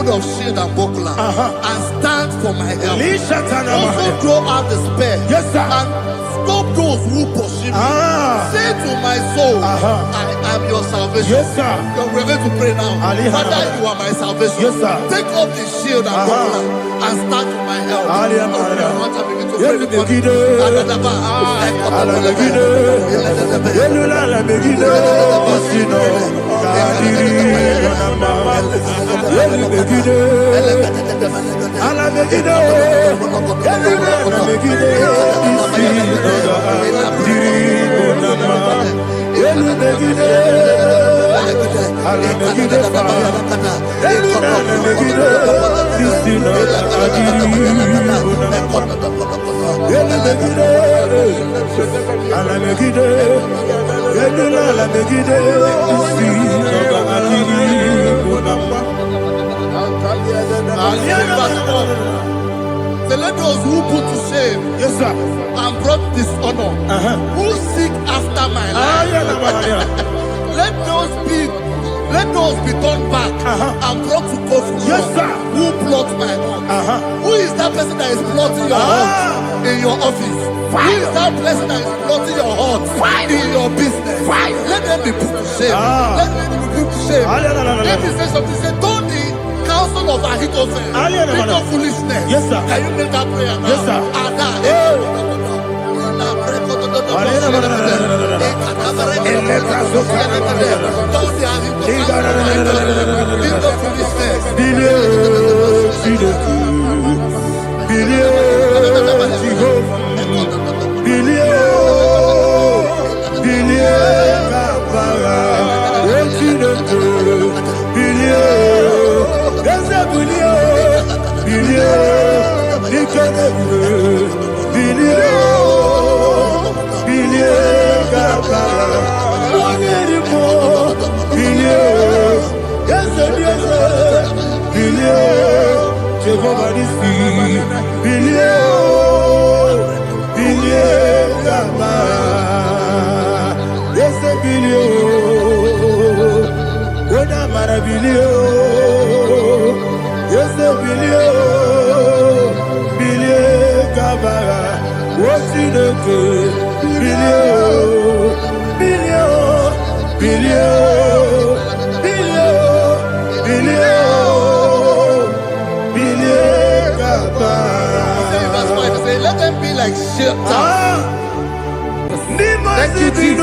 hold of shield and buckler and stand for my help. Also throw out the spear and stop those who pursue me. Say to my soul, I am your salvation. We're going to pray now. Father, you are my salvation. Take off the shield and buckler and stand for my help. Let those who put to shame and brought dishonor, who seek after my life, let those be turned back and brought to confusion. Who plot my heart? Who is that person that is plotting your heart in your office? Who is that person that is plotting your heart in your business? Let them be put to shame. Let them be put to shame. Let me say something. Say, don't the counsel of Ahithophel think of foolishness. Can you make that prayer now? Let them be like shelter. Thank you, Jesus.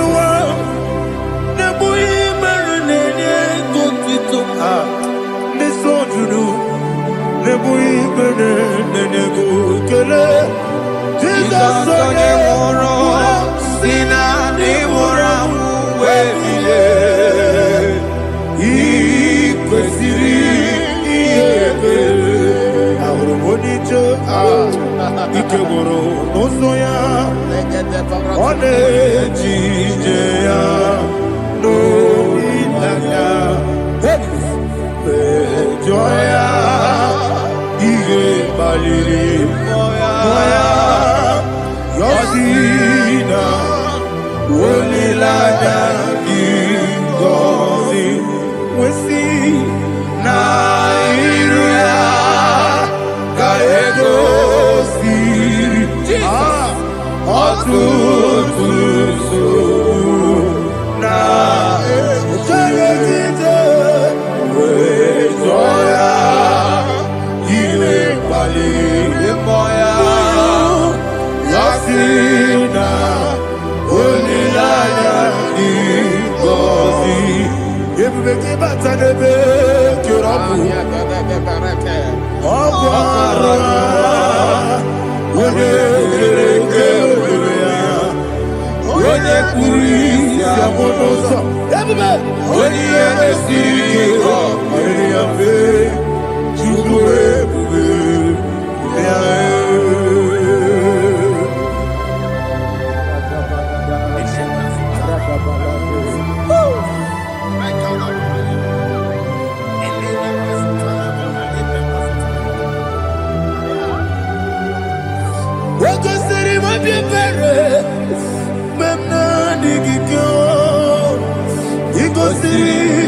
Iko siri,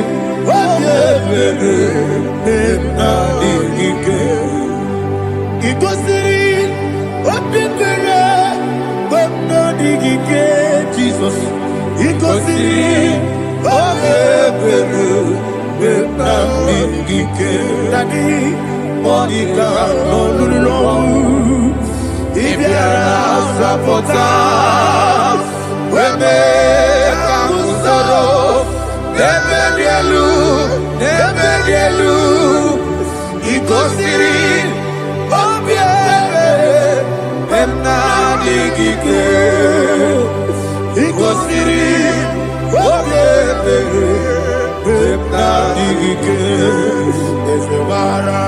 Jesus. Igosiri obeberu na mingike dadi monika nolulo ibiara sapota weme kamusoro nebedielu igosiri obeberu na mingike igosiri obeberu na mingike ese bara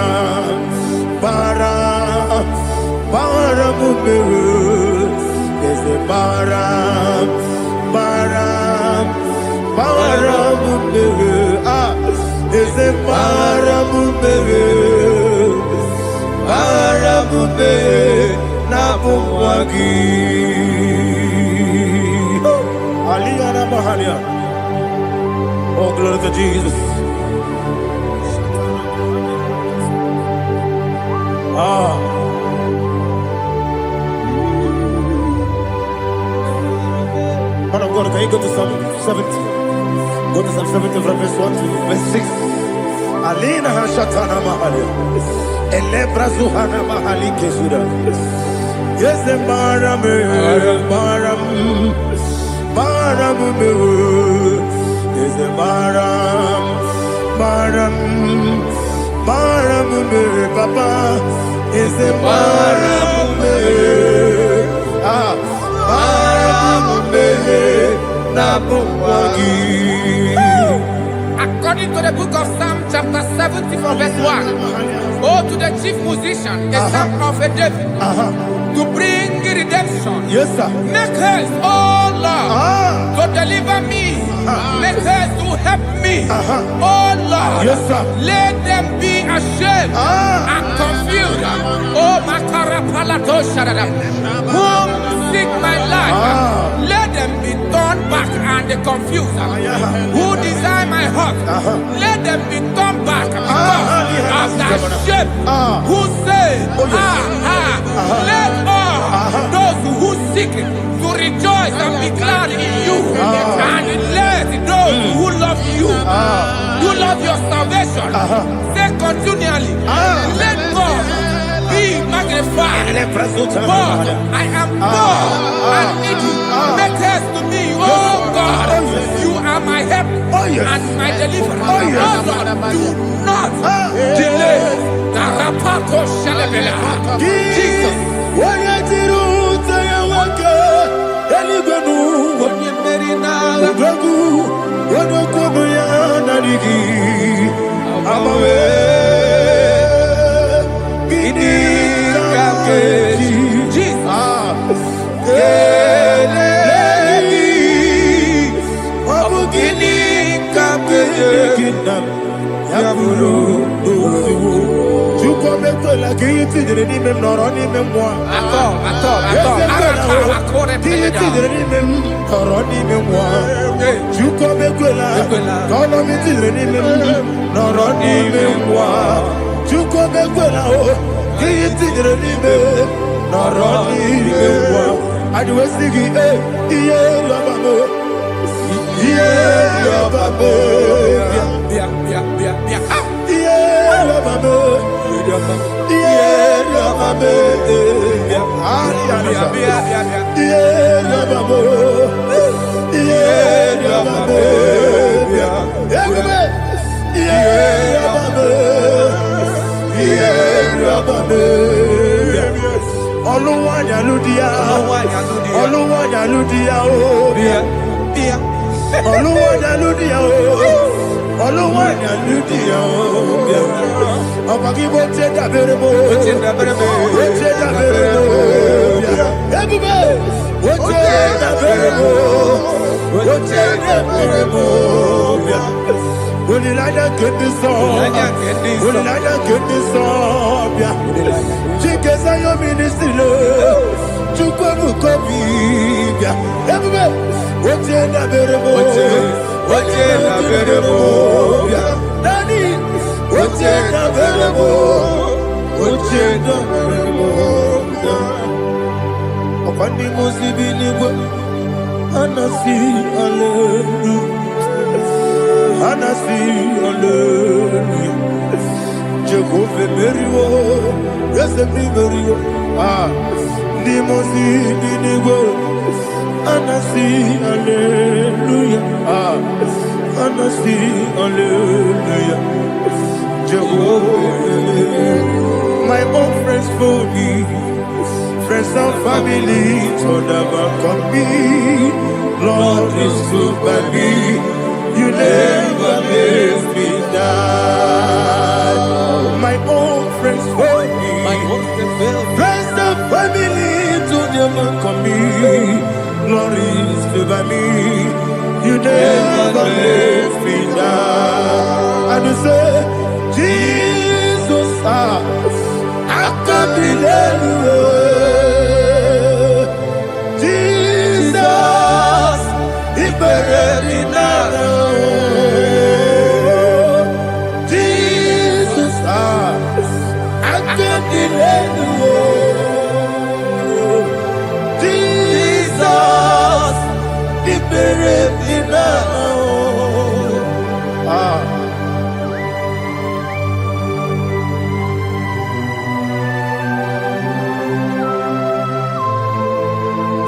mumeru ese bara mumeru ese bara mumeru na bumwagi Aliyana Mahalia. Oh, glory to Jesus. Man of God, can you go to Psalm 70? Go to Psalm 70 from verse 1 to verse 6. Alina Hashatana Mahalia. Elebra Zuhana Mahali Kesuda. Yes, the Baram. Is the Baram, Papa. Is the Baram, Nabuwagi. According to the book of Psalm chapter 70 from verse 1, oh, to the chief musician, a son of a David, to bring redemption. Yes, sir. Make haste, oh Lord, to deliver me. Make haste to help me. Oh Lord, yes, sir. Let them be ashamed and confused. Oh, Makarapalato Shadada, whom seek my life, let them be turned back and confused. Who desire my heart, let them be turned back because of that shape. Who say, let all those who seek to rejoice and be glad in you, and let those who love you, who love your salvation, say continually, let God be magnified. God, I am poor and needy. Make haste to me, oh God. You are my help and my deliverer. Oh Lord, do not delay. Jesus. Anasi, hallelujah. Anasi, hallelujah. Jehovah Merio, yes, the Merio. Nimosi, Ninigo. Anasi, hallelujah. Anasi, hallelujah. Jehovah, my own friends for me, friends and family, so never come me. Lord is good by me, you never leave me down. My own friends for me, friends and family, so never come me. Lord is good by me, you never leave me down. And you say, Jesus, I can't believe you. Jesus, He buried me now. Jesus, I can't believe you. Jesus, He buried me now.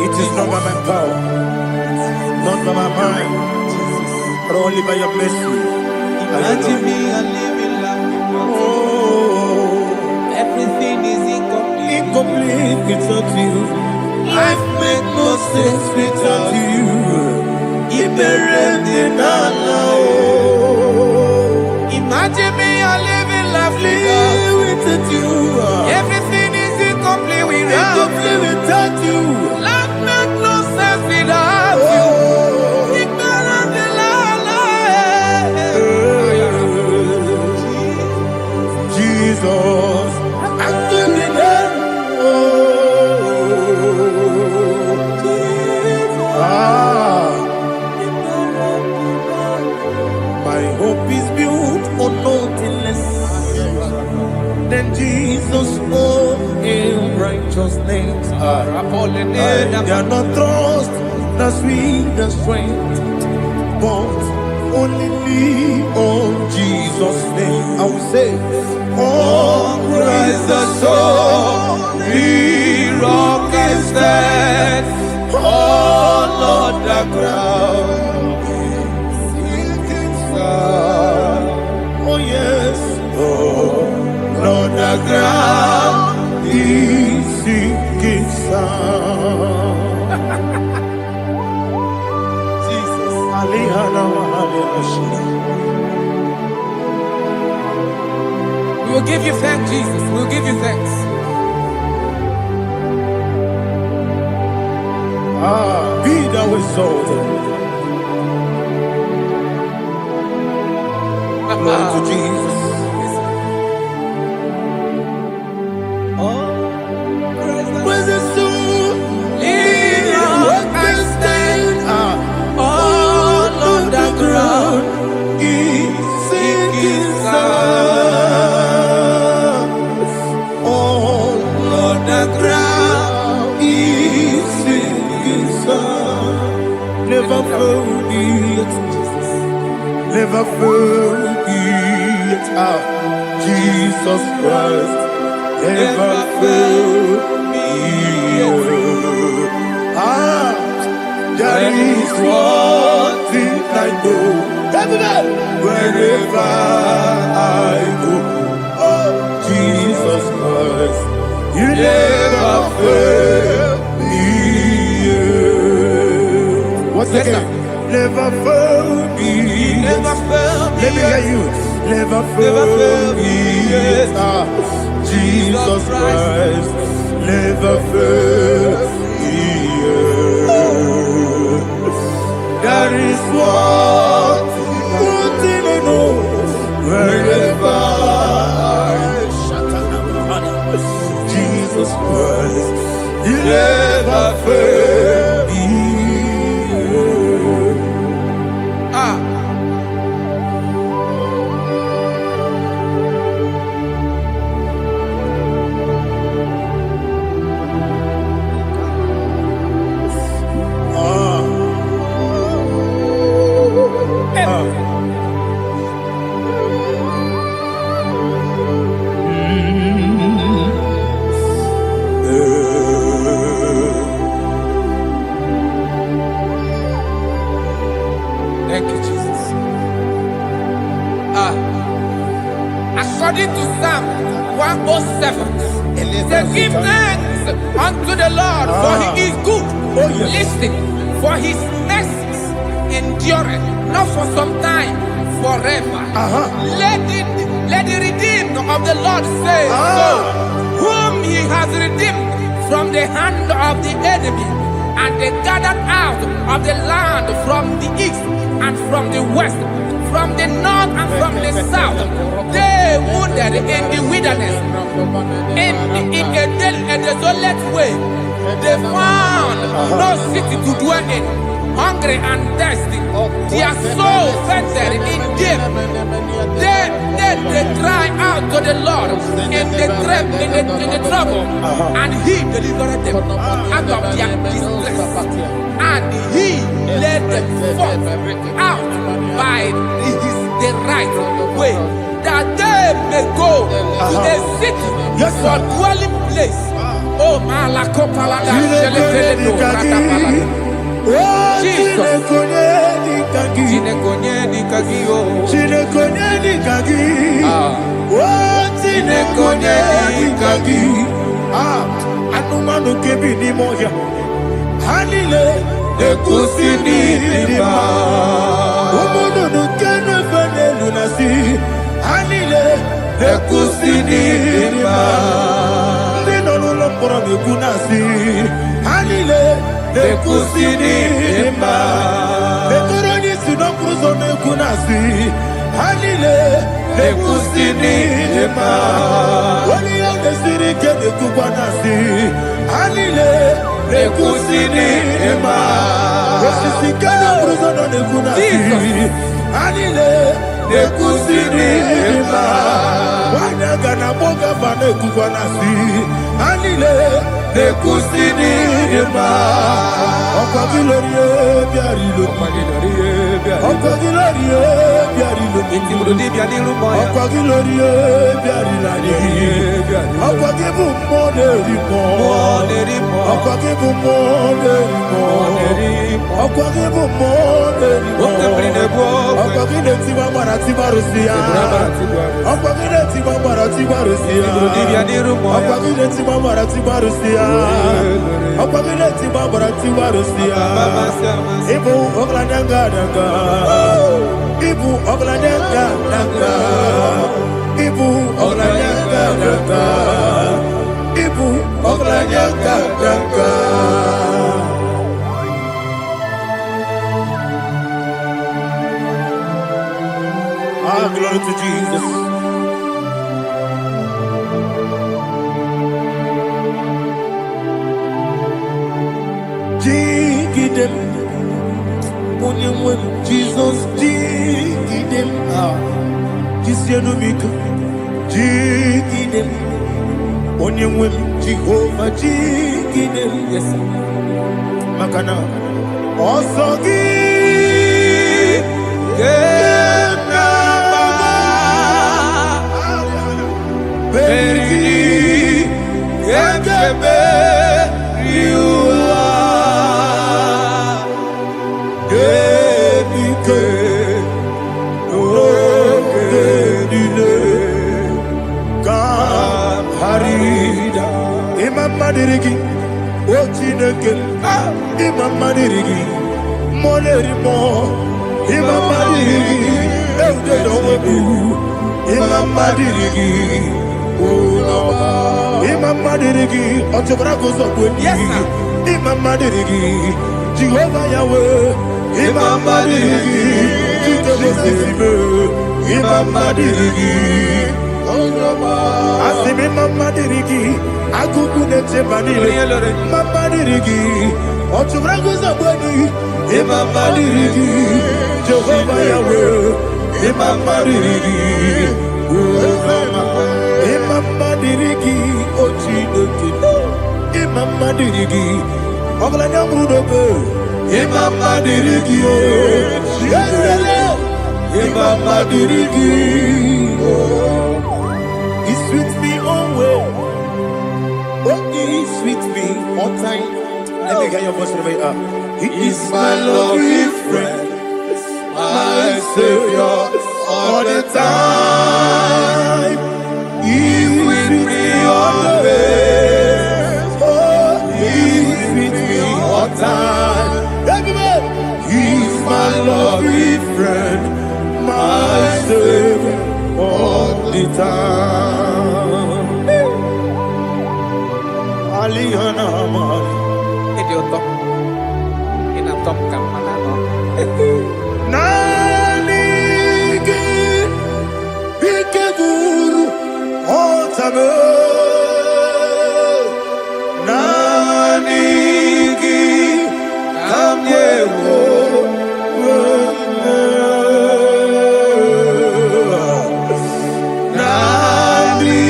It is not by my power, not by my mind, but only by your mercy. Imagine me a living life without you. Oh, Everything is incomplete. incomplete without you. Life makes no sense without you. Imagine me a living life without you. Everything is incomplete Without you. Life makes no sense without you. Jesus, I give it my hope is built on nothing less than Jesus' own righteousness. I cannot trust the sweetest strength, but only lean on Jesus' name. I will say, oh, Christ the solid rock is dead. Oh, Lord, the ground is sinking sand. Oh, yes, oh, Lord, the ground is sinking sand. Jesus, We will give you thanks, Jesus. We will give you thanks. Be thou exalted. Glory to Jesus. Where's the soul? What can stand? All on the ground is sinking sand. All on the ground is sinking sand. Never forget, never forget, Jesus Christ. Never fail me. There is one thing I know. Wherever I go, oh, Jesus Christ, you never fail me. What's Yes, again? Never fail me. Never fail me. Let me hear you. Never fail me. Jesus Christ, never fail me. That is what I know. Wherever Jesus Christ, you never fail me. According to Psalm 107, say, give thanks unto the Lord, for he is good. Oh, yes. Listen, for his mercies endureth, not for some time, forever. Let the redeemed of the Lord say so, whom he has redeemed from the hand of the enemy, and they gathered out of the land from the east and from the west, from the north and from the south. They wandered in the wilderness, in a desolate way. They found no city to dwell in, hungry and thirsty. Their soul fainted in deep. They cry out to the Lord in the trouble, and he delivered them out of their distress, and he led them forth out by the right way, that they may go to a city for dwelling place. Oh, Malakopalada, Jesus. Anumanu kebi ni moya Hanile ekusini lima Umudu nukene fene lunasi Hanile ekusini lima Nino lulambura mikunasi Hanile ekusini lima Ekoroni sinokruzo mekunasi Hanile ekusini lima Wali yande sirike nekukwanasi Hanile ekusini lima Wasisikana kruzo no nekunasi Hanile ekusini lima Wanyaga na boga vane kukwanasi Hanile ekusini lima Okwa gilorie biarilo Okwa gilorie biarilo Okwa gilorie biarilani Okwa gibu moderimo Okwa gibu moderimo Okwa gibu moderimo Okwa gileti wa marati barusia Okwa gileti wa marati barusia Okwa gileti wa marati barusia Okwa gileti wa marati barusia Ibu ogladanga danga Ibu ogladanga danga Ibu ogladanga danga Ibu ogladanga danga Ah, glory to Jesus. Jigidem, Onyemwem, Jesus, Jigidem, Jisyanumika, Jigidem, Onyemwem, Jehovah, Jigidem, yes, Makana, Osogi, Beri, Yakebe, Riua, Gebike, Ogedile, Kamharida, Imam Madirigi, Ochineke, Imam Madirigi, Molerimo, Imam Madirigi, Eudedowebu, Imam Madirigi, Imam Madirigi, Otobrago Zobweni, Imam Madirigi, Jehovah Yahweh, Imam Madirigi, Jitobosime, Imam Madirigi, Asim Imam Madirigi, Akukunete Banile, Imam Madirigi, Otobrago Zobweni, Imam Madirigi, Jehovah Yahweh, Imam Madirigi, Imam Madirigi, Ochineke, Imam Madirigi, Oglanya Brudobe, Imam Madirigi, Imam Madirigi, He's with me always. Oh, He's with me all time. Let me get your voice wherever you are. He is my loving friend, my Savior all the time. Idioto. In a top camera. Nanigi Bikeburu Otame Nanigi Kamyewo Nanigi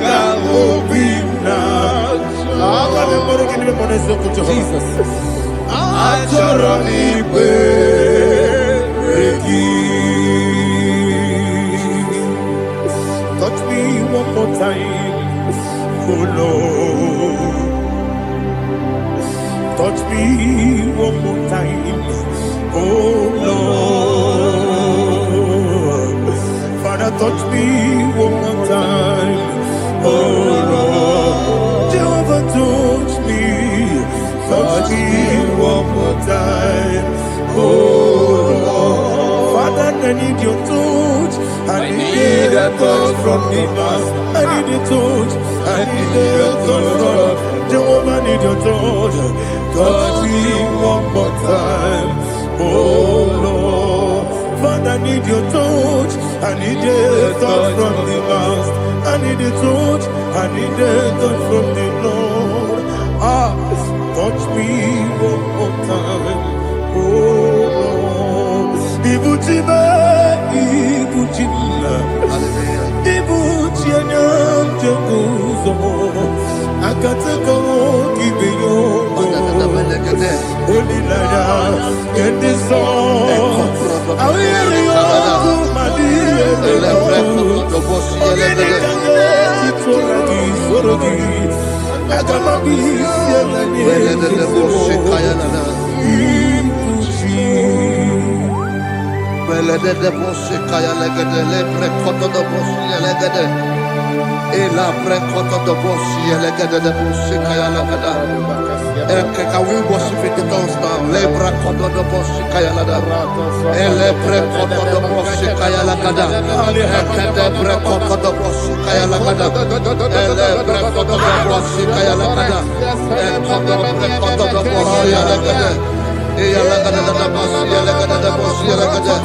Kamobina Jesus. Touch me one more time, oh Lord. Touch me one more time, oh Lord. Father, touch me one more time, oh Lord. Jehovah, touch me one more time, oh Lord. Father, I need your touch. I need a touch from the past. I need a touch. I need a touch from Jehovah. I need your touch. Touch me one more time, oh Lord. Father, I need your touch. I need a touch from the past. I need a touch. I need a touch from the Lord. Touch me one more time, oh Lord. Ibuchima, Ibuchima, Ibuchianyam Jaguzo. Akatako Kibiyo, Holy Lada, get this song. I hear you, Madia, Can we worship in the tongues now? Lebra kodo do boshi kaya lada. Ele bre kodo do boshi kaya lada. Ekede bre kodo do boshi kaya lada. Ele bre kodo do boshi kaya lada. Ekodo bre kodo do boshi lada. Eya lada da boshi lada da boshi lada.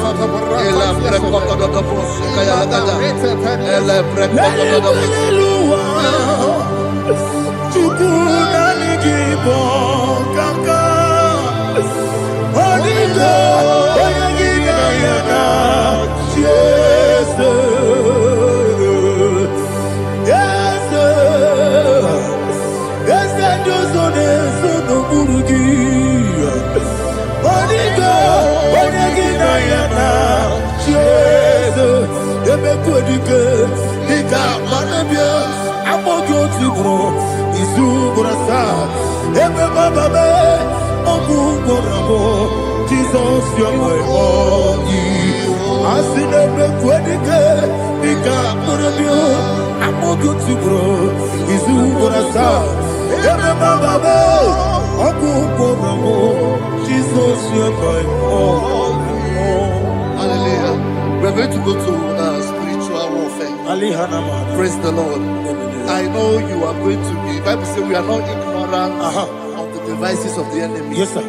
Ele bre kodo do boshi kaya lada. Ele bre kodo do boshi. Chukunanigibo kaka Onigo Oyagina Jesus Yes Yes Josone Sono Burugi Onigo Oyagina Jesus Ebekwedike Nika Manabia Amogo Tibro Izubrasa, Ebe Bababe, Ogu Gorabo, Jesus, you're my only. I see the Quedike, Nika Murabio, Amogu Tibro, Izubrasa, Ebe Bababe, Ogu Gorabo, Jesus, you're my only. Hallelujah. We're going to go to spiritual warfare. Praise the Lord. I know you are going to be. Bible says we are not ignorant of the devices of the enemy. Yes, sir.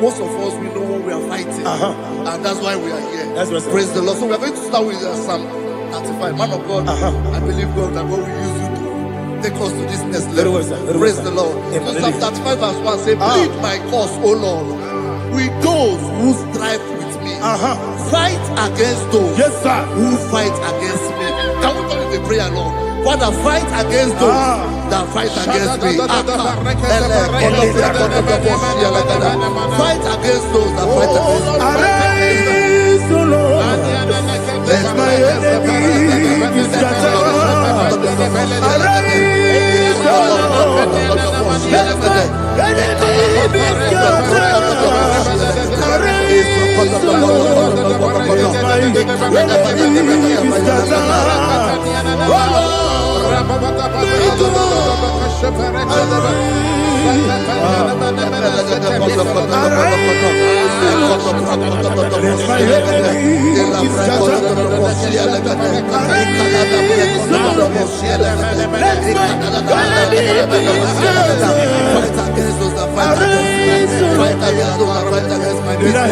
Most of us, we know what we are fighting, and that's why we are here. That's right, praise the Lord. So we are going to start with Psalm 35. Man of God, I believe God that God will use you to take us to this next level. Praise the Lord. So Psalm 35 verse 1 says, plead my cause, O Lord, with those who strive with me. Fight against those who fight against me. Can we turn in the prayer, Lord? Father, fight against those that fight against me. Fight against those that fight against me. Arise, O Lord. Let my enemy be scattered. Arise, O Lord. Let my enemy be scattered. Arise, O Lord. Let my enemy be scattered. Oh Lord. against those that fight against me. Fight against those that fight against my business.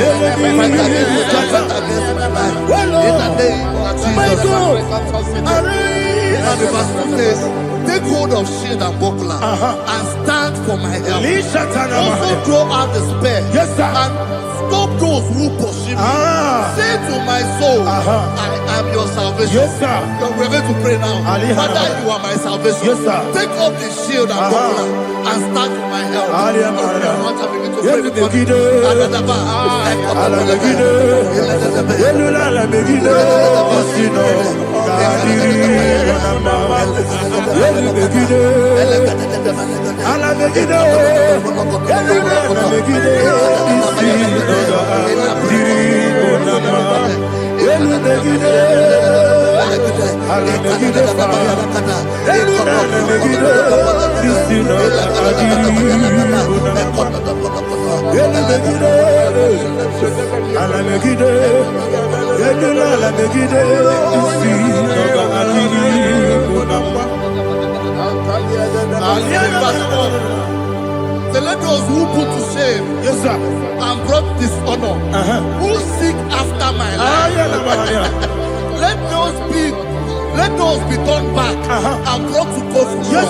Fight against those that fight against my life. In the name of Jesus. Now the verse says, take hold of shield and buckler and stand for my help. Also throw out despair and stop those who pursue me. Say to my soul, I am your salvation. We're going to pray now. Father, you are my salvation. Take up the shield and buckler and stand for my help. So let those who put to shame and brought dishonor, who seek after my life, let those be turned back and brought to confusion.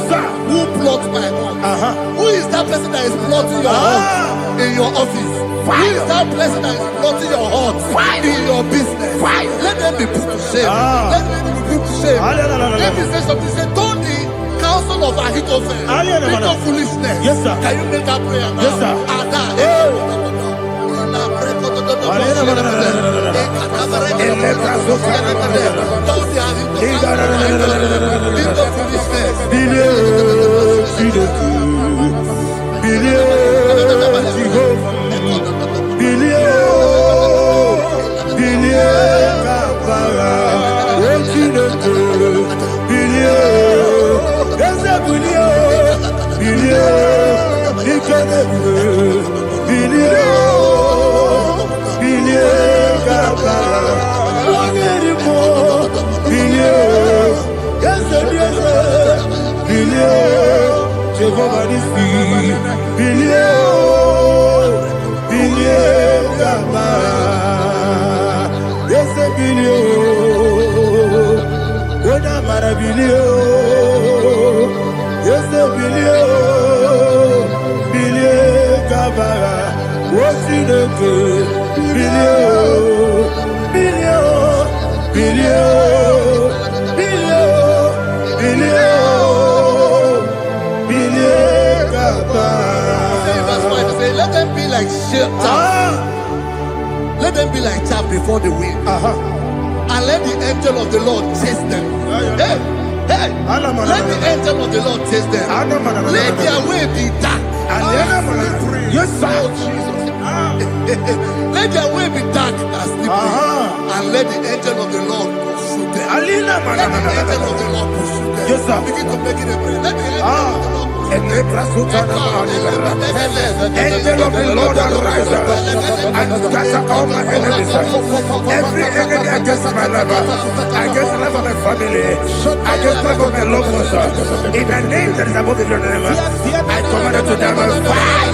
Who plot my hurt? Who is that person that is plotting your hurt in your office? Who is that person that is plotting your hurt in your business? Let them be put to shame. Let them be put to shame. Let me say something. Say, don't the counsel of Ahithophel think of foolishness. Can you make that prayer now? Let them be like let them be like chaff before the wind, and let the angel of the Lord chase them. Let the angel of the Lord chase them. Let their way be dark. Let their way be dark as slippery, and let the angel of the Lord pursue them. Let the angel of the Lord pursue them. Begin to make it a prayer. Let the angel of the Lord. Angel of the Lord arise and scatter all my enemies. Every enemy against my life, against the life of my family, against the life of my loved ones. In the name that is above your name, I command it to them by fire.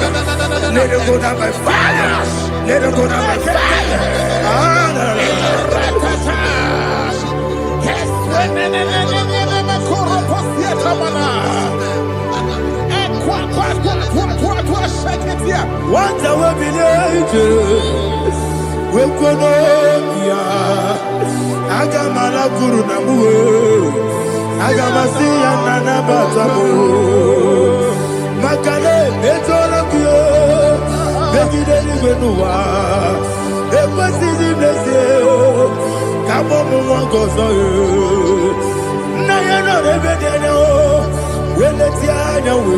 Let it go down by fire. Let it go down by fire. What I will be we could Agamala Guru Namu Agamasi and Nabatamu Makale Betolakio Begideli Benua Epasi Blessio Kabomu Gozo Nayana Rebedeno when the Tiana we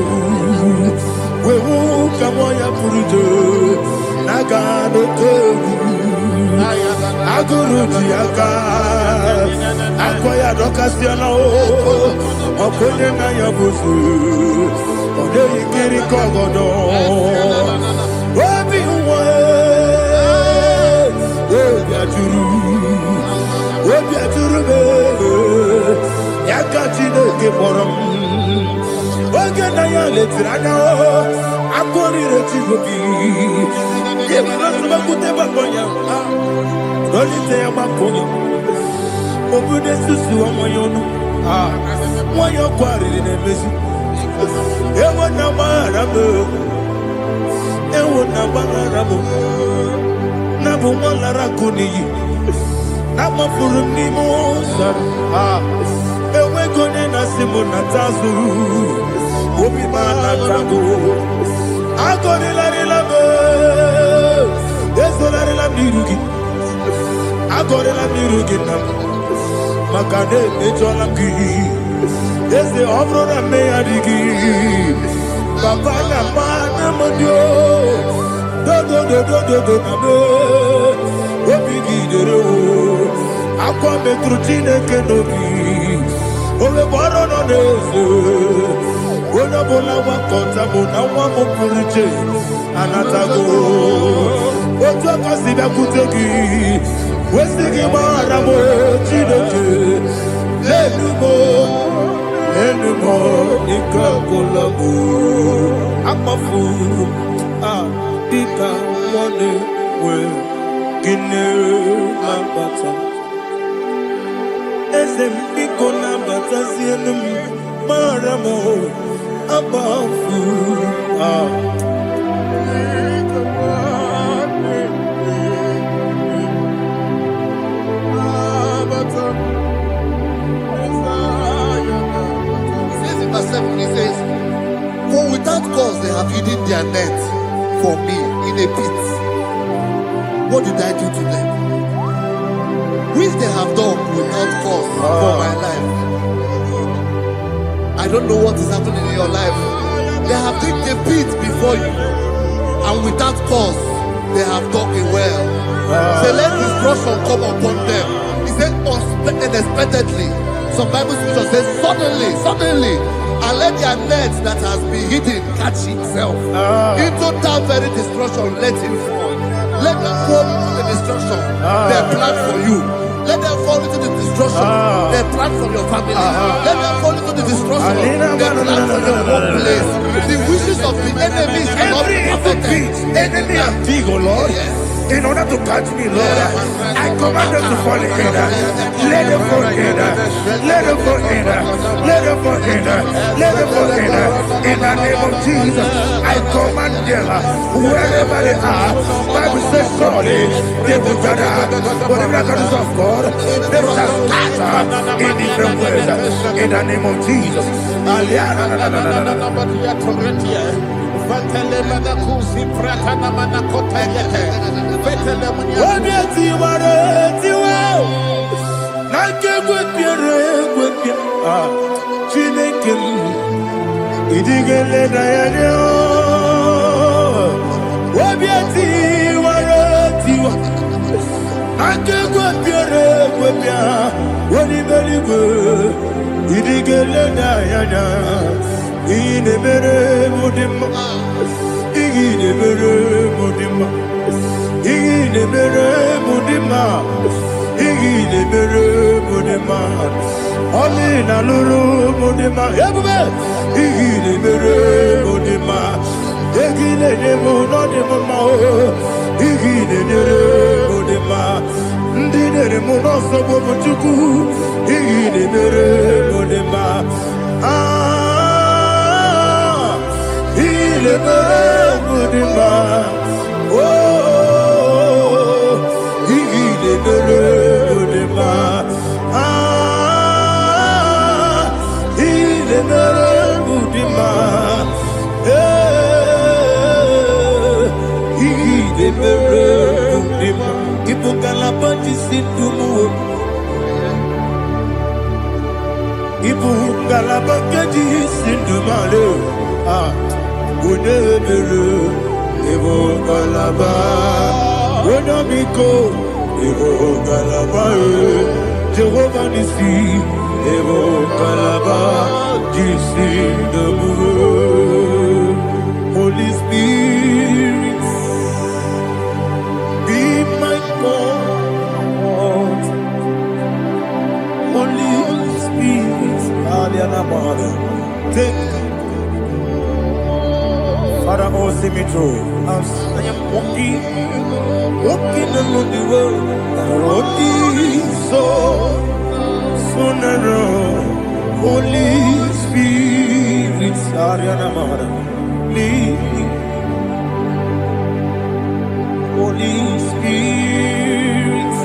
come on your Purujo Nagano Aguru Yaka Akoya Docasiano Okoye Nayabusu Ode Kiri Kogodo Obi Obiaturu Yakati de Keporum Oge na ya letiri anya akụrịrị Chigobi ịmara sọgbakute gbakọ ya dọlite ya gbakọ ya obodo susu ọmọ ya ọnụ nwanyị ọkụ arịrị na-emezi ewo na gbaghara m ewo na gbaghara m na bụ nwa lara akụ n'iyi na mafuru m n'ime ụzọ enweghị onye na-asị m na tazụ obi m anatago agọrịlarịla m ezolarịla m n'iru gị agọrịla m n'iru gị na m maka na emejọla m gị eze ọ bụrụ na mmegharị gị papa na mma na m dị dodododododo na m obi gị dere akwa metụrụ Chineke n'obi onye bụ ọrụ nọ n'eze onye ọbụla gbakọta bụ na nwa m pụrụ iche anatago otu aka si bịakwute gị wesị gị gbaghara m Chineke enumo ike agwụla m akpafuru dịka nwa na-enwe gịnị na-abata eze m biko na-abatazienu m mara m akpafuru He says, for without cause they have hidden their net for me in a pit. What did I do to them? Which they have done without cause for my life. I don't know what is happening in your life. They have digged a pit before you, and without cause they have dug a well. Say, let destruction come upon them. He said, unexpectedly. Some Bible scripture says, suddenly, and let their net that has been hidden catch itself. Into that very destruction, let it fall. Let them fall into the destruction they plan for you. Let them fall into the destruction they plan for your family. Let them fall into the destruction they plan for your workplace. The wishes of the enemy shall not be perfected. Enemy and dig, oh Lord. In order to catch me, Lord, I command them to fall in. Let them fall in. Let them fall in. Let them fall in. Let them fall in. In the name of Jesus, I command them wherever they are. Bible says, surely they will gather. But the miracles of God, they will scatter in different ways. In the name of Jesus. Chineke idigele dayanya obiati waratiwa akegwe piere gwepia woni beligwe idigele dayanya inemere mudima inemere mudima inemere mudima inemere mudima Amina lulu mudima ebube inemere mudima egile nemo no dema o inemere mudima ndinere mo no sobo buchuku inemere mudima inemere mudima oh inemere mudima Mudima, Mudima, Ibu kalabaji sindumu, Ibu kalabaji sindumale, Udebelu, Ibu kalaba, Udabiko, Ibu kalaba, Jehovah Nisi, Ibu kalaba. The Holy Spirit, be my God. Holy Spirit, take Father, oh, see me through. As I am walking along the road, the road is so narrow. Holy Spirit, Ariana Mara, lead me. Holy Spirit,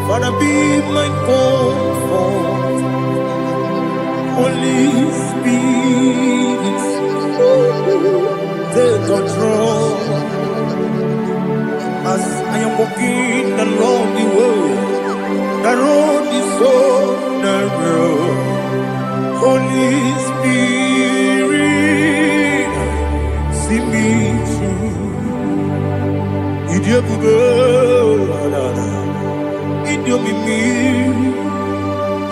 Father, be my comfort. Holy Spirit, take control as I am walking along the road. The road is so narrow. Holy Spirit, see me through. Idiobube, Idiomimi,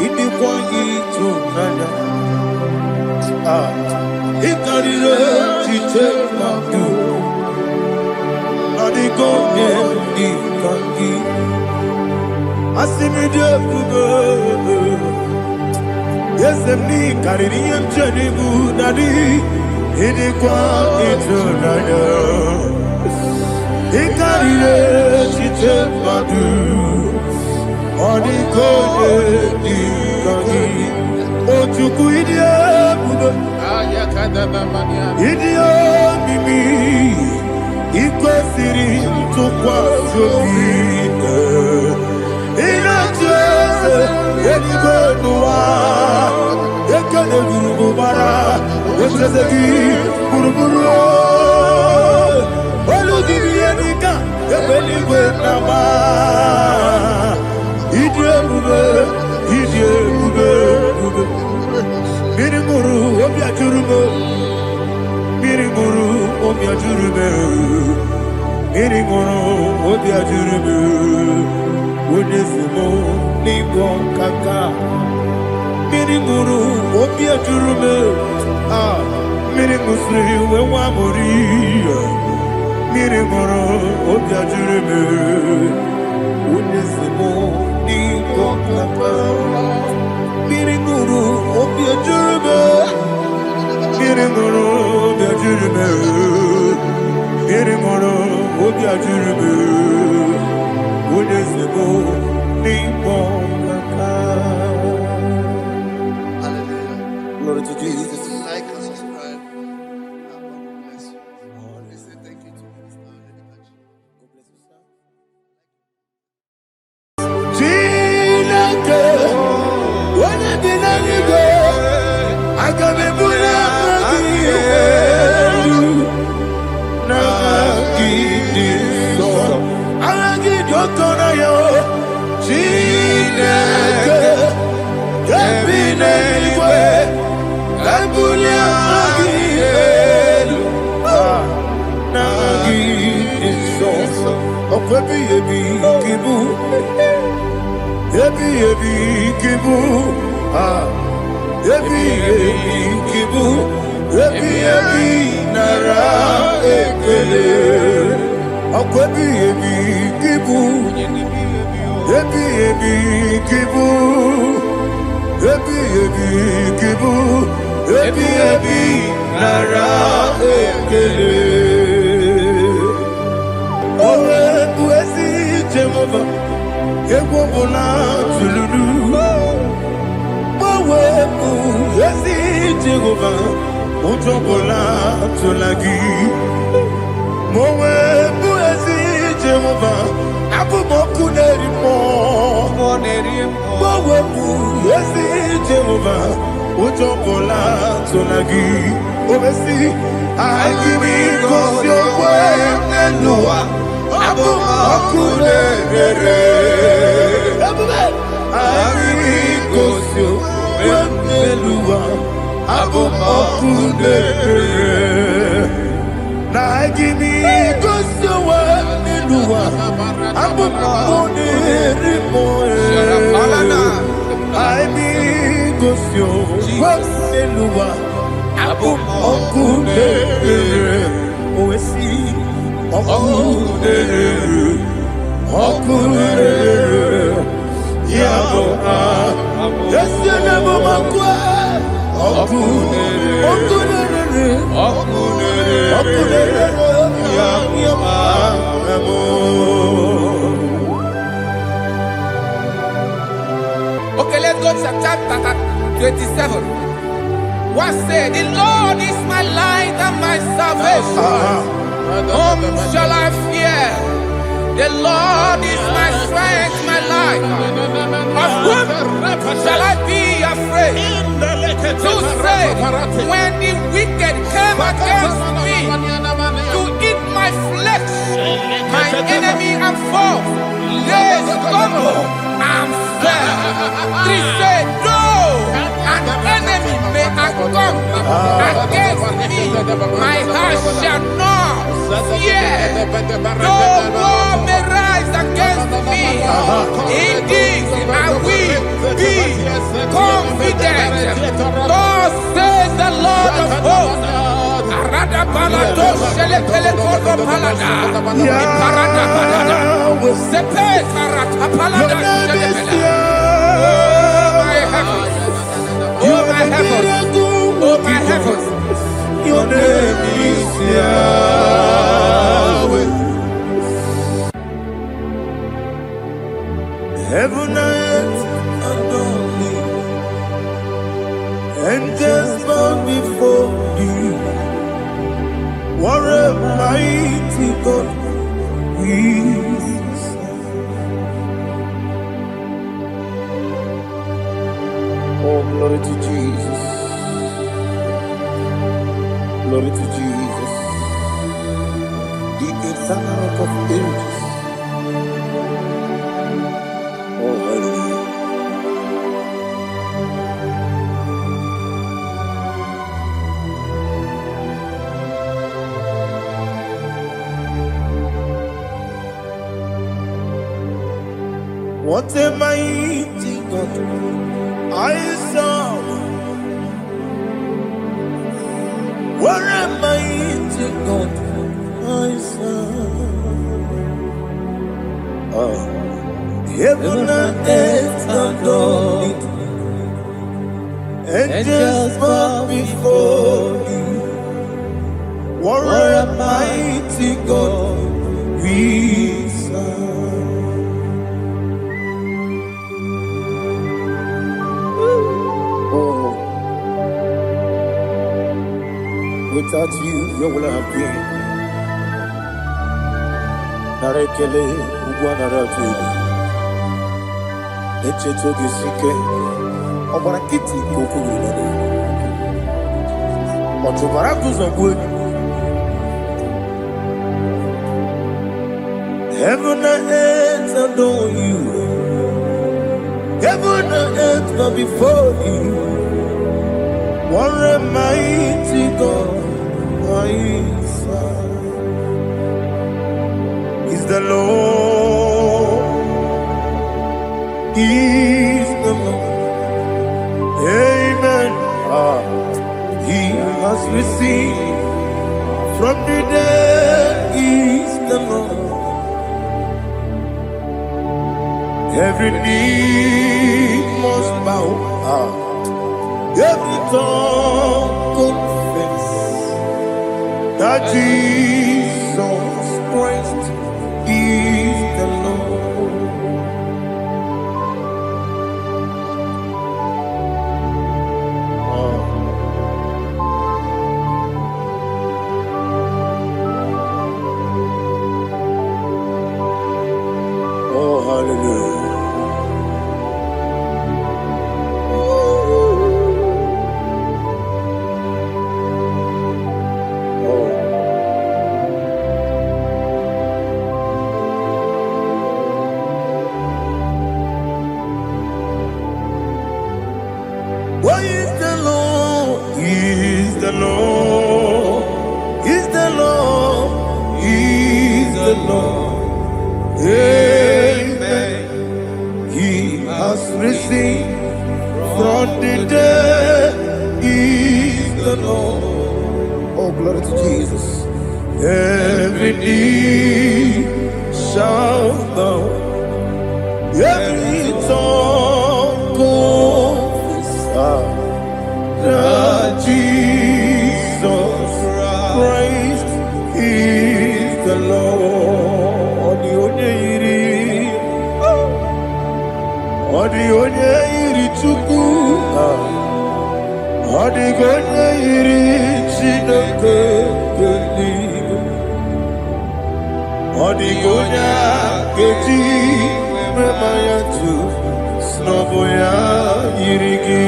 Idikwanyitu nana. Ikarire chitema du. Adigonye ikangi. Asimidobube. Yes, me kaririye chenibu nadi. Idikwanyitu nana. Ikarire chitema du. Adigonye ikangi. Ojuku idiobube. Idio mimi ikwesiri ntụkwasị obi ịna-echeze eluigwe n'ụwa ekele gburugburu echeze gị gburugburu olu gị ihe dịka ebe eluigwe na-agba ịdị ebube mmiri ṅụrụ obi ajụrụ m mmiri ṅụrụ obi ajụrụ m mmiri ṅụrụ obi ajụrụ m onye si m n'ịgwọ nkaka mmiri ṅụrụ obi ajụrụ m mmiri ṅụsịrị wee nwa amụrụ mmiri ṅụrụ obi ajụrụ m onye si m n'ịgwọ nkaka mmiri ṅụrụ obi ajụrụ m mmiri ṅụrụ obi ajụrụ m mmiri ṅụrụ obi ajụrụ m onye si m n'ịkpọ nkaka. Glory to Jesus. Like and subscribe. And God will bless you. We say thank you to Mr. Edekachi. God bless you, sir. Chineke, onye bi n'eluigwe, aga m ebuli aka gị elu, n'aka gị dị nsọ. Aha gị dị ụtọ n'anya, Chineke, nke bi n'eluigwe, ebuli aka gị elu, n'aka gị dị nsọ. Ọkwa ebighị ebi gị bụ Ebi kibu, ebi kibu, ebi nara ekele. Ọkọ ebi kibu, ebi kibu, ebi kibu, ebi nara ekele. Owe buesi Jehova. Egwu ọbụla tụlụrụ gbanwepụ ezi Jehova ụjọ ọbụla tụla gị ma o wepụ ezi Jehova abụ m ọkụ na-eri mmụọ gbanwepụ ezi Jehova ụjọ ọbụla tụla gị o mesi anyị gị gosi okwe n'elu ụwa abụ m ọkụ na-ere anyị gosi okwe n'elu ụwa abụ m ọkụ na-ere na anyị gosi okwe n'elu ụwa abụ m ọkụ na-ere anyị gosi okwe n'elu ụwa abụ m ọkụ na-ere o wesi Okurere Yabo Esi Nebo Makwe Okurere Okay, let's go to chapter 27. What said? The Lord is my light and my salvation. Whom shall I fear? The Lord is my strength, my life. Of whom shall I be afraid? To say, when the wicked came against me to eat my flesh, my enemy and foe, they stumble and fell. Three said, no, an enemy may have come against me, my heart shall not fear. No war may rise against me. Indeed, I will be confident. Thus says the Lord of hosts. Arada palado shele pele kodo palada. Iparada palada. Sepe karata palada shele pele. Oh my heavens. Oh my heavens. Oh my heavens. Your name is Yahweh. Heaven and earth adore me, angels bow before you. What a mighty God we serve. Oh, glory to Jesus. Glory to Jesus, the eternal rock of ages. Oh, hallelujah. What a mighty God I serve. What a mighty God I serve. Heaven and earth adore it. Angels bow before you. What a mighty God we serve. Without you, where will I have been? Narekele, Uguanaratu, Echetoge Sike, Obarakiti, Kokuru, Otobarakus of wood. Heaven and earth adore you. Heaven and earth bow before you. What a mighty God I serve. Is the Lord. Is the Lord. Amen. He has received from the dead. Is the Lord. Every knee must bow. Every tongue confess that Jesus Christ is the Lord. Oh, hallelujah. Why is the Lord? He is the Lord. He's the Lord. He's the Lord. Amen. He has risen from the dead. He's the Lord. Oh, glory to Jesus. Every knee shall bow. Every tongue confess that Jesus Odigonya iri Chineke geligo. Odigonya keji memaya tu snoboya irigi.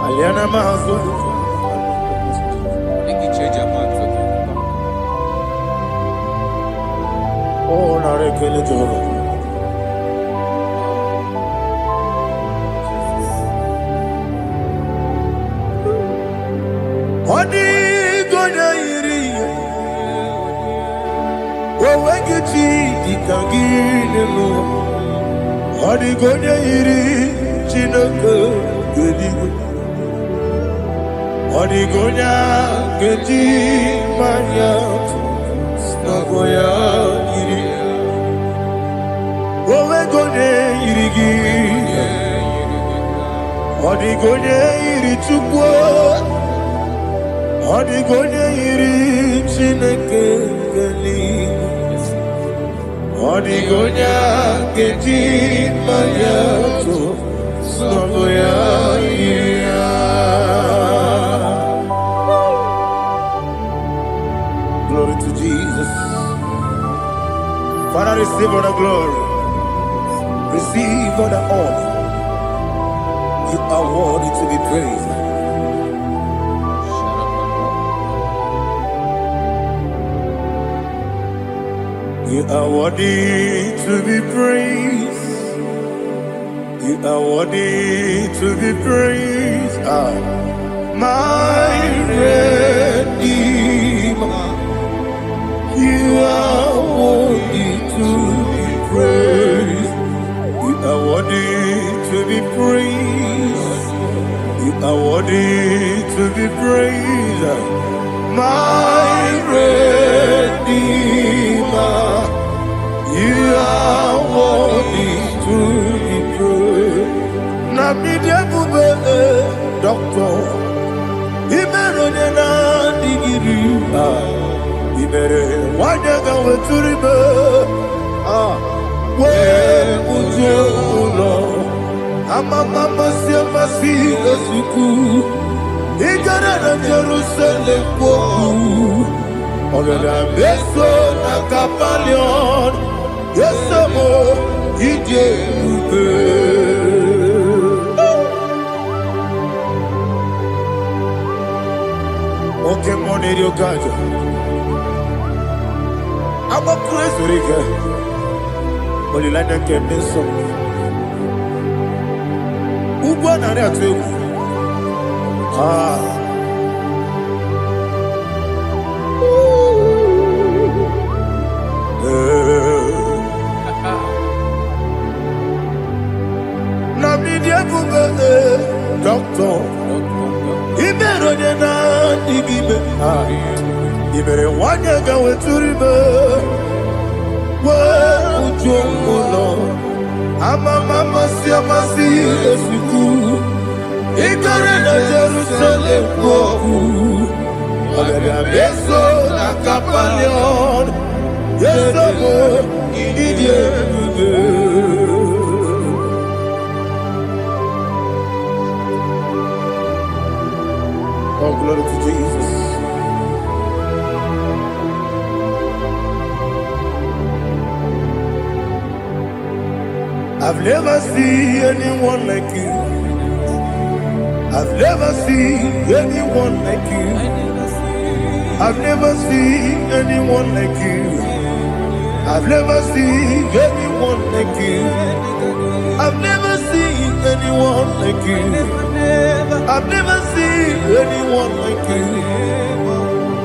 Aliana mazo. Oh, narekele joro. Odigonya iri. Owegiti dikagine mo. Odigonya iri Chineke geligo. Odigonya keji maya snagoya iri. Owegonya irigi. Odigonya iri chukwu. Odigonya iri Chineke geligo. Odigonya keji maya snagoya iri. Glory to Jesus. Father, receive all the glory. Receive all the honor. You are worthy to be praised. You are worthy to be praised. You are worthy to be praised. My Redeemer. You are worthy to be praised. You are worthy to be praised. You are worthy to be praised. My Redeemer. You are worthy to be praised. Nabidebube doctor. Imeronena digiri. Ibere wanyaga weturibe we ujo ulo amama masi esuku igara na Jerusalem kwoku ogada beso na kapalion yesemo ije ube oke moneri okaja. I'm a crazy rigger. Only like that can be so. Who born on that too? Nabidia Buga, doctor. He better than I give it. You better want to go to river. Where would you go? I'm a mama, see a massy, as you do. Ignorant of Jerusalem, go. I'm a beso, a capalion. Yes, I'm a idiot. Oh, glory to Jesus. I've never seen anyone like you. I've never seen anyone like you. I've never seen anyone like you. I've never seen anyone like you. I've never seen anyone like you. I've never seen anyone like you.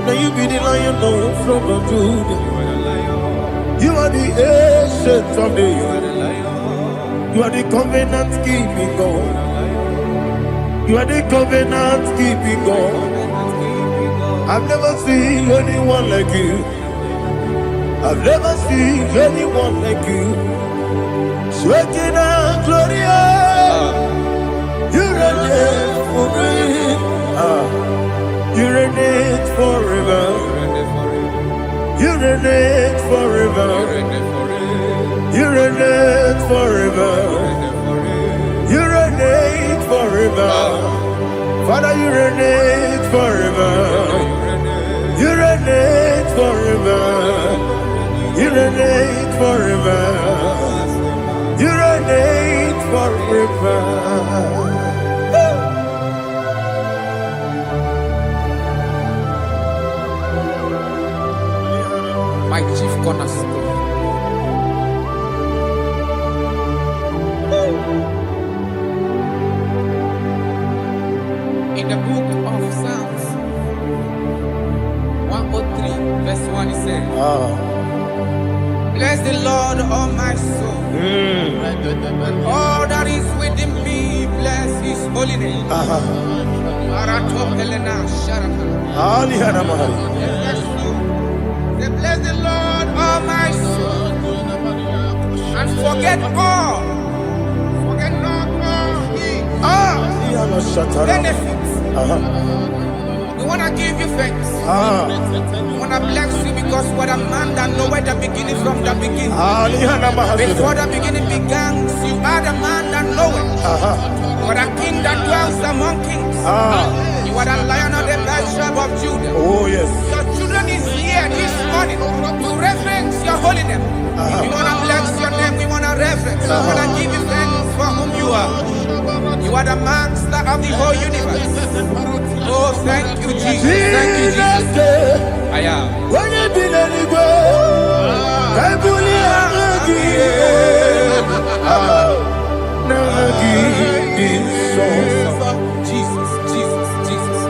Now you be the lion from the Judah. You are the ancient of days. You are the covenant keeping God. You are the covenant keeping God. I've never seen anyone like you. I've never seen anyone like you. Shaking and glorious. You reign forever. You reign forever. You reign forever. You reign forever. My chief cornerstone. In the book of Psalms 103, verse 1, it says, bless the Lord, all my soul, and all that is within me, bless his holy name. Bless the Lord, all my soul, and forget not all his benefits. We want to give you thanks. We want to bless you because what a man that know where the beginning from the beginning. Before the beginning began, you are the man that know it. You are the king that dwells among kings. You are the lion of the tribe of Judah. Oh yes. Your children is here this morning to reverence your holy name. We want to bless your name. We want to reverence. We want to give you thanks for whom you are. You are the master of the whole universe. Oh, thank you, Jesus. Thank you, Jesus. I am. Jesus, Jesus, Jesus.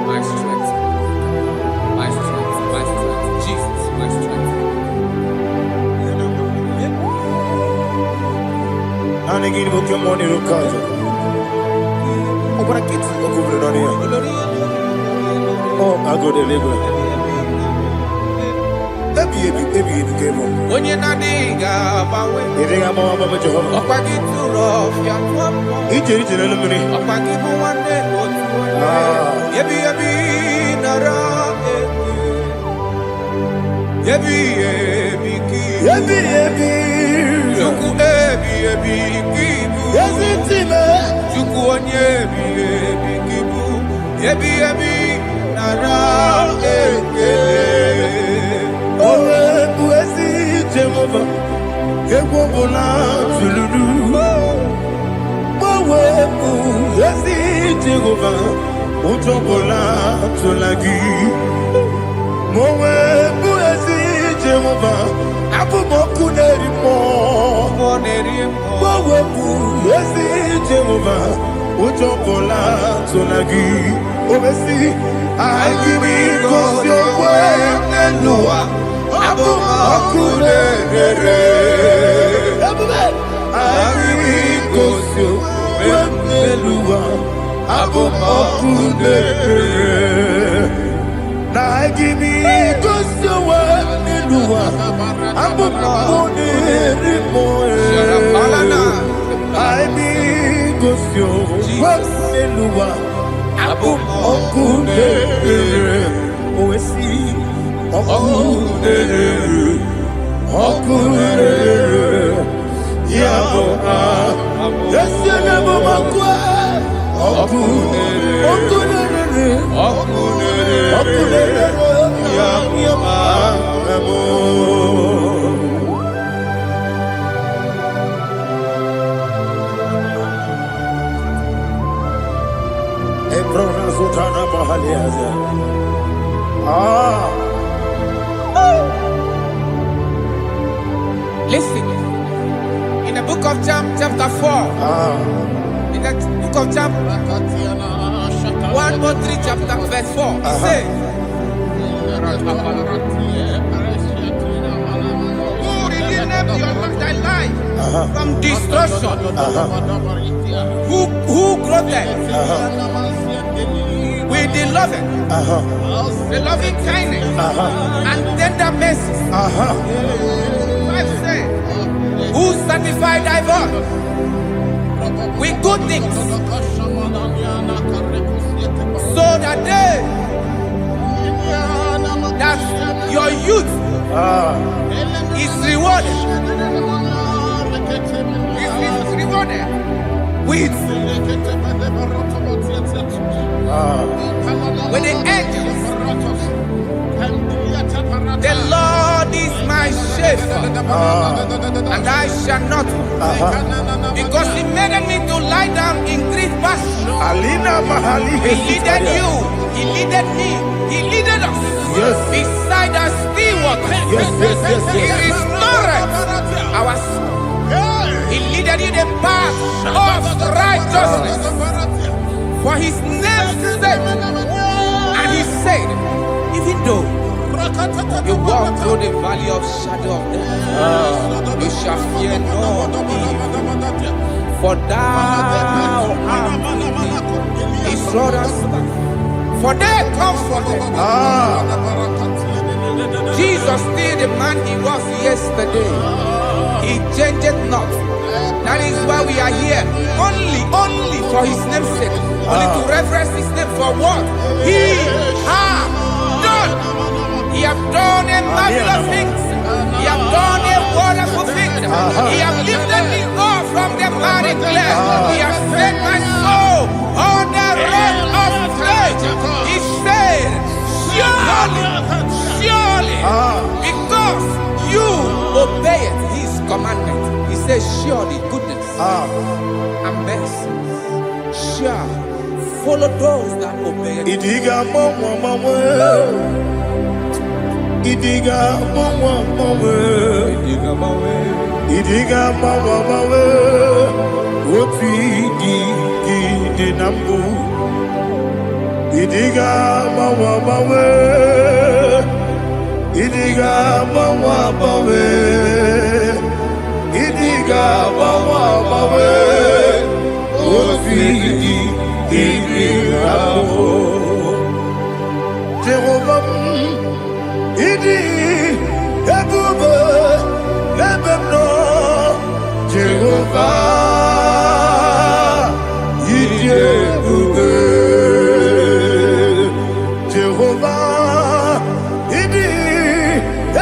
My strength, my strength, my strength, Jesus, my strength. Oh, I go deliver. When you're not digging, If I'm a Jehovah, up I get too rough, yeah. each eliminate. Up I give you one day, Yebi, nara, Yebi, Yuku, Kibu, Yuku, Yebi, Kibu, Yebi, nara, Jehovah, Jehovah, Zulu, Jehovah, Utobola, Tolagi, Moe, Buezi, Jehovah, Abu Mokuneri Mo, Moe, Buezi, Jehovah, Utobola, Tolagi, Obesi, I give you your way, and Noah. Abu Makunere, Arigosio, Wemelua, Abu Makunere, Nagimi Gosio, Wemelua, Abu Makunere, Arigosio, Wemelua, Abu Makunere, Oesi. John chapter 4. In the book of John 1:3 chapter verse 4. He says, who redeemed thy life from destruction? Who clothed with the loving kindness and tender mercy? Who sanctified thy body with good things, so that your youth is rewarded. Is rewarded with the angels. The Lord is my shepherd, and I shall not want, because He made me to lie down in green pastures. He leaded you, He leaded me, He leaded us beside the still waters. He restored our soul. He leaded you the path of righteousness for His name's sake. And He said, even though you walk through the valley of shadow of death, you shall fear no evil, for thou art with me. His rod and staff, for they comforted. Jesus still the man He was yesterday. He changed not. That is why we are here. Only for His name's sake. Only to reverence His name for what He has done. He has done a marvelous things. He has done a wonderful thing. He has lifted me up from the miry clay. He has set my soul on the rock of faith. He said, surely, because you obeyed His commandment. He says, surely goodness and mercy shall follow those that obey Him. Idiga mawe, oti di nambu. Idiga mawe, idiga mawe, idiga mawe, oti di nambu. Jehovah, idi ebube lebemno. Jehovah, idi ebube. Jehovah, idi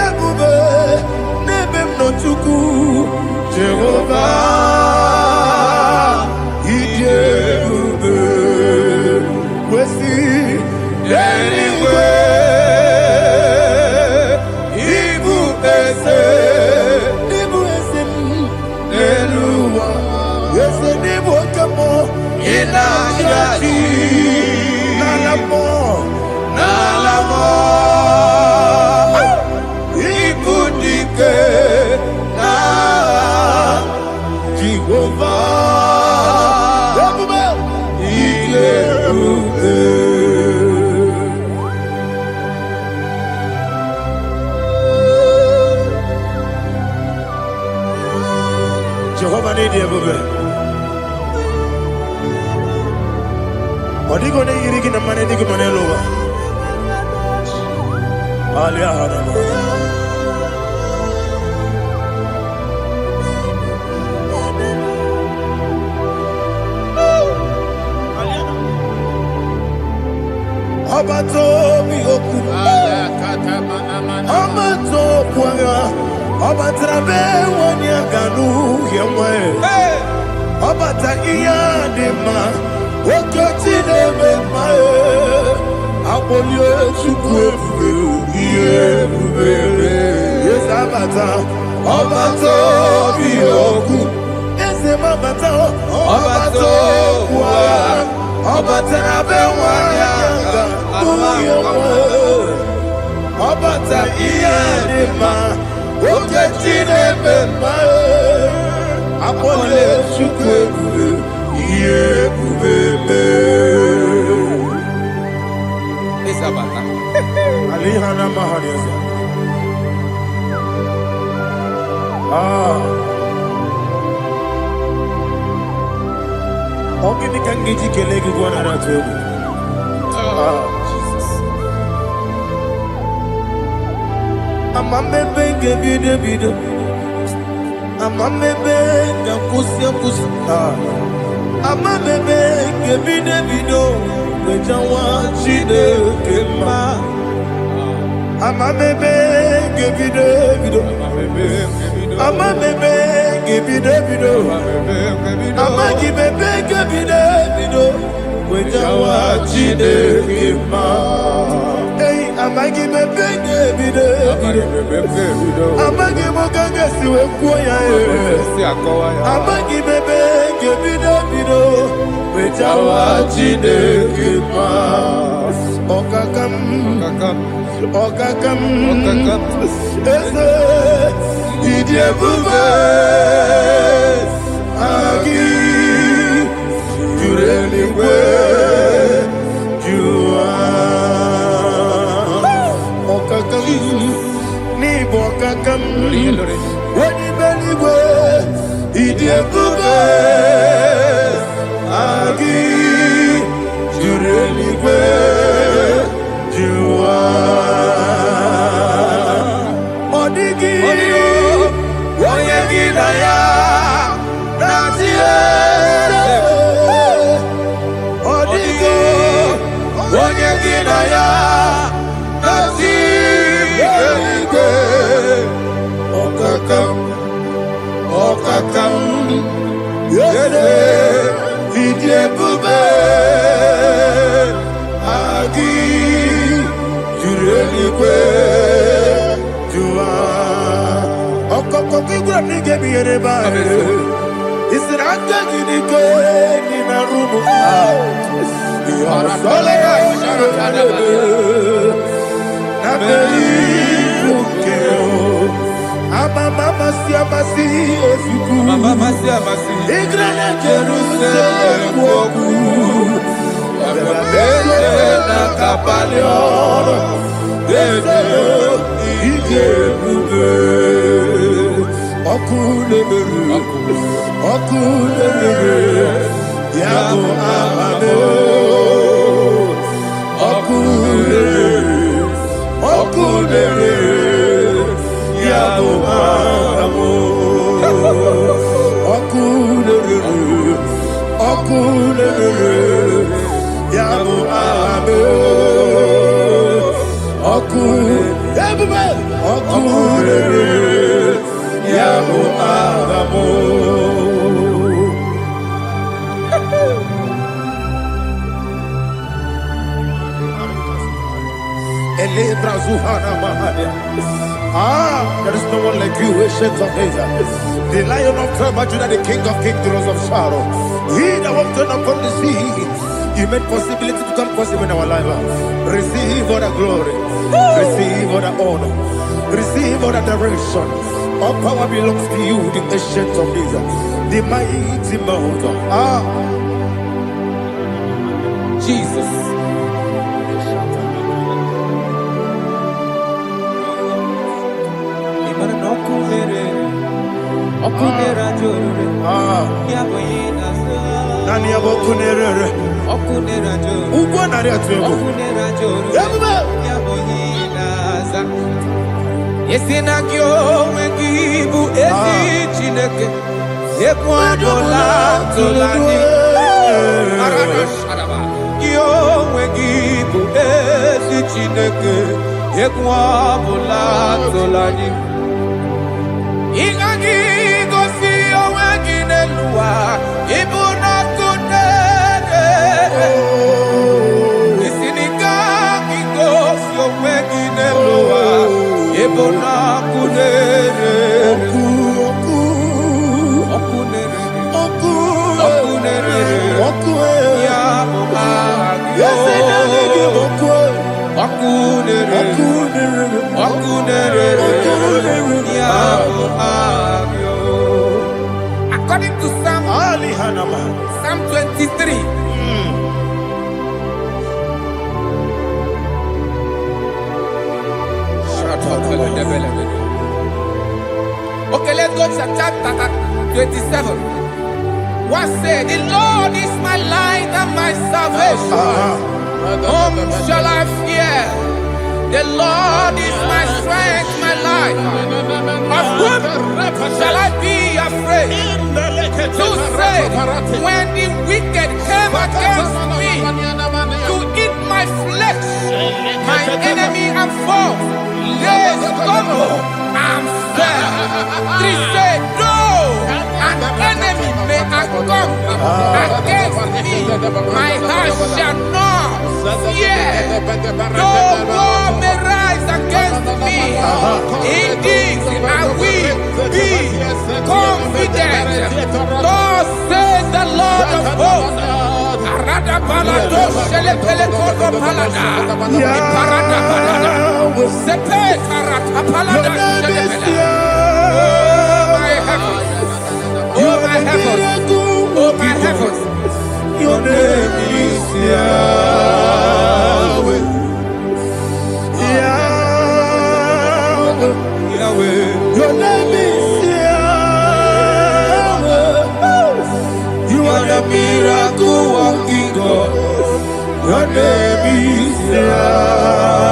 ebube lebemno tuku. Jehovah, idi ebube. Wesi anyway. Jehovah need everywhere. Odigo ne yirigi na mane digo mane lowa. Alia harama. Abato mi oku. Abato kwanga. Abatrabe wanya ganu yemwe. Abata iya dema. Okoti deme mae. Abolio chukwe iye bubere. Yes abata. Abato biyoku. Ese mabata. Abato kwa. Abatrabe wanya ganu yemwe. Abata iya dema. Oketi deme mae. Akpọle Chukwu ebube, ihe ebube Isabata. Alihana Mahariaza. Ogini kangiji kelegi gwana ratubu. Jesus. Amamebe ngebido. Amamebe ngakusi. Amamebe ngebido. Wejawa Chineke ma. Amamebe ngebido. Amamebe ngebido. Amagibebe ngebido. Wejawa Chineke ma. Hey, amagibebe ngebido. Amagimoga siwe kuya. Amagibebe ngebido. Wejawa Chineke ma. Okakam. Eze Idiebube Agi Jureligwe Jua Okakam Nibo Okakam Wadi Beligwe Idiebube Agi Jureligwe Jua Odigi Oyegi Naya Nazie Odigi Oyegi Naya Nazie Okakam Yede Idiebube Agi Jureligwe Jua Okoko kigura nige biyere ba Isiranga gidike Nina rumu Yarasole Nabei Ukeo Mama siamasi Ofiku Mama siamasi Igrana Jerusalem Woku Bele na kapaleon Dede Idiebube Okulere Yabo Amado Okulere Yabo Amado Okulere Yabo Amado Okulere Yabo Amado There is no one like you, ancient of days. The Lion of tribe of Judah, the King of kings, the Rose of Sharon. He that walked upon the sea, He made possibility to come possible in our life. Receive all the glory, receive all the honor, receive all the direction. All power belongs to you, the ancient of days, the mighty mountain. Jesus. Nani abokunere Okunera jo. Ugbo nari atuego Okunera jo. Yabube Yaboyinaza. Yesina kyo wengibu esi Chineke. Yekwadola tolani. Arana sharaba. Kyo wengibu esi Chineke. Yekwadola tolani. Ingagi gosi owegine luwa. Ibuna kunere. Isinika gosi owegine luwa. Ibuna kunere. Okunere. Ya Okunere. According Okay, let's go to chapter 27. What said? The Lord is my light and my salvation. Whom shall I fear? The Lord is my strength, my life. Of whom shall I be afraid? To say, when the wicked came against me to eat my flesh, my enemy and foe, they stumble and fell. Three said, no, an enemy may come against me, my heart shall not fear. No war may rise against me. Indeed, I will be confident. Thus says the Lord of hosts. Arada balado shele pele kodo palada. Iparada balada. Sepe karata palada shele pele. Oh my heavens. Oh my heavens. Oh my heavens. Your name is Yahweh. Yahweh. Yahweh. Your name is Yahweh. You are the miracle working God. Your name is Yahweh.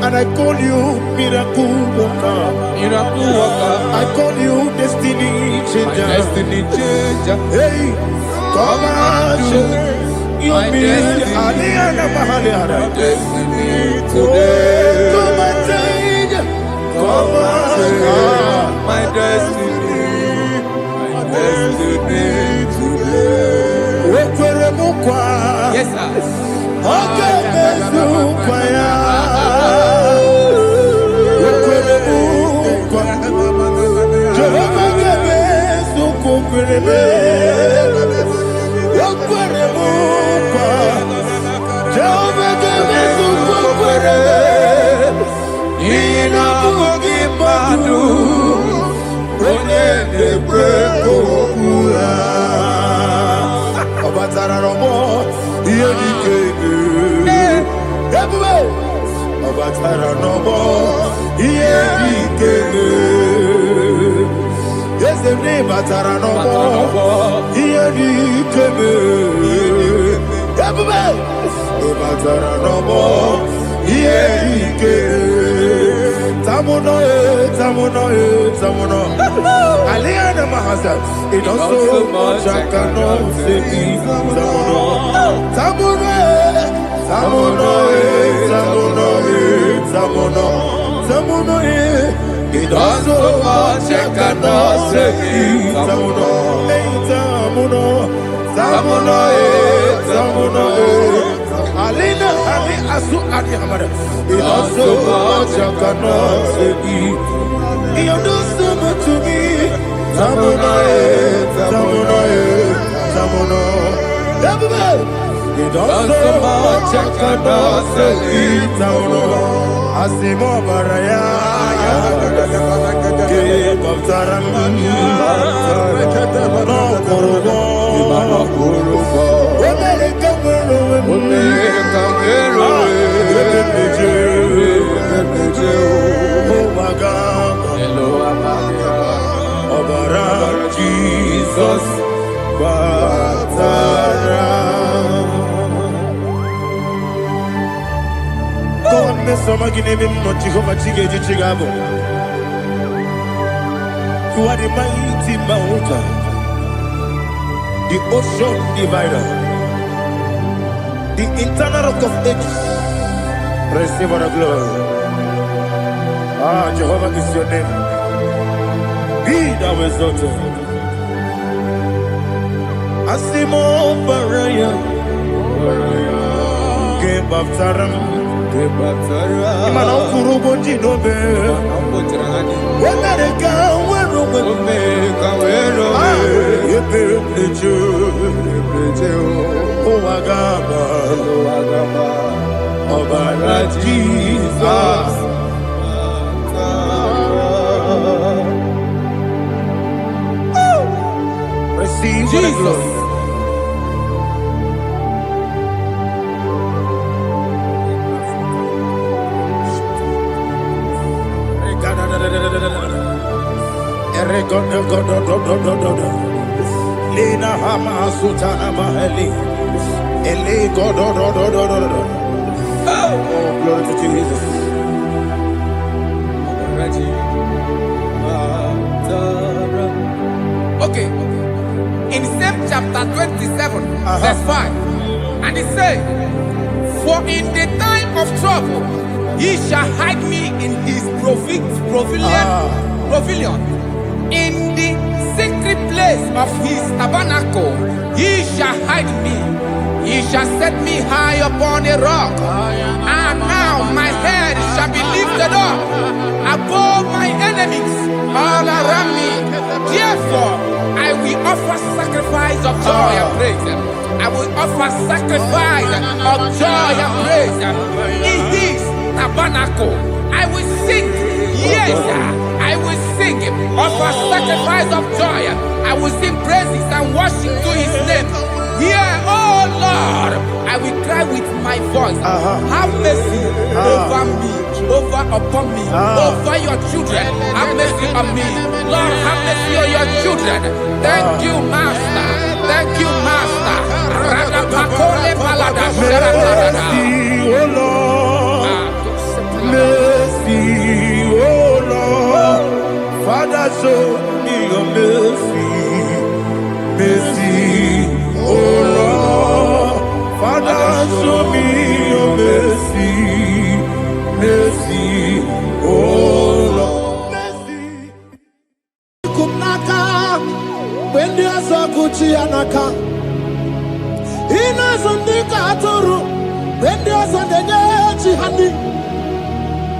And I call you miracle worker. Miracle worker. I call you destiny changer. My destiny changer. Hey, come on, you my destiny. My Destiny today. Come on, change. Come on, my destiny. My destiny today. Yes, sir. Okay, yes, the name Batara no more. Here he came. Batara no more. Here he came. Tamuno, Tamuno, Tamuno. Aliana Mahasa. It also much I cannot say. Tamuno, Tamuno, Tamuno, Tamuno, Tamuno, Tamuno. It also much I cannot say. Tamuno, Tamuno, Tamuno, Tamuno. Alina, Ali, Asu, Ali, Hamada. It also much I cannot say. You do so much to me. Tamuno, Tamuno, Tamuno. It also much I cannot say. Tamuno. Asimo Baraya. Give up Taram. No Kurubo. Jesus, God, Miss Somaginevim, not Jehovah Chige Chigabo. You are the mighty mountain, the ocean divider, the internal rock of ages. Receive the glory. Ah, Jehovah is your name. Be thou exalted. Asimo Baraya, Give up Taram, Imano Kuruboji Nobe, when I come, where you build the Jew, oh Agama, oh Jesus. Receive the glory. Lina Hama Sutana Maheli. Ele go do do do do do do. Oh, glory to Jesus. Okay. In same chapter 27, verse 5. And it says, for in the time of trouble, he shall hide me in his pavilion. In the secret place of his tabernacle, he shall hide me. He shall set me high upon a rock. And now my head shall be lifted up above my enemies all around me. Therefore, I will offer sacrifice of joy and praise. I will offer sacrifice of joy and praise. In his tabernacle, I will sing. Yes, I will sing. Offer sacrifice of joy. I will sing praises and worship to his name. Here, oh Lord, I will cry with my voice. Have mercy over me, upon me, over your children. Have mercy on me. Lord, have mercy on your children. Thank you, Master. Thank you, Master. Mercy, oh Lord. Mercy, oh Lord. Father, show me your mercy. Mercy, oh Lord. Father, show me your mercy. Mercy, oh Lord. Mercy. Kumnaka, when there's a Gucci anaka. Ina zundika aturu, when there's a Neji honey.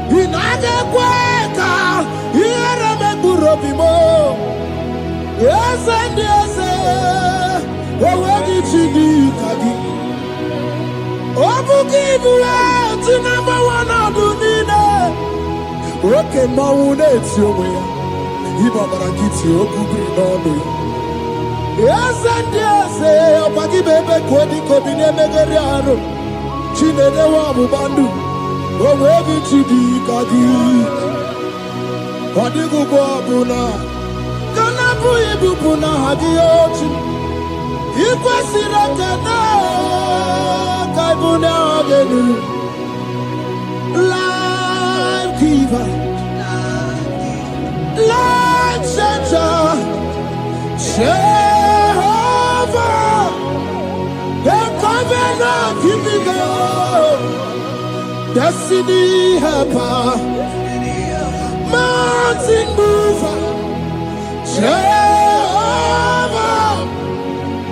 Inage kweka, ireme burobimo. Yes, and yes, oh, chidi kagi. Obuki bula, tinamba wana dunine. Oke maune tiyowe. Iba barakiti okubri nono. Yes, and yes, opagi bebe kwedi kobine megeriano. Chinene wa mubandu. Owe chidi kagi. Odigu bobuna. Kana buibu buna hadiyochi. Ikwesira kena kaibuna agenu. Life giver, life changer, Jehovah, the covenant keeper, destiny helper, mountain mover, Jehovah,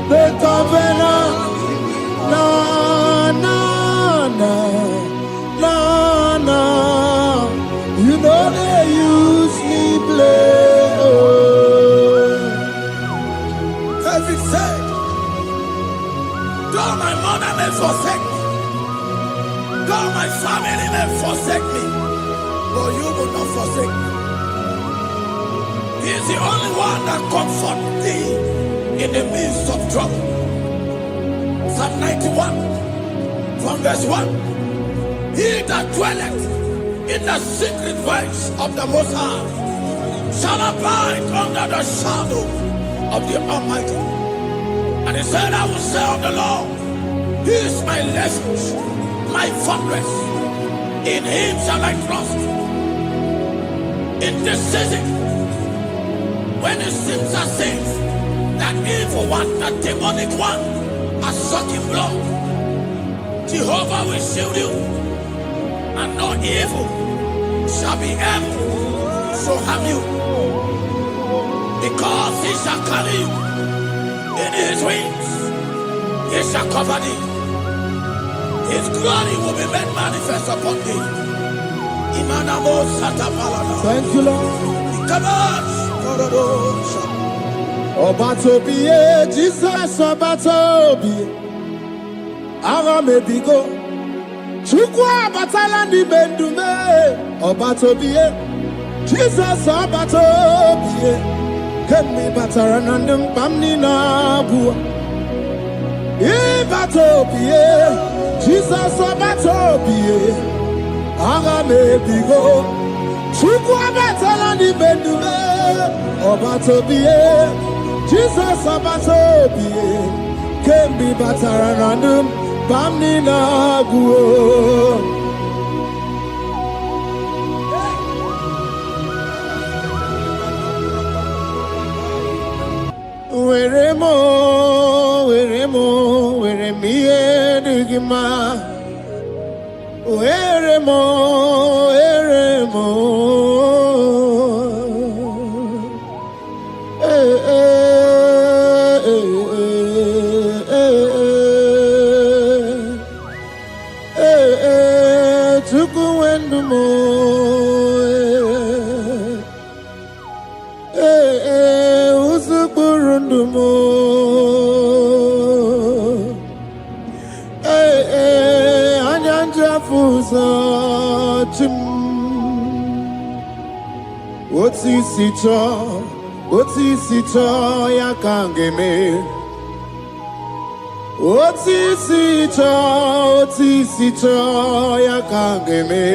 the covenant, na na na. You know they use me play. David said, though my mother may forsake me, though my family may forsake me, but you will not forsake me. He is the only one that comforts thee in the midst of trouble. Psalm 91, from verse 1. He that dwelleth in the secret place of the Most High shall abide under the shadow of the Almighty. And he said, I will say of the Lord, He is my refuge, my fortress. In Him shall I trust. In this season, when it seems as if that evil one, that demonic one, are sucking blood, Jehovah will shield you. And no evil shall be able to harm you, because He shall carry you in His wings. He shall cover thee. His glory will be made manifest upon thee. Thank you, Lord. Obatobiye, Jesus Obatobiye. Aramebigo. Chukwa batala ni bendume. Obatobiye, Jesus Obatobiye. Kemi bataranandem pamni na bua. Ibatobiye, Jesus Obatobiye. Agamebigo. Chukwa batala ni bendume. Obatobie, Jesus Obatobie, can be Bataranandum, Bamnina Guo. Weremo, weremie digima. Weremo. Tukuendumo. Uzuburundumo. Anyanja fuza chim. Otisicho ya kangeme. Otisicho ya kangeme.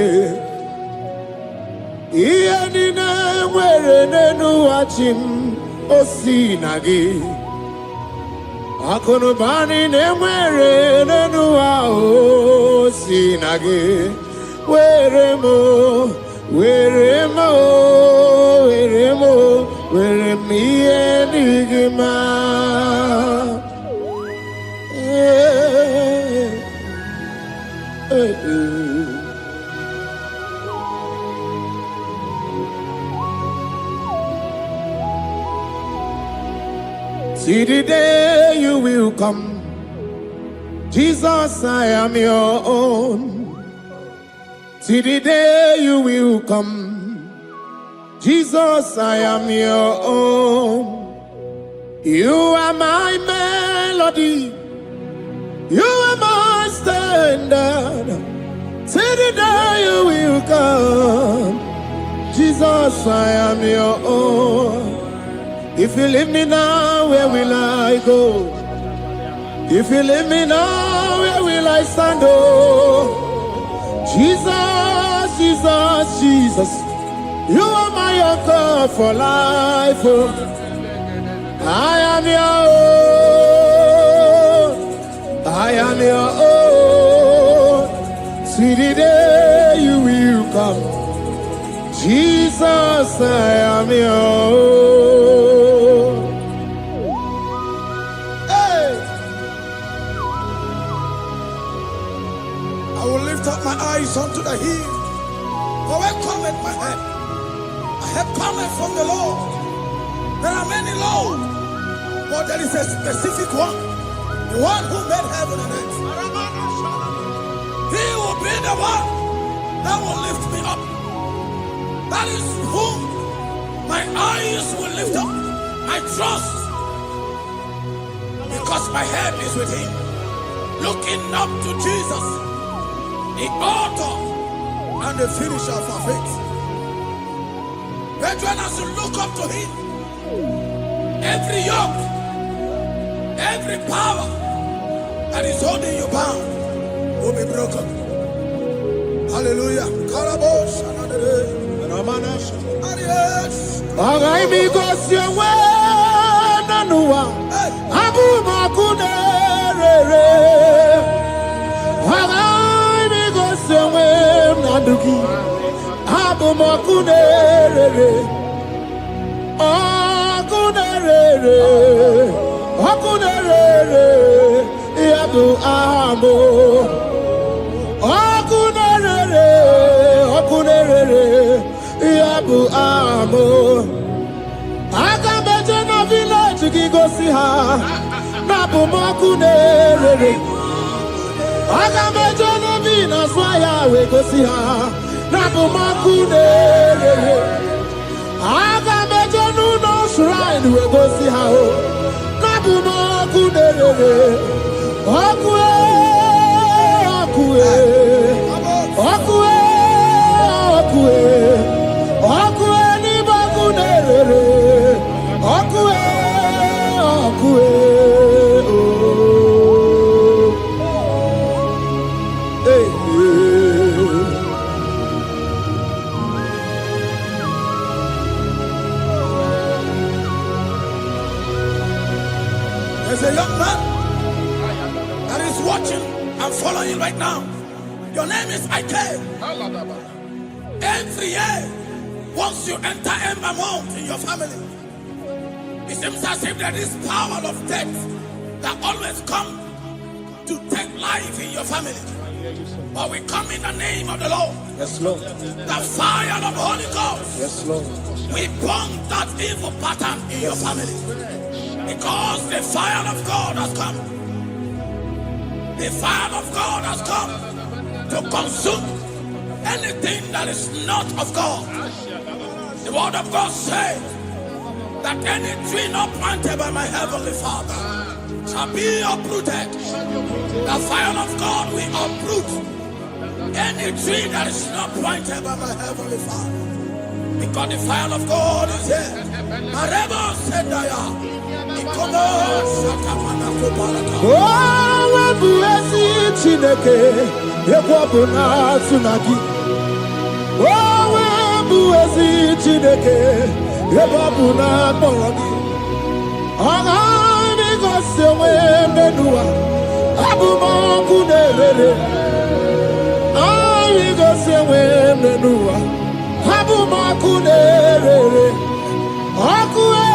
Iye nina nwere nenu achim osinagi. Akonubani nemwere nenu osinagi. Weremo. Weremie digima. See the day you will come, Jesus, I am your own. See the day you will come, Jesus, I am your own. You are my melody, you are my standard. See the day you will come, Jesus, I am your own. If you leave me now, where will I go? If you leave me now, where will I stand? Oh, Jesus, Jesus, Jesus, you are my anchor for life. Oh, I am your own. I am your own. See the day you will come, Jesus, I am your own. Hey, I will lift up my eyes unto the hill. For where cometh my help? My help cometh from the Lord. There are many Lords, but there is a specific one, the one who made heaven and earth. He will be the one that will lift me up. That is whom my eyes will lift up. I trust, because my help is with him. Looking up to Jesus, the author and the finisher of our faith. Brethren, as you look up to him, every yoke, every power that is holding you bound will be broken. Hallelujah. Karabosh. Yabu amo, aga beje na village ki go see her. Na bu mokunere, aga beje na vina swaya we go see her. Na bu mokunere, aga beje no shrine we go see her. Na bu mokunere, okwe, okwe, okwe, okwe. I'm following right now. Your name is Ike. Every year, once you enter Ember Mount in your family, it seems as if there is power of death that always come to take life in your family. But we come in the name of the Lord. Yes, Lord. The fire of the Holy Ghost. Yes, Lord. We burn that evil pattern in your family. Because the fire of God has come. The fire of God has come to consume anything that is not of God. The word of God says that any tree not planted by my heavenly Father shall be uprooted. The fire of God will uproot any tree that is not planted by my heavenly Father. Because the fire of God is here. Marebo Sendaya. Oh, buesi Chineke, ekwobu na tsunagi. Oh, buesi Chineke, ekwobu na kporogi. Oga mi gosi onwe menua, abumoku nerere. Ami gosi onwe menua, abumoku nerere. Okue.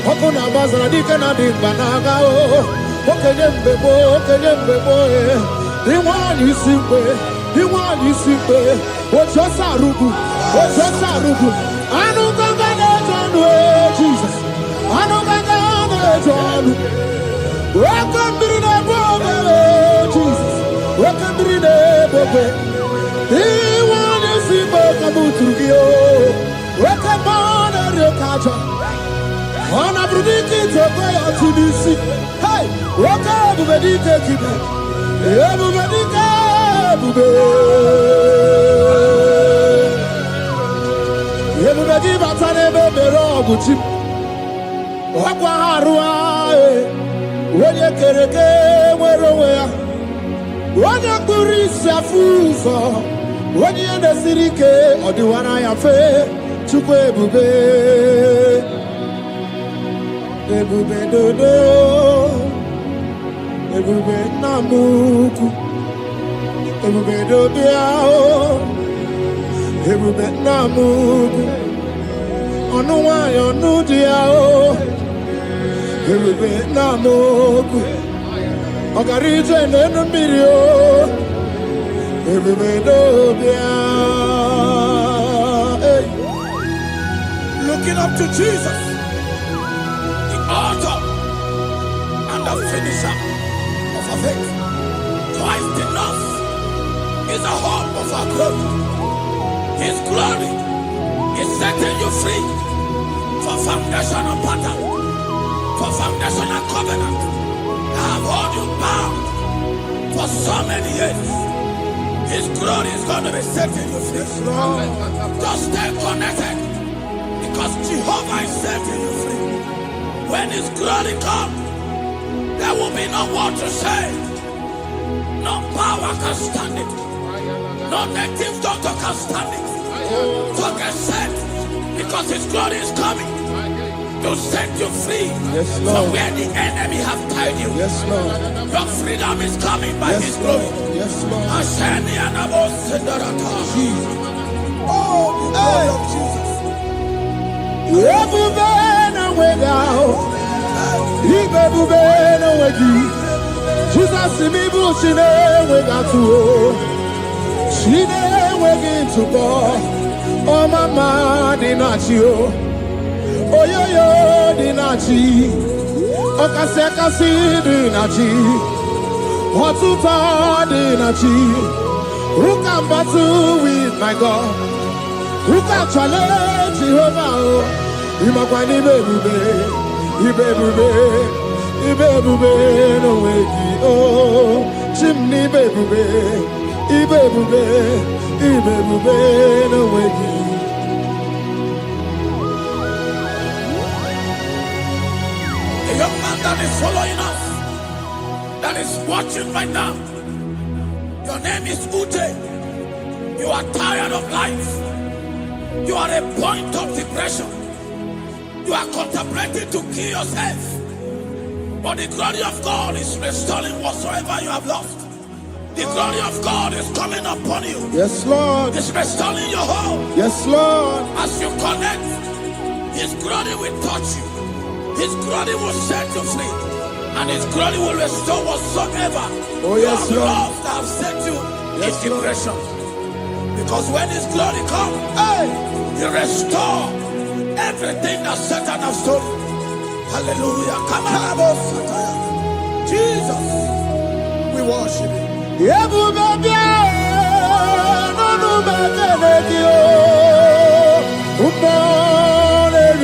Okuna bazara dikena dimbanaga o okenye mbebo diwani simpe ochosa rugu anu ganga na jonu Jesus anu ganga na jonu welcome to the bobe Jesus welcome to the bobe diwani simpe kabuturgio welcome on the kaja. Ona brudiki toko ya tunisi. Hey, waka bubedike kibe. Bubedike bube. Bubedi batane bebero buchi. Wakwa harua. Wenye kereke mwerowe. Wenye kurisi afuzo. Wenye nesirike. Odiwana ya fe. Chukwe bube. Ebube dodo, ebube namuku, ebube dobiao, ebube namuku, onuwa yonudiao, ebube namuku, ogarije nenu mirio, ebube dobiao. Looking up to Jesus, author and the finisher of our faith. Christ in us is the hope of our glory. His glory is setting you free for foundational pattern, for foundational covenant that have held you bound for so many years. His glory is going to be setting you free. Just stay connected because Jehovah is setting you free. When His glory comes, there will be no one to say. No power can stand it. No native doctor can stand it. So get set, because His glory is coming to set you free. Yes, Lord. From where the enemy have tied you. Yes, Lord. Your freedom is coming by His glory. Yes, Lord. Asheni anabo sendarata. Oh, hey. Ebube na wegao, ibebube na wegi. Jesus imibu chine wegatu, chine wegi tuko. Oh mama dinachi o, oyoyo dinachi, okase dinachi, otuta dinachi, Who can battle with my God? Who can challenge Jehovah? Imakwani bebube, ibebube, ibebube no wegi. Oh, chimney bebube, ibebube, ibebube no wegi. A young man that is following us, that is watching right now. Your name is Ute. You are tired of life. You are a point of depression. You are contemplating to kill yourself. But the glory of God is restoring whatsoever you have lost. The glory of God is coming upon you. Yes, Lord. It's restoring your home. Yes, Lord. As you connect, His glory will touch you. His glory will set you free. And His glory will restore whatsoever yes, you have Lord. lost that have set you Yes, in depression. Because when His glory comes, He restore everything that Satan has stolen. Hallelujah. Come on, Jesus, we worship you. Even more,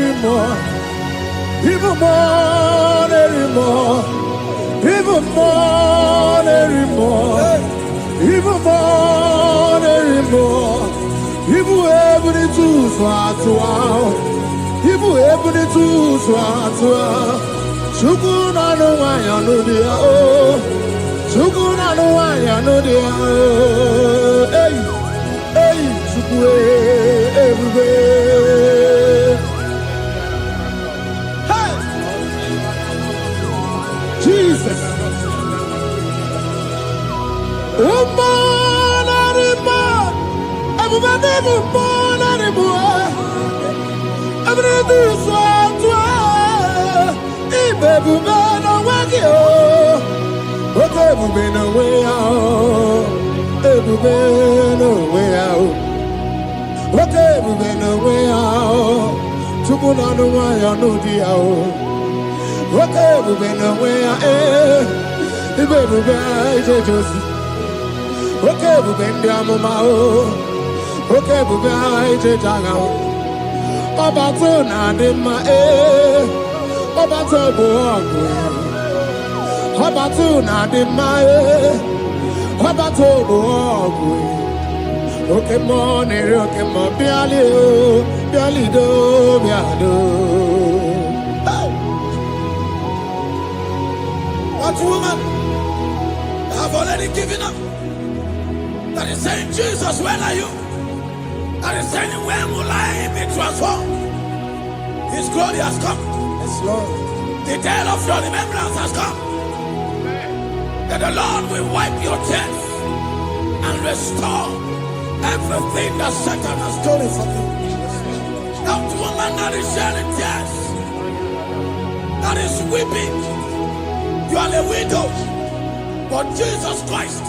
even more, even more, even more, even more, even more. Even able to swat, even able to swat. Chukuna no one, you know the oh. Chukuna no one, you know the oh. Hey, hey, Chukwe, everywhere. Jesus. Okay, we've been away, okay, we've been down okay, we've been down. Obatona de ma Obatobo, Obatona de ma Obatobo. Okay, morning, okay, mo biali do, biado. What woman have already given up? That is saying, Jesus, when are you? That is saying, when will I be transformed? His glory has come. Yes, Lord. The day of your remembrance has come. That the Lord will wipe your tears and restore everything that Satan has stolen from you. That woman that is shedding tears, that is weeping. You are a widow, but Jesus Christ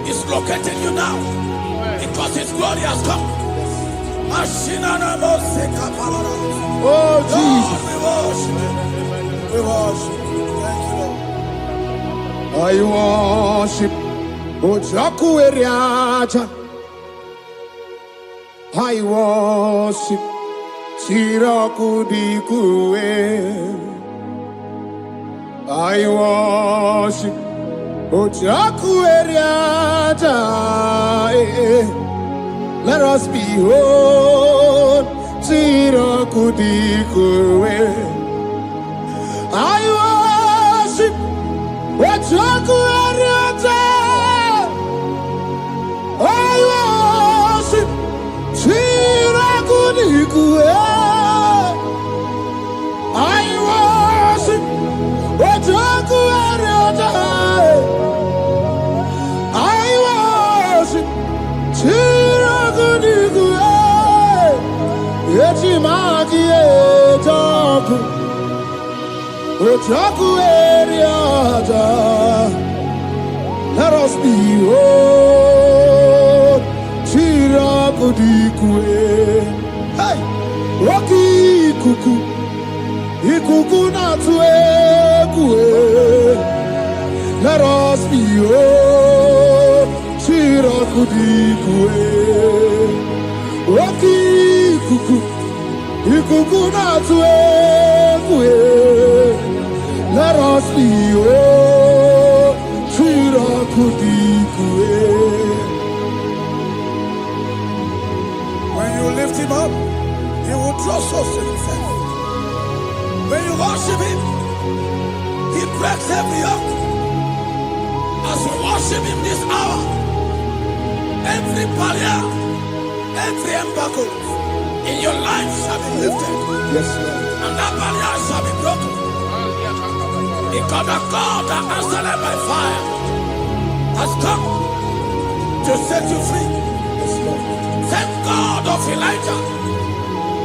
is locating you now because His glory has come. Oh, Jesus. We worship. Thank you, Lord. I worship Ojaku Eriaja. I worship Siraku Dikue. I worship Ojaku Eriaja. Let us behold Siraku Dikue. I worship Ojaku Eriaja. I worship Siraku Dikue. I worship Ojaku Eriaja. I worship Siraku Dikue. Yechimaki Ejaku Ojaku Eriaja. Let us behold Siraku Dikue. Hey, Rocky Kuku. Ikuku na tuekue. Let us be oh Shiraku kudikue. Oki kuku. Ikuku na tuwe kue. Let us be Shira kudikue. When you lift him up, he will draw souls to himself. When you worship him, he breaks every yoke. As we worship him this hour, every barrier, every embargo in your life shall be lifted. Yes, Lord. And that barrier shall be broken. Because the God that answered by fire has come to set you free. Yes, Lord. Same God of Elijah,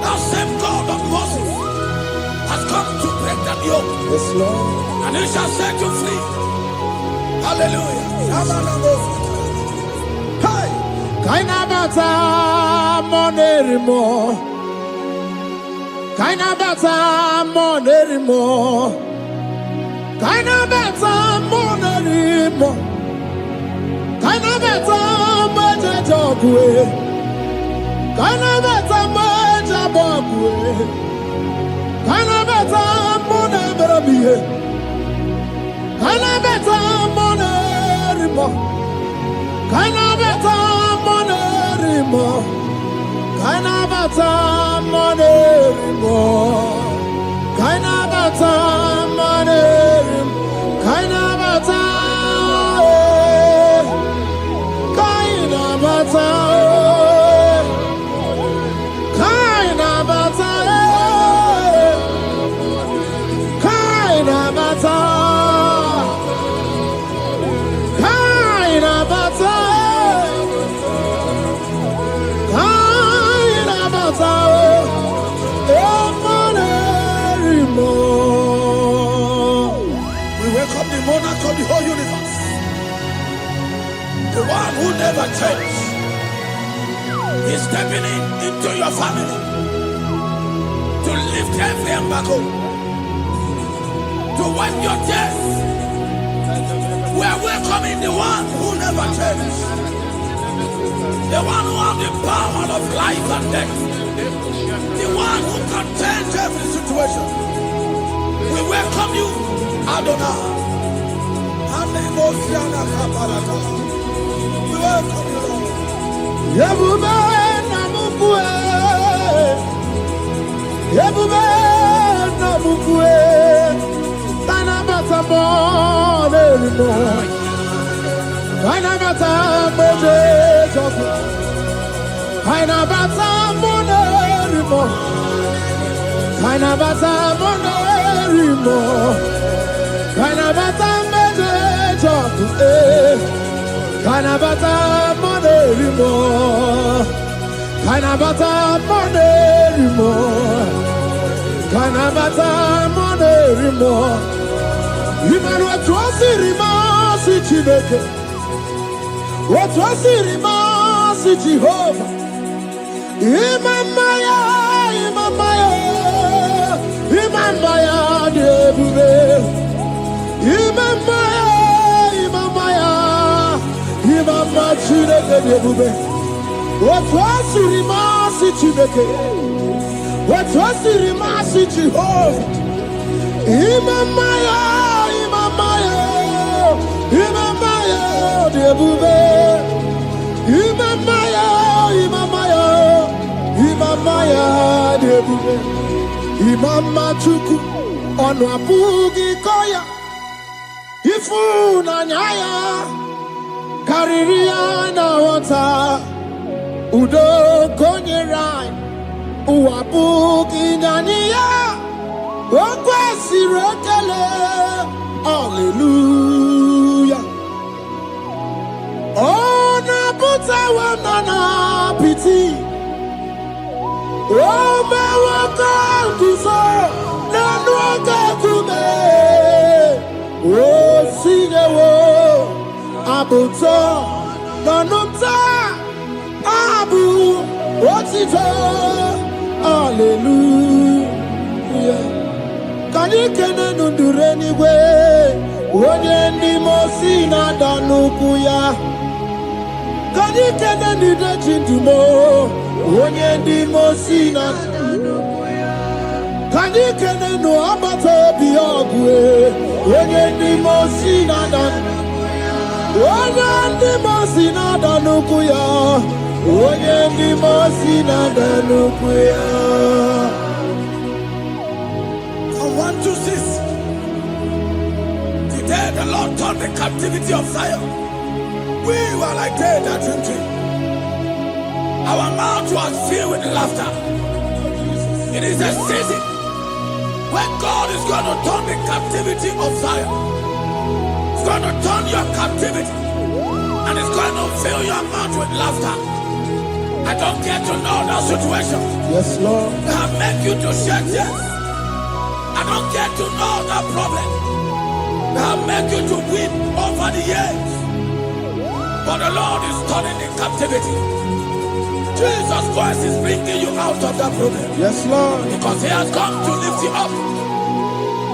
that same God of Moses, has come to break that yoke. Yes, Lord. And he shall set you free. Hallelujah. Hey! Kaina bata monerimo. Kaina bata monerimo. Kaina bata monerimo. Kaina bata majajogwe. Kaina bata majabogwe. Kaina bata monebrabie. Kaina bata monerimo. Kaina bata monerimo. Kaina bata monerimo. Kaina bata monerimo. Kaina bata. Kaina bata. Kaina bata. Kaina bata. Kaina bata. Kaina bata. Monerimo. We welcome the monarch of the whole universe, the one who never changed. He's stepping into your family to lift every embargo, to wipe your tears. We are welcoming the one who never changed, the one who has the power of life and death, the one who can change every situation. We welcome you, Adonai. We welcome you, Lord. Yebube namukwe. Yebube namukwe. Kaina bata monerimo. Kaina bata monerimo. Kaina bata monerimo. Kaina bata monerimo. Kaina bata monerimo. Kaina bata monerimo. Kaina bata monerimo. Kaina bata monerimo. Imanu atwasirima si Chineke. Atwasirima si Jehovah. Imamaya, imamaya, imamaya debube. Imamaya, imamaya, imamaya Chineke debube. Atwasirima si Chineke. Atwasirima si Jehovah. Imamaya, imamaya, imamaya debube. Imamaya, imamaya, imamaya debube. Imama chuku onu abugi koya. Ifu na nyaya kariria na wata. Udo konye rai uwabugi nyaniya. Okwesi rekele. Hallelujah. Ona puta wanana piti. Oma waka kuso nanu waka kume. O sinewo abuto nanumta abu otito. Hallelujah. Kani kene nundureni we. Onye ndi mosi na danuku ya. Kanikene ni de chindumo, onye ndi mosina. Kanikene no abato biogwe, onye ndi mosina dan. Onye ndi mosina danukuya, onye ndi mosina danukuya. From 1 to 6. Today the Lord turned the captivity of Zion. We were like dead that dream. Our mouth was filled with laughter. It is a season when God is going to turn the captivity of Zion. He's going to turn your captivity, and it's going to fill your mouth with laughter. I don't get to know that situation. Yes, Lord. That make you to shed tears. I don't get to know that problem. That make you to weep over the years. But the Lord is turning the captivity. Jesus Christ is bringing you out of that problem. Yes, Lord. Because He has come to lift you up.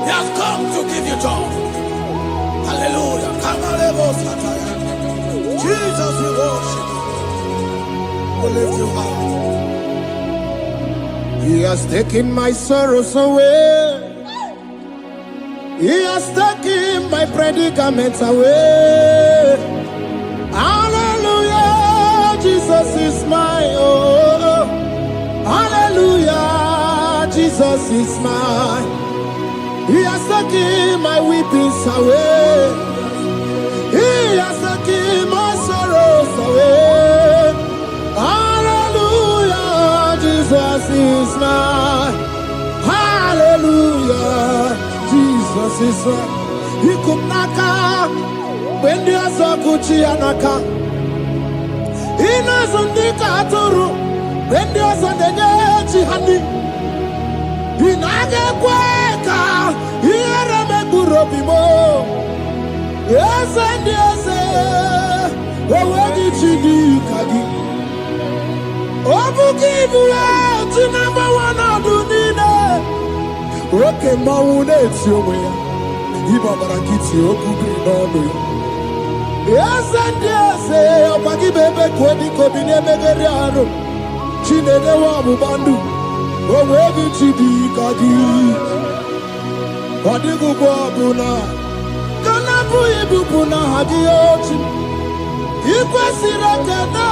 He has come to give you joy. Hallelujah. Jesus, we worship you. We lift you up. He has taken my sorrows away. He has taken my predicaments away. Hallelujah, Jesus is mine. Oh, hallelujah, Jesus is mine. He has taken my weepings away. He has taken my sorrows away. Hallelujah, Jesus is mine. Hallelujah, Jesus is mine. He could knock out when there's a Gucci anaka. He knows on the Katuru when there's a Neji honey. He naga kweka. He had a Megurobimo. Yes, and yes, oh, what did she do, Kadi? Oh, Bukibu, to number 1 of Dunina. Okay, Maune, it's your way. Ibabarakiti, Okubi, no. Yes, and yes, oh, Pagi Bebe, Kodi, Kobine, Megariano. Chinene Wabubandu. Oh, where did she do, Kadi? Kadigu Babuna. Kanabu Ibupuna Hadiochi. Ikwasirakana.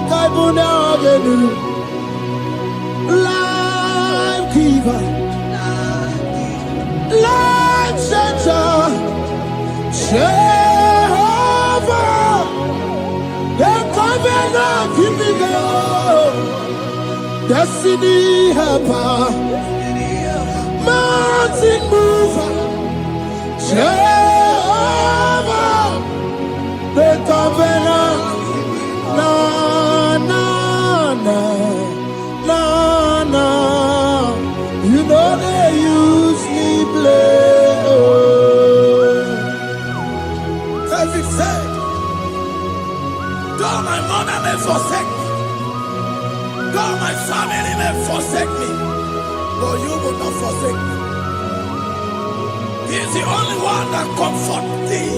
Kaibuna Agenu. Life giver. Life changer. Jehovah. The covenant keeping God. Destiny helper. Mountain mover. Jehovah, the covenant, na na na na na. You know they use me play. David said, though my mother may forsake me, though my family may forsake me, but you will not forsake me. He is the only one that comforts thee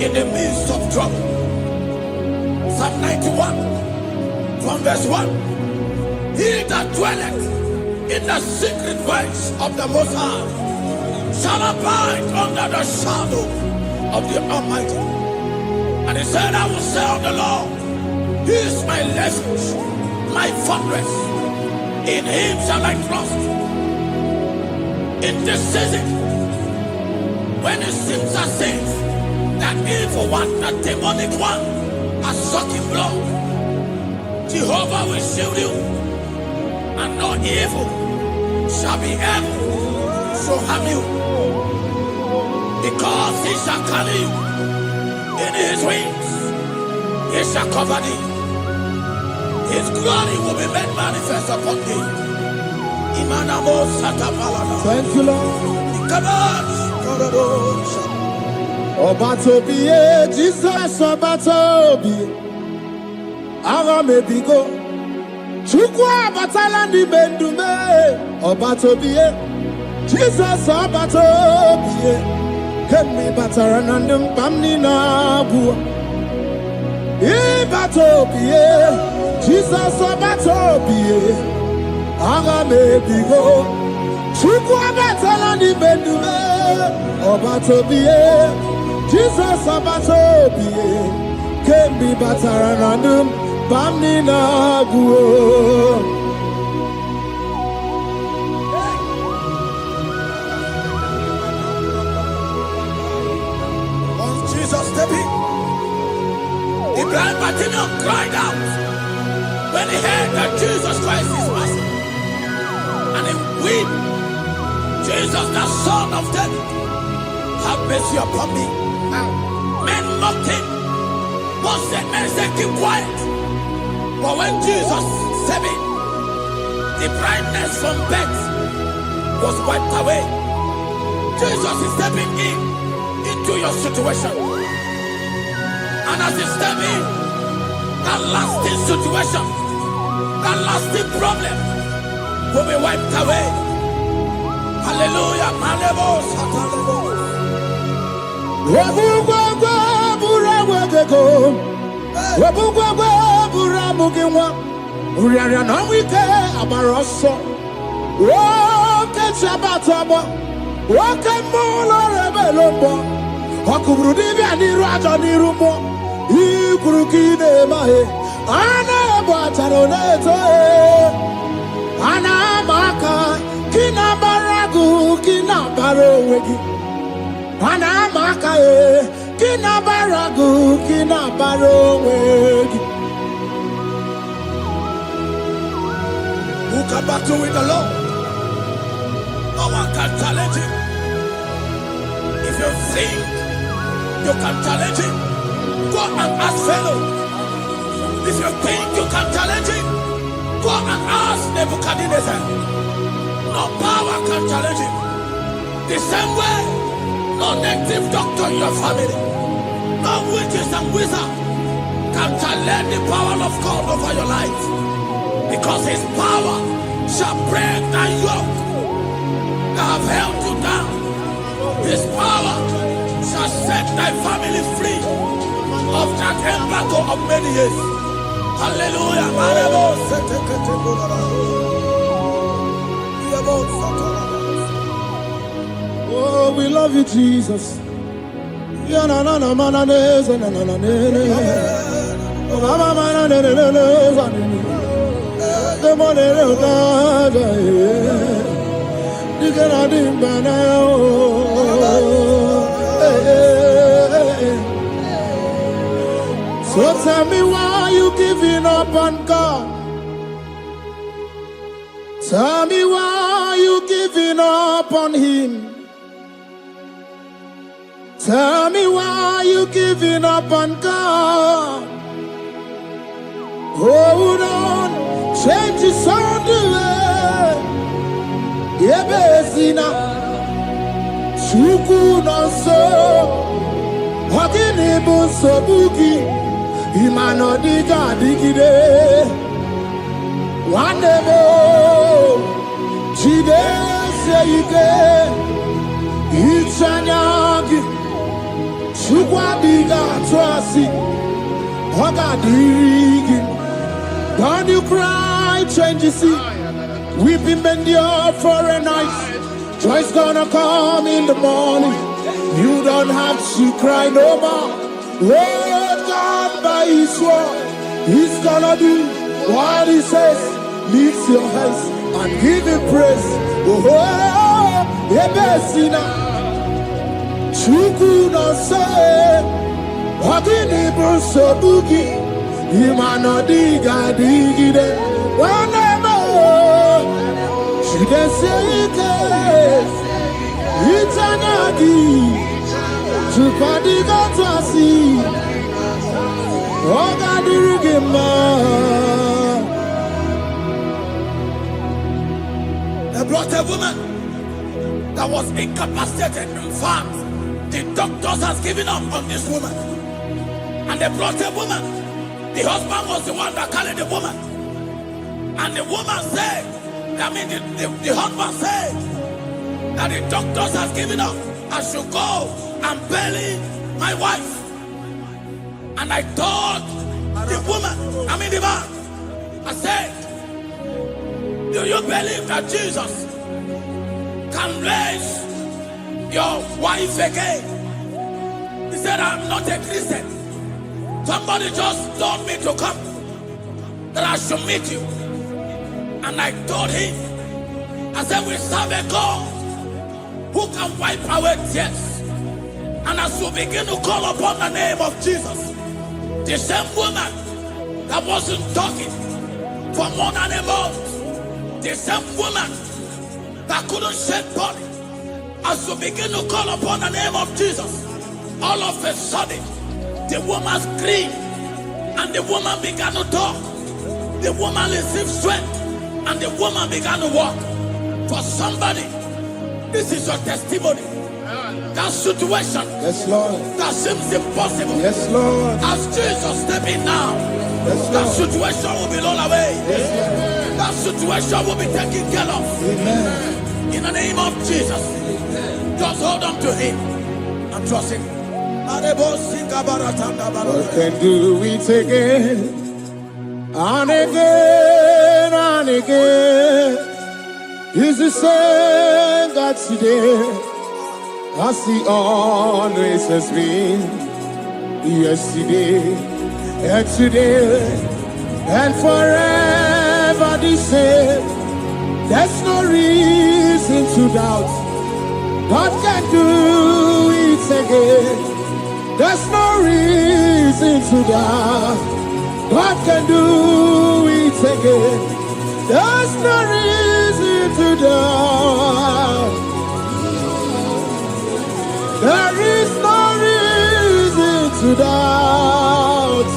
in the midst of trouble. Psalm 91, from verse 1. He that dwelleth in the secret place of the Most High shall abide under the shadow of the Almighty. And he said, I will say of the Lord, He is my refuge, my fortress. In Him shall I trust. In this season, when it seems as if that evil one, that demonic one, are sucking blood, Jehovah will shield you, and no evil shall be able to harm you, because He shall carry you in His wings. He shall cover thee. His glory will be made manifest upon thee. Thank you, Lord. Obatobiye, Jesus Obatobiye. Aramebigo. Chukwa batala ni bendume. Obatobiye. Jesus Obatobiye. Kemi bataranandum pamni na buwa. Ibatopie, Jesus Obatopie, Agamebigo, Chukwabatelani Benume, Obatopie, Jesus Obatopie, Kembi Bataranandum, Bamnina Guo. Jesus stepping. The blind Bartimaeus cried out when he heard that Jesus Christ is Master. And he wept, Jesus, the Son of David, have mercy upon me. Men mocked him. One said, men said, keep quiet. But when Jesus said it, the brightness from birth was wiped away. Jesus is stepping into your situation. And as you step in, that lasting situation, that lasting problem will be wiped away. Hallelujah. Anamaka kinabaragu kinabarowegi. Anamaka kinabaragu kinabarowegi. Who can battle with the Lord? No one can challenge him. If you think you can challenge him, go and ask fellow. If you think you can challenge him, go and ask Nebuchadnezzar. No power can challenge him. The same way, no native doctor in your family, no witches and wizards can challenge the power of God over your life. Because his power shall break the yoke that have held you down. His power shall set thy family free of that embargo of many years. Hallelujah. Oh, we love you, Jesus. So tell me why you giving up on God. Tell me why you giving up on Him. Tell me why you giving up on God. Hold on, change is on the way. Yebezina, Chuku no so, Hagini bunso bugi, Imano diga digide. One more, Chide seike, Ichanyagi, Chukwa diga twasi, Hoga digi. Don't you cry, change you see. Weeping endure for a night. Joy's gonna come in the morning. You don't have to cry no more. Lord God by His word, He's gonna do what He says. Lift your hands and give Him praise. Oh, Ebesina, Chuku no say, Wakini Bruso Bugi. Imano diga digide, whenever she can say it, it's anagi, Chupadiga Twasi, Oga dirigima. They brought a woman that was incapacitated in farms. The doctors has given up on this woman. And they brought a woman. The husband was the one that carried the woman. And the woman said, the husband said that the doctors has given up. I should go and bury my wife. And I thought the woman, the man. I said, do you believe that Jesus can raise your wife again? He said, I'm not a Christian. Somebody just told me to come, that I should meet you. And I told him, I said, we serve a God who can wipe away tears. And as we begin to call upon the name of Jesus, the same woman that wasn't talking for more than a month, the same woman that couldn't shed blood, as we begin to call upon the name of Jesus, all of a sudden, the woman screamed and the woman began to talk. The woman received strength and the woman began to walk. For somebody, this is your testimony. That situation, Yes, Lord. that seems impossible, Yes, Lord. as Jesus step in now, Yes, that Lord. situation will be rolled away. Yes, That situation will be taken care of. Lord. Amen. In the name of Jesus, just hold on to him and trust him. God can do it again and again and again. He's the same God today as he always has been. Yesterday and today and forever the same. There's no reason to doubt. God can do it again. There's no reason to doubt. God can do it again. There's no reason to doubt. There is no reason to doubt.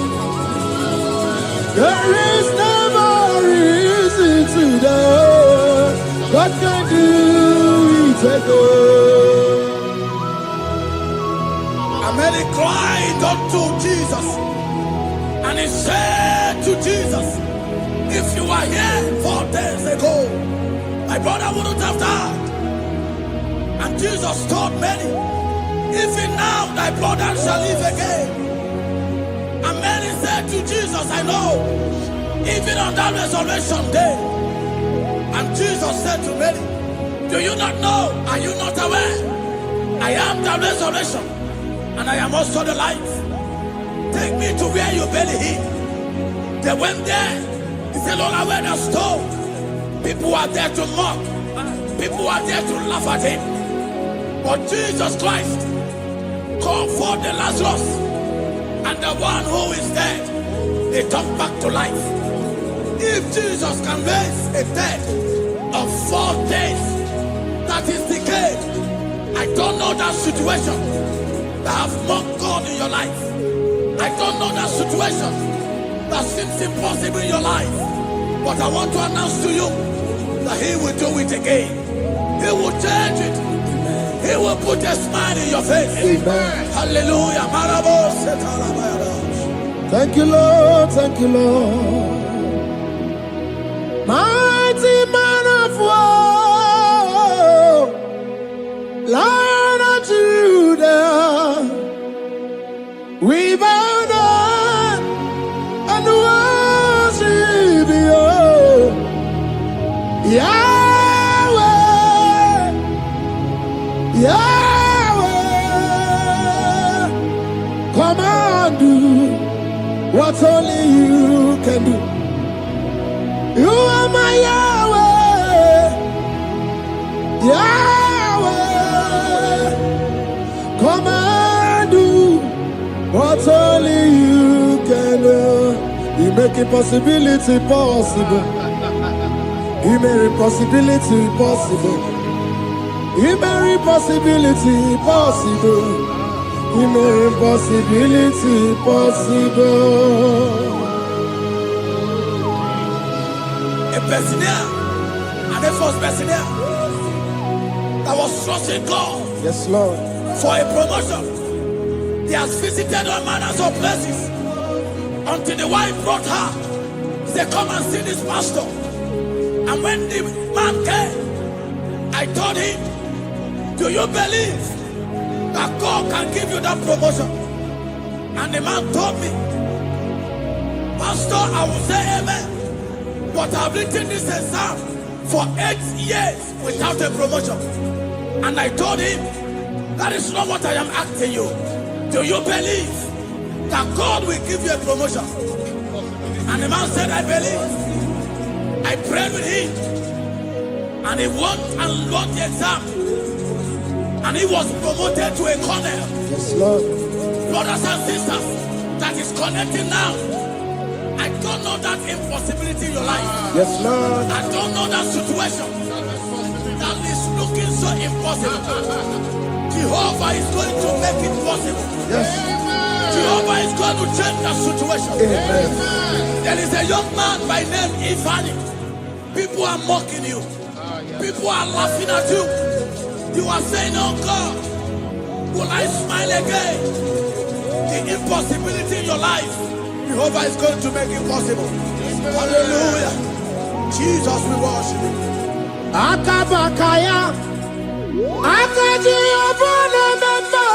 There is never reason to doubt. God can do it again. And Mary cried unto Jesus, and he said to Jesus, if you were here 4 days ago, my brother wouldn't have died. And Jesus told Mary, even now thy brother shall live again. And Mary said to Jesus, I know, even on that resurrection day. And Jesus said to Mary, do you not know? Are you not aware? I am the resurrection, and I am also the life. Take me to where you bury him. They went there. He said, Lord, I wear the stone. People are there to mock. People are there to laugh at him. But Jesus Christ called for the Lazarus, and the one who is dead, they come back to life. If Jesus can raise a dead of 4 days that is decayed, I don't know that situation that have mocked God in your life. I don't know that situation that seems impossible in your life. But I want to announce to you that he will do it again. He will change it. He will put a smile in your face. Amen. Hallelujah. Thank you, Lord. Thank you, Lord. Mighty man of war, Lion of Judah, we bow down and worship you, Yahweh, Yahweh. Come and do what only you can do. You are my Yahweh, Yahweh. Come and do what only you can do. You make impossibility possible. You make impossibility possible. You make impossibility possible. You make impossibility possible. A Bessenia, and a first Bessenia that was trusting God Yes, Lord. for a promotion. He has visited all manners of places until the wife brought her. He said, come and see this pastor. And when the man came, I told him, do you believe that God can give you that promotion? And the man told me Pastor, I will say amen. But I've written this exam for 8 years without a promotion. And I told him, that is not what I am asking you. Do you believe that God will give you a promotion? And the man said, I believe. I prayed with him. And he won and wrote the exam. And he was promoted to a colonel. Yes, Lord. Brothers and sisters, that is connecting now. I don't know that impossibility in your life. Yes, Lord. I don't know that situation that is looking so impossible. Jehovah is going to make it possible. Yes. Jehovah is going to change that situation. Amen. There is a young man by name Ifani. People are mocking you. People are laughing at you. You are saying, oh God, will I smile again? The impossibility in your life, Jehovah is going to make it possible. Hallelujah. Jesus, we worship you. Akabakaya, Akaji Obana Mama,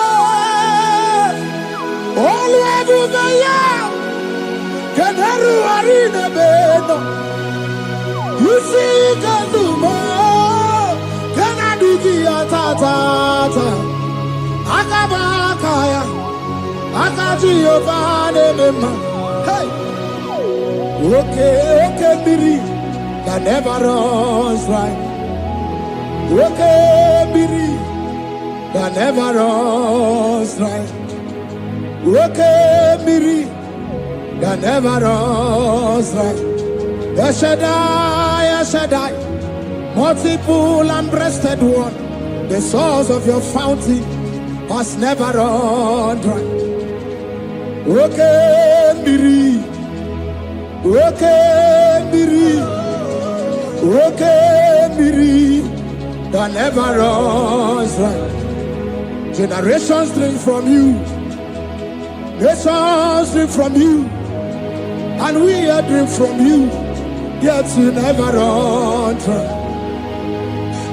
Olwebubaya, Kanaru Arina Beno, you see Kandumo, Kanaduki Atata, Akabakaya, Akaji Obana Mama, hey, okay, Biri. That never runs dry. Okay, Biri. That never runs dry. Okay, Biri. That never runs dry. Yeshadai, Yeshadai, multiple and breasted one. The source of your fountain has never run dry. Okay, Biri. Okay, Biri. Okay, Miri, that never runs dry. Generations drink from you, nations drink from you, and we are drink from you, yet you never run dry.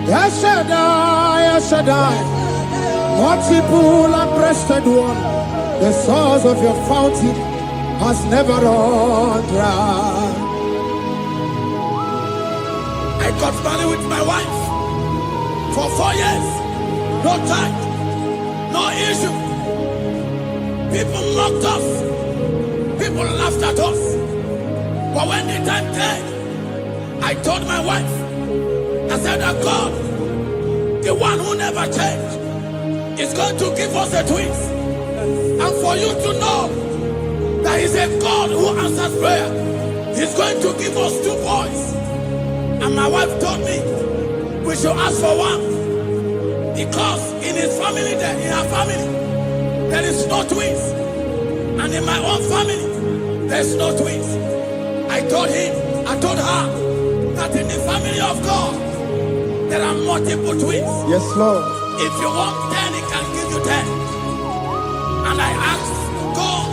Yeshadai, Yeshadai, multiple and breasted one, the source of your fountain has never run dry. I got married with my wife for 4 years. No time, no issue. People mocked us. People laughed at us. But when the time came, I told my wife, I said that God, the one who never changed, is going to give us a twins. And for you to know that He's a God who answers prayer, He's going to give us 2 boys. And my wife told me we should ask for one, because in his family, in her family, there is no twins, and in my own family, there is no twins. I told her that in the family of God, there are multiple twins. Yes, Lord. If you want 10, He can give you 10. And I asked God,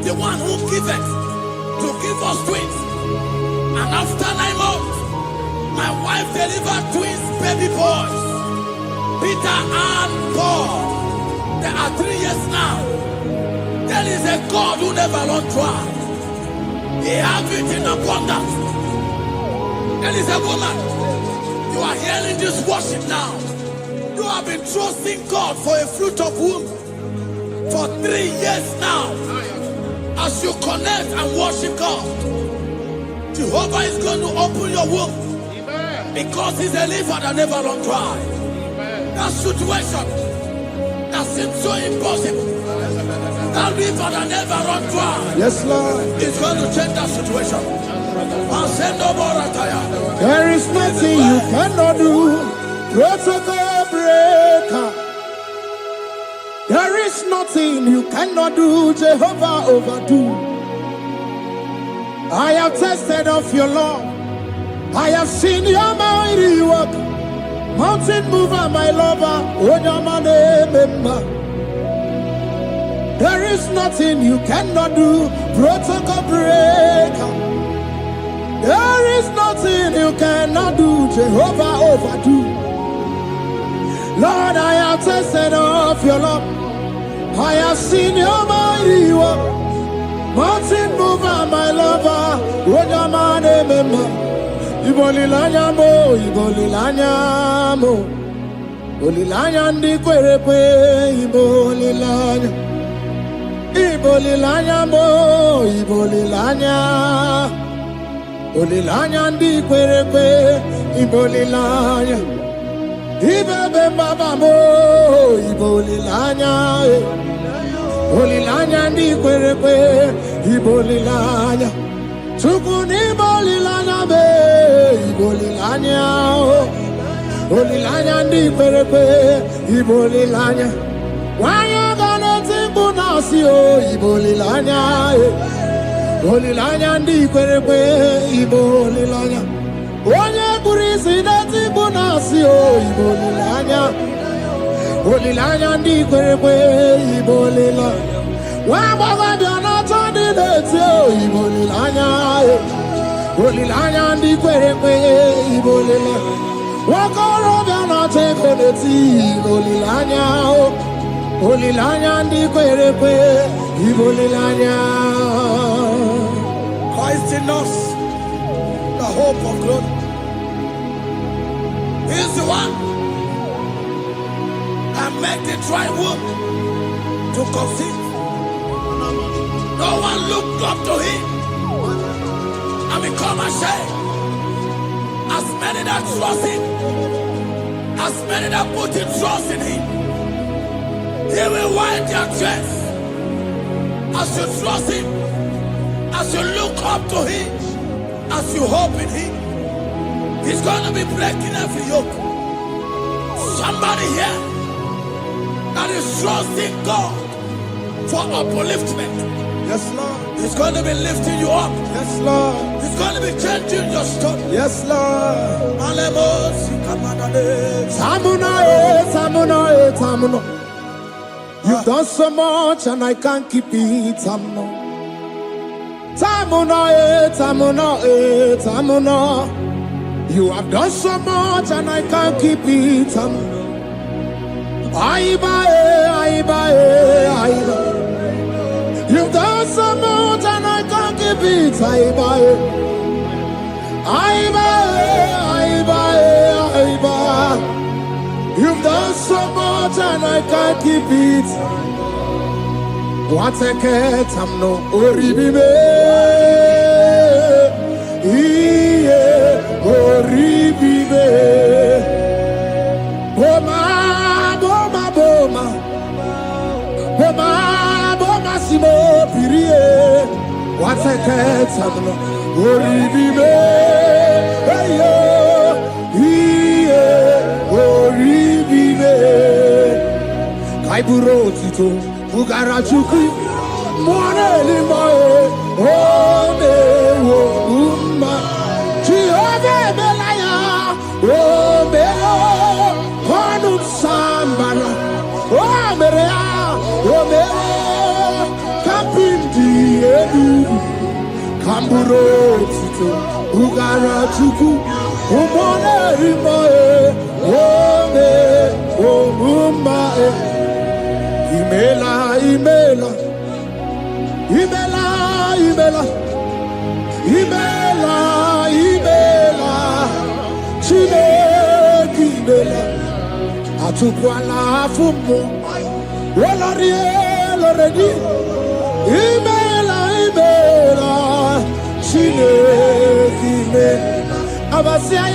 the one who giveth, to give us twins. And after 9 months, my wife delivered twins, baby boys, Peter and Paul. There are 3 years now. There is a God who never runs dry. He has it in abundance. There is a woman. You are hearing this worship now. You have been trusting God for a fruit of womb for 3 years now. As you connect and worship God, Jehovah is going to open your womb. Because He's a river that never runs dry. That situation that seems so impossible, that river that never runs dry, Yes, Lord. is going to change that situation. And send no more attire. There is nothing you cannot do. Protocol breaker. There is nothing you cannot do. Jehovah overdo. I have tasted of your love. I have seen your mighty work. Mountain mover, my lover. Remember. There is nothing you cannot do. Protocol breaker. There is nothing you cannot do. Jehovah overdo. Lord, I have tasted of your love. I have seen your mighty work. Mountain mover, my lover, Rojamane Mema, Ibolilanya mo, Ibolilanya mo, Bolilanya ndi kwerepe, Ibolilanya, Ibolilanya mo, Ibolilanya, Bolilanya ndi kwerepe, Ibolilanya, Ibebe baba mo, Ibolilanya, Bolilanya ndi kwerepe, Ibolilanya, Chukuni bolilanya be, Ibolilanya, Bolilanya ndi kwerepe, Ibolilanya, Wanya gane timbu nasi o, Ibolilanya, Bolilanya ndi kwerepe, Ibolilanya, Wanya kurisi na timbu nasi o, Ibolilanya, Bolilanya ndi kwerepe, Ibolilanya, Wamba biana tandi neti o, Ibolilanya, Bolilanya ndi kwerepe, Ibolilanya, Wakoro biana teko neti, Ibolilanya, Bolilanya ndi kwerepe, Ibolilanya. Christ in us, the hope of glory. He is the one that made the dry womb to conceive. No one looked up to him and become ashamed. As many that trust him, as many that put in trust in him, he will wipe their tears. As you trust him, as you look up to him, as you hope in him, he's going to be breaking every yoke. Somebody here that is trusting God for upliftment. Yes, Lord. He's going to be lifting you up. Yes, Lord. He's going to be changing your story. Yes, Lord. Tamuna, Tamuna. You've done so much and I can't keep it, Tamuna. Tamuna. You have done so much and I can't keep it, Tamuna. Aiba. You've done so much and I can't keep it, Aiba. You've done so much and I can't keep it. What a cat, I'm no oribibe. Oribibe. Boma, Simo, Pirie. What a cat, I'm no oribibe. Kaiburo tito, Bugara chuku, Mwane limae, Ome wo umma, Chiove belaya, Ome o, Konut sambana, Ome rea, Ome o, Kapindi edu, Kamburo tito, Bugara chuku, Mwane limae, Ome wo umma. Imela, Chineke imela, atukwala fumo, Loredi, imela, Chineke imela, Abasia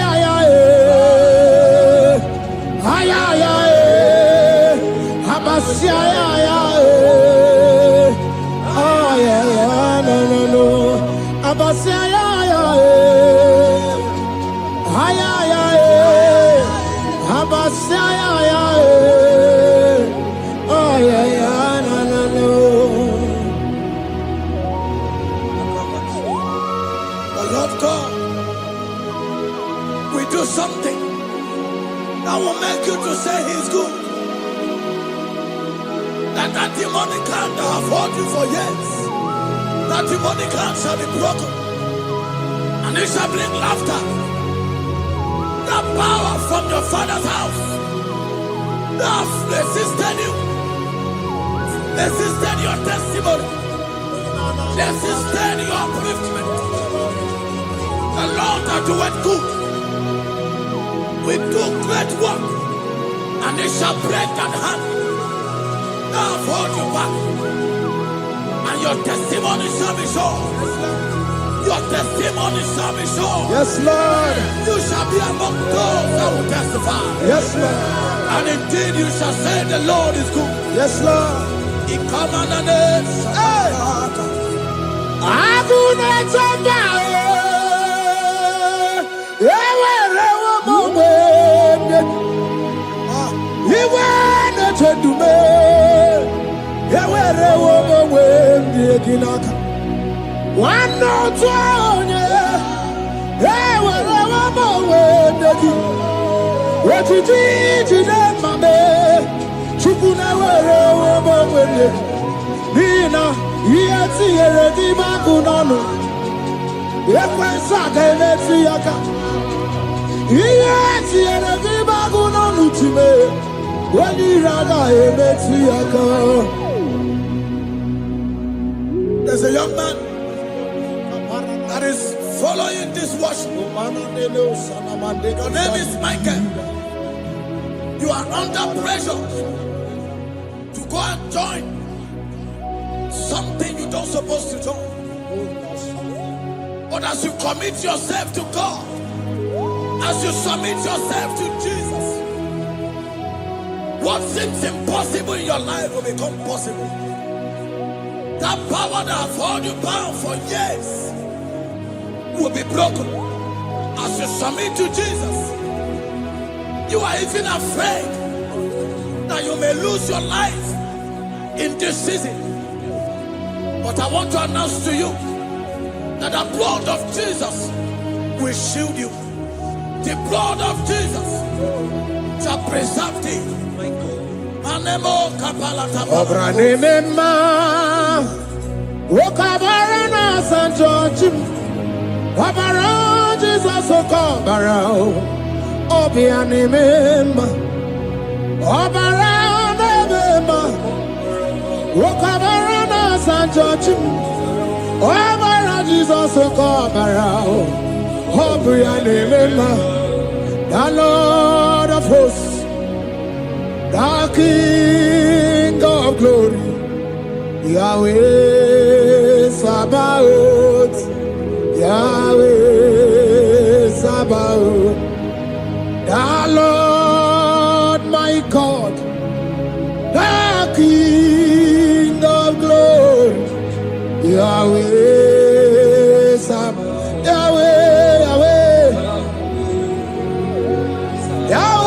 Lord God, we do something that will make you to say he's good. That demonic hand that have held you for years, that demonic hand shall be broken, and it shall bring laughter. That power from your father's house that have resisted you, resisted your testimony, They sustain your upliftment. The Lord that doeth good will do great work, and they shall break that hand. Now hold you back, and your testimony shall be sure. Your testimony shall be sure. Yes, Lord. You shall be among those that will testify. Yes, Lord. And indeed you shall say the Lord is good. Yes, Lord. He come on the name. Hey. Nina, yeti eredi magunanu. Ekwensa kemeti yaka. Yeti eredi magunanu time. Wani rada emeti yaka. There's a young man that is following this worship. Your name is Michael. You are under pressure to go and join something you don't supposed to join. But as you commit yourself to God, as you submit yourself to Jesus, what seems impossible in your life will become possible. That power that has held you bound for years will be broken as you submit to Jesus. You are even afraid that you may lose your life in this season. But I want to announce to you that the blood of Jesus will shield you. The blood of Jesus shall preserve thee. Manemo kapalataba. Obranimema, Wokabarana Sanjojim, Obara Jesus Okobara, Obianimema, Obara Nemema, Wokabarana Sanjojim, Obara Jesus Okobara, Obianimema, the Lord of hosts, the King of glory, Yahweh Sabaoth, Yahweh Sabaoth, the Lord my God, the King of glory, Yahweh Sabaoth, Yahweh, Yahweh, Yahweh.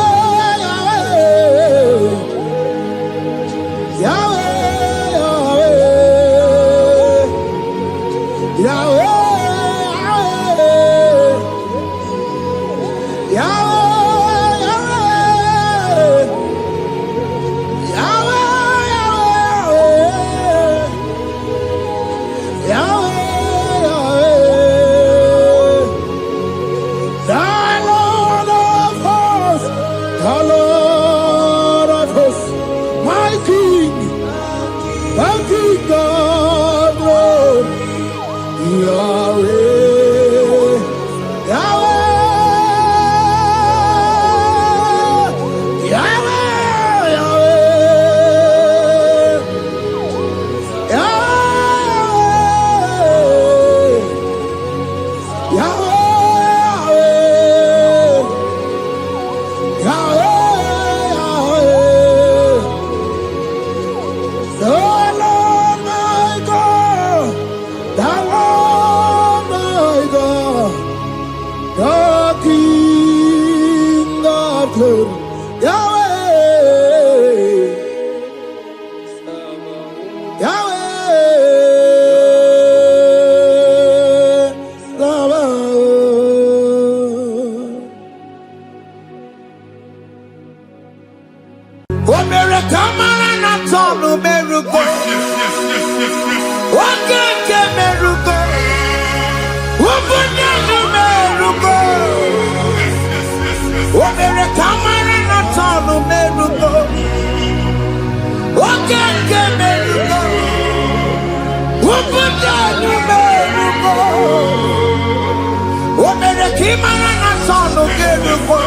What Imana na sono kerugo.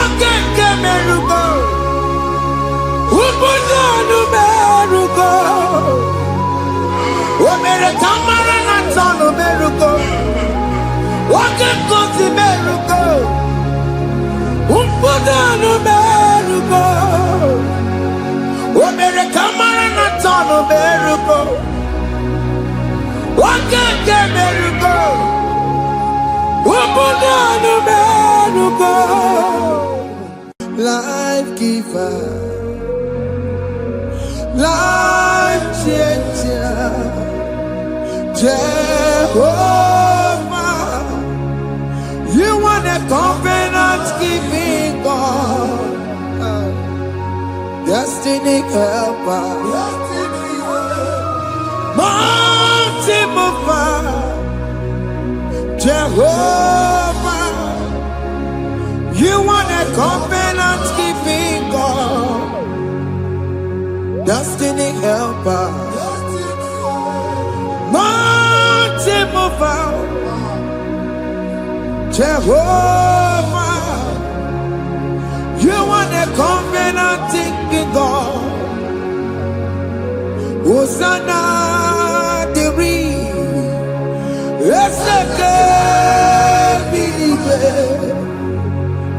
Oke kemerugo. Ubudo numerugo. Omere tamara na sono merugo. Oke kosi merugo. Ubudo numerugo. Omere tamara na sono merugo. Oke kemerugo. Life giver, life changer, Jehovah, you want a covenant keeping God, destiny helper, mountain mover, Jehovah, you want a covenant keeping God, destiny helper, mountain mover, Jehovah, you want a covenant keeping God, Hosanna the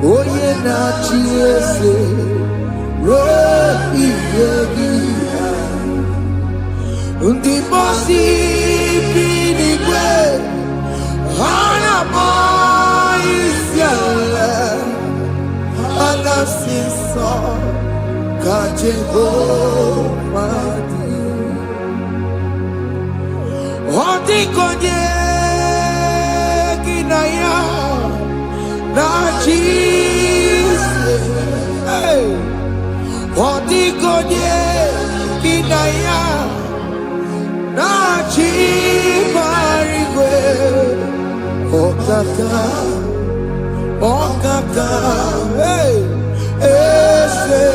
Oye na chiese rohi yegia undi bosi binigwe hana maisiala anasiso kajehomadi odi konye kinaya na Jesus, hey, odigonye kinaya na chibarigwe, okaka, hey, ese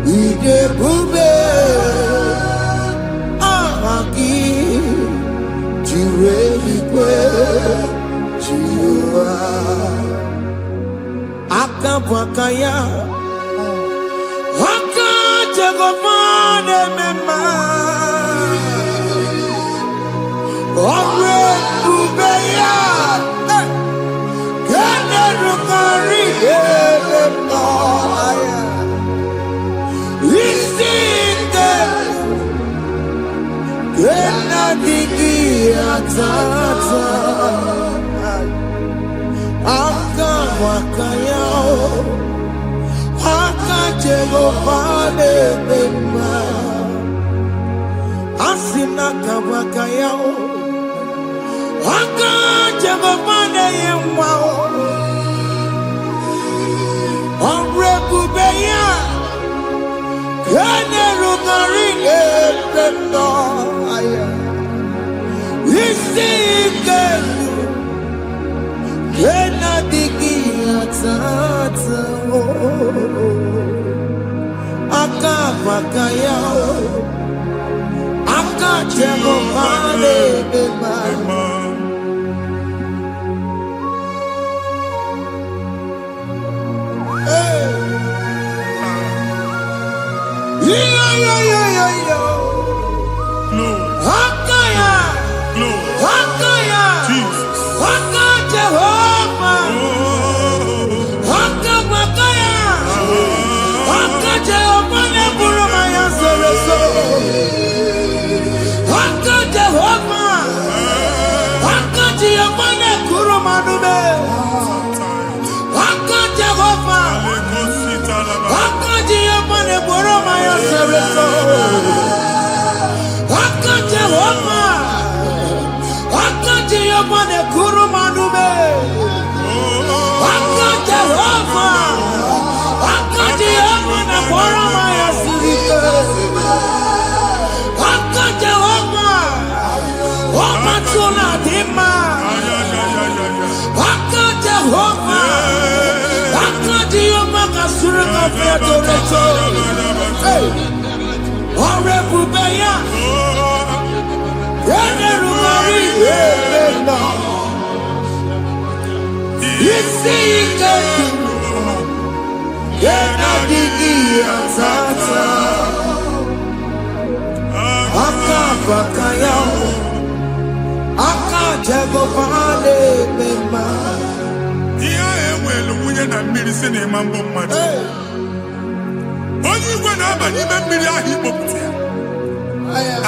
idebube, ahaki, jireligwe, jiwa. Akabwakaya Akajagomane mema Omre ubeya Gene rukari Aya Isinde Gena digi atata Akabwakaya Akajagomane mema Asina kabwakaya Akajagomane yemwa Omrebubeya Kene rugari Ependo Aya Isike Kena digi atata Akabwakaya Akajagomane mema isi ike na-adịghị atata aka baka ya aka Jehova na-eme mma. Ihe ahụ enwere nwunye na mmiri si na ịma mbụ mmadụ. Onye igwe na-aba n'ime mmiri ahụ ikpopụta ya.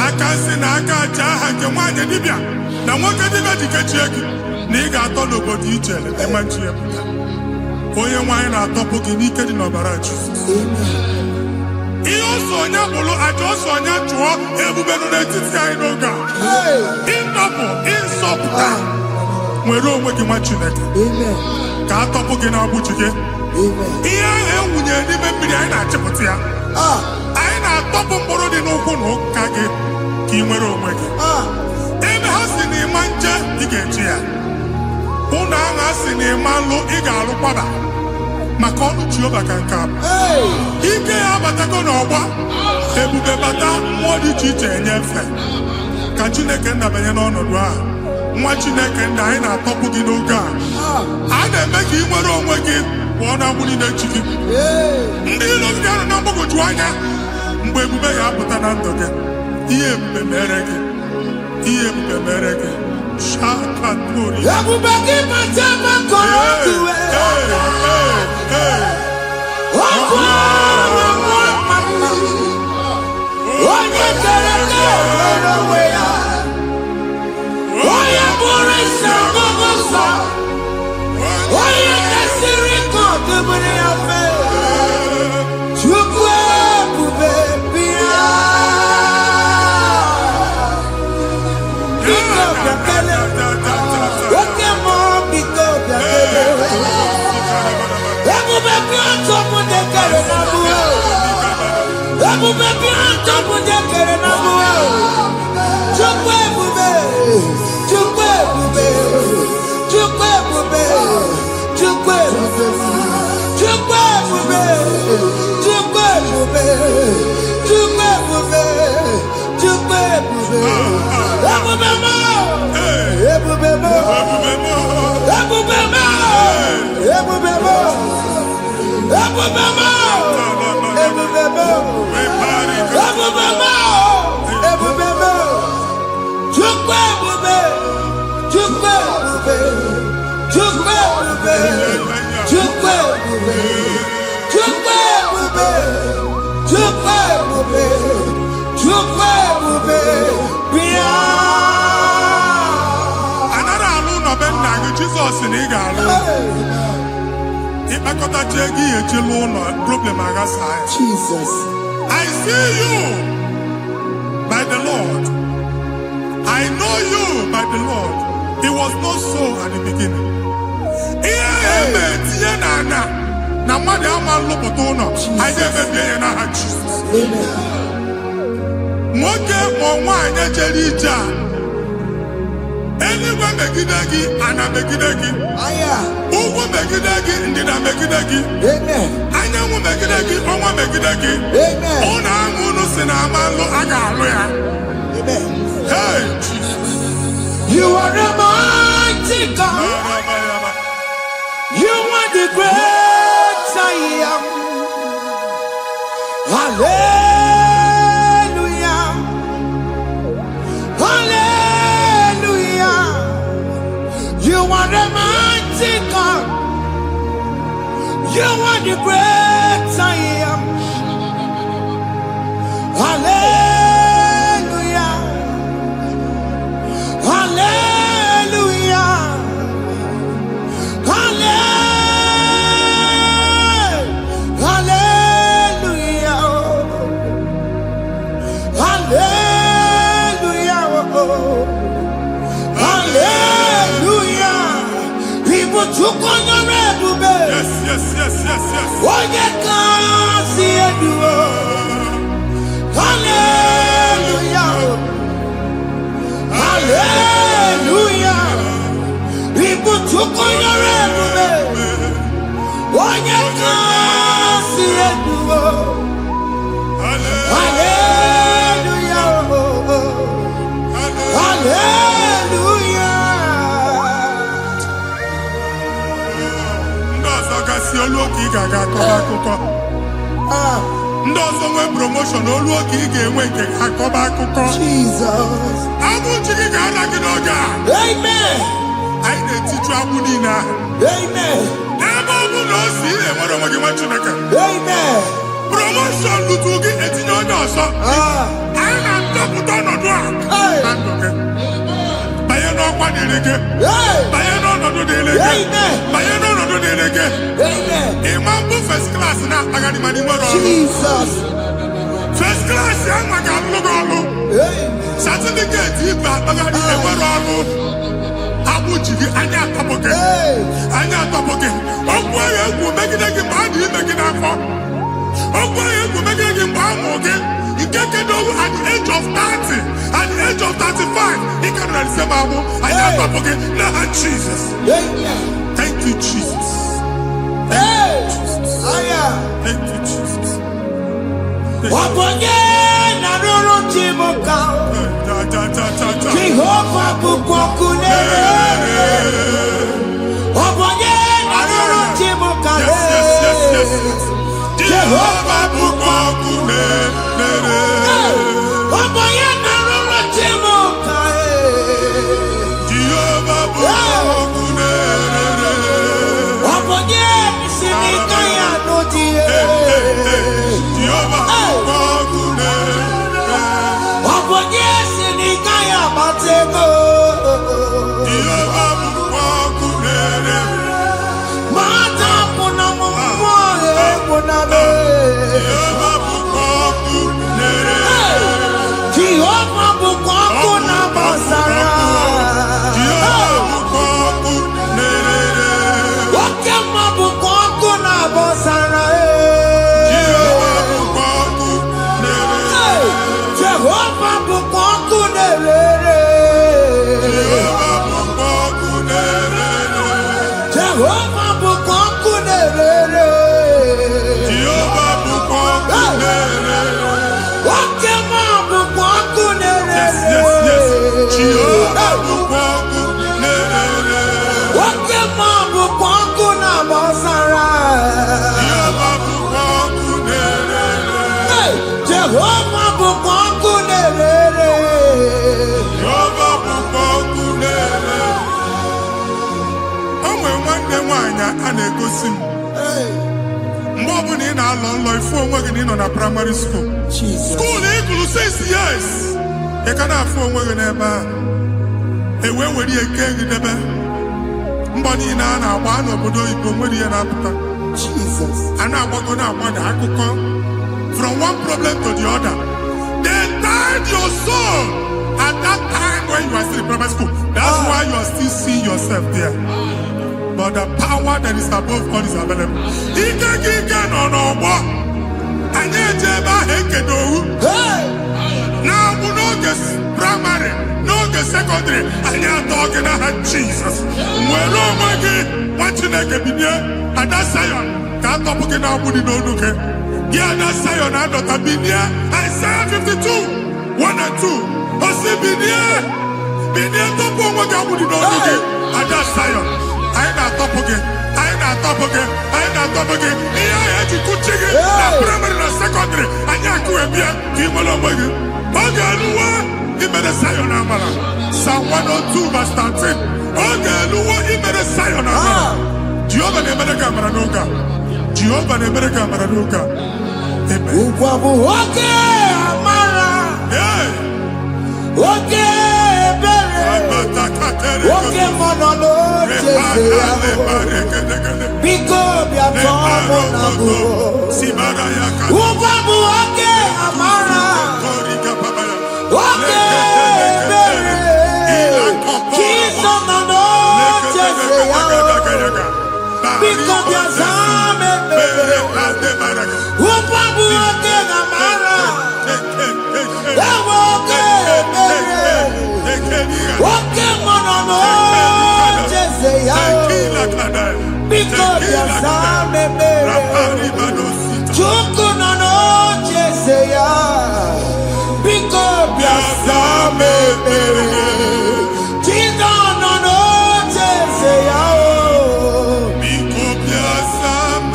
Aka si na aka aja aha nke nwaanyị dibịa na nwoke dibịa ji kechie gị na ị ga-atọ n'obodo ijele ịma nchi ya pụta. Onye nwaanyị na-atọpụ gị n'ike dị n'ọbara Jizọs. Ihe ọsọ onye bụrụ aja ọsọ onye chụọ ebube nọ n'etiti anyị n'oge a. Ịnọpụ ịsọpụta nwere onwe gị nwa Chineke ka atọpụ gị n'agbụji gị. Ihe ahụ ewunye n'ime mmiri anyị na-achịpụta ya. Anyị na-atọpụ mkpụrụ dị n'ụkwụ na ụka gị ka ị nwere onwe gị. Ebe ha si na ịma nje ị ga-eji ya. Ụlọ ahụ ha si na ịma nlụ ị ga-alụ kwaba maka ọnụ Jehova ka nke a bụ. Ike ya abatago n'ọgba ebube bata mmụọ dị iche iche enyefe ka Chineke ndabanye n'ọnọdụ ahụ. Nwa Chineke nna anyị na-atọpụ gị n'oge a. A na-eme ka ị nwere onwe gị pụọ na mgbuli na-echi gị. Ndị ilo gị ga-anọ na mgbagwoju anya mgbe ebube ya apụta na ndụ gị. Ihe ebube mere gị. Ihe ebube mere gị. Shakatori. Ebube gị bata maka ọdụ onye kere na-enwere onwe ya, onye bụrụ isi ọgụgụ nsọ, onye kesịrị ka ọdụbụrụ ya fe, Chukwu ebube bịa. Biko bịakele, oke mmụọ biko bịakele. Ebube bịa tọpụ dekere na mbuo. Ebube bịa tọpụ dekere na mbuo. Chukwu ebube, Chukwu ebube, Chukwu ebube, Chukwu ebube, Chukwu ebube, Chukwu ebube, Chukwu ebube, Chukwu ebube. Ebube mo, ebube mo, ebube mo, ebube mo, ebube mo, ebube mo, ebube mo, ebube mo. Chukwu ebube, Chukwu ebube, Chukwu ebube, Chukwu ebube, Chukwu ebube, Chukwu ebube, Chukwu ebube, bịa. Anara alụ n'ọbe nna gị Jizọs na ị ga-alụ. Ịkpakọtacha ego ihe ejelu ụlọ problem aghasa ya. Jesus. I see you by the Lord. I know you by the Lord. It was not so at the beginning. Ihe eme tinye n'anya na mmadụ ama nlụpụta ụlọ anyị emebie ya n'aha Jizọs. Nwoke ma nwaanyị jere ije a eluigwe megide gị, ana megide gị, ugwu megide gị, ndịda megide gị, anyanwụ megide gị, ọnwa megide gị. Ụlọ ahụ unu si na ama nlụ a ga-alụ ya. Hey, Jesus. You are the mighty God. You are the great I am. Hallelujah. Hallelujah. You are the mighty God. You are the great I am. Hallelujah. Hallelujah. Hallelujah. Hallelujah. Hallelujah. People took on your red. Yes, yes, yes, yes, yes. Oh, you can't see it. Hallelujah. Hallelujah. People took on your red. Oh, you can't see it. Hallelujah. Hallelujah. olu oke ị ga-aga akọba akụkọ. Ndị ọzọ nwee promotion olu oke ị ga-enwe nke akọba akụkọ. Jesus. Agbụ chi gị ga-ana gị n'oge a. Amen. Anyị na-etiju agbụ niile ahụ. Amen. Ebe ọ bụ na o si ị na-enwere onwe gị nwa Chineke. Amen. Promotion lutu gị etinye onye ọzọ. Anyị na-adọpụta ọnọdụ a na ndụ gị. Banye n'ọkwa dịrị gị. Banye n'ọnọdụ dịrị gị. Banye n'ọnọdụ dịrị gị. Ịma mbụ first class na-akpagharị ma n'ime ọrụ. Jesus. First class ya nwa ga-alụ gị ọrụ. Certificate ibe akpagharị enwere ọrụ. Agbụ ji gị anya atọpụ gị. Anya atọpụ gị. Okwu ahụ egwu megide gị mgbe a dị ime gị n'afọ. Okwu ahụ egwu megide gị mgbe a mụ gị. Nke kedowu at the age of 30, at the age of 35, ị ka nọ n'ise ma abụ. Anya atọpụ gị n'aha Jesus. Thank you, Jesus. Thank you, Jesus. Thank you, Jesus. Wabonye na ruru chimuka. Jehovah bukwakune. Wabonye na ruru chimuka. Jehovah bukwakune. Wabonye na ruru chimuka. Jehovah bukwakune. Wabonye sinika ya nodie. Jehovah bukwakune. Wabonye sinika ya batego. Jehovah bukwakune. Mata puna mumwe puname. Jehovah bukwakune. Jehovah bukwakuna basara. Jehovah bukwakune. Wakema bukwakuna basara. Jehovah bukwakune. Jehovah bukwakune. Jehovah bukwakune. Jehovah bukwakune. Jehovah bukwakune. Wakema bukwakune. Yes, yes, yes. Jehovah bukwakune. Wakema bukwakuna basara. Jehovah bukwakune. Jehovah bukwakune. Jehovah bukwakune. O nwere nwanne nwaanyị a na-egosi m. Mgbe ọbụla ị na-alọ nlọ ifu onwe gị na ị nọ na praịmarị skuul. Jesus. Skuul ị gụrụ 6 years. Ị ka na-afụ onwe gị n'ebe ahụ. E wee were ihe kee gị debe. Mbọ niile a na-agba n'obodo oyibo nwere ihe na-apụta. Jesus. A na-agbago na-agbada akụkọ from one problem to the other. They tied your soul at that time when you are still in primary school. That's why you are still seeing yourself there. But the power that is above all is available. Ike gị ike nọ n'ọgbọ. Anyị eje ebe ahụ ekedowu. Na-agbụ n'oge praịmarị, n'oge sekọndịrị, anyị atọ gị n'aha Jizọs. Nwere onwe gị, nwa Chineke binie, Ada Sayọn ka atọpụ gị na-agbụ dị n'onu gị. Gị Ada Sayọn adọta binie, Isaiah 52, 1 and 2. O si binie, binie tọpụ onwe gị agbụ dị n'onu gị. Ada Sayọn, anyị na-atọpụ gị, anyị na-atọpụ gị, anyị na-atọpụ gị. Ihe ahụ eji kụchi gị na praịmarị na sekọndịrị, anyị akụwe bịa ka ị nwere onwe gị. Oge eluwa imere Sayọn amara. Psalm 102 verse 13. Oge eluwa imere Sayọn amara. Jehova na-emere gị amara n'oge a. Jehova na-emere gị amara n'oge a. Amen. Ukwabu oke amara. Hey! Oke ebere. Oke mọnọ n'oche ya. Biko bịa tọọ mụ na bụ. Ukwabu oke amara. Oke ebere. Jesus nọ n'oche ya. Biko bịa zaa m ebere. Ukwabu oke amara. Ewe oke ebere. Oke mọnọ n'oche ya. Biko bịa zaa m ebere. Chukwu nọ n'oche ya. Biko bịa zaa m ebere. Jizọs nọ n'oche ya. Biko bịa zaa m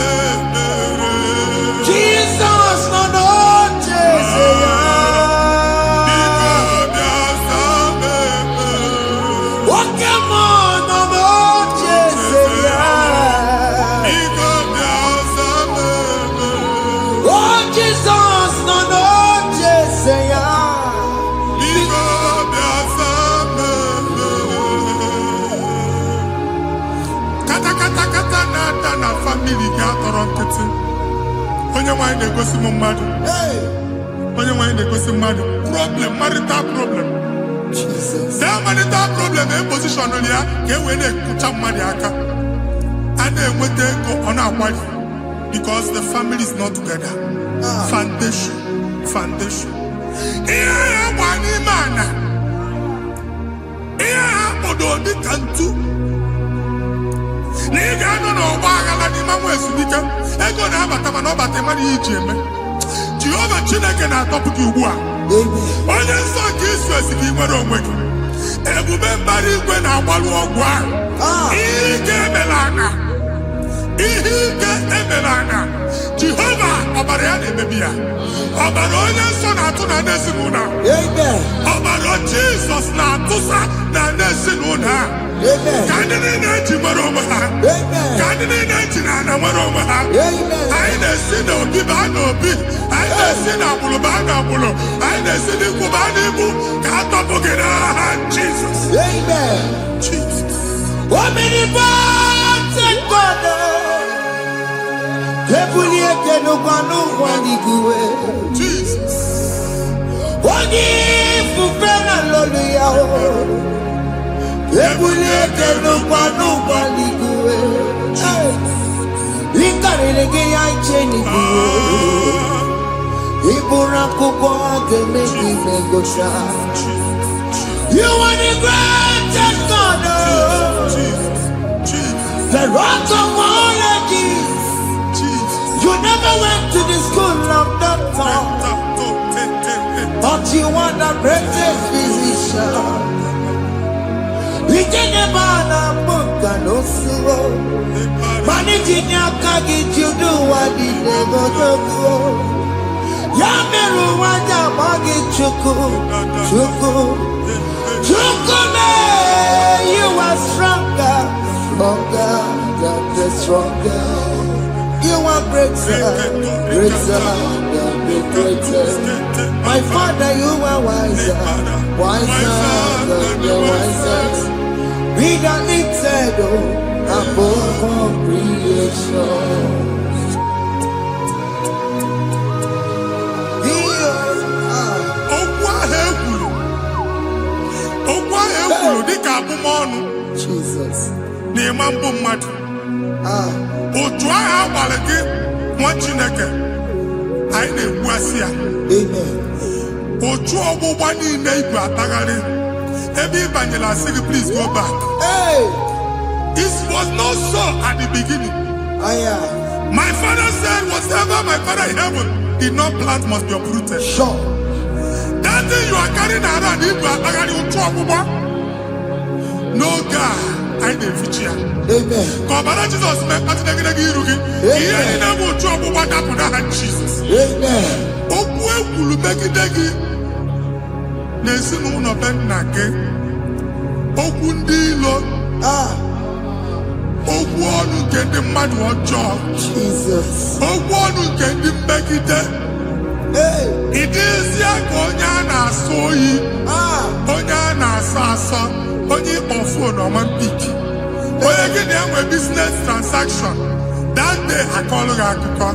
onye nwanyị na-egosi m mmadụ. Onye nwanyị na-egosi mmadụ. Problem, marital problem. That marital problem in position on ya ka e wee na-ekucha mmadụ aka. A na-enweta ego ọ na-akwali because the family is not together. Foundation. Ihe ya gba n'ime ana. Ihe ha kpọdo dị ka ntu. Na ị ga-anọ n'ọgba aghara n'ime nwa ezumike. Ego na-abata mana ọ bata mmadụ ihe iji eme. Jehova Chineke na-atọpụ gị ugbu a. Onye nsọ nke isu esi gị nwere onwe gị. Ebube mbara igwe na-agbalụ ọgwụ ahụ. Ihe ike emela ana. Jehova ọbara ya na-emebi ya. Ọbara onye nsọ na-atụ na ndị ezinụlọ. Ọbara Jizọs na-atụsa na ndị ezinụlọ. Ka ndị niile eji nwere onwe ha. Ka ndị niile eji na ana nwere onwe ha. Anyị na-esi n'obi baa n'obi. Anyị na-esi n'agbụrụ baa n'agbụrụ. Anyị na-esi n'ikwu baa n'ikwu. Ka a tọpụ gị n'aha Jizọs. Jesus. You are the greatest God, the rock of all ages. You never went to the school of doctor, but you are the greatest physician. We can never book and also managing your kagi to do what the never do. Yameru waja magi chuku. You are stronger than the stronger. You are greater than the greatest. My Father, you are wiser than the wisest. Be the lifted above all creation. Jesus. Otu ahụ agbalị gị nwa Chineke anyị na-egbu asị ya. Otu ọgbụgba niile igwe atagharị ebe ị banyere asị gị please go back. This was not so at the beginning. My father said whatever my father in heaven did not plant must be uprooted. Sure. That thing you are carrying around igwe atagharị otu ọgbụgba. No God. Amen. Kọbara Jizọs mee kpatụ negidegi iru gị. Ihe niile bụ otu ọgbụgba dapụ n'aha Jizọs. Amen. Okwu ekwuru megide gị n'ezinụlọ be nna gị. Okwu ndị ilo. Okwu ọnụ nke ndị mmadụ ọjọọ. Jesus. Okwu ọnụ nke ndị mmegide. Ị dịzie ka onye a na-asọ oyi. Onye a na-asọ asọ. Onye ịkpọ fon ọma mpiki. Onye gị na-enwe business transaction. That day akọlụ gị akụkọ.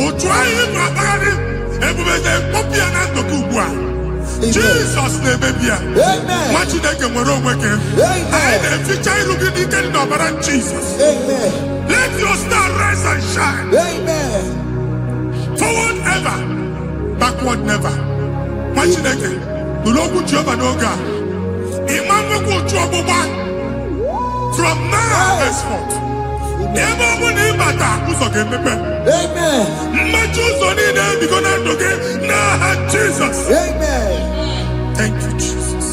Otu anyị bụ akpagharị ebube na-ekpọpụ ya na ndụ gị ugbu a. Jizọs na-emebi ya. Nwa Chineke nwere onwe gị. Anyị na-eficha iru gị n'ike dị n'ọbara Jizọs. Let your star rise and shine. Forward ever, backward never. Nwa Chineke nụrụ okwu Jehova n'oge a. Imam otu ọgbụgba from now henceforth. Ebe ọ bụ na ịbata ụzọ ga-emepe. Mmachi ụzọ niile ebigo na ndụ gị n'aha Jizọs. Thank you, Jesus.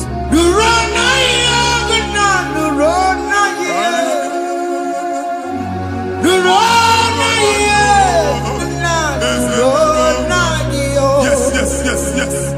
Yes.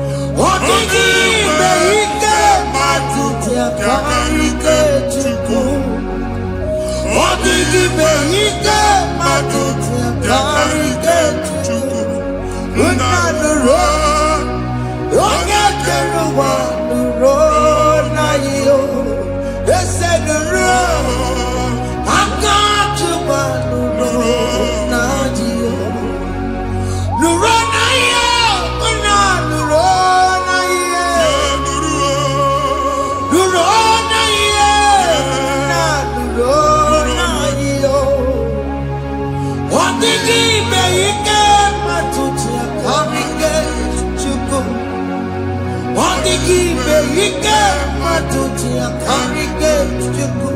ike matuti akarike chuku.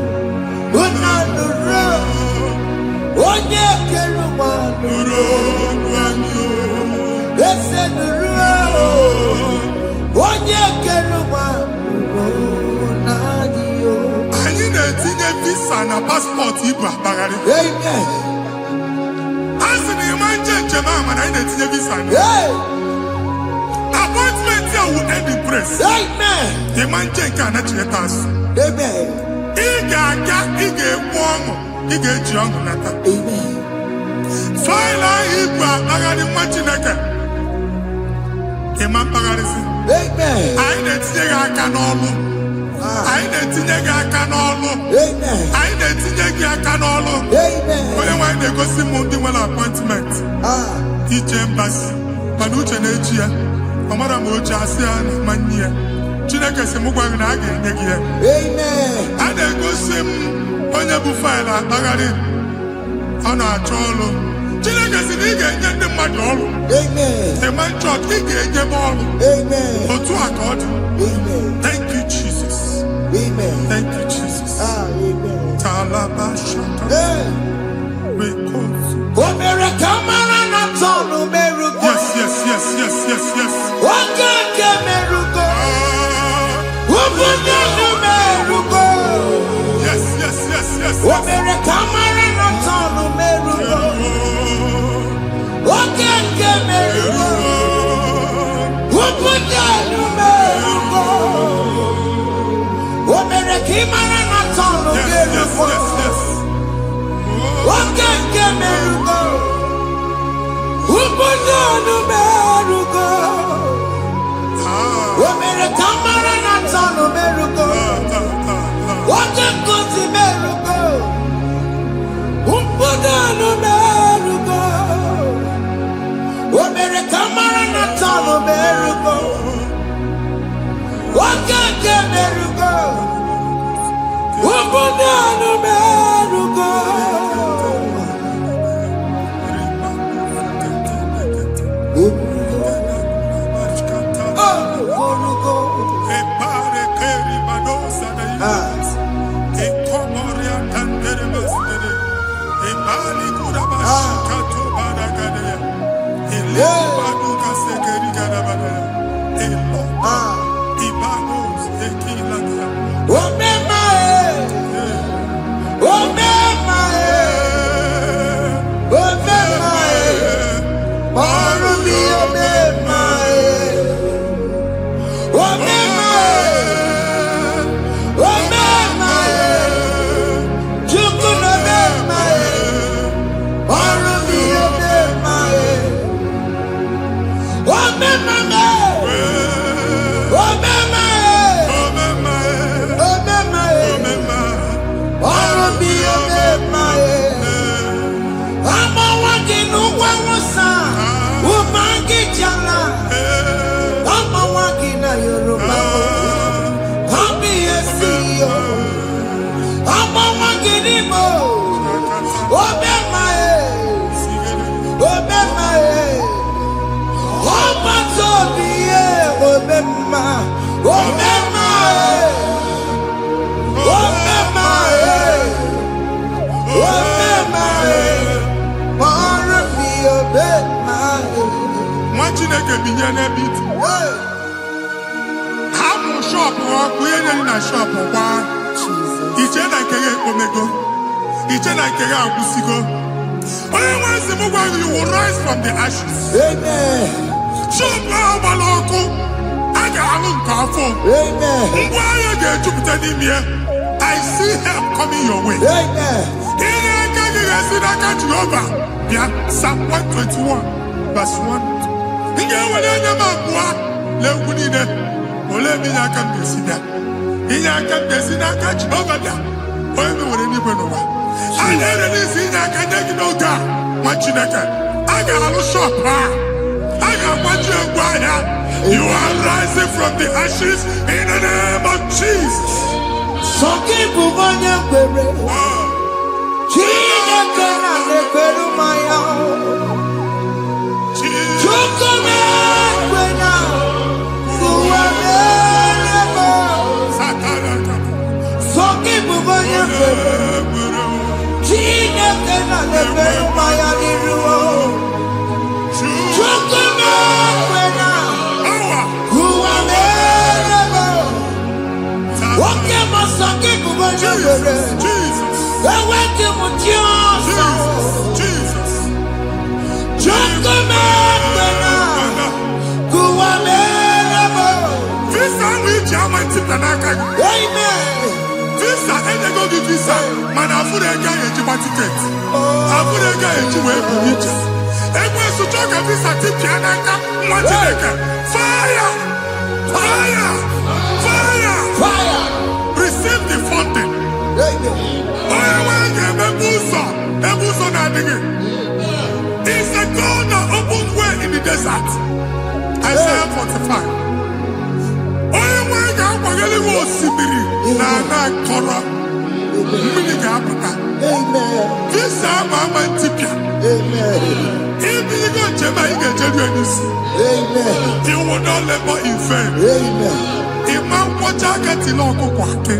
Unanuro. Onye keruwa nuro. Ese nuro. Onye keruwa nuro. Nadio. Anyị na-etinye visa na passport Igbo akpagharị. Amen. Asị na ịma njem ahụ na anyị na-etinye visa na. Appointment ya will end in praise. Amen. Ịma nke a na-echeta azụ. Amen. Ị ga-aga, ị ga-ekwu ọṅụ, ị ga-eji ọṅụ nata. Amen. Faịlụ ahụ Igbo akpagharị nwa Chineke. Ịma mkpagharịsị. Amen. Anyị na-etinye gị aka n'ọlụ. Anyị na-etinye gị aka n'ọlụ. Amen. Anyị na-etinye gị aka n'ọlụ. Amen. Onye nwaanyị na-egosi m ndị nwere appointment ije mbasi mana uche na-eji ya ọ mara ma oche asị ya na manye ya. Chineke sị m gwa gị na a ga-enye gị ya. Amen. A na-egosi m onye bụ faịlụ akpagharị ọ na-achọ ọrụ. Chineke sị na ị ga-enye ndị mmadụ ọrụ. Amen. Ịma chọọchị ị ga-enye m ọrụ. Amen. Otu a ka ọ dị. Amen. Thank you Jesus. Amen. Thank you Jesus. Amen. Talabashata. Rekosu. Omere kamara na tonu merugo. Yes. Okeke merugo. Ubunye merugo. Yes. Omere kamara na tonu merugo. Okeke merugo. Ubunye merugo. Omere kamara na tonu merugo. Okeke merugo. Ubunye merugo. Omere kamara na tonu merugo. Okeke merugo. Ubunye merugo. Omere kamara na tonu merugo. Okeke merugo. Ubunye merugo. Chineke binye n'ebe iti. Ha bụ shọpụ ọkụ ihe nyere na shọpụ gbaa. Iche na nke ya ekpomego. Iche na nke ya agwụsigo. Onye nwe nsị m gwa gị, you will rise from the ashes. Amen. Shọpụ ahụ gbara ọkụ, a ga-alụ nke afọ. Amen. Ngwa ahịa ga-ejupụta n'ime ya. I see help coming your way. Amen. Ihe aka gị ga-esi n'aka Jehova bịa. Psalm 121 verse 1. Ị ga-ewere anya m abụọ n'egwu niile. Olee ebe inye aka m ga-esi bịa? Inye aka m ga-esi n'aka Jehova bịa. Onye mewere n'igwe n'ụwa. A na-ere n'isi inye aka nye gị n'oge a, nwa Chineke. A ga-alụ shọpụ a. A ga-agbaji egwu ahịa. You are rising from the ashes in the name of Jesus. Sọgị bụ onye kwere. Chineke na na-ekwere mmanya. Chukwu na-ekwe na ụwa na-ere Visa, and they go to visa. Man, I put a guy in my ticket. I put a guy in my ticket. And when you talk a visa ticket, fire! Fire! Fire! Fire! Receive the funding. It's a God that opens way in the desert. Isaiah 45. This mama tipia. If you go to you will not labor in vain. Imam Wajagati Loko Kwake.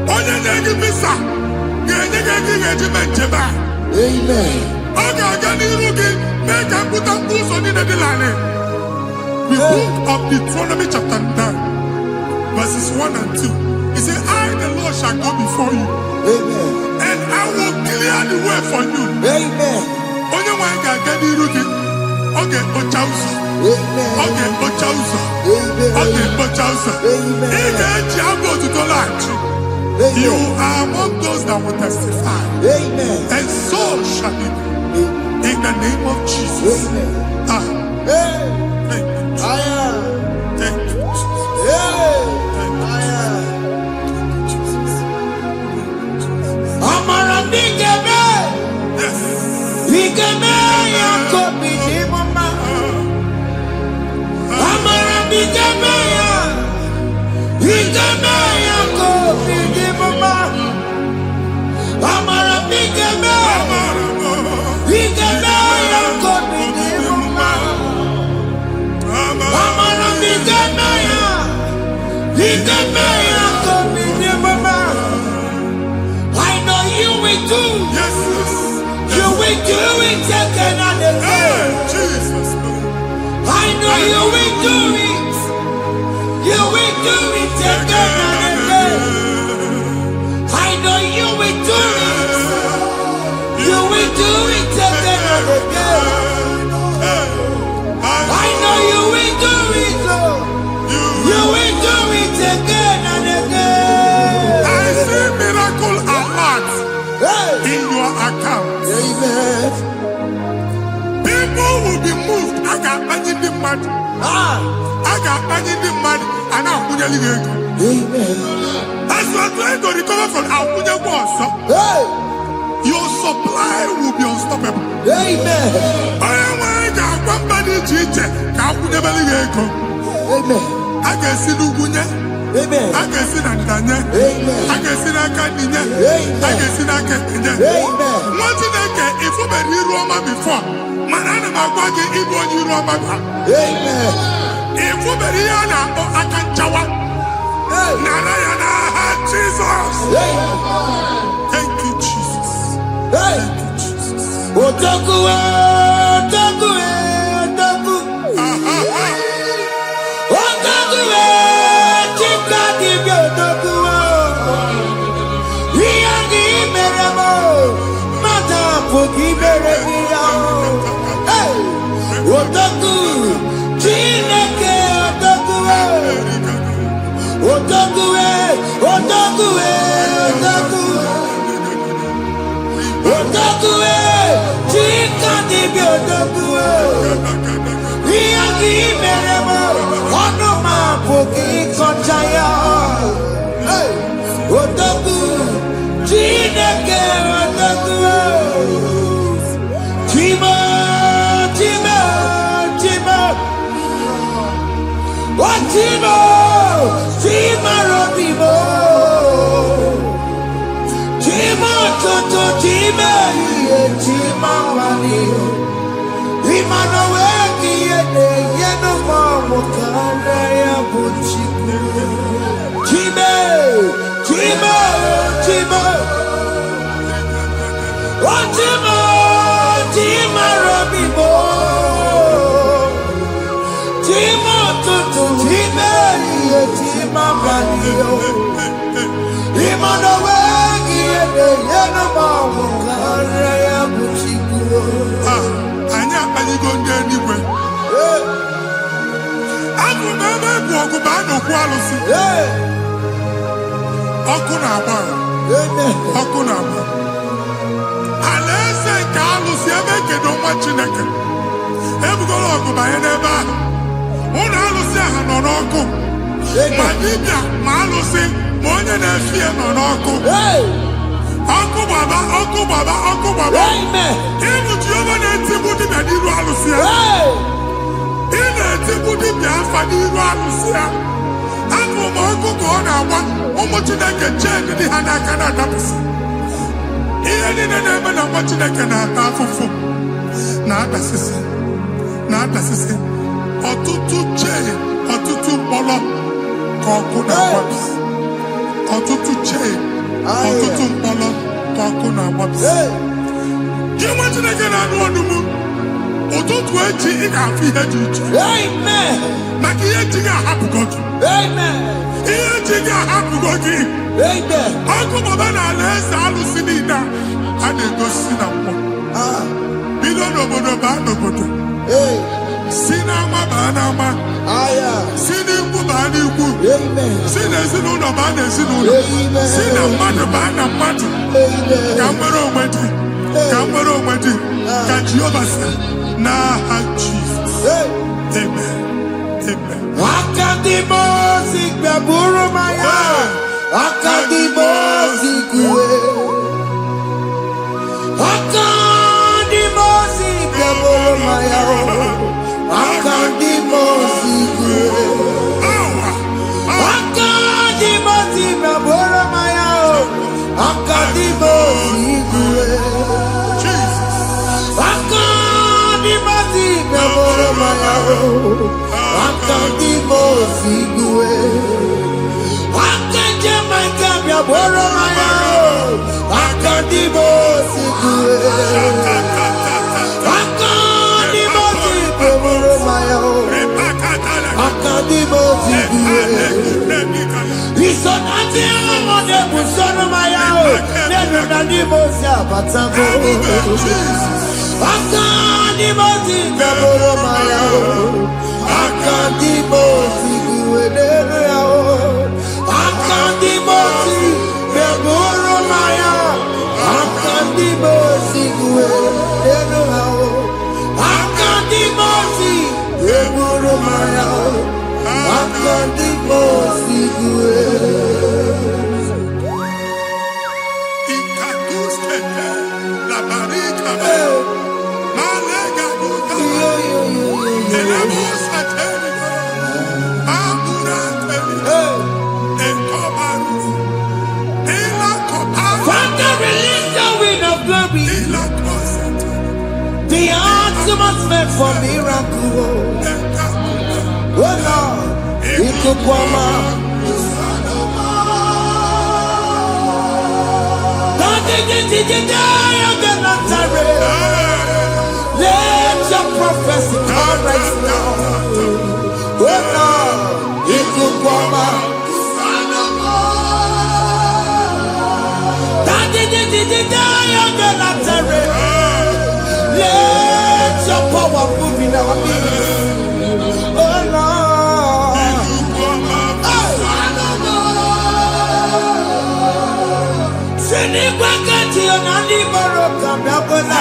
Oye Negi Visa. Amen. The book of Deuteronomy chapter 9, verses 1 and 2. He said, I, the Lord, shall go before you. Amen. And I will clear the way for you. Amen. Onye wanga gani rugi. Okay, Ochausa. Amen. Okay, Ochausa. Amen. Okay, Ochausa. Amen. You are among those that will testify. Amen. And so shall it be. In the name of Jesus. Amen. Thank you. Thank you. Amara bigeme. Yes. Bigeme ya kopi di mama. Amara bigeme ya. Bigeme ya kopi di mama. Amara bigeme. Bigeme ya kopi di mama. Amara bigeme ya. Bigeme ya kopi di mama. I know you will do. Yes. You will do it again and again. Jesus. I know you will do it. You will do it again and again. I know you will do it. You will do it again and again. I know you will do it, Lord. You will do it again and again. I see miracle alert in your account. Amen. People will be moved. I got money the money. I got money the money. And I'm going to leave. Amen. As you are trying to recover from Abuja Wars, your supply will be unstoppable. Amen. I got one body teacher. Abuja Baligo. Amen. I can see Lugunya. Amen. I can see Nandanya. Amen. I can see Nakaninya. Amen. I can see Nakaninya. Amen. One thing I can, if you were in Roma before, Manana Magwagi, Igbo, you Roma. Amen. If you were here now, I can chawa. Narayana, Jesus. Thank you, Jesus. Thank you, Jesus. Otaku, otaku, otaku. Otaku, chika dibi otaku. Iyagi meremo, mata pogi meremiya. Otaku, chineke otaku. Otaku, otaku, otaku. Otaku, chika dibi otaku. Iyagi meremo, onoma pogi konjaya. Otaku, chineke otaku. Chima, chima, chima. Oh, chima, chima robimo. Chima toto, chima iye, chima wani. Imano weki yene, yeno mamo kanda ya buchiku. Chima, chima, chima. Oh, Imano wegi ene yena mawu kare ya buchikuo. Anya panigo ndenigwe. Aku mama buogu ba no kwalusi. Oku na agba. Oku na agba. Alese ka alusi ebe kedo nwa Chineke. Ebugolo ogu ba ye n'ebe ahụ. Ụlọ alụsị ahụ nọ n'ọkụ. Ma dibịa ma alụsị ma onye na-efi ya nọ n'ọkụ. Ọkụ gbaba, ọkụ gbaba, ọkụ gbaba. Ịbụ Jehova na-etigbu dibịa n'iru alụsị ya. Ị na-etigbu dibịa afa n'iru alụsị ya. Abụ m ọkụ ka ọ na-agba ụmụ Chineke chee ndị ha n'aka na-adapụsị. Ihe niile na-eme na nwa Chineke na-ata afụfụ na-adasịsị na-adasịsị. Ọtụtụ chee, ọtụtụ mkpọrọ ka ọkụ na-agbapụsị. Ọtụtụ chee, ọtụtụ mkpọrọ ka ọkụ na-agbapụsị. Gị nwa Chineke na-anụ ọnụ m, ụtụtụ echi ị ga-afụ ihe dị iche. Maka ihe echi ga-ahapụgo gị. Ihe echi ga-ahapụgo gị. Ọkụ baba na ala eze alụsị niile a na-egosi na mmụọ. Bido n'obodo baa n'obodo. Si n'ama baa n'ama. Si n'ikwu baa n'ikwu. Si n'ezinụlọ baa n'ezinụlọ. Si na mmadụ baa na mmadụ. Ka nwere onwe dị. Ka nwere onwe dị. Ka Jehova sị n'aha Jizọs. Amen. Amen. Akadimosi gbaburu maya. Akadimosi kuwe. Akadimosi gbaburu maya. Akadimosi kuwe. Akadimosi gbaburu maya. Akadimosi kuwe. Akadimosi gbaburu maya. Akadimosi kuwe. Akadimosi gbaburu maya. Akadimosi kuwe. Akadimosi kuwe. Isonati amone busono maya. Nenu nadimosi abatamo. Akadimosi gbaburu maya. Akadimosi kuwe nenu yao. Akadimosi gbaburu maya. Akadimosi kuwe nenu yao. Akadimosi gbaburu maya. Akadimosi kuwe. Ikaduskete la barika. Malega duka. Elemusa terika. Amura terika. Enkobaru. Ela kobaru. Father, release the wind of glory. Ela kosete. The atmosphere for miracle. Oh Lord, Ikukwama. Let your prophecy come right now. Oh Lord, Ikukwama. Let your power move in our midst. Oh Lord. Sinibagati onani baroka mabona.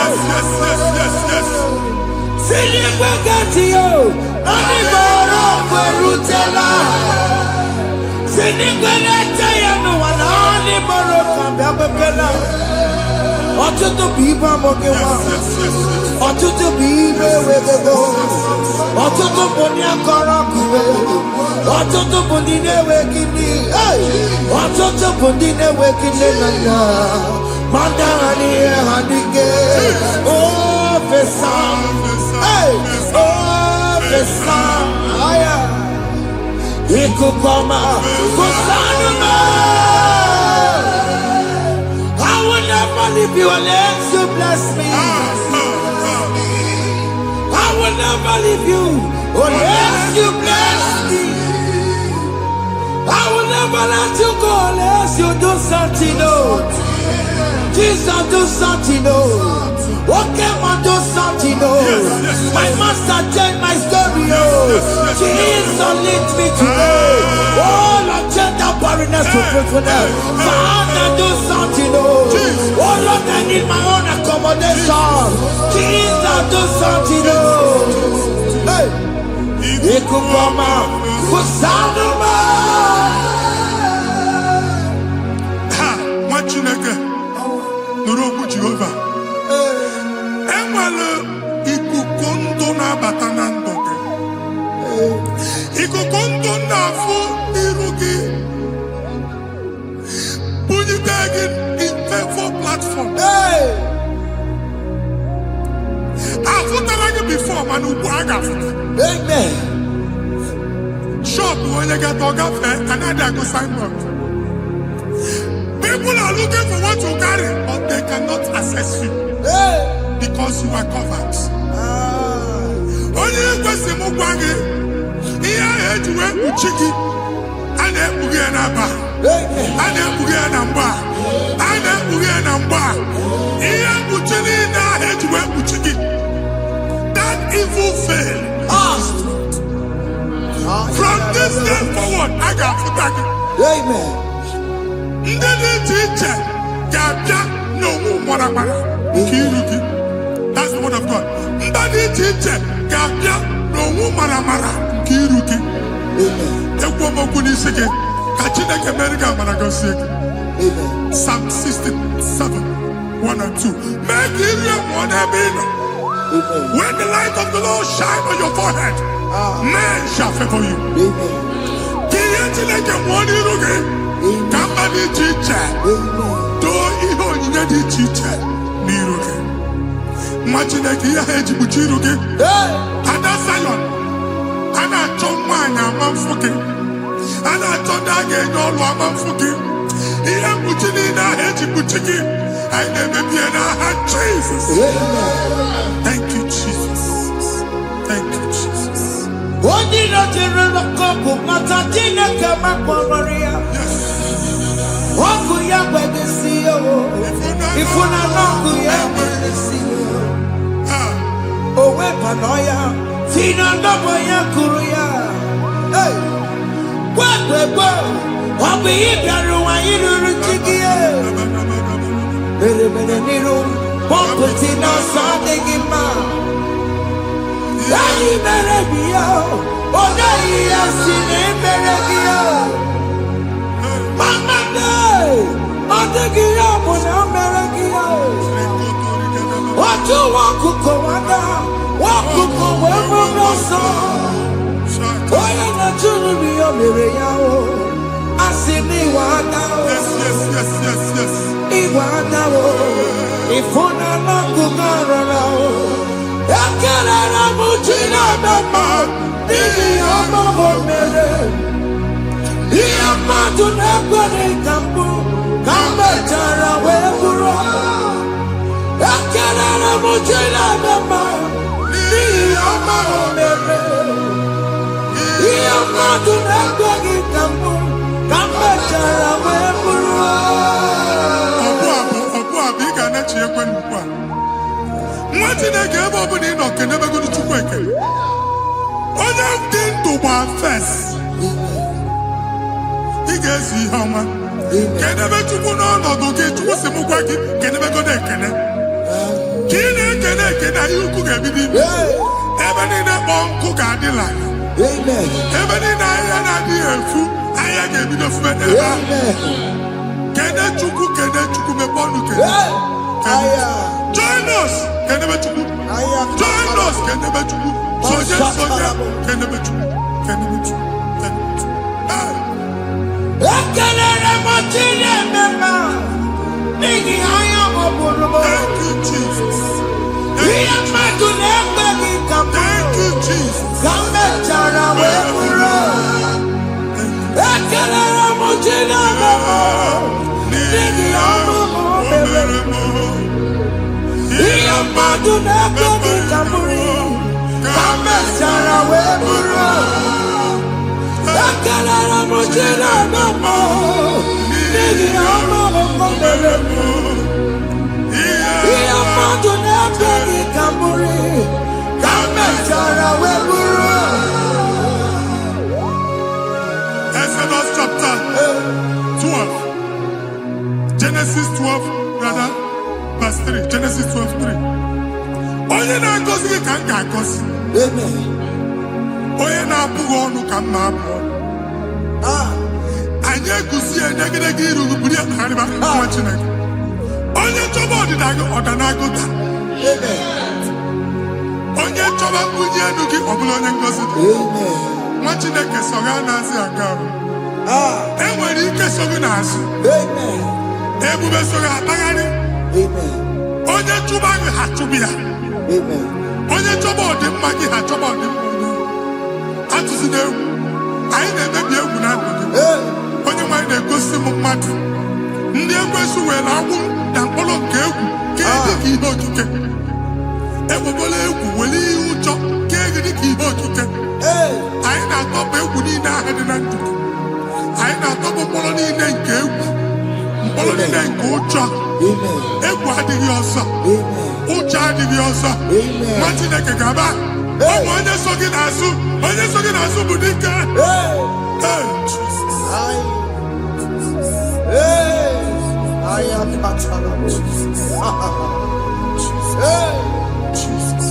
Sinibagati yo ani baroka rutela. Sinibagati ya no ani baroka mabona. Ọtụtụ bụ ibe amụghị nwa. Ọtụtụ bụ ibe ewegego. Ọtụtụ bụ ndị akọrọ kụwe. Ọtụtụ bụ ndị na-enweghị nne. Ọtụtụ bụ ndị na-enweghị nne na nna. Ma ndị agha n'ihe ha n'ike. Ofesa. Ofesa. Ikuku ọma. Kusanụ m. I will never leave you unless you bless me. I will never leave you unless you bless me. I will never let you go unless you do something, oh. Jesus, do something, oh. Okay, man, do something, oh. My master changed my story, oh. Jesus, lead me today. Oh, Lord, change that barrenness to fruitfulness. Father, do something, oh. Oh, Lord, I need my own accommodation. Jesus, do something, oh. Hey. Ikukoma, kusanuma. Ha, Machineke, Nurobu Jehovah. Enwale ikukondo na batanando. Ikukondo na fu irugi. Bunibagin in favor platform. Hey. I've put before, man, who Amen. Shop when you get dog fair, another go signboard. People are looking for what you carry, but they cannot access you because you are covered. Only a question of Wagi, here I had to wear Uchiki, and then Bugianaba, and then Bugianamba, and then Bugianamba. Here Buchini, I had to wear Uchiki. That evil fail. From this day forward, I got to back it. Amen. That's the word of God. Psalm 67, 1 and 2. Make Israel one when the light of the Lord shine on your forehead, men shall favor you. Jesus. Thank you, Jesus. Thank you, Jesus. Join us. onye na-agọzi gị ka m ga-agọzi. Onye na-abụghị ọnụ ka m na-abụ ọnụ. Anyị egusi edegedege iru buru ya narịba nwa Chineke. Onye chọba ọdịda gị ọdanagụta. Onye chọba mbunye elu gị ọ bụla onye ngọzi. Nwa Chineke so gị anazi aga arụ. Enwere ike so gị n'azụ. Ebube so gị akpagharị. Onye chụba gị ha chụba ya. Onye chọba ọdịmma gị ha chọba ọdịmma onye. Atụzina egwu. Anyị na-emebi egwu na ndụ gị. Onye nwanyị na-egosi m mmadụ. Ndị ekwensu were agwụ na mkpụrụ nke egwu kee dị ka ihe okike. Ekwebola egwu were ihe ụjọ kee gị dị ka ihe okike. Anyị na-atọpụ egwu niile ahụ dị na ndụ. Anyị na-atọpụ mkpụrụ niile nke egwu. Mkpụrụ niile nke ụjọ. Egwu adịghị ọzọ. Ụjọ adịghị ọzọ. Nwa Chineke ga-aba. Ọ bụ onye so gị n'azụ. Onye so gị n'azụ bụ dike. I am Jesus. Jesus.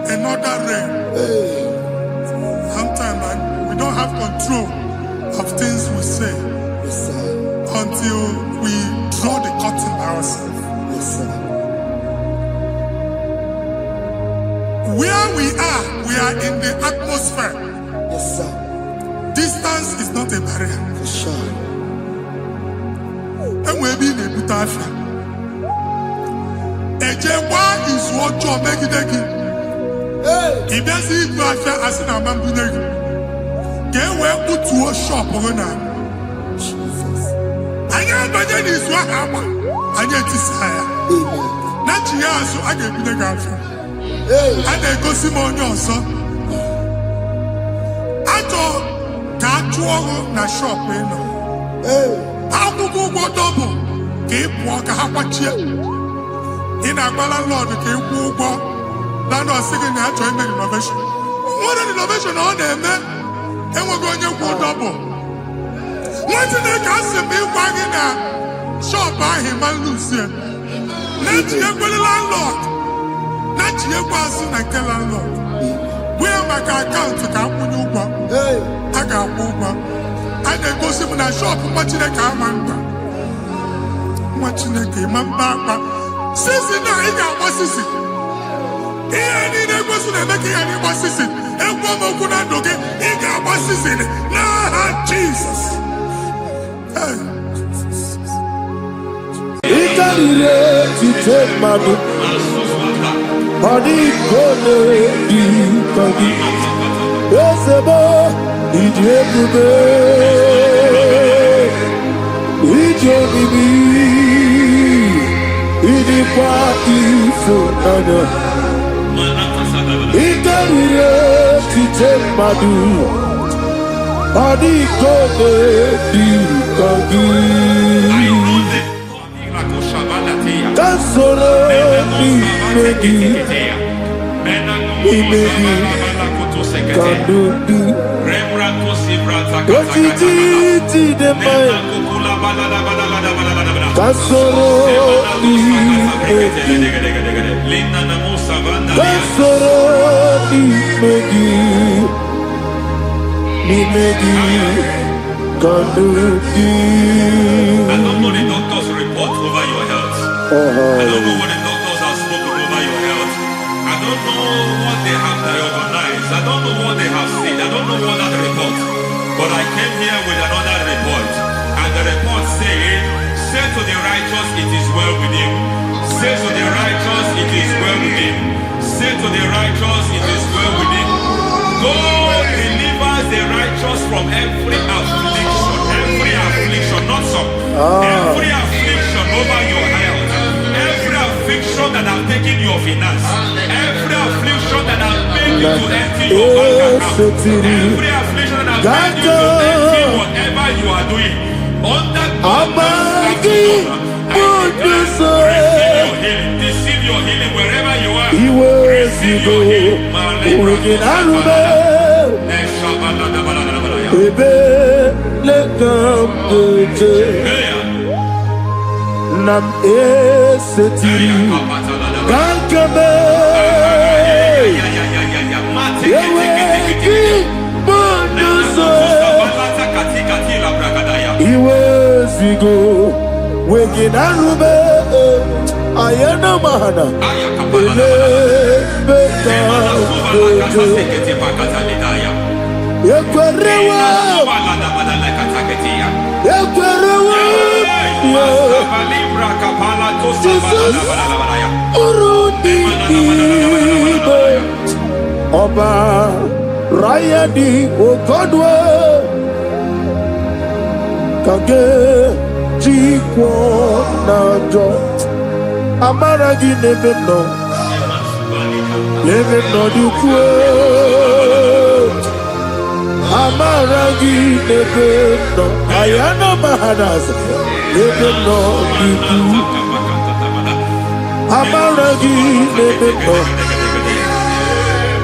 Another realm. Sometimes we don't have control of things we say until we draw the curtain ourselves. Where we are in the atmosphere. Distance is not a barrier. And we'll be in a butafia. Ejekwa is what you're making. If there's a butafia as in a mambunegi, get where put to a shop over now. I am Bajan is what happened. I get this higher. Not so I get the girlfriend. And they go Simon also. I thought that na shop, how to go double? Keep walk a hapachi. In a Lord, keep walk. Now, no second natural innovation. What an innovation on them, man. And we're going to go double. What's in the castle be wagging a shop by him and Lucia? Let you go the landlord. Let you pass in a landlord. We are my account to come when you walk. I got over. And they go see in a shop watching a car man. Watching a game and back. Sissy, now he got what sissy. Here, need a person making any what sissy. And woman could not do it. He got what sissy. Nah, Jesus. To take my book, body gonna be body. Yes, a boy, it's a party for Nana. It can to take my book, body gonna be body. Solo I don't know what the doctors have spoken over your health. I don't know what they have diagnosed. I don't know what they have said. I don't know what that report. But I came here with another report. And the report said, say to the righteous, it is well with him. Say to the righteous, it is well with him. Say to the righteous, it is well with him. God delivers the righteous from every affliction, not some. Every affliction over your health, every affliction that have taken your finance, every affliction that have made you to empty your bank account, every affliction that have made you to empty whatever you are doing, under receive your healing wherever you are. Receive your healing. Nam esetiri kankame yeweki bonuso iwezigo weginarube ayana mahana ele beta dojo yekwerewa Jesus Urundibe Oba Rayadi Okodwe Kage Jikwo Najo Amaragi Nebeno Nebeno Dukwe Amaragi Nebeno Ayana Mahadas Nebeno Dukwe Amaragi Nebeno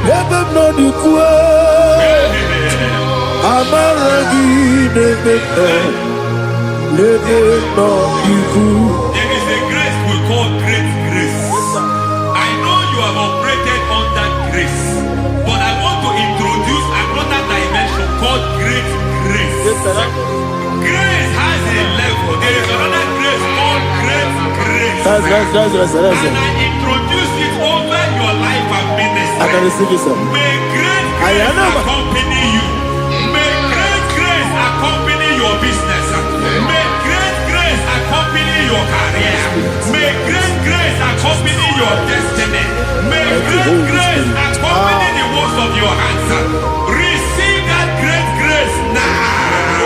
Nebeno Dukwe Amaragi Nebeno Nebeno Dukwe. There is a grace we call great grace. I know you have operated under grace, but I want to introduce another dimension called great grace. Grace has a level. There is another grace called great grace. That's And I introduce it over your life and ministry. I can receive it, sir. May great grace accompany you. May great grace accompany your business. May great grace accompany your career. May great grace accompany your destiny. May great grace accompany the works of your hands. Receive that great grace now.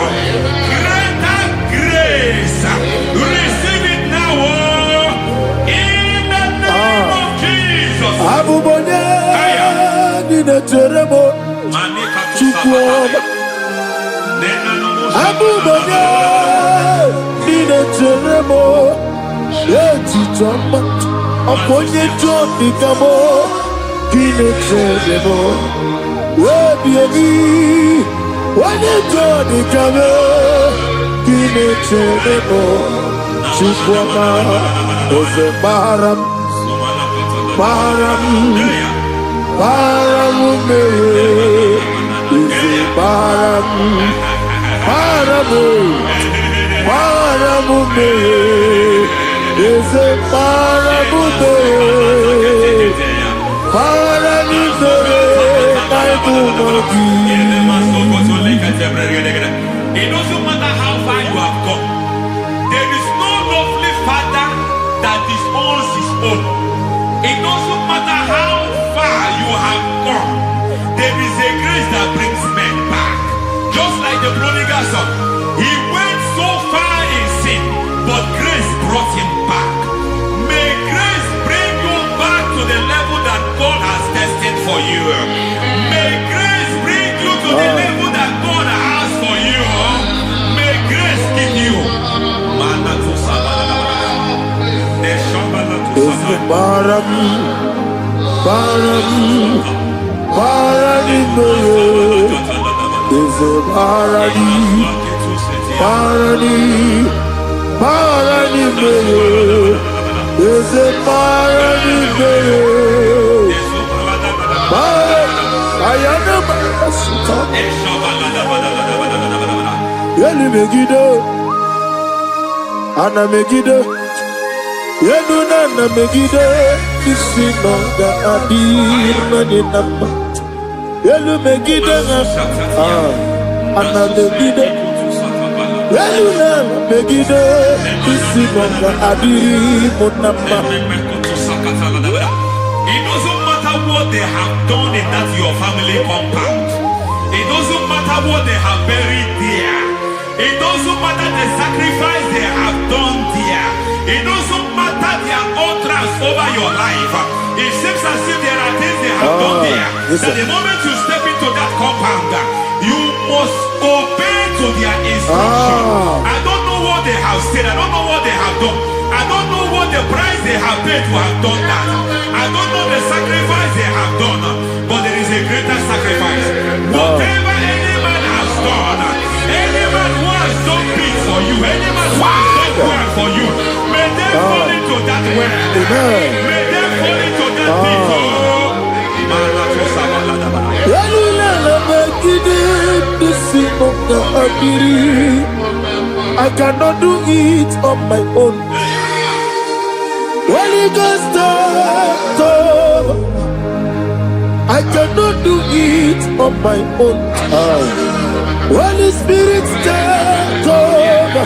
Greater grace. Receive it now. In the name of Jesus. Abubonye Nina Teremo Chukwoma Abubonye Nina Teremo Eti Choma Aponye Choni Kamo Kine Teremo Webieni Wanye Choni Kamo Kine Teremo Chukwoma Ose Baram Baram me, is a It doesn't matter how far you have come. There is no lovely father that disowns his own. It doesn't matter how far you have gone. There is a grace that brings men back. Just like the prodigal son. He went so far in sin, but grace brought him back. May grace bring you back to the level that God has destined for you. May grace bring you to the level that God has for you. May grace give you. Ana Megiddo, Yeduna Megiddo, Isinonga Adir Manina, Yelu Megiddo, anadegide Reluna megide isi bonga adiri munamba. It doesn't matter what they have done in that your family compound. It doesn't matter what they have buried there. It doesn't matter the sacrifice they have done there. It doesn't matter their utterance over your life. It seems as if there are things they have done there. That the moment you step into that compound, you must obey to their instruction. I don't know what they have said. I don't know what they have done. I don't know what the price they have paid to have done that. I don't know the sacrifice they have done. But there is a greater sacrifice. Whatever any man has done, any man who has done big for you, any man who has done well for you, may they fall into that well. May they fall into that pit. I cannot do it on my own. Holy Ghost, I cannot do it on my own. Holy Spirit, take over.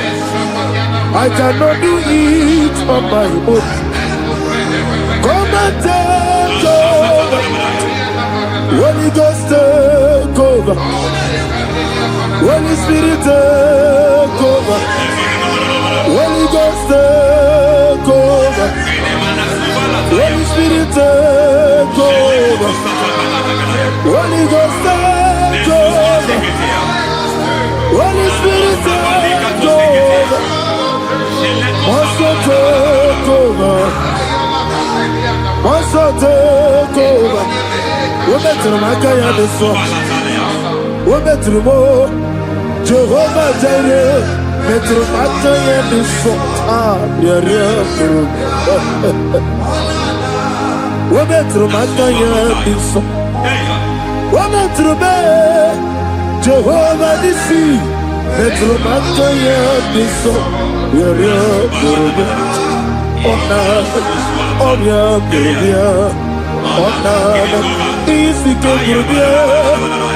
I cannot do it on my own. Come and take over. Holy Ghost, take over. Holy Spirit, take over. Holy Ghost, take over. Holy Spirit, take over. Holy Ghost, take over. Holy Spirit, take over. Master, take over. Master, take over. We're better than I can this song. We're better than more. Jehovah Jireh. Metro Mataya this song. Yeah. We're better than Mataya this song. We're better than Jehovah this sea. Metro Mataya this song. Yeah. Oh, yeah. Easy to Gurubia,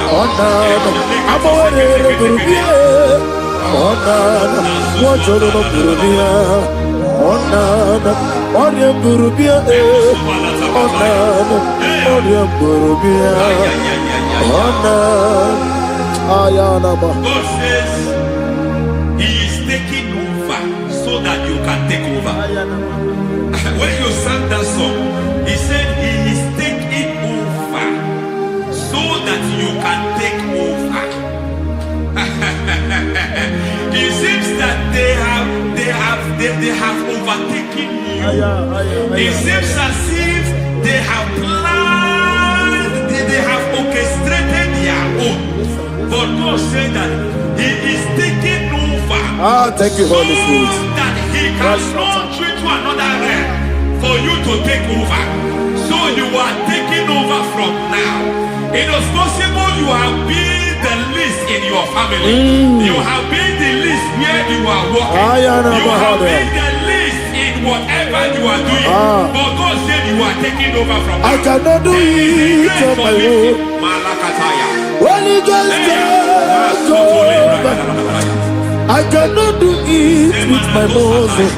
Onana, I'm already Gurubia, Onana, watch out of Gurubia, Onana, Onion Gurubia, Onana, Onion Gurubia, Onana, Ayanaba. God says He is taking over so that you can take over. When you sang that song, He said He is taking over so that you can take over. It seems that they have overtaken you. It seems as if they have planned, they have orchestrated their own. But God said that He is taking over. Thank you, Holy Spirit. So that He can launch you to another realm for you to take over. So you are taking over from now. It is possible you have been the least in your family. You have been the least where you are working. You have been the least in whatever you are doing. But God said you are taking over from now. I cannot do it on my own. Holy Ghost, take over. I cannot do it with my muscle.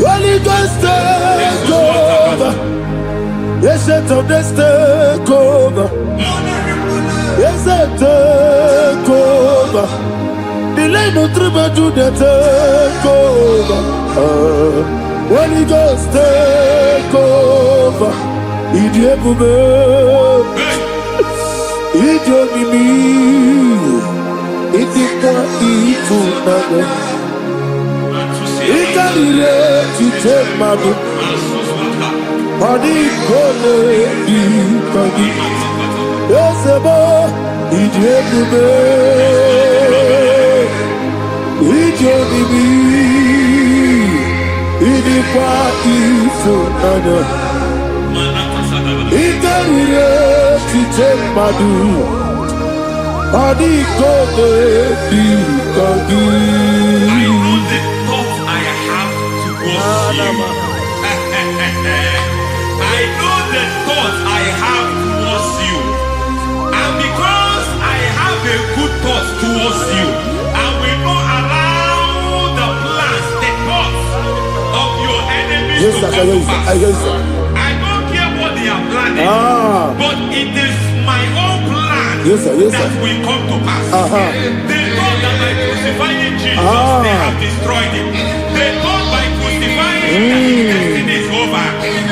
Holy Ghost, take over. Yes, it's on this take over. Yes, it take over. Delay no trouble to the take over. Holy Ghost, take over. Idiot, idiot, me. It is what it will to take my book. Body gone, body. Yes, a boy, idiot, idiot, idiot, what is another? It to take my book. Body gone, body. I know the thoughts I have towards you. And because I have a good thought towards you, and will not allow the plans, the thoughts of your enemies to come to pass. I don't care what they are planning, but it is my own plan that will come to pass. They thought that by crucifying Jesus, they have destroyed him. They thought by crucifying that his destiny is over.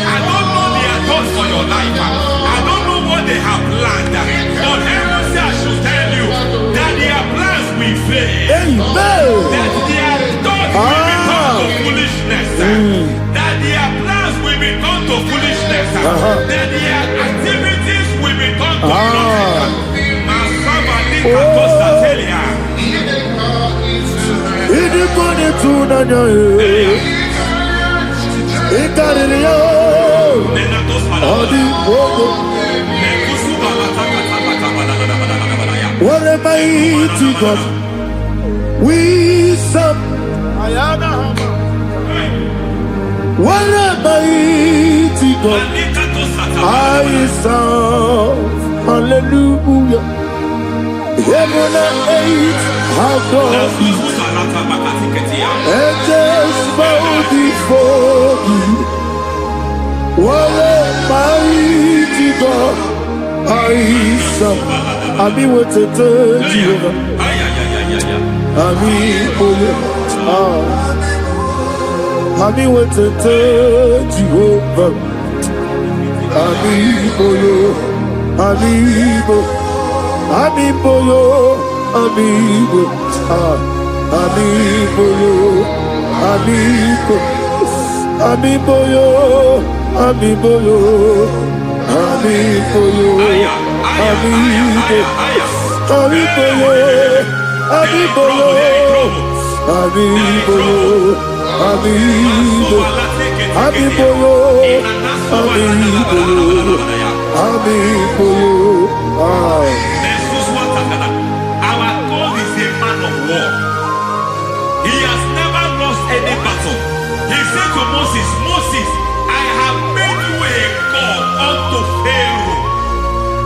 I don't know their thoughts for your life. I don't know what they have planned. But heaven says I should tell you that their plans will fail. That their thoughts will be turned to foolishness. That their plans will be turned to foolishness. That their activities will be turned to nonsense. What a mighty God we serve. What a mighty God I serve. Hallelujah. Heaven and earth have done it. Angels bow before you. What a mighty God I serve. Ami wetete Jehovah. Ami oye. Ami wetete Jehovah. Ami oye. Ami oye. Ami boyo, ami bo, ami boyo, ami bo, ami boyo, ami boyo, ami boyo, ami bo, ami boyo, ami boyo, ami boyo, ami bo, ami boyo, ami boyo, ami boyo. Our God is a man of war. He has never lost any battle. He said to Moses, Moses, I have made you a God unto Pharaoh.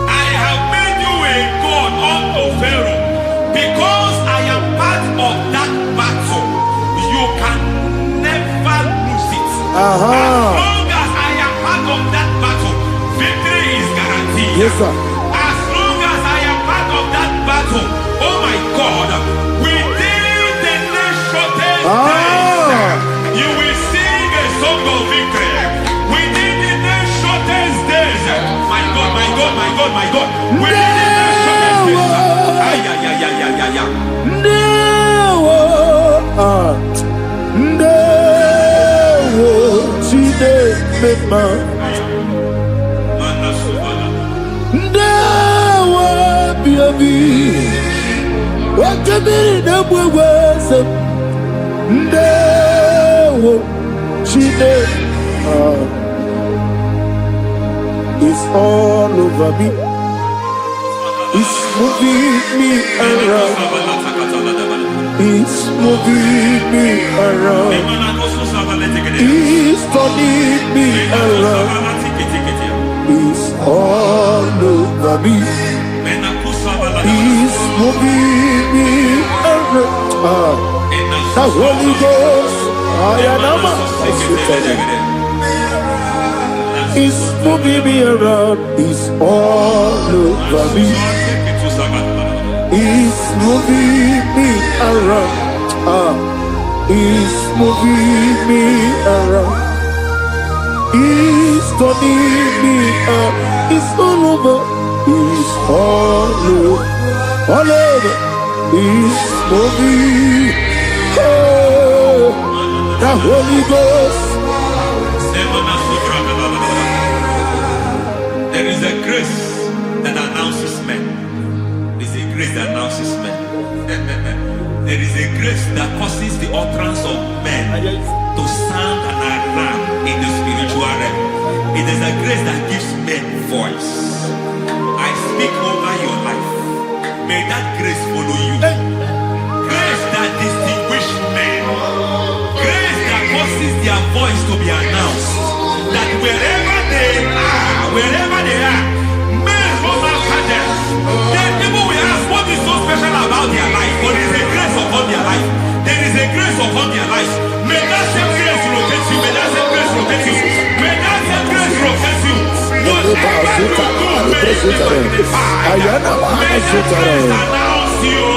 I have made you a God unto Pharaoh. Because I am part of that battle, you can never lose it. As long as I am part of that battle, victory is guaranteed. Yes, sir. As long as I am part of that battle, oh my God, within the next shortest days, you will sing a song of victory. Within the next shortest days, my God, my God, my God, my God, within the next shortest days, ay, ay, ay, ay, ay, ay, ay. It's all over me. It's moving me around. It's moving me around. It's turning me around. It's all over me. It's moving me around. The Holy Ghost, it's moving me around. It's all over me. It's moving me around. It's moving me around. It's turning me up. It's all over. It's all over. All over. It's moving. Oh, the Holy Ghost. There is a grace that announces men. There is a grace that announces men. There is a grace that causes the utterance of men to sound an alarm in the spiritual realm. It is a grace that gives men voice. I speak over your life. May that grace follow you. Grace that distinguishes men. Grace that causes their voice to be announced. That wherever they are, men come after them. Then people will ask, what is so Ayana Mahazutara. Announce you.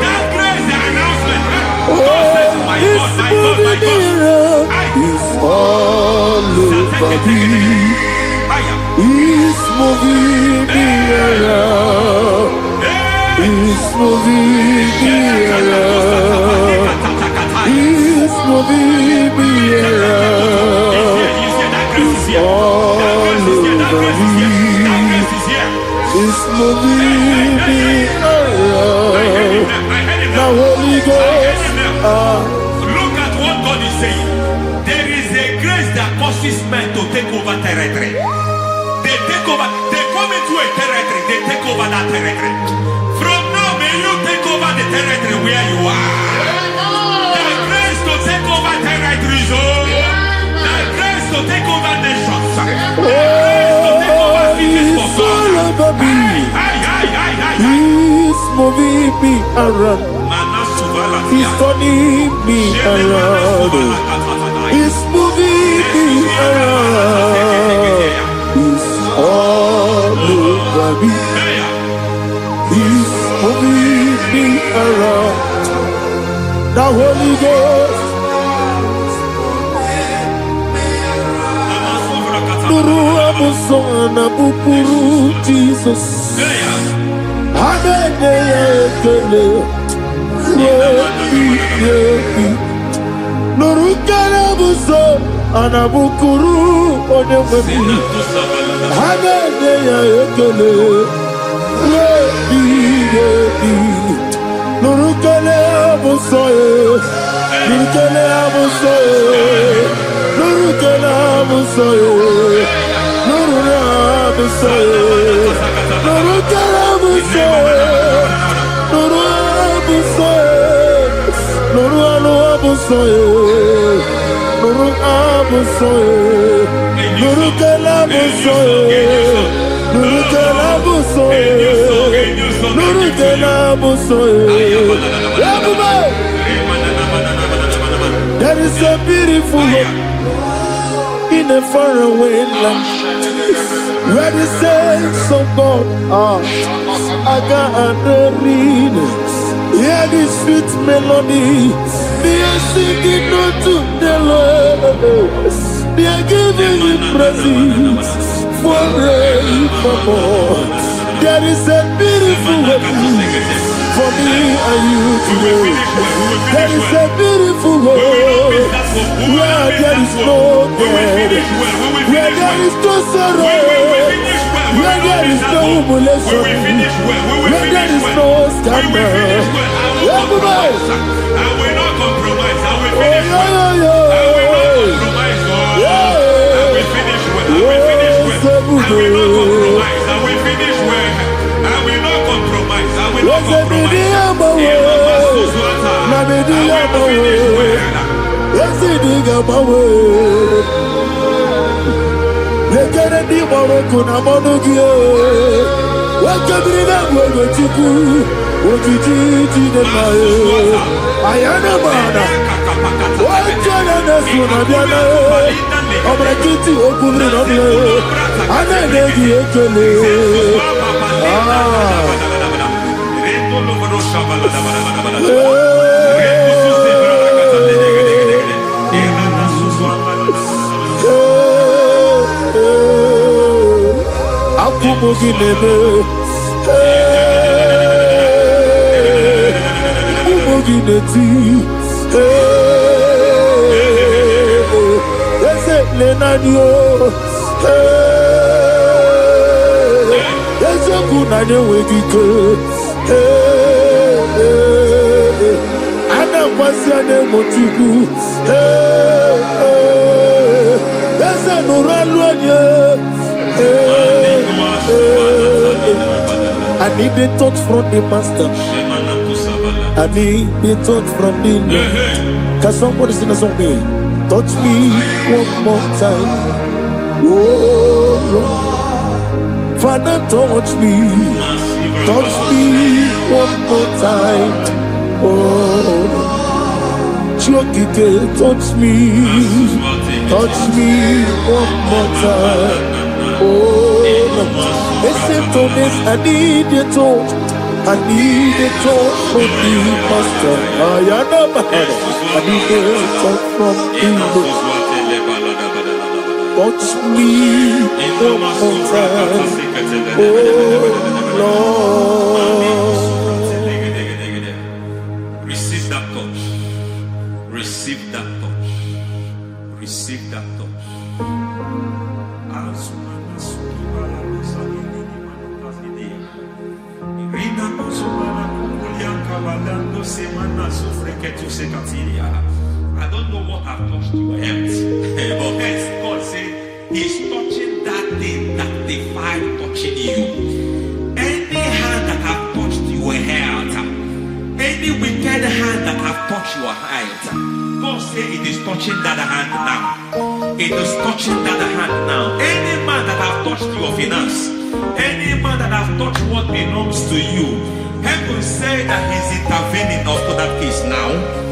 That grace announcement. Oh, my God. It's all over me. It's moving me around. It's moving me around. It's moving me around. It's all over me. It's moving me around. Now Holy Ghost. Look at what God is saying. There is a grace that causes men to take over territory. They take over. They come into a territory. They take over that territory. From now, may you take over the territory where you are. The grace to take over territories. Oh, the grace to take over nations. The grace to take over cities for God. He's moving me around. He's turning me around. He's moving me around. He's all over me. He's moving me around. The Holy Ghost. Nuru amusona bupuru Jesus. Amene ekele. Nuru karabuso anabukuru onememi. Amene ekele. Nuru karabuso Nuru karabuso Nuru karabuso Nuru karabuso Nuru karabuso Nuru abuso Nuru abuso Nuru abuso Nuru karabuso Nuru karabuso Nuru karabuso. There is a beautiful hope in a faraway land where the saints of God are. I got a read. Hear the sweet melody. They are singing unto the Lord. They are giving you praise forevermore. There is a beautiful hope for me and you today. There is a beautiful world where there is no death, where there is no sorrow, where there is no humiliation, where there is no scandal. Everybody, I will not compromise. I will oh, finish well. I will not compromise. I will finish well. I will finish well. I will not compromise. I will finish well. I will not compromise. I will not compromise. I need the touch from the master. I need the touch from the Lord. Can somebody sing a song me? Touch me one more time. Oh Lord. Father, touch me. Touch me one more time. Oh Chokike, touch me. Touch me one more time. Listen to this, I need you to. I need a talk from the master. I need a talk from the touch me one more time. Oh Lord. Receive that touch. Receive that touch. Receive that touch. I don't know what I've touched your health, but hence God said He's touching that thing that defied touching you. Any hand that have touched your health, any wicked hand that have touched your health, God said it is touching that hand now. It is touching that hand now. Any man that have touched your finance, any man that have touched what belongs to you, heaven say that He's intervening after that case now.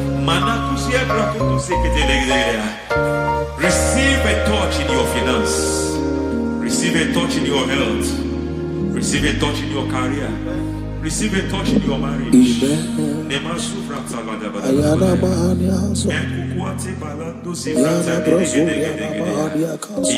Receive a touch in your finance. Receive a touch in your health. Receive a touch in your career. Receive a touch in your marriage. He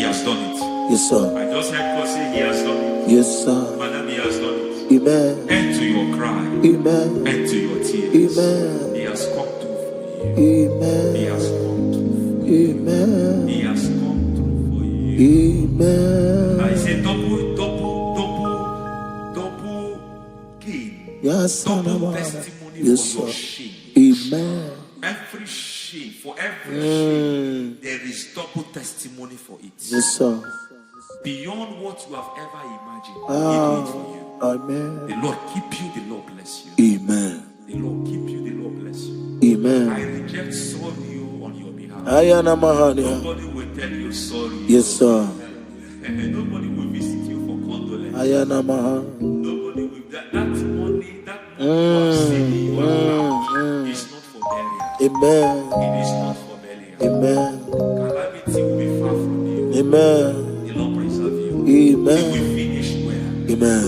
has done it. Yes, sir. I just heard God say He has done it. Yes, sir. Madam, He has done it. Amen. End to your cry. Amen. End to your tears. Amen. He has come through for you. Amen. He has come through for you. Amen. He has come through for you. Amen. I say double gain. Yes, Double sir. testimony Yes, for your sir. shame. Amen. Every shame, for every shame, there is double testimony for it. Yes, sir. Beyond what you have ever imagined. He do it for you. Amen. The Lord keep you, the Lord bless you. Amen. The Lord keep you, the Lord bless you. Amen. I reject sorry on your behalf. Ayana Mahania. Nobody will tell you sorry. Yes, sir. And nobody will visit you for condolence. Ayana Mahania. Nobody will. That money you have saved in your account is not for burial. Amen. It is not for burial. Amen. Calamity will be far from you. Amen. The Lord preserve you. Amen. You will finish well. Amen.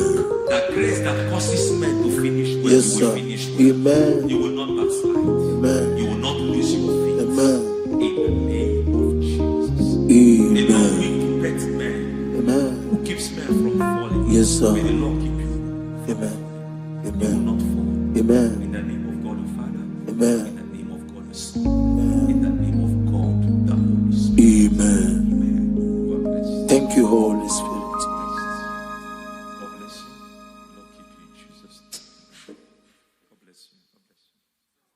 That grace that causes men to finish well, Yes, you will sir. finish well. Amen. You will not backslide. Amen. You will not lose your faith. Amen. In the name of Jesus. The Lord Amen. will protect men. Amen. Who keeps men from falling? Yes, sir. May the Lord keep you. Amen. You will Amen. not fall. Amen. In the name of God the Father. Amen. In the name of God the Son. In the name of God the Holy Spirit. Amen. Amen. God bless you. Thank you, Holy Spirit. God bless you. The Lord keep you in Jesus' name. God bless you. God bless you.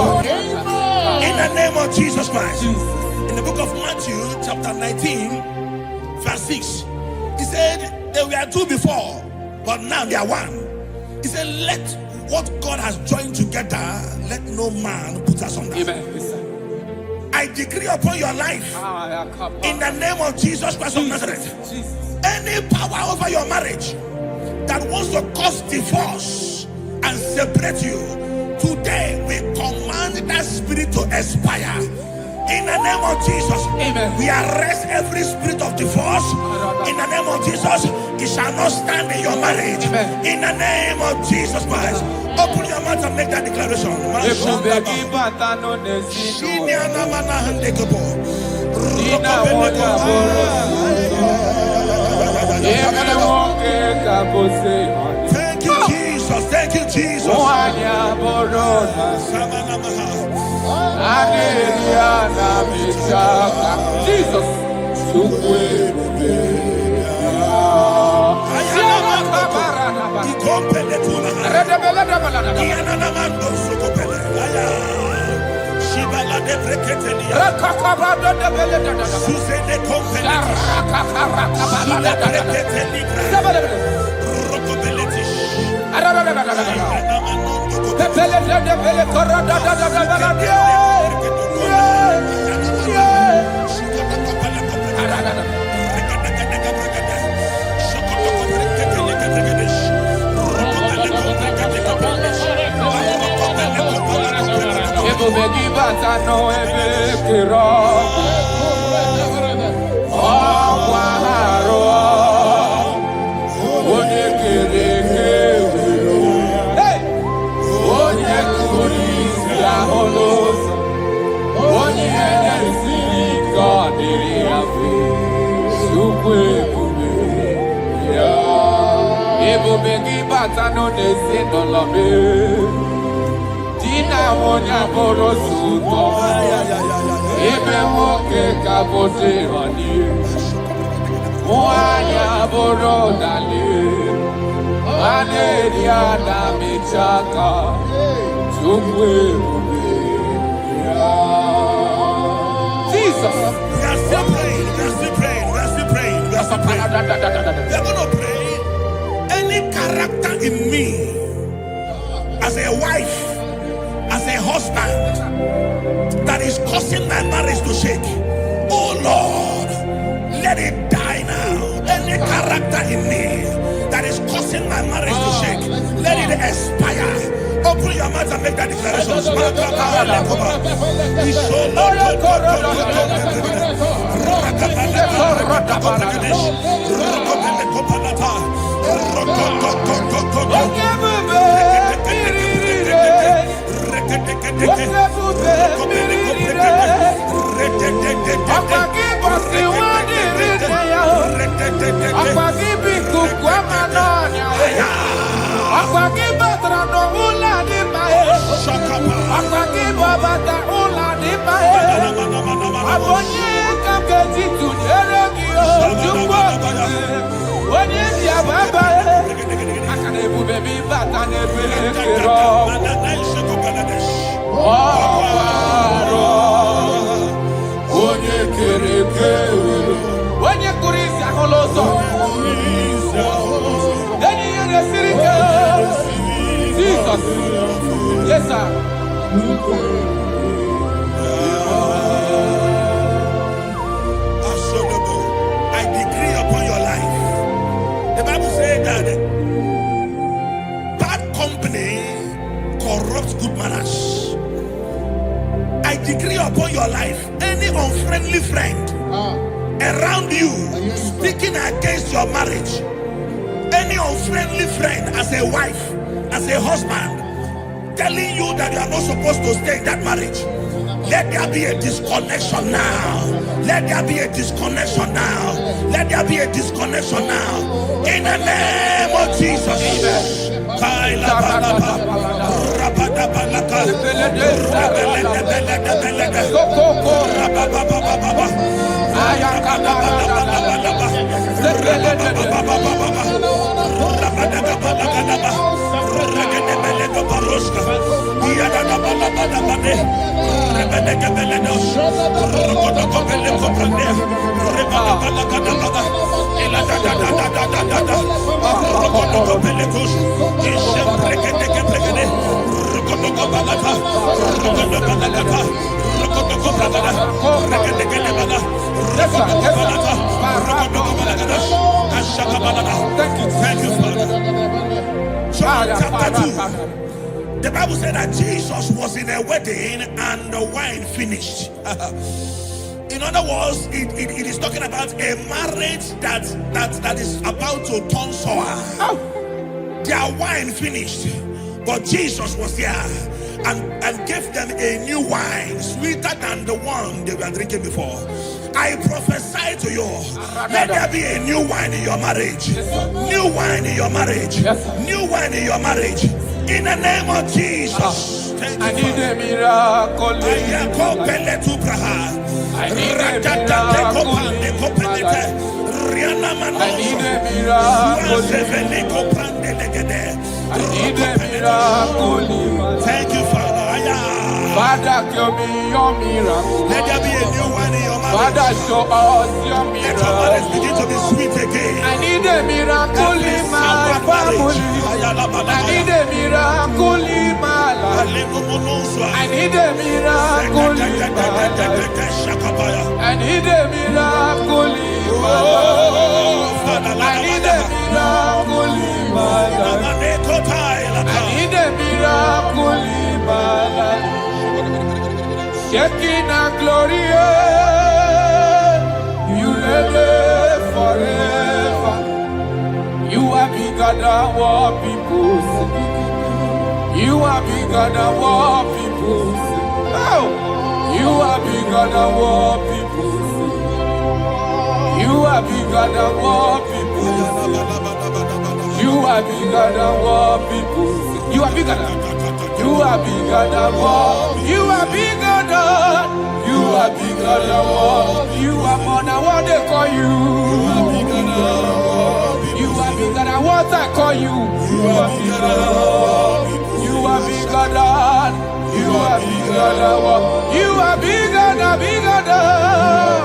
In the name of Jesus Christ. In the book of Matthew, chapter 19, verse 6, he said, they were two before, but now they are one. He said, let what God has joined together, let no man put asunder. I decree upon your life, in the name of Jesus Christ of Nazareth, any power over your marriage that wants to cause divorce and separate you, today we command that spirit to expire. In the name of Jesus, amen. We arrest every spirit of divorce. In the name of Jesus, it shall not stand in your marriage. Amen. In the name of Jesus Christ, open your mouth and make that declaration. Thank you, Jesus. Thank you, Jesus. Jesus. We are going to pray. Any character in me, as a wife, as a husband, that is causing my marriage to shake, oh Lord, let it die now. Any character in me that is causing my marriage to shake, let it expire. Open your mouth and make that declaration. Yes, sir. I decree upon your life. The Bible says that bad company corrupts good manners. I decree upon your life, any unfriendly friend around you speaking against your marriage, any unfriendly friend as a wife, as a husband, telling you that you are not supposed to stay in that marriage, let there be a disconnection now. Let there be a disconnection now. Let there be a disconnection now. In the name of Jesus. Thank you, Father. John chapter 2. The Bible said that Jesus was in a wedding and the wine finished. In other words, it is talking about a marriage that is about to turn sour. Their wine finished, but Jesus was there and gave them a new wine, sweeter than the one they were drinking before. I prophesy to you, let there be a new wine in your marriage. New wine in your marriage. New wine in your marriage. In the name of Jesus. I need a miracle. I need a miracle. need a miracle. I need a miracle. Thank you, Father. Father, give me your miracle. Let there be a new one in your marriage. Father, show us your Let your marriage miracle. begin to be sweet again. I need a miracle in my family. I need a miracle in my life. I need a miracle in my life. I need a miracle in my life. I need a miracle in my life. I need a miracle in my life. Shaking our glory, you live forever. You are bigger than what people say. You are bigger than what people say. Oh, you are bigger than what people say. You are bigger than what people say. You are bigger than what people say. You are bigger than. You are bigger than what. You are bigger than. You are bigger than what. You are more than what they call you. You are bigger than what. You are bigger than what I call you. You are bigger than what. You are bigger than. You are bigger than what. You are bigger than bigger than.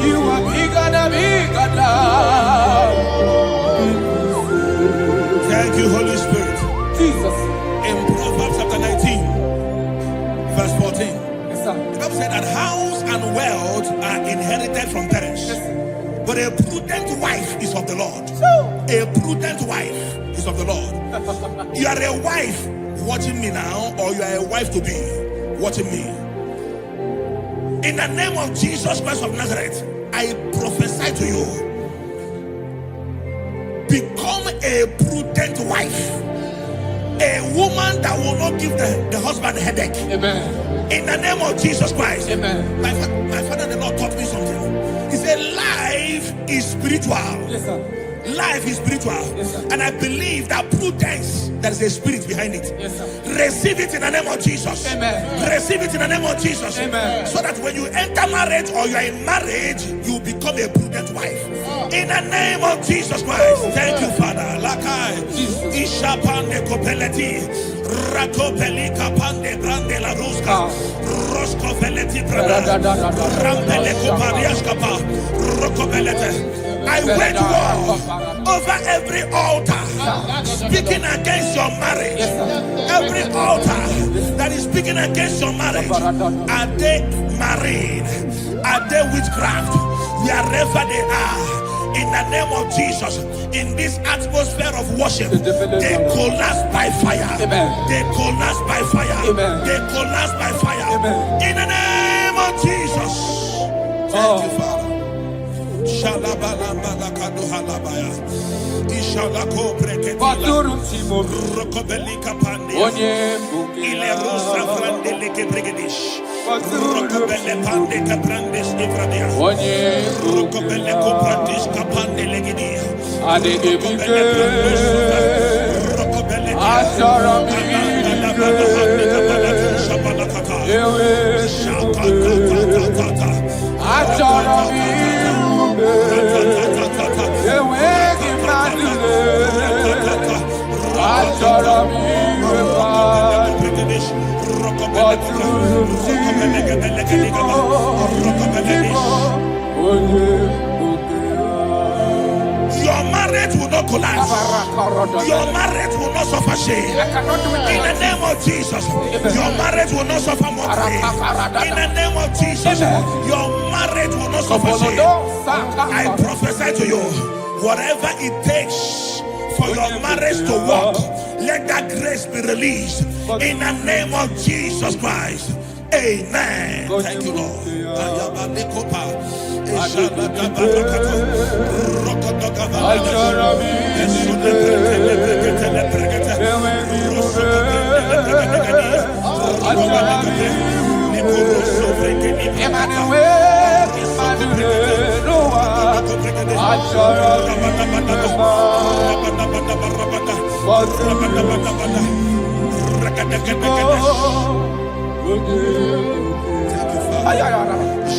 You are bigger than bigger than. Thank you, Holy Spirit. Jesus. In Proverbs chapter 19, verse 14, Yes, sir. the Bible said that house and wealth are inherited from parents, but a prudent wife is of the Lord. A prudent wife is of the Lord. You are a wife watching me now, or you are a wife to be watching me. In the name of Jesus Christ of Nazareth, I prophesy to you, become a prudent wife. A woman that will not give the husband a headache. Amen. In the name of Jesus Christ. Amen. My father the Lord taught me something. He said life is spiritual. Yes, sir. Life is spiritual. Yes, sir. And I believe that prudence, there is a spirit behind it. Yes, sir. Receive it in the name of Jesus. Amen. Receive it in the name of Jesus. Amen. So that when you enter marriage or you are in marriage, you become a prudent wife. In the name of Jesus Christ. Thank you, Father. Lakai. Ishapande kopeleti. Rakopeli kapande brande la ruska. Rosko veleti branda. Rampele koparias kapa. Rokopelete. I wage war over every altar speaking against your marriage. Every altar that is speaking against your marriage. Are they married? Are they witchcraft? Wherever they are, in the name of Jesus, in this atmosphere of worship, they collapse by fire. They collapse by fire. They collapse by fire. In the name of Jesus. Thank you, Father. Shalabala kadu halabaya. Ishalako breketi. Rokobelika pande. Ile rusa frande leke bregedish. Rokobele pande kaprandes evradia. Rokobele koprandish kapande legedi. Rokobele Rokobele Asharami. Your marriage will not collapse. Your marriage will not suffer shame. In the name of Jesus, your marriage will not suffer mockery. In the name of Jesus, your marriage will not suffer shame. I prophesy to you, whatever it takes for your marriage to work, let that grace be released in the name of Jesus Christ. Amen. Thank you, Lord.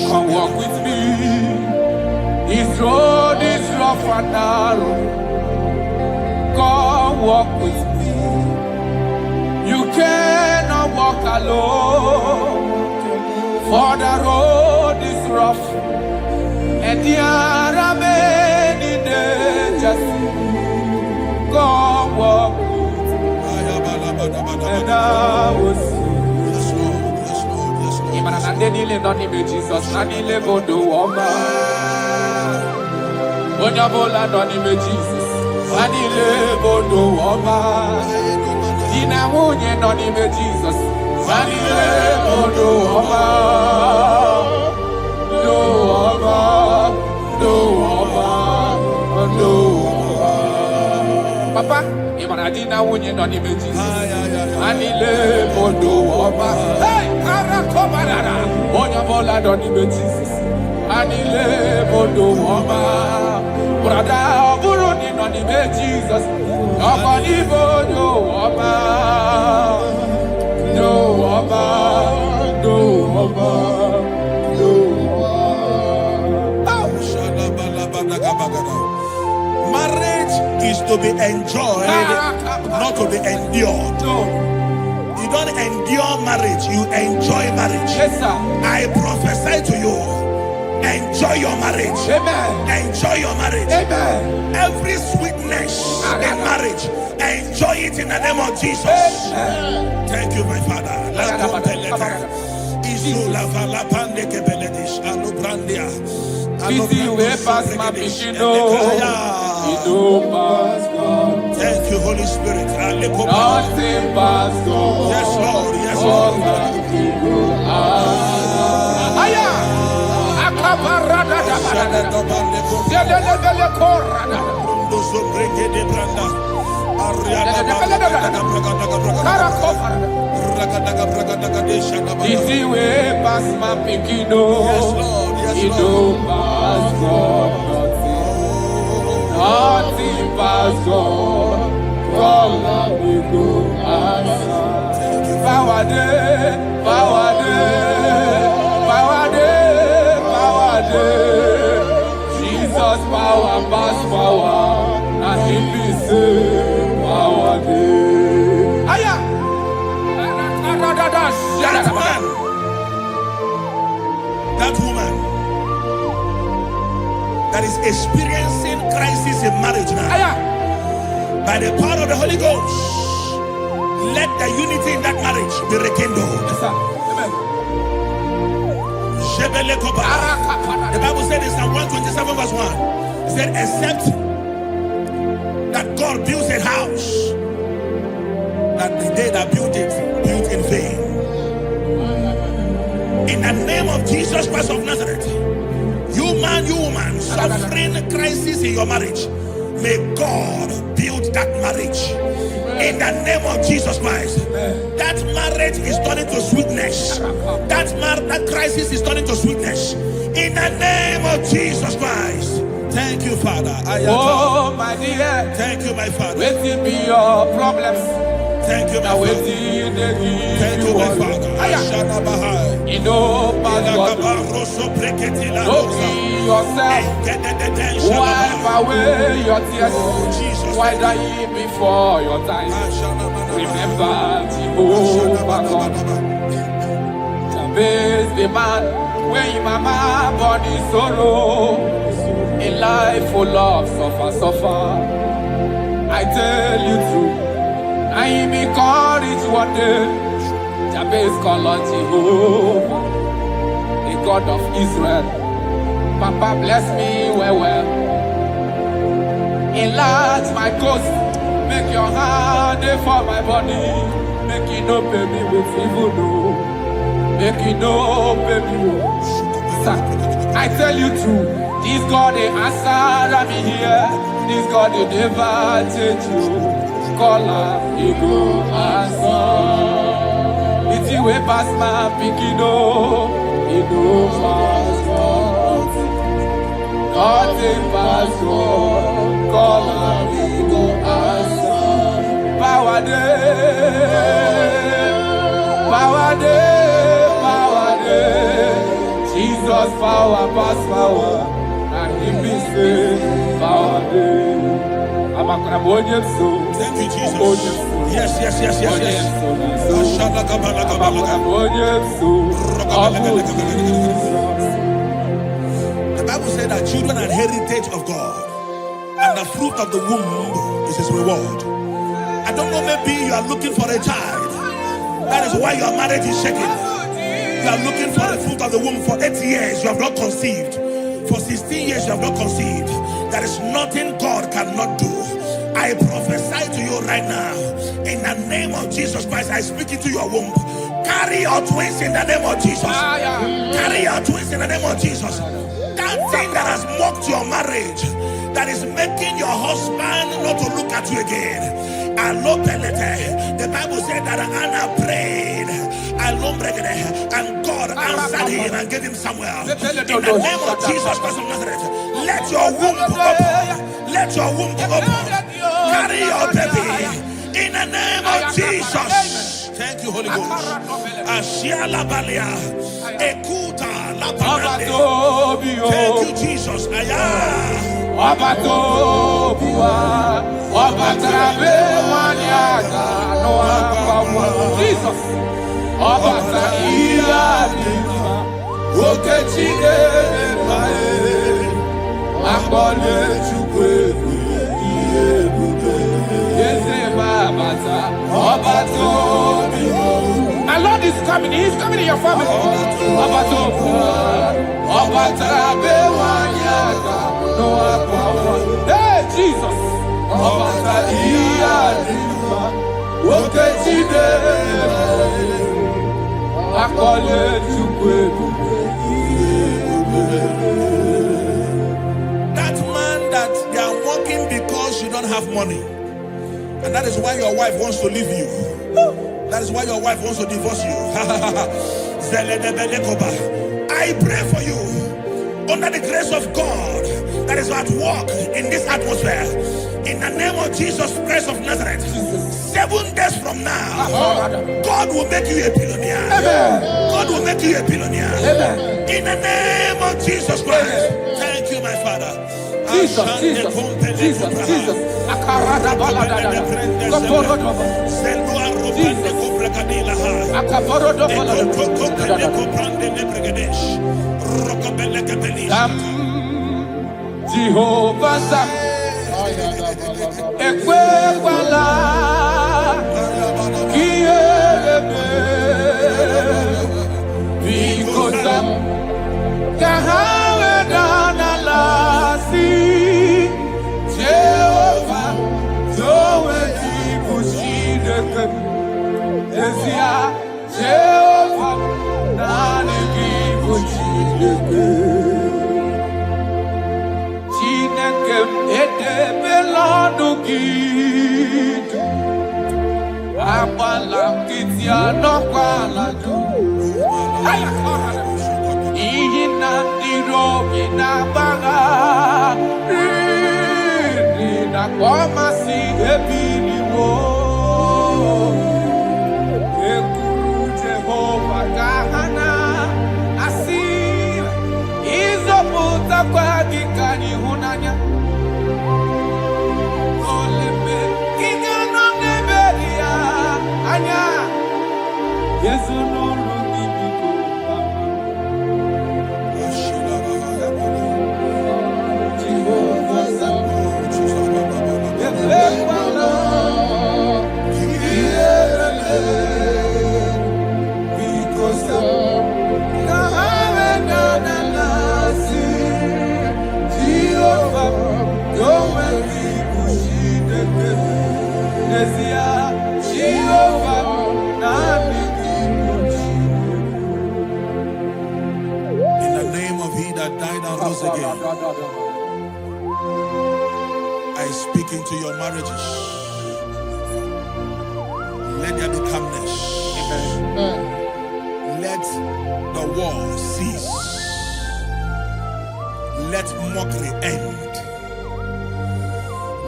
Come walk with me This road is rough and narrow. Come walk with me. You cannot walk alone. For the road is rough and there are many dangers. Come walk with me. And I will see. Jesus, Nanile Bodo Woma. Onyabola Nonime Jesus, Nanile Bodo Woma. Dina Munye Nonime Jesus, Nanile Bodo Woma. No Woma, no Woma, no Woma. Papa, Imanadina Munye Nonime Jesus, Nanile Bodo Woma. Hey! Onyabola Nonime Jesus, Anile Bodo Woma. Brother Buruni Nonime Jesus, Nobody Bodo Woma. No Woma, no Woma, no Woma. Marriage is to be enjoyed, not to be endured. You don't endure marriage, you enjoy marriage. Yes, sir. I prophesy to you, enjoy your marriage. Amen. Enjoy your marriage. Amen. Every sweetness in marriage, enjoy it in the name of Jesus. Amen. Thank you, my Father. Thank you, Holy Spirit. Nothing past God. Yes, Lord. Yes, Lord. Easy way past my pikino. Yes, Lord. Yes, You Lord. don't pass God. Nothing past God. All of you go answer. Power day, power day, power day, power day. Jesus power pass power, and He be say power day. Aya, That man, that woman that is experiencing crisis in marriage now, aya. by the power of the Holy Ghost, let the unity in that marriage be rekindled. Yes, sir. Amen. The Bible said in Psalm 127 verse 1, it said, except that God builds a house, that they that built it, built in vain. In the name of Jesus Christ of Nazareth, you man, you woman, suffering crisis in your marriage, may God build that marriage. In the name of Jesus Christ, that marriage is turning to sweetness. That crisis is turning to sweetness. In the name of Jesus Christ. Thank you, Father. Oh, my dear. Thank you, my Father. Waiting be your problems. Thank you, my Now Father. waiting they give Thank you, my Father. You know, pass God. Don't be yourself. Wipe away your tears. Why die before your time? Remember Jehovah God. Jabez the man, when your mama body sorrow, a life full of suffer. I tell you true, I am encouraged one day. Jabez call on Jehovah, the God of Israel. Papa bless me well. Enlarge my coast, make your hand for my body. Make it no pay me with evil, no. Make it no pay me. I tell you true, this God they answer me here. This God they never change you. Call her, he go answer. It's the way past my pikino, he go pass God. Nothing pass God. Call her, he go answer. Power day, power day, power day. Jesus power pass power, and He be Thank you, Jesus. Yes. The Bible said that children are heritage of God, and the fruit of the womb is his reward. I don't know, maybe you are looking for a child. That is why your marriage is shaking. You are looking for the fruit of the womb. For 8 years you have not conceived. For 16 years you have not conceived. There is nothing God cannot do. I prophesy to you right now, in the name of Jesus Christ. I speak into your womb. Carry your twins in the name of Jesus. Carry your twins in the name of Jesus. That thing that has mocked your marriage, that is making your husband not to look at you again. The Bible said that Anna prayed, and God answered him and gave him Samuel. In the name of Jesus Christ of Nazareth, let your womb open. Let your womb open. Carry your baby in the name of Jesus. Thank you, Holy Ghost. Ashiala Balia, Ekuta Lapagande. Thank you, Jesus. My Lord is coming. He's coming in your family. Hey, Jesus. That man that they are working because you don't have money, and that is why your wife wants to leave you. That is why your wife wants to divorce you. I pray for you, under the grace of God that is at work in this atmosphere, in the name of Jesus Christ of Nazareth. 7 days from now, God will make you a billionaire. God will make you a billionaire. In the name of Jesus Christ. Thank you, my Father. Jesus. Jehovah Ekwewala Kiebe Because Kahawe Danalasi Jehovah Zoe Ibushideke Ezia Jehovah Nani Ibushideke I speak into your marriages. Let there be calmness. Let the war cease. Let mockery end.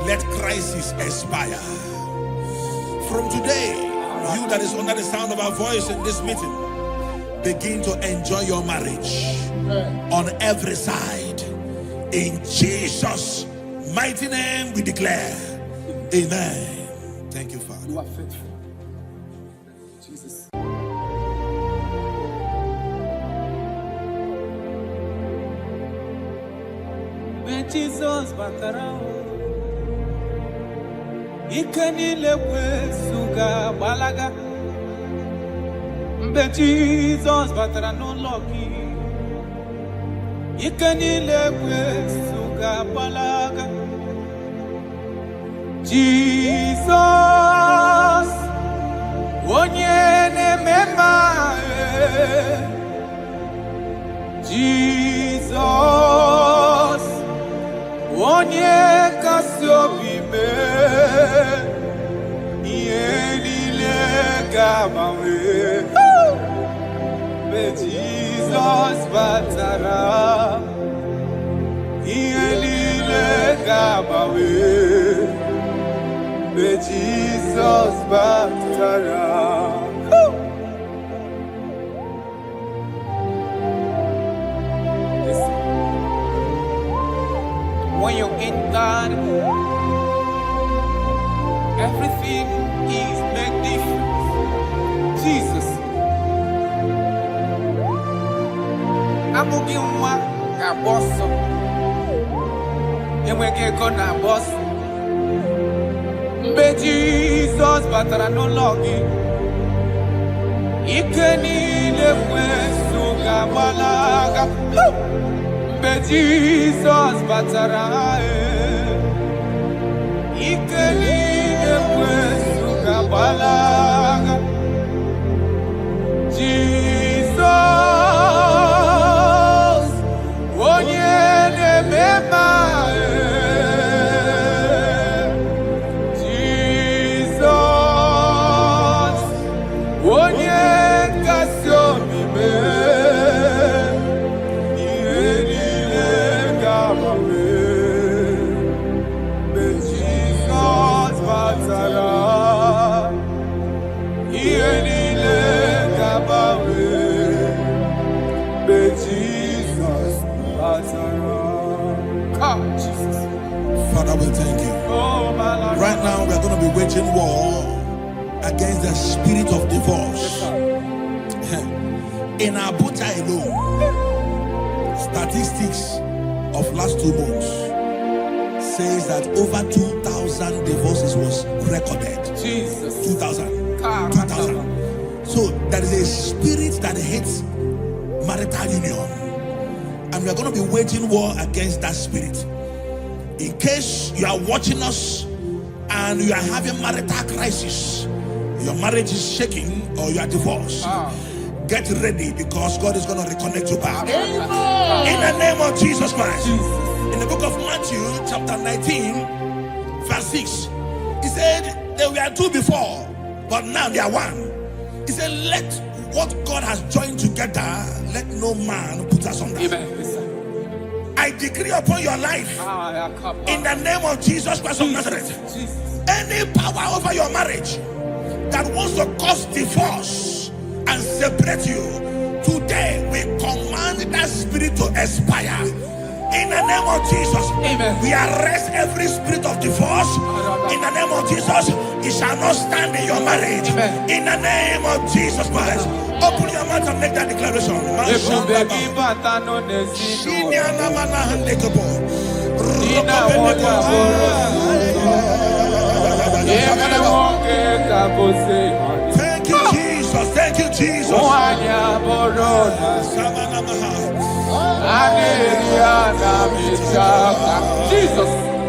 Let crisis expire. From today, you that is under the sound of our voice in this meeting, begin to enjoy your marriage on every side. In Jesus' mighty name we declare. Amen. Thank you, Father. You are faithful. Jesus. When Jesus batara, ikanile kwesuga balaga. When Jesus batara no lucky, ikanile kwesuga balaga. Jesus, onyene mema. Jesus, onye kasi obi me, ihe niile ga-agbanwe. Mgbe Jesus batara, ihe niile ga-agbanwe. Mgbe Jesus batara. When you're in God, everything is made different. Jesus. Amugi nwa ka bosso. Enweghị ego na boss. Mgbe Jesus batara n'ụlọ gị, ike niile kwesuga gbalaga. Mgbe Jesus batara, ike niile kwesuga gbalaga. Jesus, onye na-eme mma. Jesus, onye kasị obi mee. Ihe niile ga-agbanwe. Mgbe Jesus batara, ihe niile ga-agbanwe. Mgbe Jesus batara. Come, Jesus. Father, we thank you. Oh, my Lord. Right now, we are going to be waging war against the spirit of divorce. In Abuja alone, statistics of last 2 months says that over 2,000 divorces was recorded. Jesus. 2,000. 2,000. So there is a spirit that hates marital union, and we are going to be waging war against that spirit. In case you are watching us and you are having marital crisis, your marriage is shaking or you are divorced, get ready, because God is going to reconnect you back. In the name of Jesus Christ. In the book of Matthew chapter 19 verse 6, he said there were 2 before, but now they are 1. He said, let what God has joined together, let no man put asunder. Amen. I decree upon your life, in the name of Jesus Christ of Nazareth, any power over your marriage that wants to cause divorce and separate you, today we command that spirit to expire. In the name of Jesus, Amen. We arrest every spirit of divorce. In the name of Jesus, it shall not stand in your marriage. Amen. In the name of Jesus Christ, open your mouth and make that declaration. Thank you, Jesus. Thank you, Jesus. Jesus.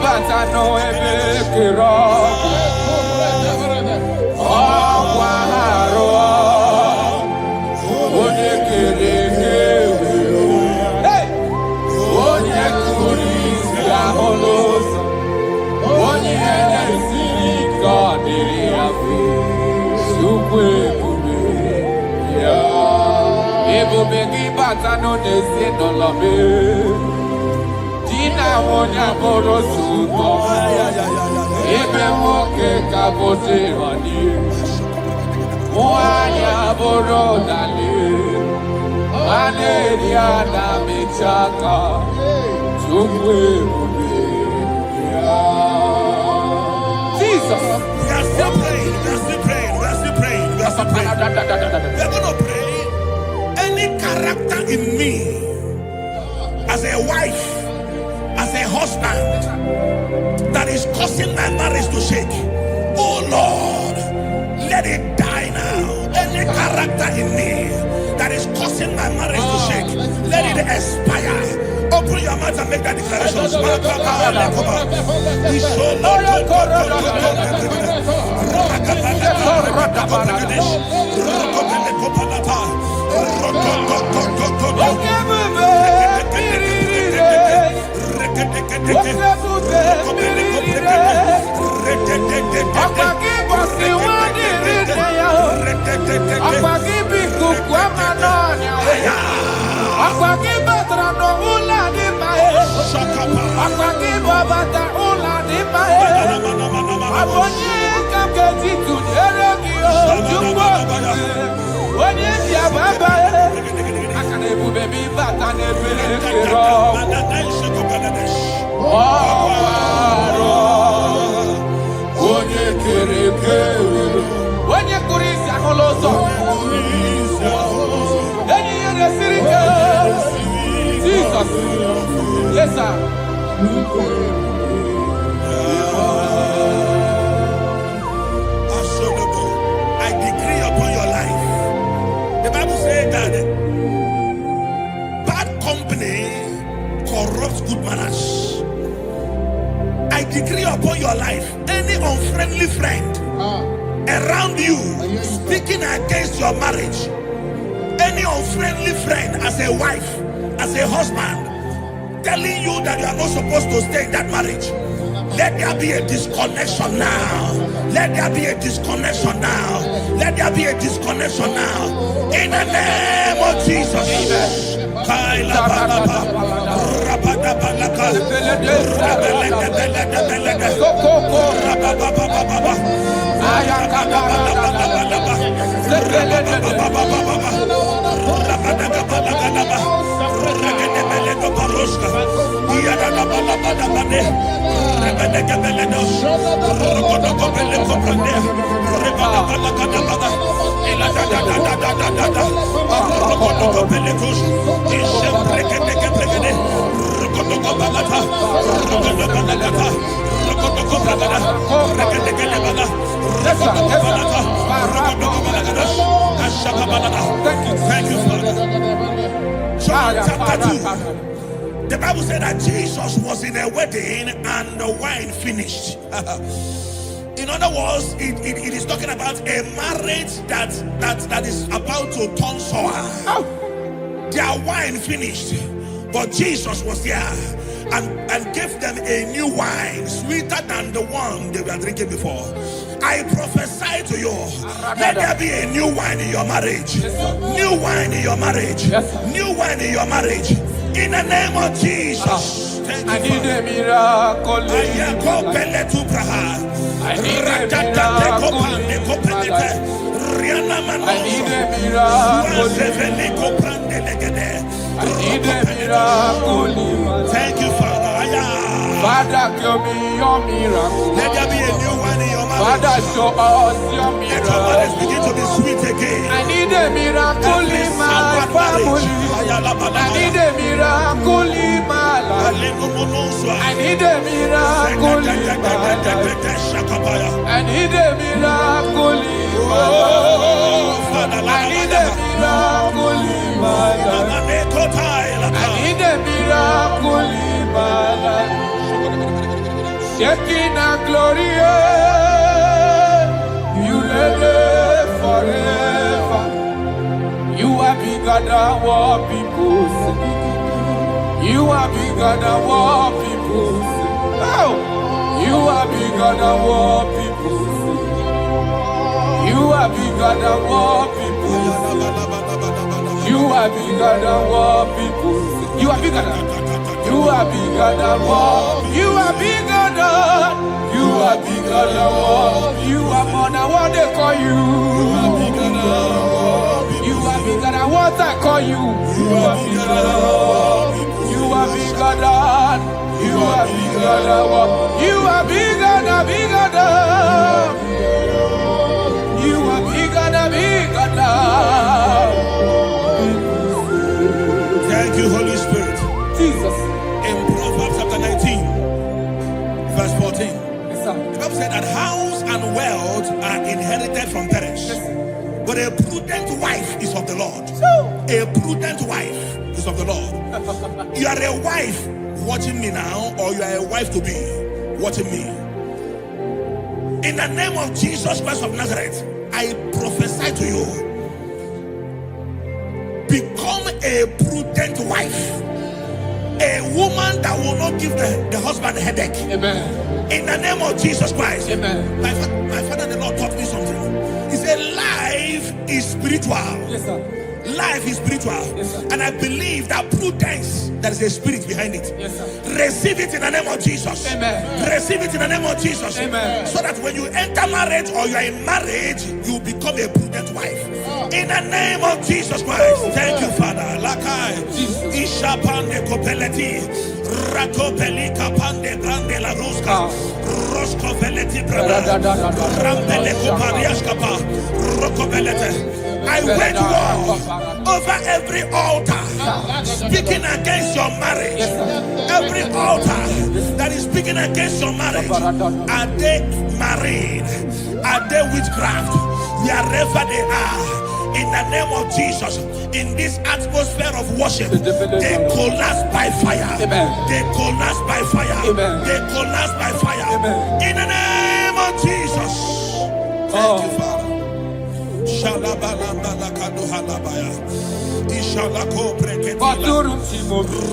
batano ebekero. Okwaharo. Onye kereke. Hey! Onye kurisi aholos. Onye nesiri kadiri afi. Sukwe kube. Ya. Ebube gị batano nesi nọlọbe. Dina onye bụrụ sụtọ. Ebe nwoke ka bote họni. Nwanyị bụrụ dali. Aneri ana mechaka. Chukwu ebube ya. Jesus. We are still praying. We are still praying. We are still praying. We are still praying. We are going to pray. Any character in me, as a wife, as a husband, that is causing my marriage to shake. Oh Lord, let it die now. Any character in me that is causing my marriage to shake, let it expire. Open your mouth and make that declaration. Yes, sir. I decree upon your life. The Bible says that bad company corrupts good manners. I decree upon your life, any unfriendly friend around you speaking against your marriage, any unfriendly friend as a wife, as a husband, telling you that you are not supposed to stay in that marriage, let there be a disconnection now. Let there be a disconnection now. Let there be a disconnection now. In the name of Jesus. Thank you, Father. John chapter 2. The Bible said that Jesus was in a wedding and the wine finished. In other words, it is talking about a marriage that is about to turn sour. Their wine finished, but Jesus was there and gave them a new wine, sweeter than the one they were drinking before. I prophesy to you, let there be a new wine in your marriage. New wine in your marriage. New wine in your marriage. In the name of Jesus. I need a miracle. I need a miracle. I need a miracle. Thank you, Father. Father, give me your miracle. Let there be a new one in your marriage. Father, show us your miracle. Let your marriage begin to be sweet again. I need a miracle in my family. I need a miracle in my life. I need a miracle in my life. I need a miracle in my life. I need a miracle in my life. I need a miracle in my life. Shekinah glory, you reign forever. You are bigger than what people say. You are bigger than what people say. Oh, you are bigger than what people say. You are bigger than what people say. You are bigger than what people say. You are bigger than. You are bigger than what. You are bigger than. You are bigger than what. You are more than what they call you. You are bigger than what. You are bigger than what I call you. You are bigger than what. You are bigger than. You are bigger than what. You are bigger than bigger than. You are bigger than bigger than. Thank you, Holy Spirit. Jesus. In Proverbs chapter 19, verse 14, Yes, sir. the Bible said that house and wealth are inherited from parents, but a prudent wife is of the Lord. A prudent wife is of the Lord. You are a wife watching me now, or you are a wife to be watching me. In the name of Jesus Christ of Nazareth, I prophesy to you, become a prudent wife. A woman that will not give the husband a headache. Amen. In the name of Jesus Christ. Amen. My father, the Lord, taught me something. He said, life is spiritual. Yes, sir. Life is spiritual. Yes, sir. And I believe that prudence, there is a spirit behind it. Yes, sir. Receive it in the name of Jesus. Amen. Receive it in the name of Jesus. Amen. So that when you enter marriage or you are in marriage, you become a prudent wife. In the name of Jesus Christ. Thank you, Father. Lakai. Ishapande kopeleti. Rakopeli kapande brande la ruska. Rosko veleti brada. Rampele koparias kapa. Rokobelete. I wage war over every altar speaking against your marriage. Every altar that is speaking against your marriage. Are they married? Are they witchcraft? Wherever they are, in the name of Jesus, in this atmosphere of worship, they collapse by fire. They collapse by fire. They collapse by fire. In the name of Jesus. Thank you, Father.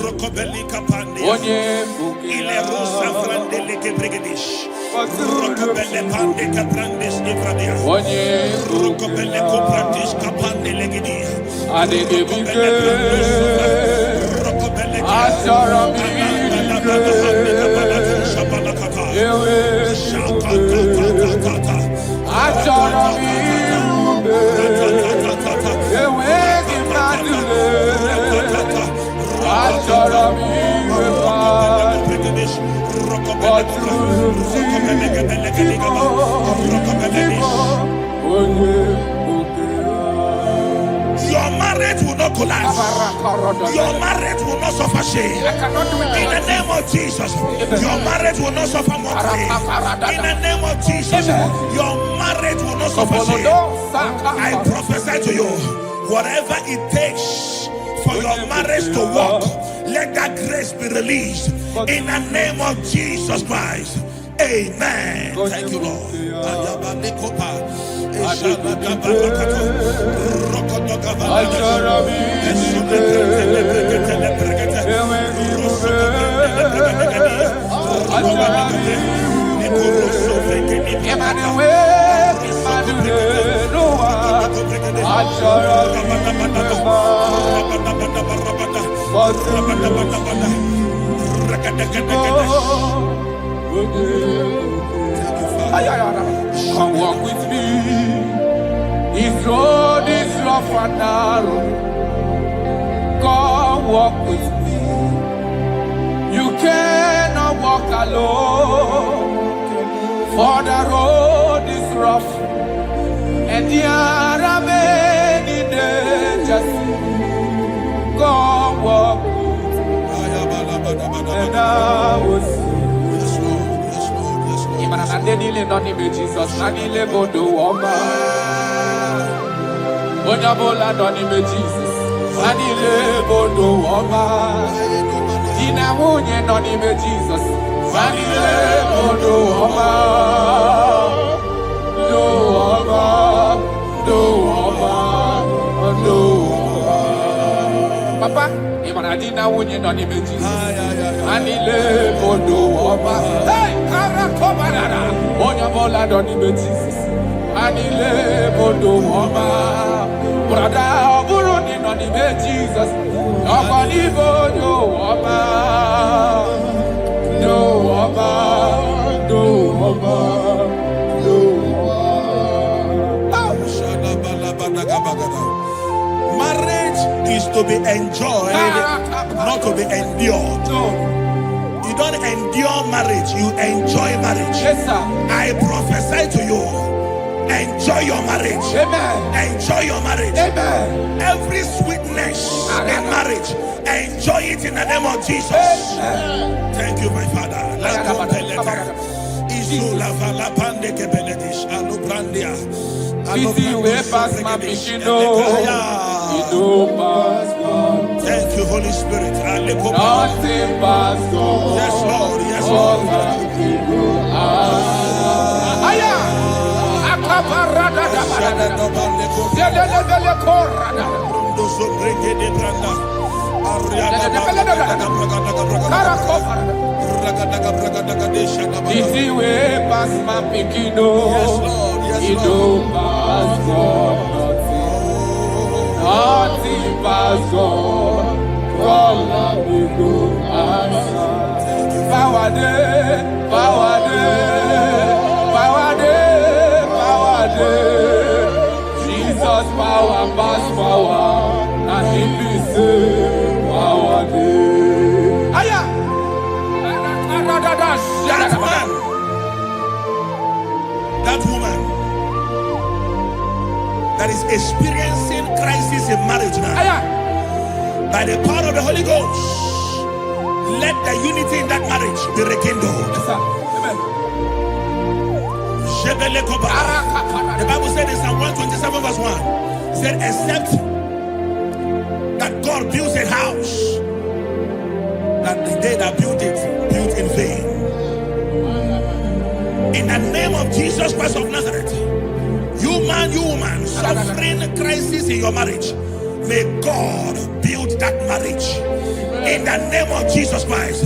Rokobelika pande ile rusa frandele ke brigadish rokobele pande ka brandes ifradia rokobele ko brandish ka pande legidi Ade rokobele Asara Your marriage will not collapse. Your marriage will not suffer shame. In the name of Jesus, your marriage will not suffer mockery. In the name of Jesus, your marriage will not suffer shame. I prophesy to you, whatever it takes for your marriage to work, let that grace be released. In the name of Jesus Christ. Amen. Thank you, Lord. Come walk with me. This road is rough and narrow. Come walk with me. You cannot walk alone. For the road is rough and there are many dangers. Come walk with me. And I will see. Jesus, Nanile Bodo Wamba. Onabola Donime Jesus, Nanile Bodo Wamba. Dina wunye no n'ime Jesus. Anile modo ọma. Do ọma. Do ọma. Do ọma. Papa, imana dina wunye no n'ime Jesus. Anile modo ọma. Hey, karakobarara. Onya bola no n'ime Jesus. Anile modo ọma. Brother, oburu ni no n'ime Jesus. Okonibo do ọma. Do ọma. Do ọma. Do Shadabalabadagabagada. Marriage is to be enjoyed, not to be endured. You don't endure marriage, you enjoy marriage. Yes, sir. I prophesy to you, enjoy your marriage. Amen. Enjoy your marriage. Amen. Every sweetness in marriage, enjoy it in the name of Jesus. Thank you, my Father. Thank you, Holy Spirit. Nothing but God. Yes, Lord. Yes, Lord. Easy way past my pikino. Yes, Lord. Yes, You Lord. don't pass God. Nothing pass God. All of you go answer. Power day, power day, power day, power day. Jesus power pass power, and He be say power day. Aya, That man, that woman that is experiencing crisis in marriage now, aya. by the power of the Holy Ghost, let the unity in that marriage be rekindled. Yes, sir. Amen. The Bible said in Psalm 127 verse 1, it said, except that God builds a house, that the day that built it, built in vain. In the name of Jesus Christ of Nazareth, you man, you woman, suffering crisis in your marriage, may God build that marriage. In the name of Jesus Christ,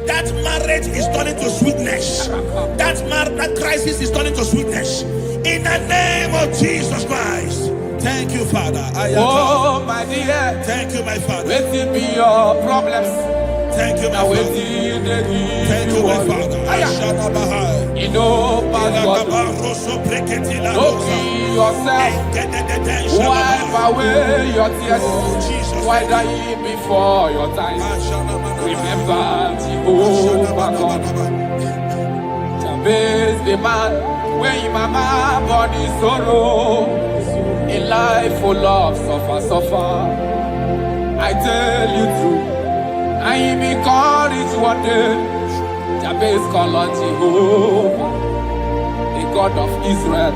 that marriage is turning to sweetness. That crisis is turning to sweetness. In the name of Jesus Christ. Thank you, Father. Oh, my dear. Thank you, my Father. Let it be your problems. Thank you, my Now Father. wait till they give Thank you, my Father. You know, Pastor, don't kill yourself. Wipe away your tears. Why die before your time? Remember Jehovah God. Jabez the man, when your mama body sorrow, a life full of suffer. I tell you true, I be courage one day. Jabez call on Jehovah, the God of Israel.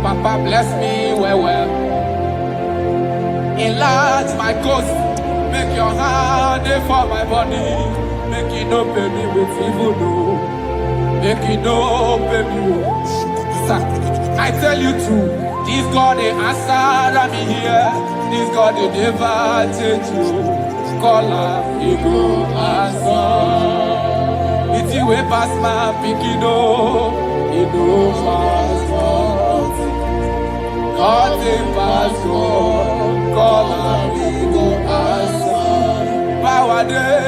Papa bless me well. Enlarge my coast, make your hand for my body. Make it no pay me with evil, no. Make it no pay me with. Sir, I tell you true, this God they answer me here. This God they never change you. Call her, he go answer. It's you way past my picking, no. He knows pass God. Nothing pass God. Call her, he go answer. Power day,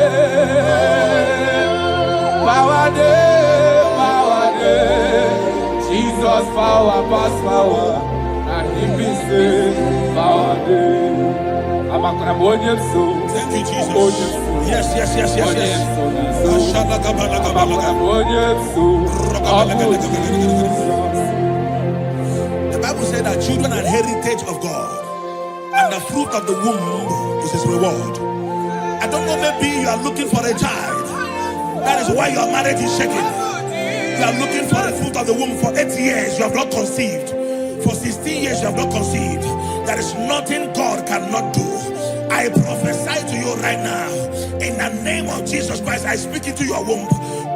power day, power day. Jesus power pass power, and He be say power day. I'm a crabonian soul. Thank you, Jesus. Yes. The Bible said that children are heritage of God, and the fruit of the womb is His reward. I don't know, maybe you are looking for a child. That is why your marriage is shaking. You are looking for the fruit of the womb. For 8 years you have not conceived. For 16 years you have not conceived. There is nothing God cannot do. I prophesy to you right now. In the name of Jesus Christ, I speak into your womb.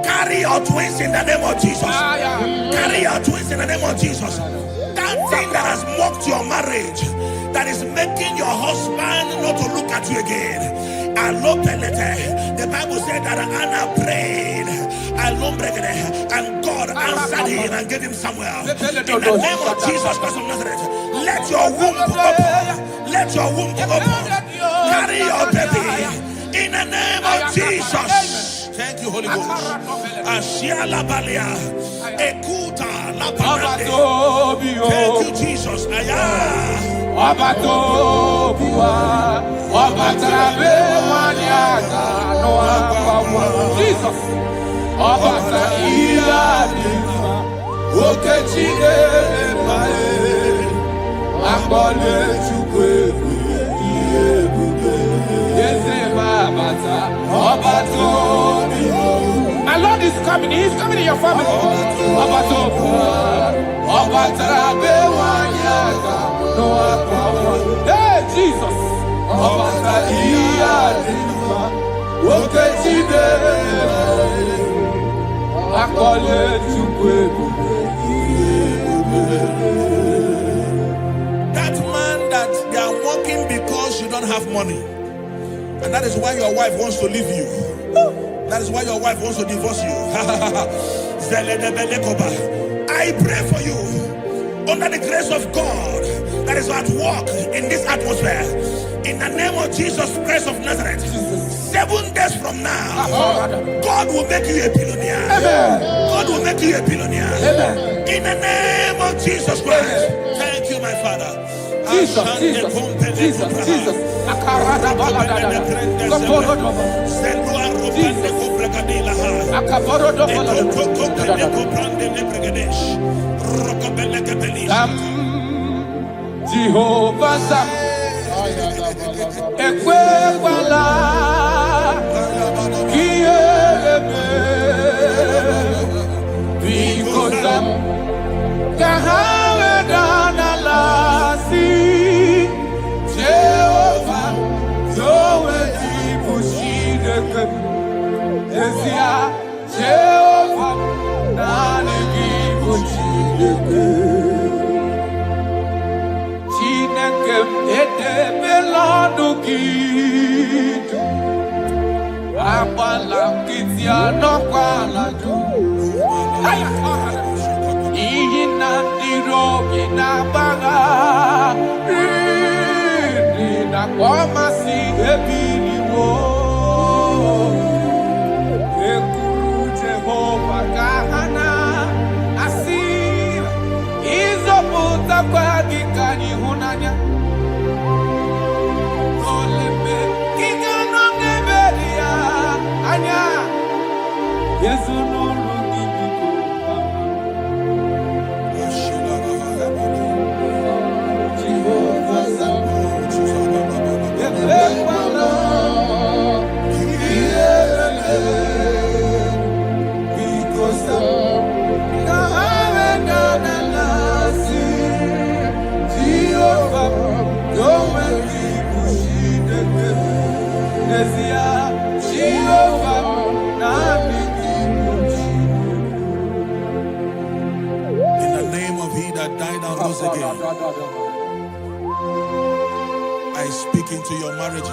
Carry your twins in the name of Jesus. Carry your twins in the name of Jesus. That thing that has mocked your marriage, that is making your husband not to look at you again. The Bible said that Anna prayed, and God answered him and gave him Samuel. In the name of Jesus Christ of Nazareth, let your womb open. Let your womb open. Carry your baby in the name of Jesus. Thank you, Holy Ghost. Ashiala Balia, Ekuta La Thank you, Jesus. Jesus. My Lord is coming. He's coming in your family. Hey, Jesus. That man that they are working because you don't have money, and that is why your wife wants to leave you. That is why your wife wants to divorce you. I pray for you under the grace of God that is at work in this atmosphere. In the name of Jesus Christ of Nazareth, 7 days from now, God will make you a billionaire. God will make you a billionaire. In the name of Jesus Christ. Thank you, my Father. Jesus, Jesus, Jesus, Jesus. Jehovah Sam, Ekwebala, Kielebe, Bikotam, Kahawedanalasi, Jehovah, Zoe Dibushideke, Ezia, Jehovah, Nani Dibushideke. I speak into your marriages.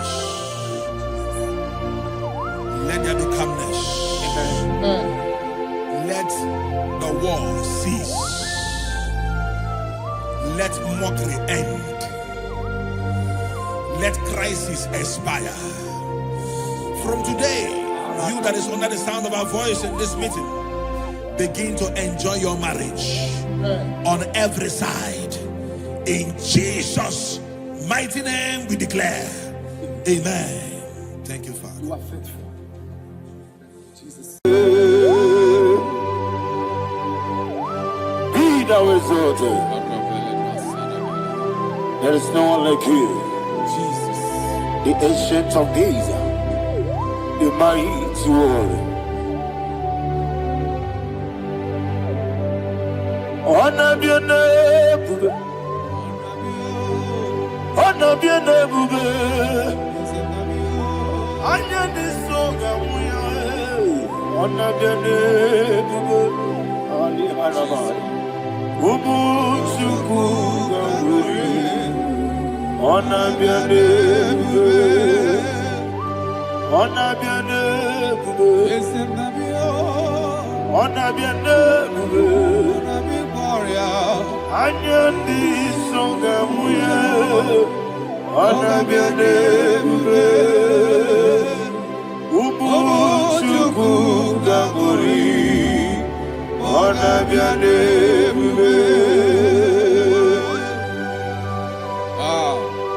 Let there be calmness. Let the war cease. Let mockery end. Let crisis expire. From today, you that is under the sound of our voice in this meeting, begin to enjoy your marriage on every side. In Jesus' mighty name we declare, amen. Thank you, Father. You are faithful. Jesus. Be thou exalted. There is no one like you. Jesus. The ancient of days, the mighty warrior. Honor be your name, honor be your name. anya nisoga muya ona bene bubu ali harabari ubu chuku ganguri ona bene bubu ona bene bubu ona bene bubu anya nisoga muya ona bene bubu Umuchuku ganguri ona biane bube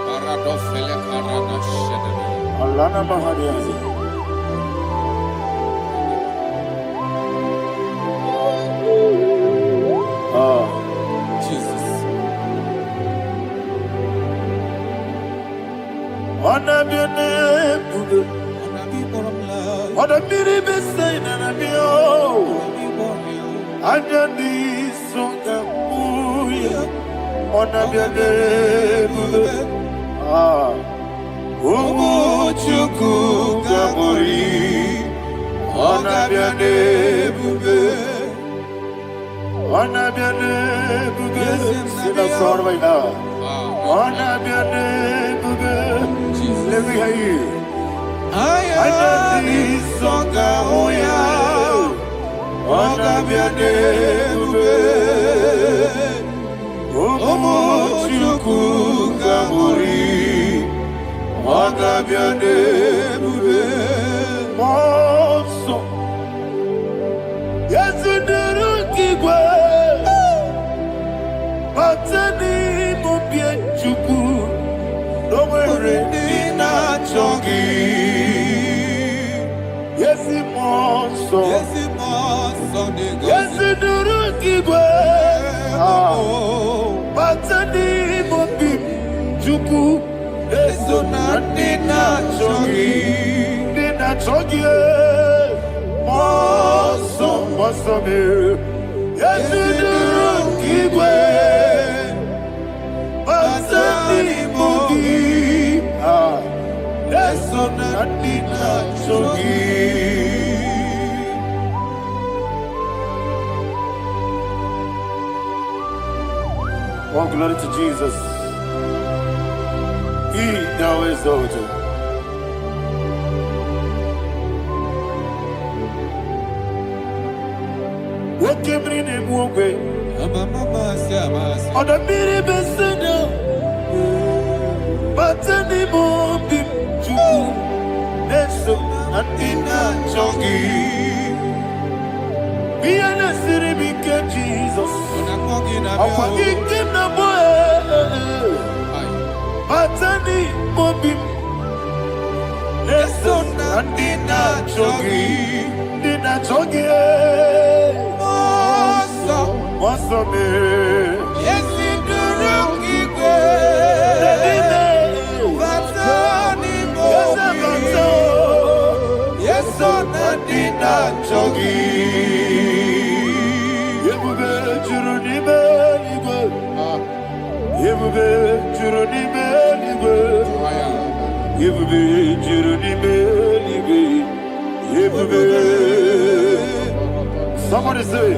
paradofele karana shedemi Alana mahariazi Jesus ona biane bube Oda miri besai na nabio, anya di songa muya, ona biane bube, umu chuku gamori, ona biane bube, sina sorva ina, ona biane bube, let me hear you. Ayani songa oya Oga biane ube Omo chuku gamuri Oga biane ube Monso Yesu nuru kigwe Matani mubie chuku Nomere nina chongi Yesi monso, Yesi nuru kigwe, Batani mobim, Juku, Yesu na nina chogi, monso me, Yesi nuru kigwe, Batani mobim, Yesu na nina chogi. Oh, glory to Jesus. He thou exalted. What came in him away? On the miri beseda, but anymore be true. Eso atina chogi. Be an asiri bike Jesus. Akwa ikim na boy. Batani mobim. Eso atina chogi. Dina chogi. Moso me. Yesi duruki kwe Batani mobi Yeso nadina chogi Yebube juruni beligwe Yebube juruni beligwe Yebube juruni beligwe Yebube Somebody say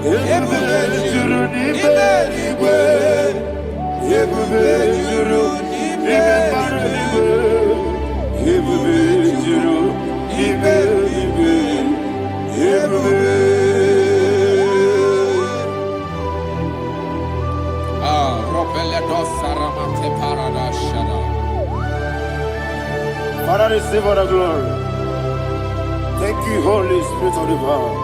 Yebube juruni beligwe Yebube juruni beligwe Yebube juruni beligwe Yebube Father, receive all the glory. Thank you, Holy Spirit of divine.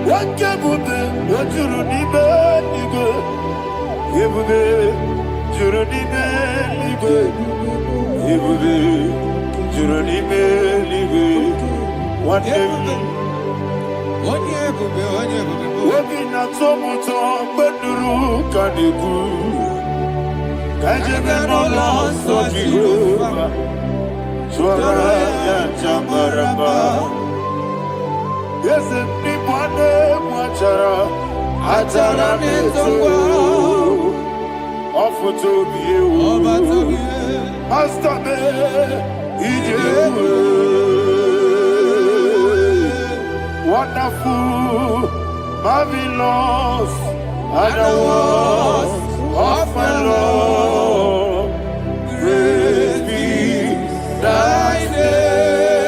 What can we do? What you don't need, you will be. You don't need me. You will be. You don't need me. What day? Webi na tomuto beduru kaniku Kajebe no loso Jehovah Chora ya chamaraba Yese nipane mwachara Achara netongo Ofu tobi ewu Master me, wonderful, marvelous, are the words of my Lord. Praise be thy name.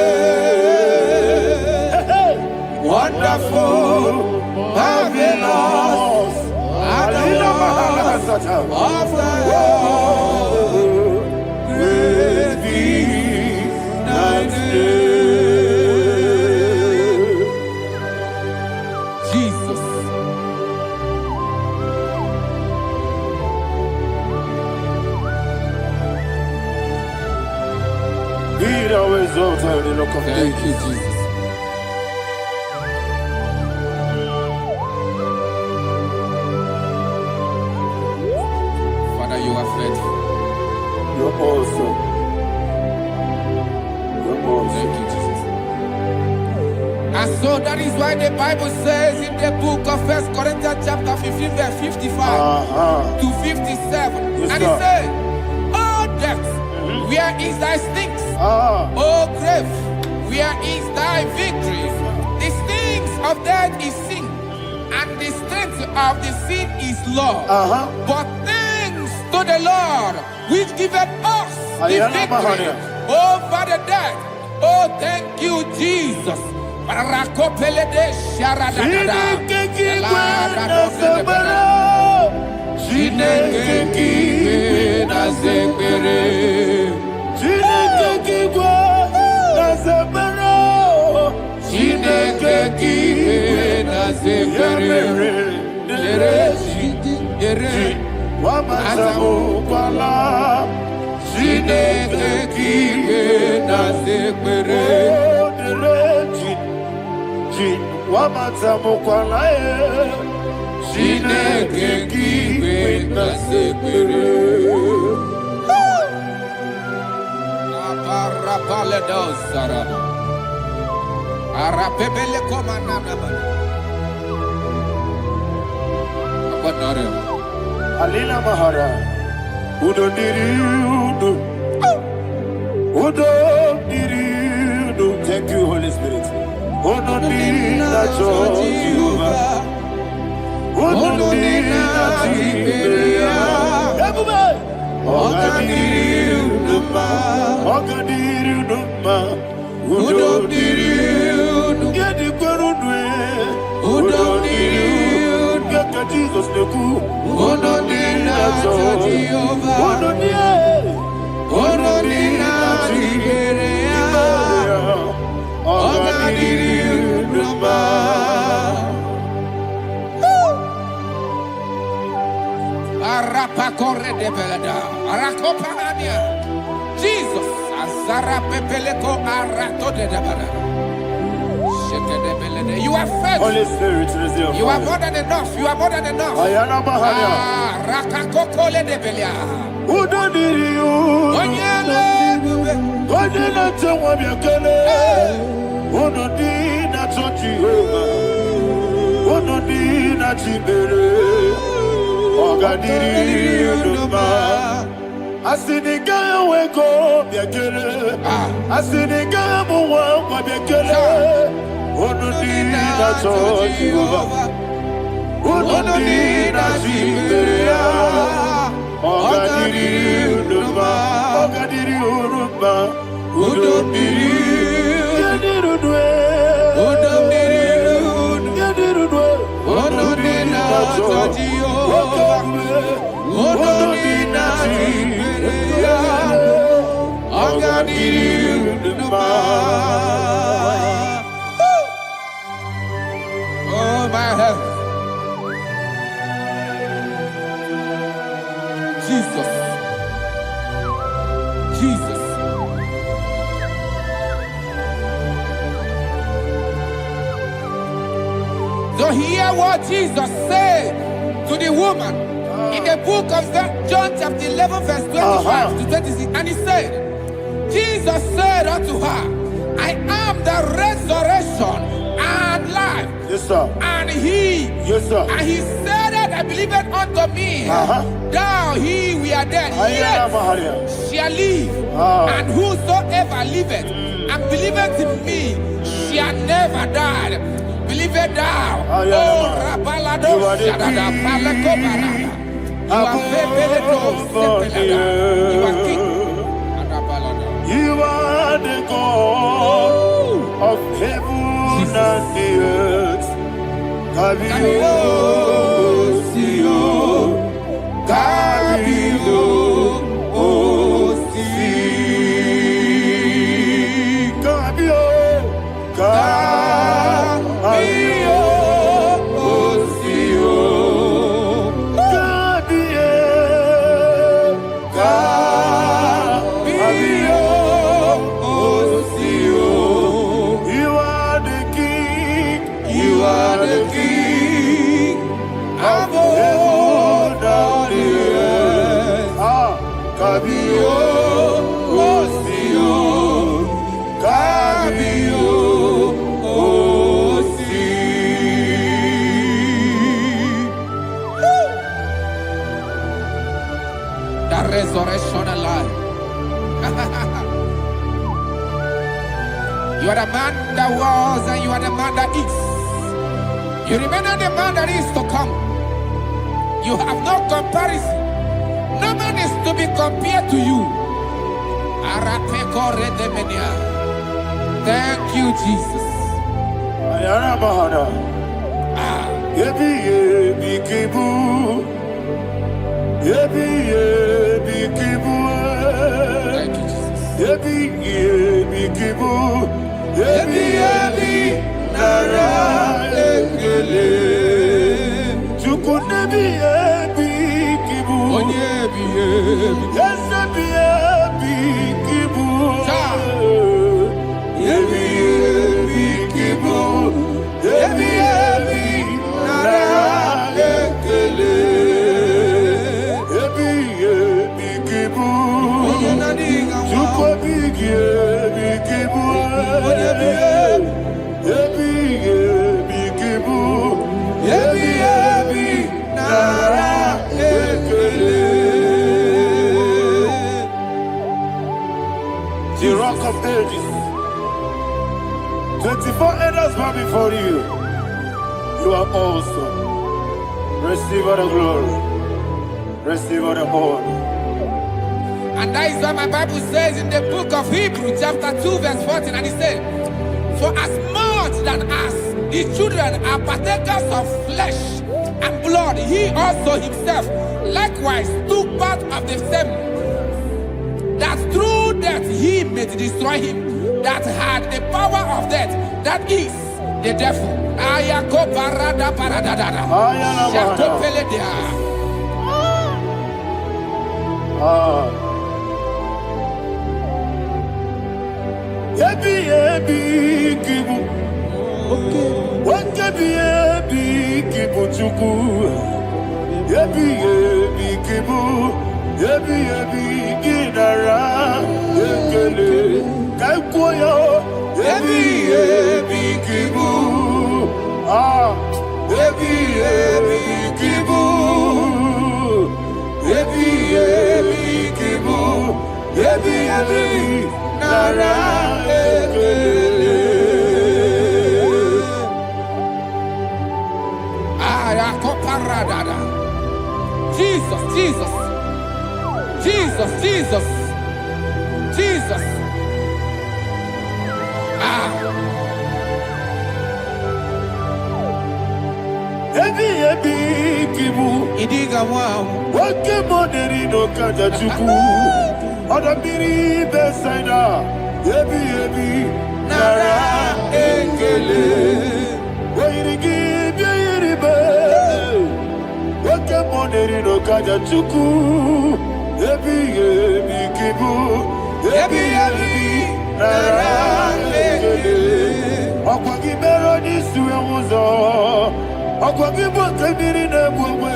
Wonderful, marvelous, are the words of thy Lord. Praise be thy name. Jesus. Be thou exalted in the rock of Thank ages. you, Jesus. Father, you are faithful. You're awesome. You're awesome. Thank you, Jesus. And so that is why the Bible says in the book of 1 Corinthians chapter 15 verse 55 to 57. Yes, And it sir. says, "Oh death, where is thy stings? Ah, Oh grave, where is thy victory? The stings of death is sin, and the strength of the sin is law. But thanks to the Lord, which giveth us the Ayana victory Mahania. over the death." Oh, thank you, Jesus. Rakopele de sharadadada. Chineke kiwe na zekere. Chineke kiwe na zekere. Yere Wamazamu kwala. Chineke kiwe na zekere. Wamazamu kwala. Chineke kiwe na zekere. Aparapale dos saraba. Arapebele komanana bana. Abanare. Alina Mahara. Udo diriudo. Udo diriudo. Thank you, Holy Spirit. Udo diriudo. Udo diriudo. Ogadiriudo. Udo diriudo. Gedi kwerudwe. Udo diriudo. Geka Jesus neku. Udo diriudo. Udo diriudo. Udo diriudo. Arapa corre de belada. Arakopa ania. Jesus. Azara pepeleko arato de belada. Sheke de belada. You are faithful. Holy Spirit, resume. You are more than enough. You are more than enough. Ayana Mahania. Rakakokole de belia. Udo diriudo. Onyele. Odina tewa biakele. Udo dina Jehovah. Udo dina Chibere. Ogadiriudo. Asiniga weko biakele. Asiniga muwa biakele. Udo dina Jehovah. Udo dina Chibere. Ogadiriudo. Udo diriudo. Oh my heaven. Jesus. Jesus. So hear what Jesus said to the woman in the book of John chapter 11 verse 25 to 26. And he said, Jesus said unto her, I am the resurrection and life. Yes, sir. And he, Yes, sir. and he said that that believeth unto me, thou he we are dead, yet shall live. And whosoever liveth and believeth in me shall never die. Believeth thou, oh Rabalado Shadada Palakobarada. You are you are king. You are the God of heaven and the earth. Kabio, Sio, Kabio, Osi, Kabio, Kabio, Osio, Kabio, Kabio, Osio. You are the king. You are the king of heaven and the earth. Kabio, Osio, Kabio, Osi. The resurrection alive. You are the man that was and you are the man that is. You remember the man that is to come. You have no comparison. No man is to be compared to you. Thank you, Jesus. Ayana Mahana. Yebi yebi kibu. Yebi yebi kibu. Thank you, Jesus. Yebi yebi kibu. Yebi yebi nara ekele. Chuku nebi yebi kibu. Onyebi yebi. Yes yebi yebi kibu. Yebi yebi kibu. Yebi yebi nara ekele. Yebi yebi kibu. Chuku yebi yebi kibu. Yebi yebi kibu. Yebi yebi nara ekele. The rock of ages. 24 elders bow before you. You are awesome. Receive all the glory. Receive all the honor. And that is what my Bible says in the book of Hebrews chapter 2 verse 14. And it says, for as much that as the children are partakers of flesh and blood, he also himself likewise took part of the same, that through death he may destroy him that had the power of death, that is the devil. Ayako barada baradadada. Shakopeledia. Yebi yebi kibu. Yebi yebi kibu chuku. Yebi yebi kibu. Yebi yebi ginara ekele. Kaikoyo. Yebi yebi kibu. Yebi yebi kibu. Yebi yebi kibu. Yebi yebi nara ekele. Ayakoparadada. Jesus, Jesus, Jesus, Jesus, Jesus. Yebi yebi kibu. Idiga wow. Wake moneri no kaja chuku. Odabiri besaida. Yebi yebi nara ekele. Wairigi biiribe. Wake moneri no kaja chuku. Yebi yebi kibu. Yebi yebi nara ekele. Okwagi bero ni suwe muzo. Okwagi bokemiri ne bwewe.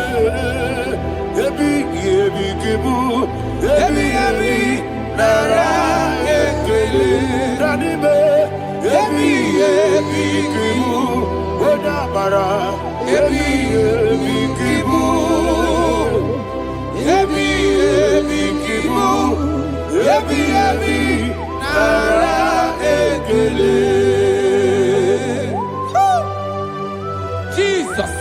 Yebi yebi kibu. Yebi yebi nara ekele. Danime. Yebi yebi kibu. Odamara, Ebi, Ebi, Kibu, Ebi, Ebi, Kibu, Ebi, Ebi, Nara, Ekele. Jesus.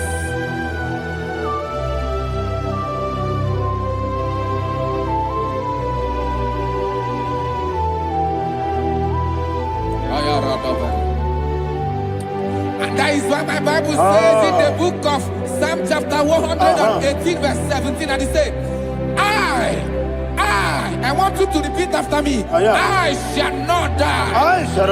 And that is why my Bible says in the book of Psalm chapter 118 verse 17, and it says, I want you to repeat after me. I shall not die,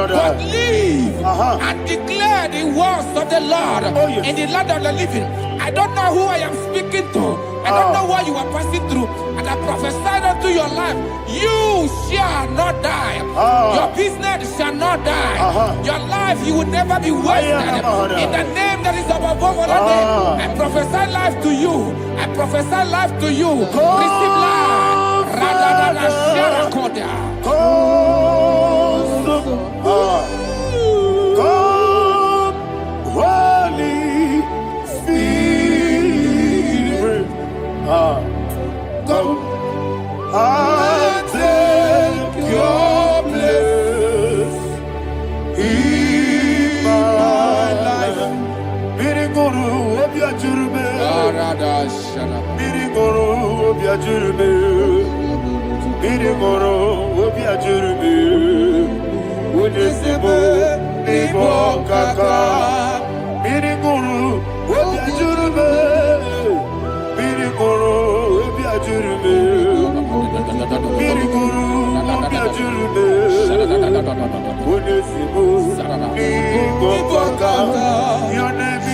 but live and declare the words of the Lord in the land of the living. I don't know who I am speaking to. I don't know what you are passing through. And I prophesy unto your life, you shall not die. Your business shall not die. Your life, you will never be wasted. In the name that is above all other name, I prophesy life to you. I prophesy life to you. Receive life. Holy Spirit, come and take your place in my life. Miriguru obiajurube, miriguru obiajurube, miriguru obiajurube, udesibo ibo kaka, miriguru obiajurube, miriguru obiajurube, miriguru obiajurube, udesibo ibo kaka. Your name is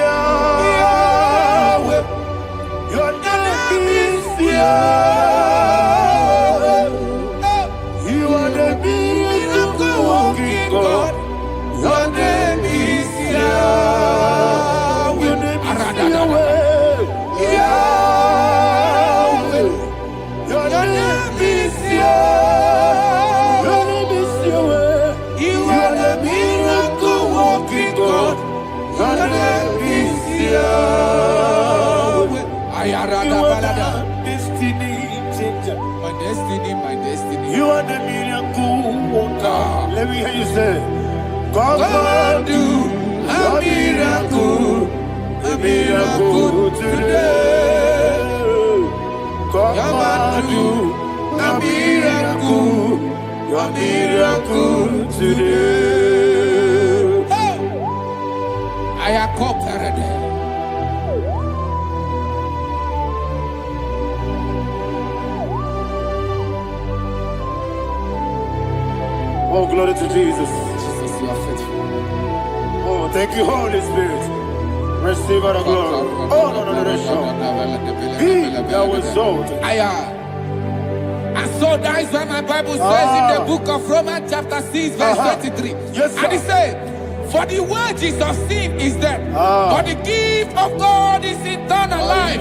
Yahweh. Your name is Yahweh. You are the miracle working God. Your name is Yahweh. Your name is Yahweh. Yahweh. Your name is Yahweh. Your name is Yahweh. You are the miracle working God. Your name is Yahweh. You are the destiny changer. My destiny. You are the miracle worker. Let me hear you say, come and do a miracle today. Come and do a miracle today. I am cooperated. Oh, glory to Jesus. Jesus, you are faithful. Oh, thank you, Holy Spirit. Receive our glory. Oh, no, that's sure. Be thou exalted. And so that is why my Bible says in the book of Romans chapter 6 verse 23. Yes, sir. And it says, for the wages of sin is death, but the gift of God is eternal life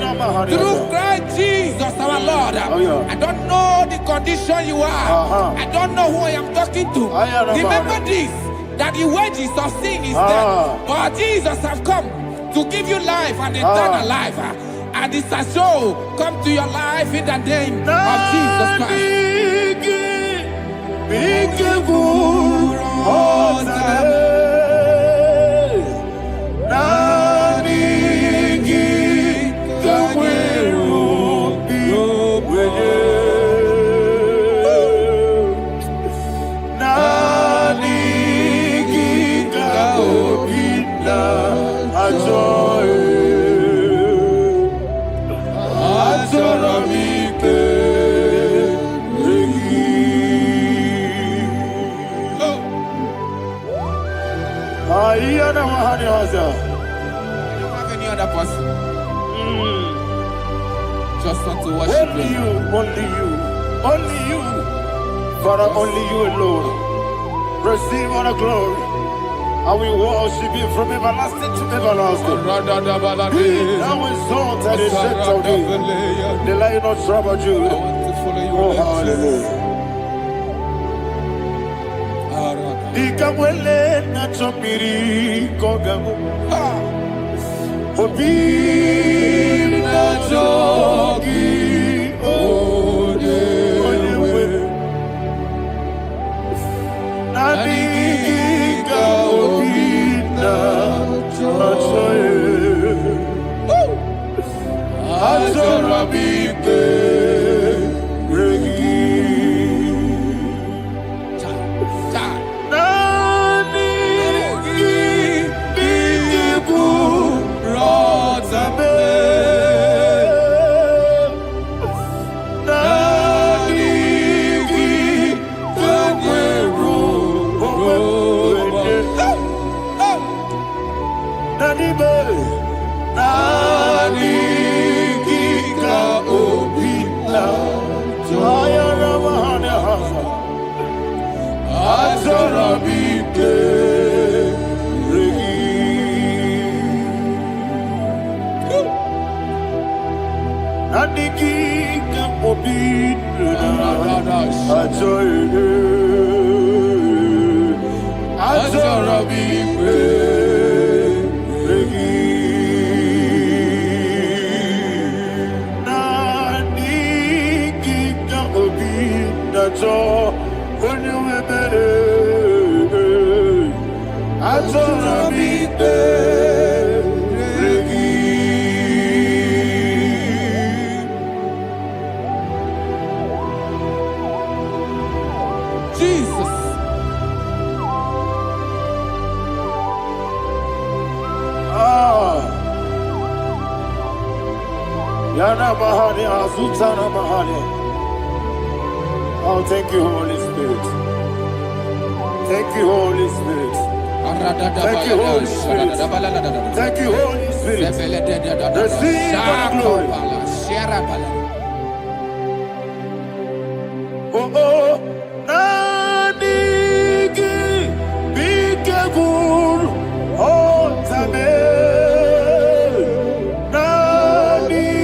through Christ Jesus our Lord. I don't know the condition you are. I don't know who I am talking to. Remember this, that the wages of sin is death, but Jesus have come to give you life and eternal life. And this has so come to your life in the name of Jesus Christ. I don't have any other person. Just want to worship only you. Only you. Father, only you alone. Receive all the glory. I will worship you from everlasting to everlasting. Be thou exalted and set of thee. The Lion of Tribe of Judah. Oh, hallelujah. Kamwele na chomiri kogamu. Obi na jogi ode. Nani ka obi na jogi. Azorabike regi. Nani biku rotabe. Nani kweru Nani be. Nani ka obina ayara mahane hasa azorabike regi. Nani ka obina azorabike regi. So when you were better, I told her be Jesus. Yana Mahani, Azutana Mahani. Oh, thank you, Holy Spirit. Thank you, Holy Spirit. Thank you, Holy Spirit. Thank you, Holy Spirit. Receive the glory. Oh, oh, Nanigi, Bigagul, oh, Tame. Nanigi,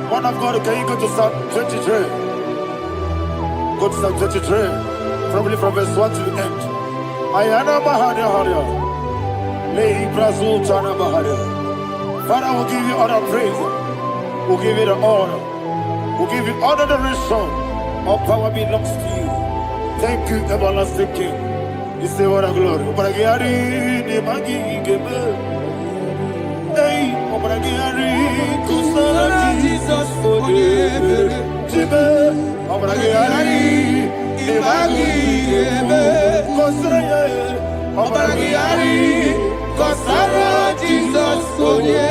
Man of God, can you go to Psalm 23? Go to Psalm 23, probably from verse 1 to the end. Ayana Bahania Haria. Lay Brazil Chana Bahania. Father, we'll give you all the praise. We'll give you the honor. We'll give you all the adoration. All power belongs to you. Thank you, everlasting King. You say what a glory. Obragiari, Nemagi, Gebe. Hey, Obragiari, Kusara, Jesus, for you. Jibe, Obragiari, Nemagi, Gebe. Kusara, Obragiari, Kusara, Jesus, for you.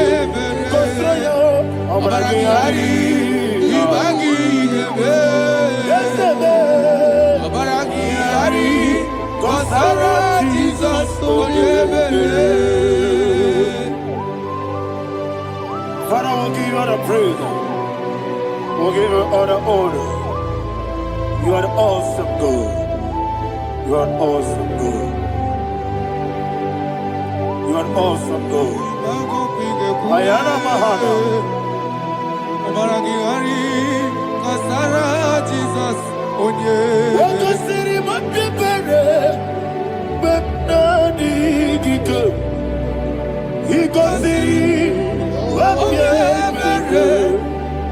Kusara, Obaragihari, Ibagi, Obaragihari, Kosara Jesus, Father, we'll give you all the praise. We'll give you all the honor. You are the awesome God. You are an awesome God. You are an awesome God. Ayana Mahana. Obaragihari, Kosara Jesus, Waka siri mapipere. Bepnani gike. Iko siri. Wapipere.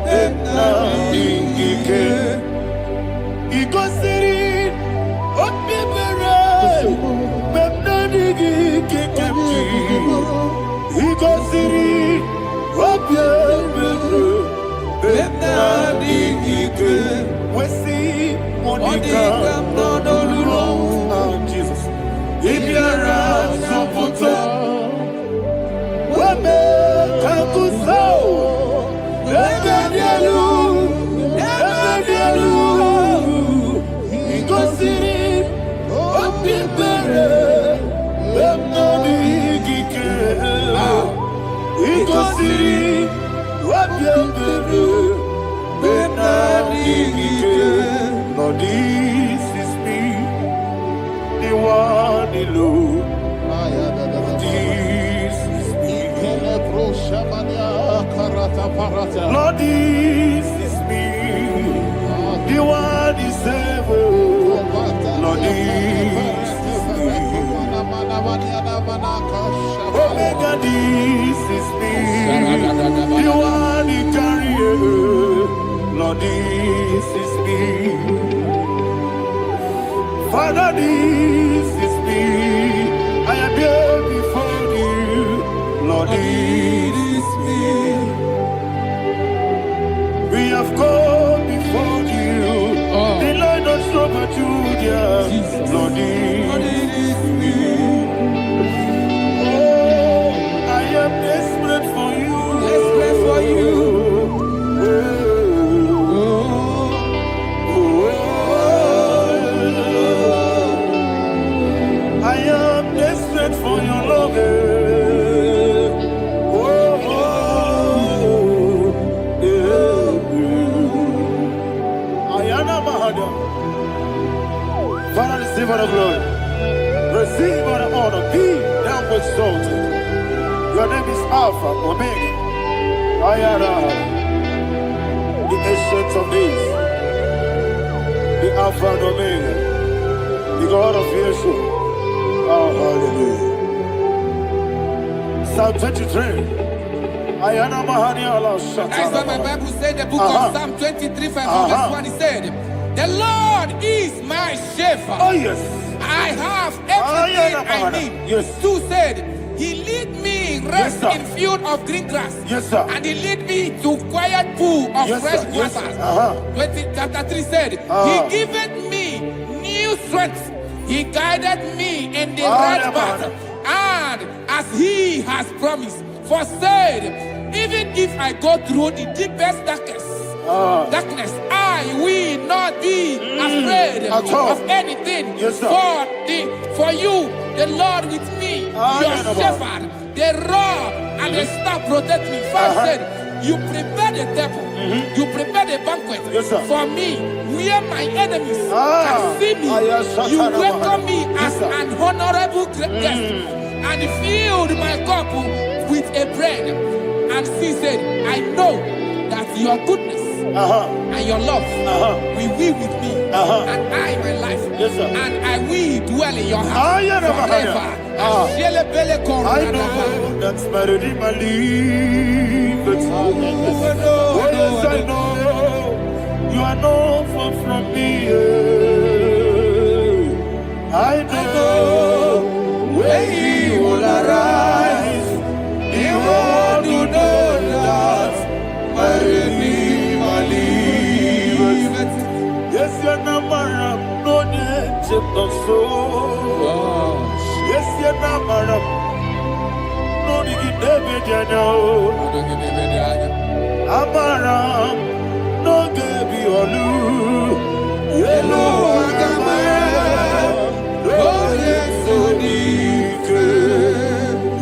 Bepnani gike. Iko siri. Wapipere. Bepnani gike. Iko siri. Wapipere. Bepnani gike. We see Monica, oh Jesus. If you're a Sopoto, Wame Kakuso, Ebedialu, Igosiri, Opipere, Bemnani Gike, Igosiri, Opipere. Lord, this is me, the one alone. This is me. Lord, this is me, the one is ever. Lord, this is me. Omega, this is me, the one in carrier. Lord, this is me. Father, this is me. I am here before you. Lord, this is me. We have come before you. The Lord of Super Judah. Lord, this is me. Oh, I am desperate for you. Desperate for you. I am desperate for your love. Ayana Mahada. Father, receive all the glory. Receive all the honor. Be thou exalted. Your name is Alpha, Omega. Ayana. The ancient of days. The Alpha and Omega. The God of Yeshua. Oh, hallelujah. Psalm 23. Ayana Mahani Allah Shata. That's what my Bible said, the book of Psalm 23, verse 1, it said, the Lord is my shepherd. Oh, yes. I have everything I need. Yes. 2 said, he lead me rest Yes, in field of green grass. Yes, sir. And he lead me to quiet pool of Yes, fresh sir. Yes, waters. sir. 20, chapter 3 said, he giveth me new strength. He guided me in the right path. And as he has promised, for said, even if I go through the deepest darkness, I will not be afraid of anything. Yes, sir. For you, the Lord with me, your shepherd, the rod and the staff protect me. First said, you prepare the table, you prepare the banquet for me, where my enemies can see me. You welcome me as an honorable guest, and filled my cup with a bread. And she said, I know that your goodness and your love will be with me, and I, my life, and I will dwell in your house forever. I know that's my Redeemer lives. Oh, yes, I know you are not far from me. I know when he will arise, the world will know that my Redeemer lives. Yes, you're not married, no need to know so. Yes, you're not married, no need to know. Amara, no baby olu. Yelo agamara, no yesodike.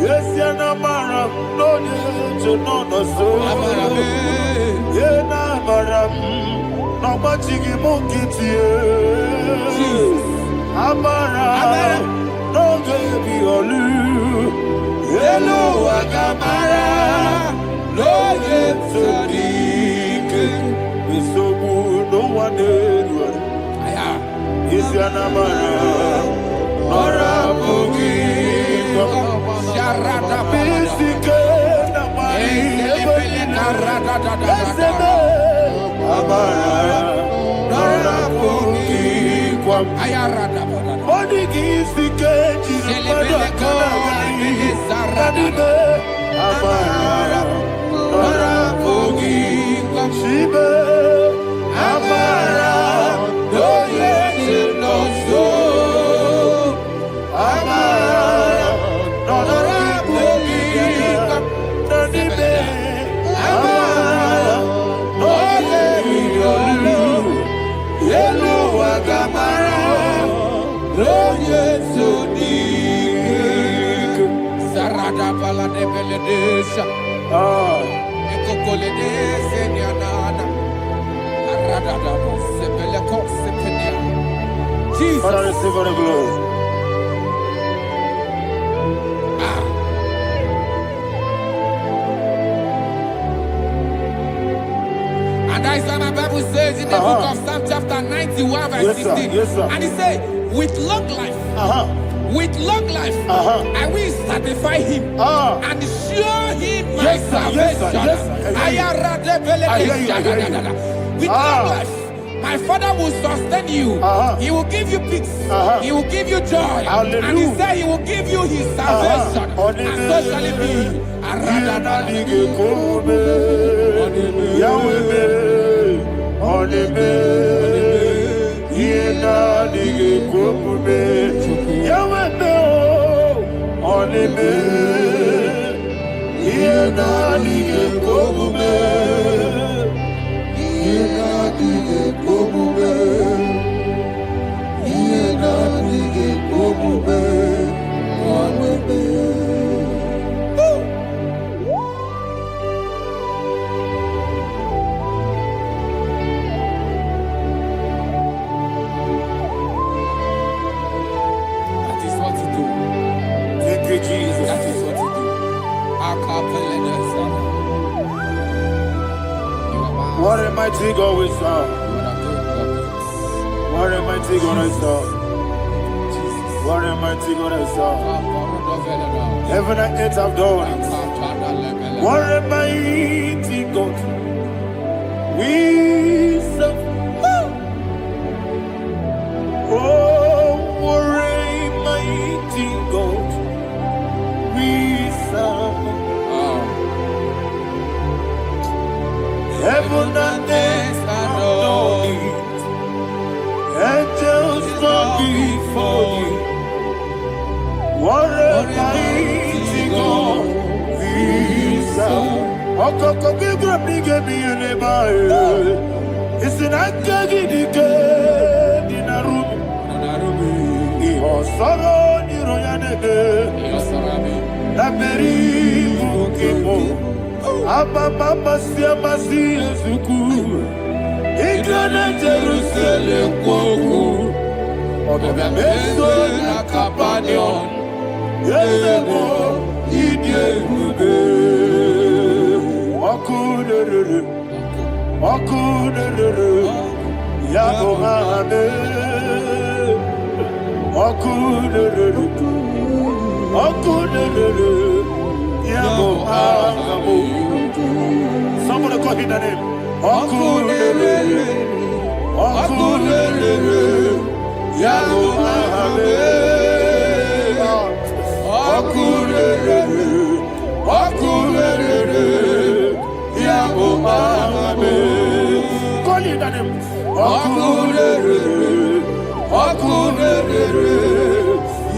Yes, yanamara, no yeso no no so. Amara me, yenamara, no machigi mokiti. Amara, no baby olu. Yelo agamara, no yesodike. So no one did one. Is your number? Nora Bogi, Sharada Basic, Nora Bogi, Ayarada Body is the cage, Nora Bogi, Shiba. Amara, no yet no so. Amara, no rabugi, no dibe. Amara, no yelu, yelu agamara, no yet so dik. Sarada pala de beledesha. Ekokole de senyanana. Jesus. Father, receive all the glory. And that is why my Bible says in the book of Psalm chapter 91 verse 16. Yes, sir. And he said, with long life, with long life, I will satisfy him and show him my salvation. With long life, my Father will sustain you. He will give you peace. He will give you joy. Hallelujah. And he said he will give you his salvation. And so shall it be. What a mighty God we serve. What a mighty God I serve. What a mighty God I serve. Heaven and earth have done it. What a mighty God we serve. Oh, what a mighty God we serve. Heaven and earth adore it. Angels bow before you. What a mighty God we serve. Okoko bigro bige bi eleba. It's an akagidike dinarubi. Iho soro ni royanede. Laberi bukimo. Abba mama siama si ezuku. Igrana Jerusalem kwoku. Obebe meso na Capernaum. Yesebo idie ube. Okunere. Yabo mahame. Okunere. Yabo mahame. Somebody call him the name. Okunere. Yabo mahame. Okunere. Yabo mahame. Call him the name. Okunere.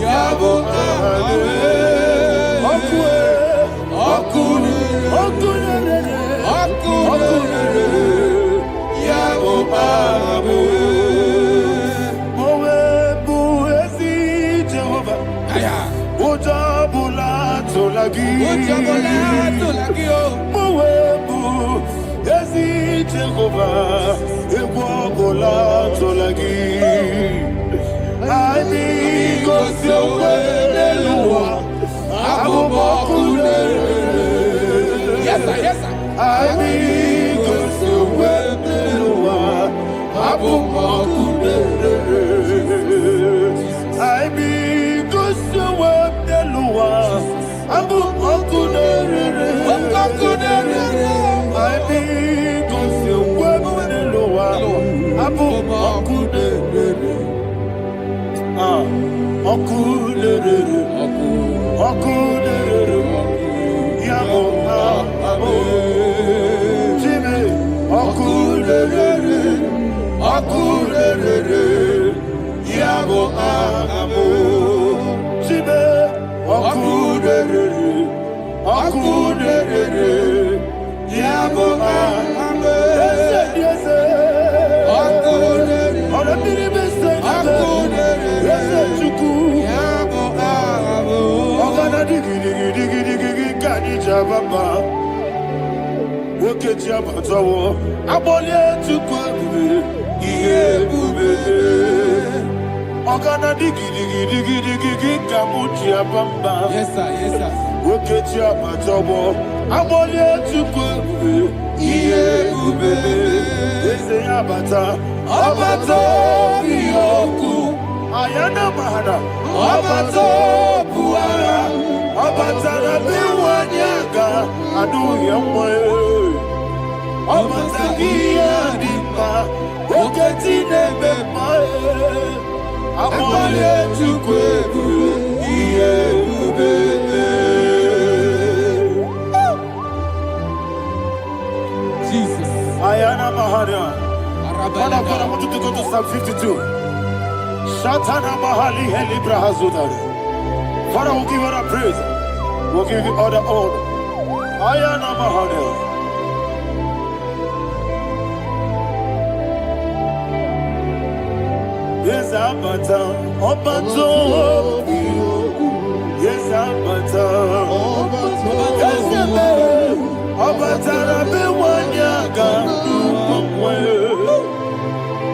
Yabo mahame. Okunere. Jehovah, Equabola Tolagi. I need go your way, Lord. Yes, sir, yes, sir. I need go your way, Lord. I need go your way, Lord. I need go your way, Lord. Yes, sir, yes, sir. Ayana mahana, Abato Buara, Abatana Biwanyaga, Adu Yamwe, Abatagia Dimba, Oketine Bemae, Amole Chukwebu, Jesus. Ayana mahana. Father, I want you to go to Psalm 52. Shatana Mahali Helibra Hazudari. Father, we'll give you the praise. We'll give you all the honor. Ayana Mahali. Yes, Abata. Obato. Yes, Abata. Yes, Abata. Rabe Wanyaga.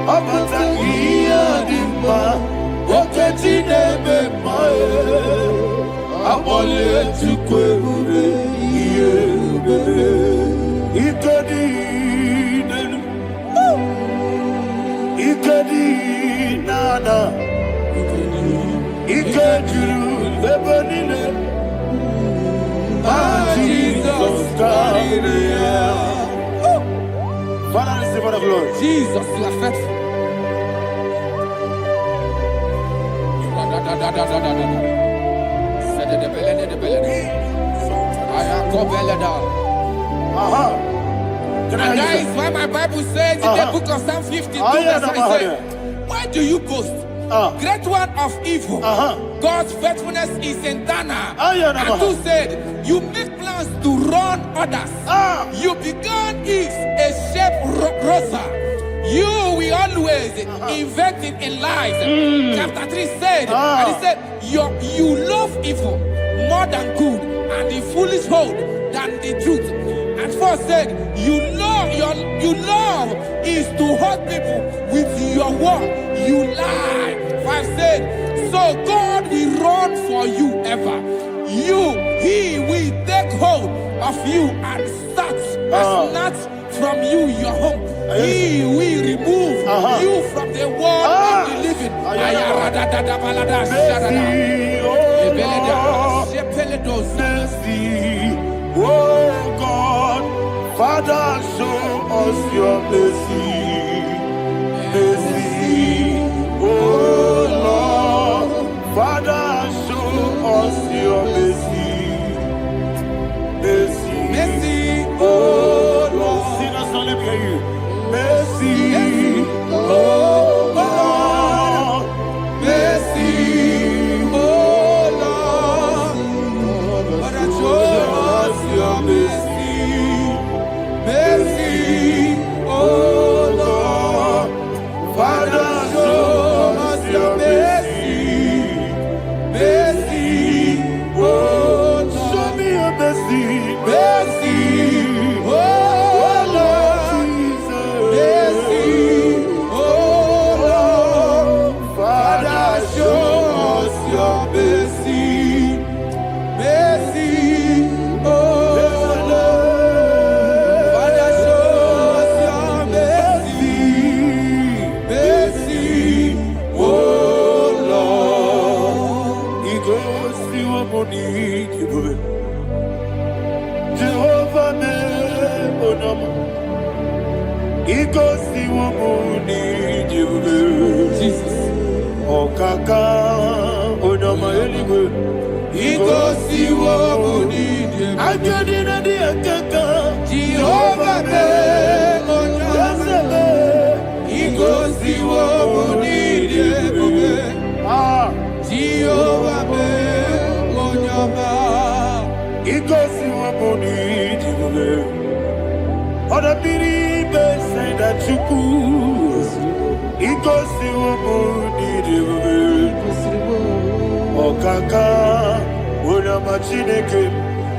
Abata iya dimba, oketine bemae, abole tukwebure iye bebe, ikedi nana, ikediru bebenile, Jesus God. Father, receive all the glory. Jesus, you are faithful. And that is why my Bible says in the book of Psalm 52, verse 5 says, why do you boast? Great one of evil. God's faithfulness is eternal. And two said, you make plans to run others. You began is a shape rosa. You will always inventing in lies. Chapter 3 said, and he said, you love evil more than good, and the foolish hold than the truth. And 4 said, you love is to hurt people with your word. You lie. 5 said, so God will run for you ever. He will take hold of you and snatch from you your home. He will remove you from the world of the living. Oh God, Father, show us your mercy. Oh Lord, Father, show us your mercy. Oh Lord, sinners only hear you. Mercy. Oh Lord, mercy. Oh Lord, Father, show us your mercy. Oh Lord, Father, show us your mercy. Oh Lord, show me your mercy. Oh Lord, Jesus. si wamuni jibube. Jesus. Okaka onama eligwe. Igosi wobuni die. Agadina di akaka. Jehovah be onyame. Igosi wobuni die. Jehovah be onyame. Igosi wamuni jibube. Oda biri be say that you could. Igosi wamuni jibube. Okaka onama chineke.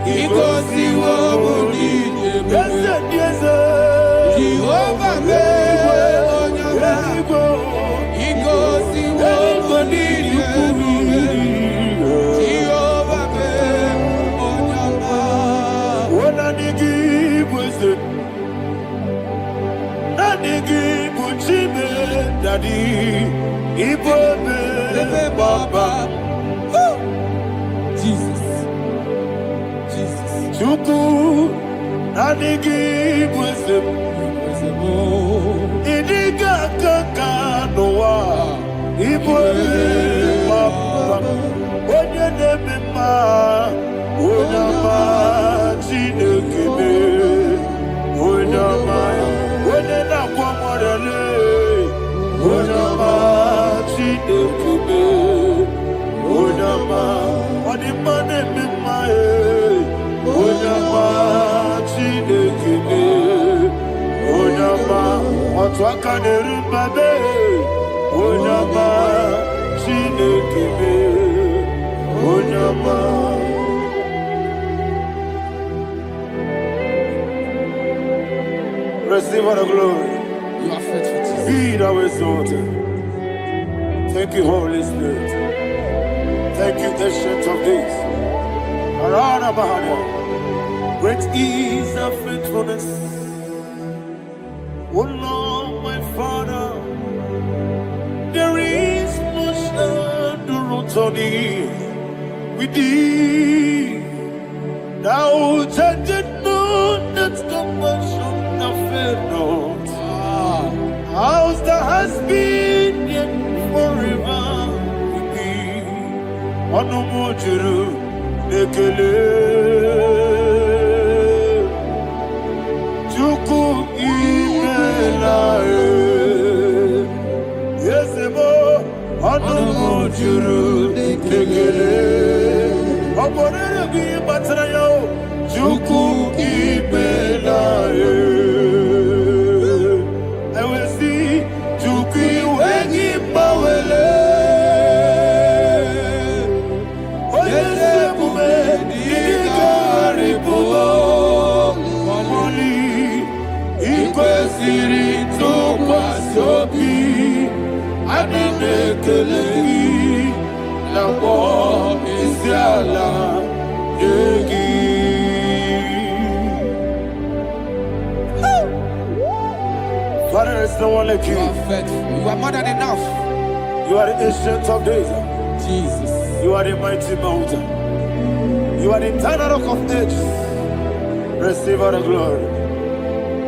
Igosi wobuni die. Yes, Jehovah be onyame. Igosi wobuni die. Jehovah be onyame. Wananigi bwese, nanigi buchime dadi, ibobe baba. Jesus. Jesus. Chuku, nanigi bwese, idiga kaka noa, ibobe baba. Onye nebema, onyama chinekebe, onyama, onye nakwa mwarele, onyama chinekebe, onyama, onima nebema onyama chinekebe, onyama, otwaka nerubabe, onyama chinekebe, onyama. Receive all the glory. You are faithful, Jesus. Be thou exalted. Thank you, Holy Spirit. Thank you, Ancient of Days. Arana Bahana. Great is thy faithfulness. O Lord, my Father, there is much endurance on thee. With thee, thou changest not that compassion of faith not. How's the has been yet forever with thee? Onomojuru nekele. Chuku imelae. Yesemo onomojuru nekele. Oborere gi batrayo. Chuku imelae. Father, there's no one like you. You are faithful. You are more than enough. You are the ancient of days. Jesus. You are the mighty mountain. You are the eternal rock of ages. Receive all the glory.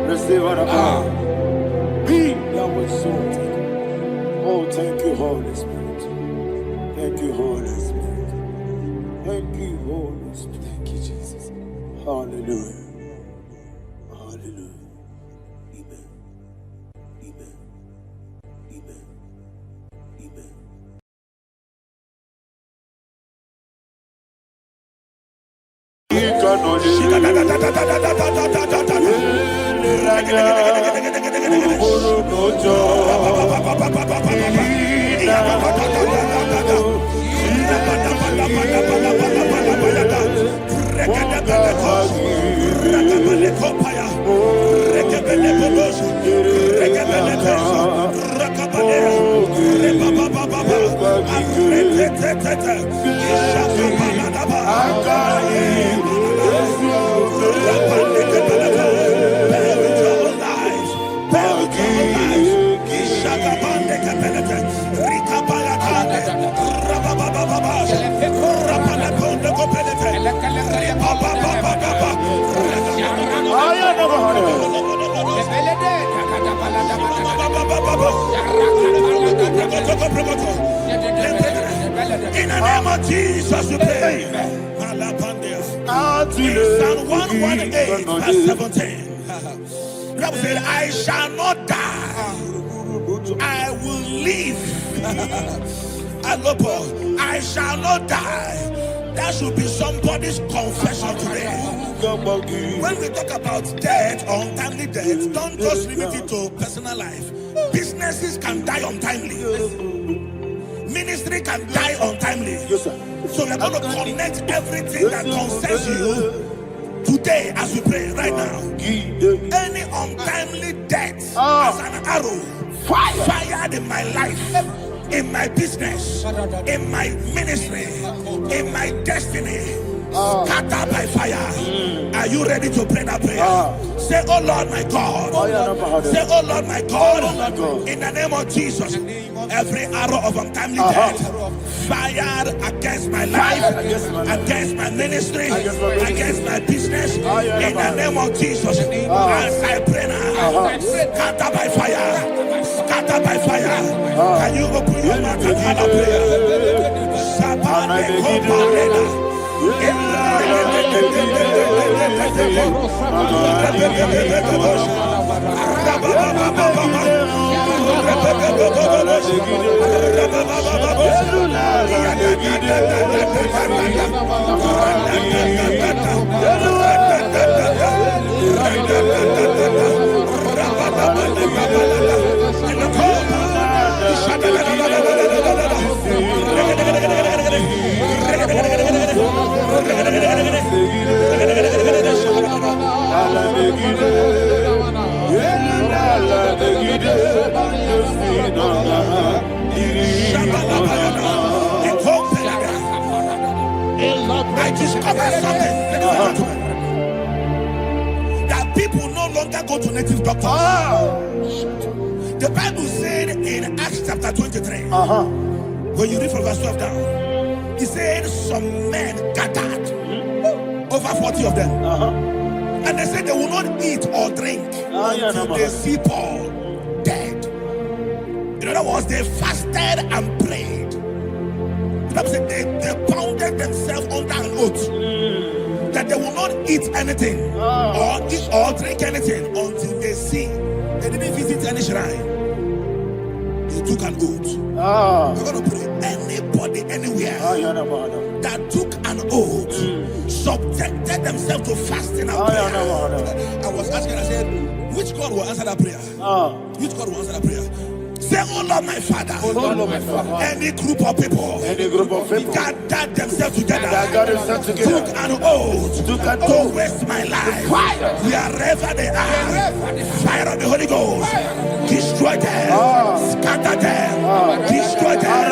Receive all the power. Be thou exalted. Oh, thank you, Holy Spirit. Thank you, Holy Spirit. Thank you, Holy Spirit. Thank you, Jesus. Hallelujah. Hallelujah. Amen. Amen. Amen. Amen. In the name of Jesus, we pray. In Psalm 118, verse 17, the Bible said, I shall not die, I will live. I shall not die. That should be somebody's confession today. When we talk about death or untimely death, don't just limit it to personal life. Businesses can die untimely. Ministry can die untimely. Yes, sir. So we're going to connect everything that concerns you today as we pray right now. Any untimely death as an arrow fired in my life, in my business, in my ministry, in my destiny, scattered by fire. Are you ready to pray that prayer? Say, oh Lord my God. Say, oh Lord my God. In the name of Jesus, every arrow of untimely death fired against my life, against my ministry, against my business, in the name of Jesus, as I pray now, scattered by fire, scattered by fire. Can you open your mouth and have a prayer? Sabane Koparena. I discovered something that people no longer go to native doctors. The Bible said in Acts chapter 23, when you read from verse 12 down, it said some men gathered, over 40 of them, and they said they will not eat or drink until they see Paul dead. In other words, they fasted and prayed. The Bible said they bounded themselves under an oath that they will not eat anything or drink anything until they see. They didn't visit any shrine. They took an oath. We're going to pray. Anybody, anywhere that took an oath, subjected themselves to fasting and prayer. I was asking, I said, which God will answer that prayer? Which God will answer that prayer? Say, oh Lord my Father, any group of people gathered themselves together, took an oath to waste my life. Wherever they are, fire of the Holy Ghost, destroy them, scatter them, destroy them,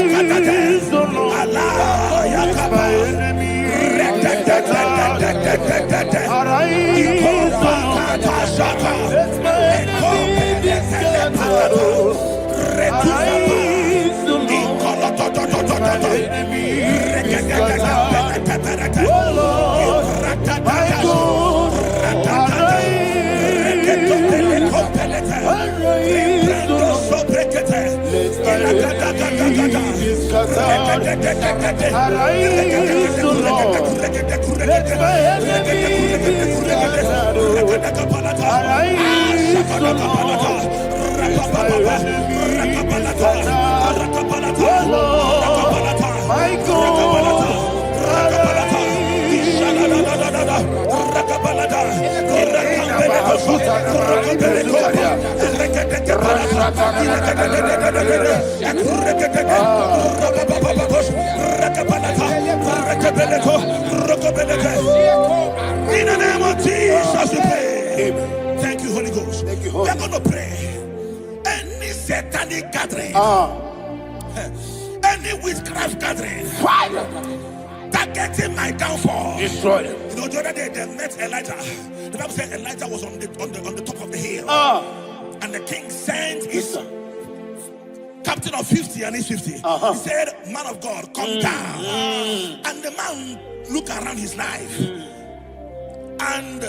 scatter them. Allah, Yakaba. In the name of Jesus, we pray. Thank you, Holy Ghost. We're going to pray. Any satanic gathering, any witchcraft gathering, targeting my downfall, destroy them. You know, the other day they met Elijah. The Bible said Elijah was on the top of the hill, and the king sent his captain of 50 and his 50. He said, man of God, come down. And the man looked around his life and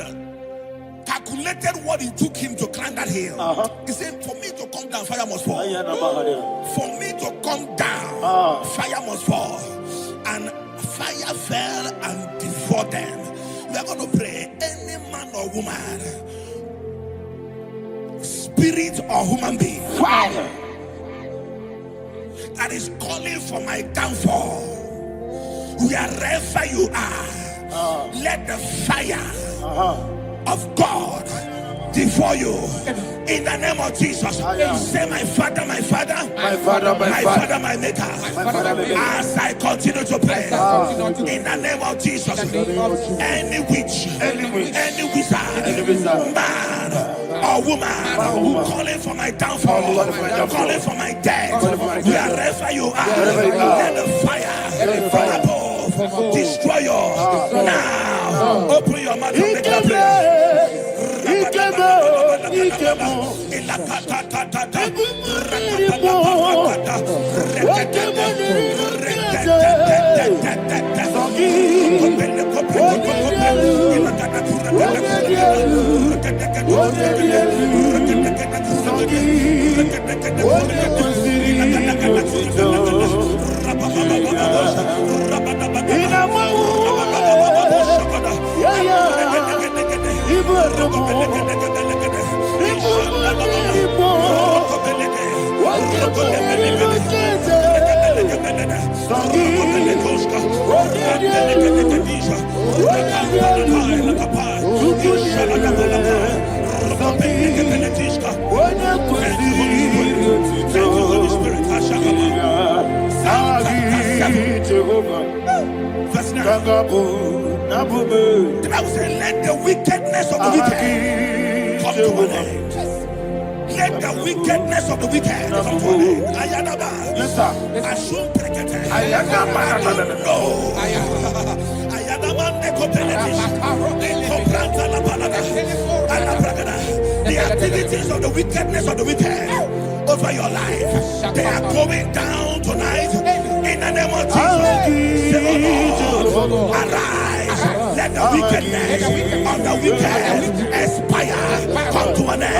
calculated what it took him to climb that hill. He said, for me to come down, fire must fall. For me to come down, fire must fall. And fire fell and devoured them. We are going to pray. Any man or woman, spirit or human being, fire, that is calling for my downfall, wherever you are, let the fire of God devour you in the name of Jesus. Say, my father, my father, my father, my father, my maker. As I continue to pray in the name of Jesus, any witch, any wizard, man or woman calling for my downfall, calling for my death, wherever you are, let the fire from above destroy you now. Open your mouth and make a prayer. The Bible says, let the wickedness of the wicked come to an end. Let the wickedness of the wicked come to an end. Ayadaba. Yes, sir. Ashum prekete. Ayadaba. No. Ayadaba nekopeletis. Nekopranta la palada. Alabragada. The activities of the wickedness of the wicked over your life, they are going down tonight in the name of Jesus. Say, oh Lord, arise. Let the wickedness of the wicked expire, come to an end.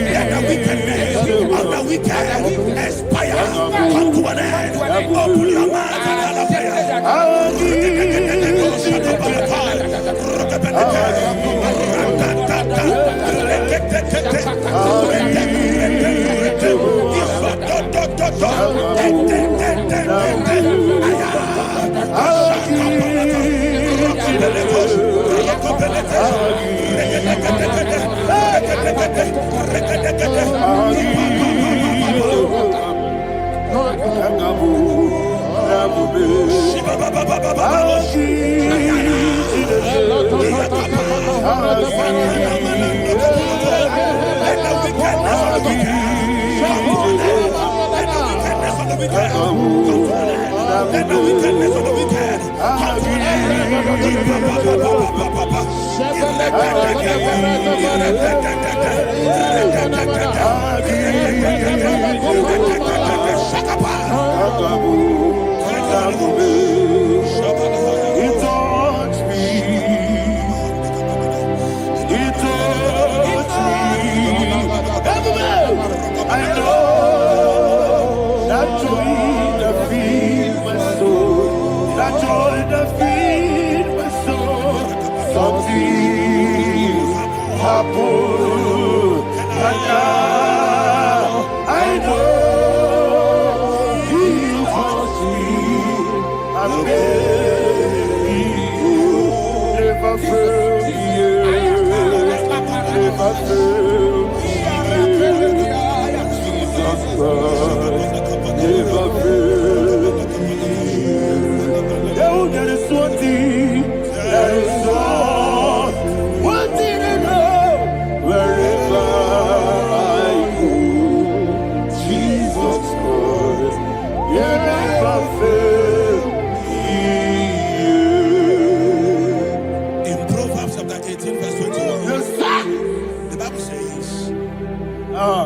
Let the wickedness of the wicked expire, come to an end. Open your mouth and have a prayer.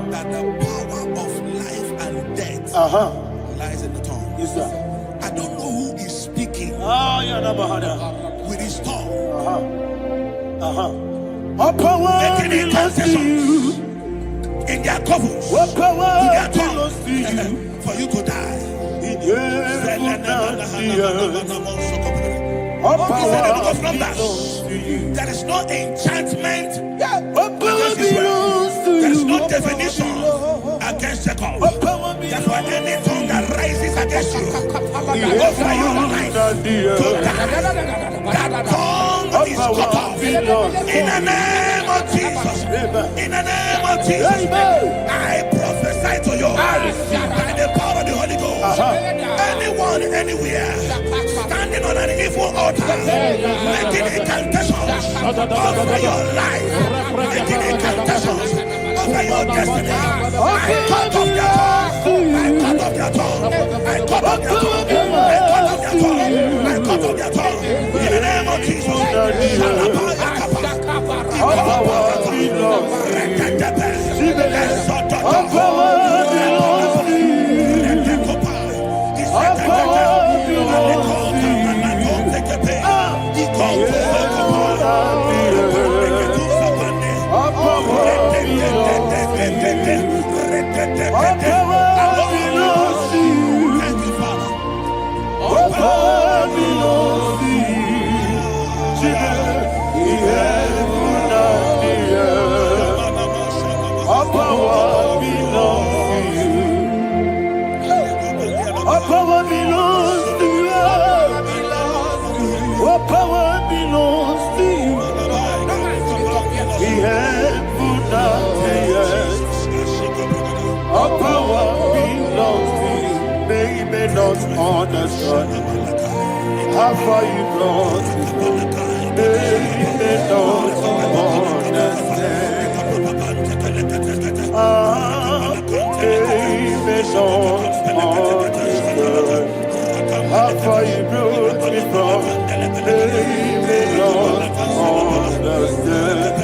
That the power of life and death lies in the tongue. Yes, sir. I don't know who is speaking with his tongue. All power making belongs to incantations you. in their covens, All in power their belongs to you. tongue, for you to die. In heaven and the earth. All He said the book power of Numbers, belongs to you. there is no enchantment All power against Israel. belongs to There is you. no divination against Jacob. All power Therefore, belongs any tongue that rises against you in over your heaven life and the to earth. die, that tongue All is cut power off. belongs to In the name of Jesus. Amen. In the name of Jesus. Amen. I prophesy to you by the power of the Holy Ghost. Anyone, anywhere, standing on an evil altar, making incantations over your life, making incantations over your destiny. I cut off their tongue. I cut off their tongue. I cut off their tongue. I cut off their tongue. I cut off their tongue. In the name of Jesus. All power belongs to you. All power belongs to you. All power belongs to you. All power belongs to you. All power belongs to you. Thank you, Father. All power belongs to you. In heaven and the earth. All power belongs to you. All power belongs to you. All power belongs to you. In heaven and the earth. All power belongs to you. They may not understand how far you brought me. They may not understand. They may not understand how far you brought me from. They may not understand.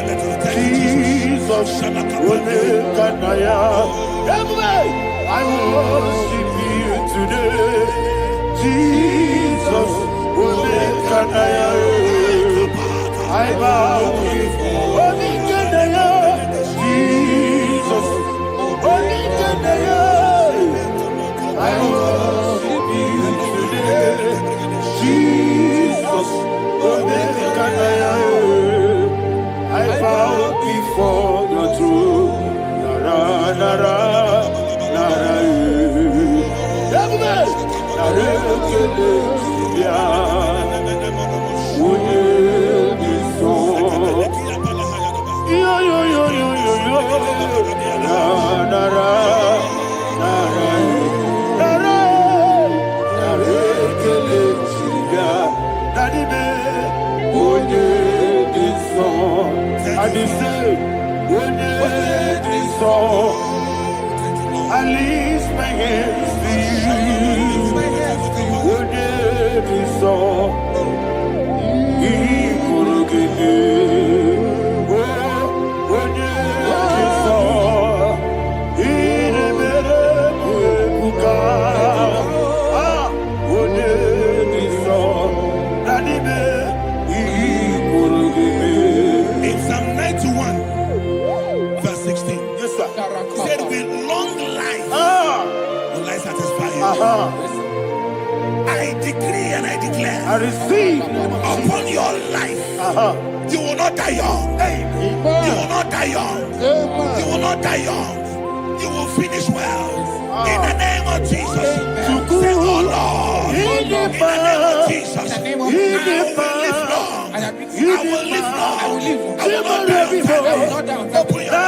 Jesus, I worship you today. Jesus, I bow before Jesus, I worship you today. Jesus, I bow before the throne. Nara, nara, nara, I lift my hands to you. Would you be so? Would you be so? Would you be so? In Psalm 91, verse 16, Yes, sir. he said, with long life will I satisfy you. I decree and I declare I receive upon your life, you will not die young. You will not die young. You will not die young. You will finish well. In the name of Jesus. Say, oh Lord, in the name of Jesus, I will live long. I will live long. I will not die young. Open your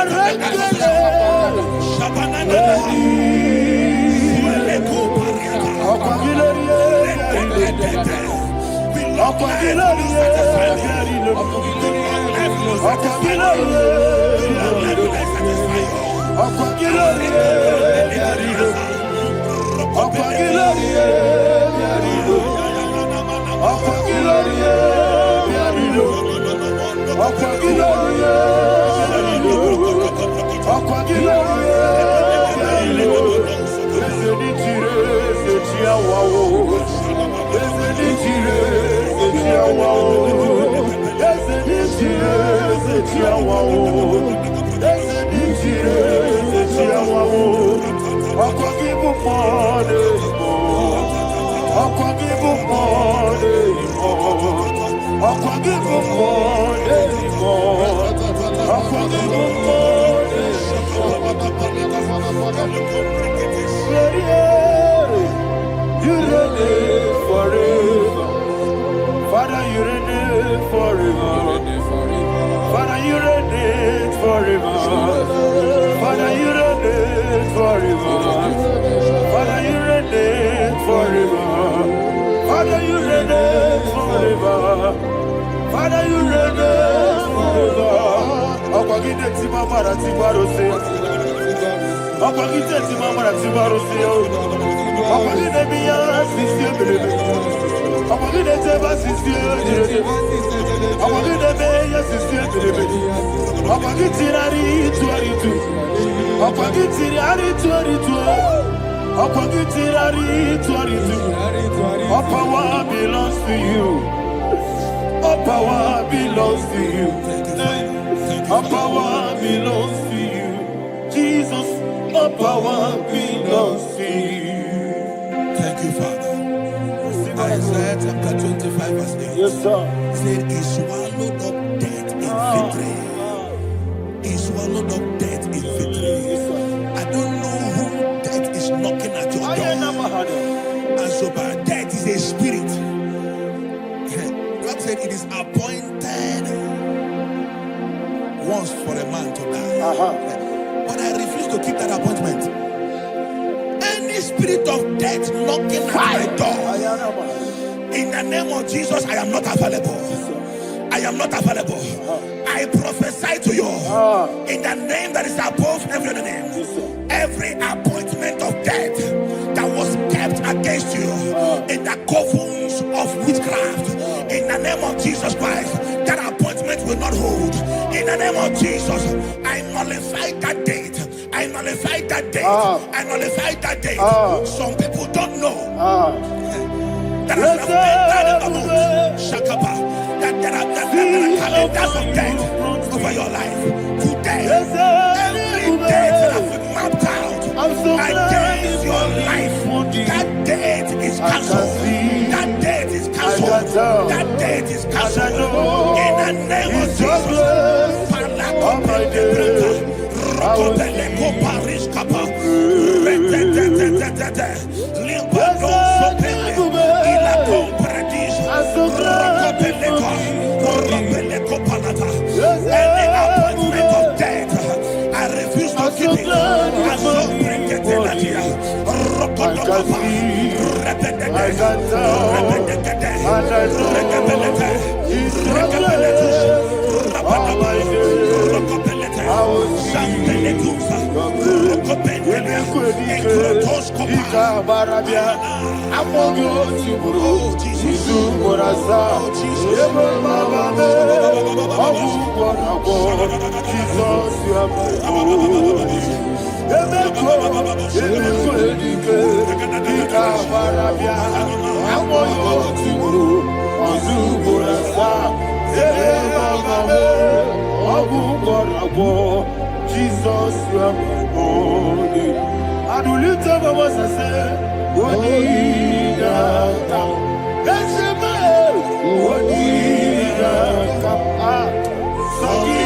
Wow. Akwagibu money, Akwagibu money, Akwagibu money, Akwagibu money. You reign forever, Father. You reign forever, Father. You reign forever, Father. You reign forever, Father. You reign forever, Father. You reign forever, Father. You reign forever. Akwagide ti mama ra ti barose, akwagide ti mama ra ti barose, akwagide biya sisi belebe, akwagide te ba sisi belebe, akwagide biya sisi belebe, akwagide rari tuaritu, akwagide rari tuaritu, akwagide rari tuaritu. All power belongs to you. All power belongs to you. All power belongs to you. Jesus, all power belongs to you. Thank you, Father. Isaiah chapter 25 verse 8. Yes, sir. Said he swallowed up death in victory. He swallowed up death in victory. I don't know who death is knocking at your door. And so by death is a spirit. God said it is appointed once for a man to die. But I refuse to keep that appointment. Any spirit of death knocking at my door, in the name of Jesus, I am not available. I am not available. I prophesy to you in the name that is above every other name. Every appointment of death that was kept against you in the covens of witchcraft, in the name of Jesus Christ, that appointment will not hold. In the name of Jesus, I nullify that date. I nullify that date. I nullify that date. Some people don't know that is Shakapa. That there are calendars of death over your life. Today, every date that has been mapped out against your life, that date is cancelled. That date is cancelled. That date is cancelled. In the name of Jesus. Any appointment of death, I refuse to keep it. I so bring it in here. Jesus, you are my only. And we lift up our voice and say, Wodidaka. Let's say, Wodidaka. Sogi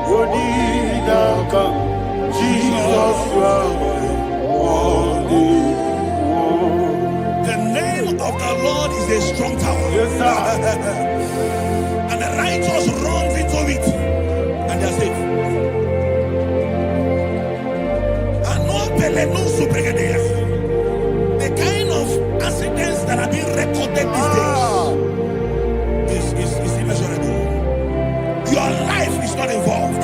Wodidaka. Jesus, you are my only. The name of the Lord is a strong tower. Yes, sir. And the righteous runs into it and they are safe. The kind of accidents that are being recorded these days is immeasurable. Your life is not involved.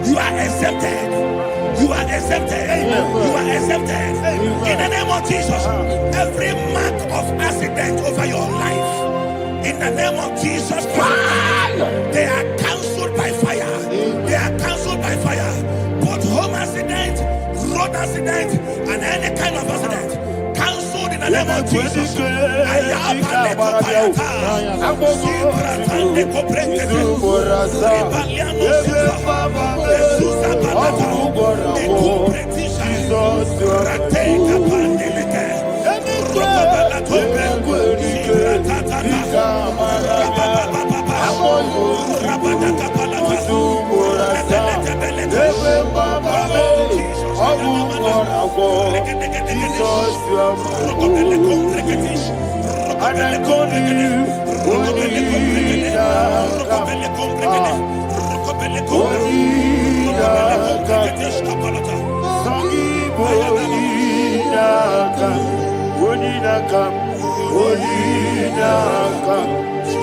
You are exempted. You are exempted. You are exempted. In the name of Jesus, every mark of accident over your life, in the name of Jesus Christ, they are cancelled by fire. They are cancelled by fire. Both home accident, road accident, and any kind of accident, cancelled in the name of Jesus. for. Jesus, you are my own. And I call you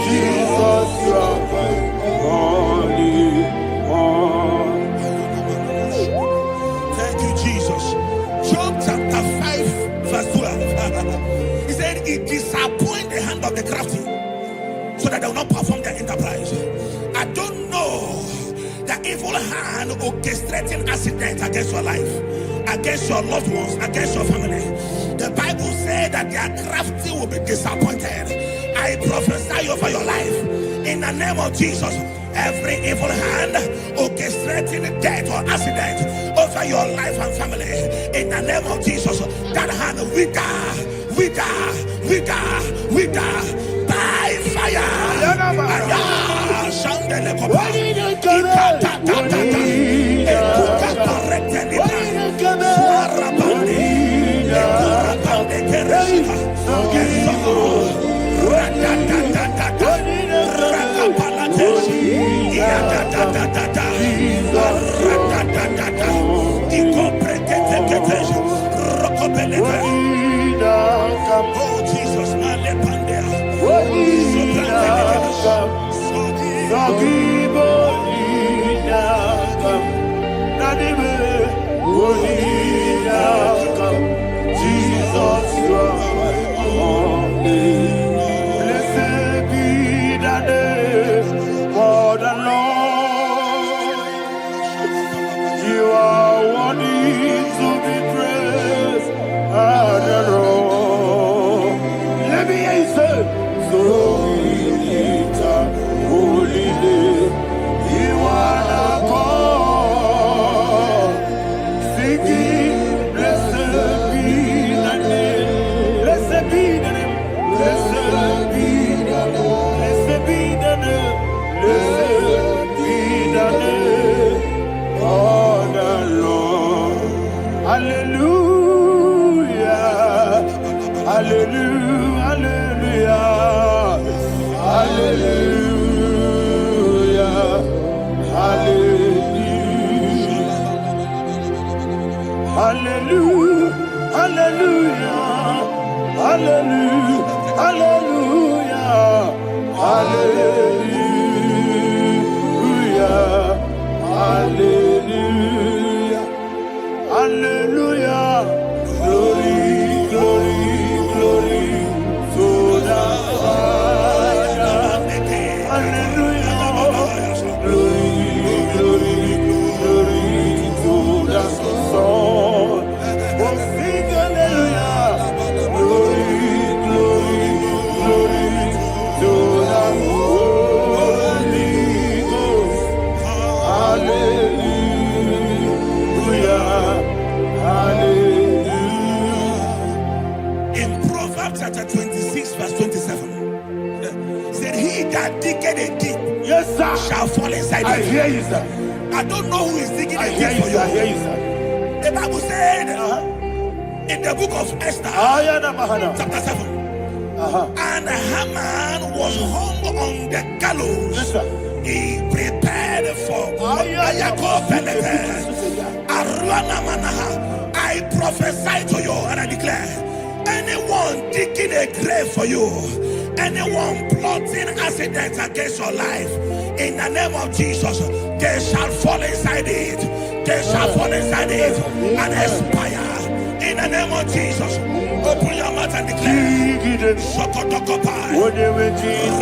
Jesus, you are my only one. Thank you, Jesus. Job chapter 5, verse 12. He said, it disappoints the hand of the crafty so that they will not perform their enterprise. I don't know the evil hand orchestrating accidents against your life, against your loved ones, against your family. The Bible said that their crafty will be disappointed. I prophesy over your life in the name of Jesus. Every evil hand orchestrating death or accident over your life and family, in the name of Jesus, that hand wither by fire. Oh Jesus, Jesus, you are only. Blessed be the name for the Lord. You are worthy to be praised and adored. Let me hear you say, so we lift up holy name. You are the God. Singing, blessed be the name. Blessed be the name. Blessed be the name. Blessed be the name. Blessed be the name of the Lord. Hallelujah. Hallelujah. Hallelujah. Hallelujah. Hallelujah. Hallelujah. Hallelujah. Hallelujah. Hallelujah. Hallelujah. Hallelujah. Hallelujah. Glory, glory, glory to the Father. Hallelujah. Glory, glory, glory to the Son. Oh, sing hallelujah. Glory, glory, glory to the Holy Ghost. Hallelujah. Hallelujah. in Proverbs chapter 26, verse 27, said, he that diggeth a deep, Yes, sir. shall fall inside I it. hear you, sir. I don't know who is digging I a hear deep you, for sir. I hear you. you, sir. The Bible said in the book of Esther, chapter 7, and Haman was hung on the gallows. Yes, sir. He prepared for I prophesy to you and I declare, anyone digging a grave for you, anyone plotting accidents against your life, in the name of Jesus, they shall fall inside it. They shall fall inside it and expire. In the name of Jesus, open your mouth and declare. Shokotokopai. Whatever Jesus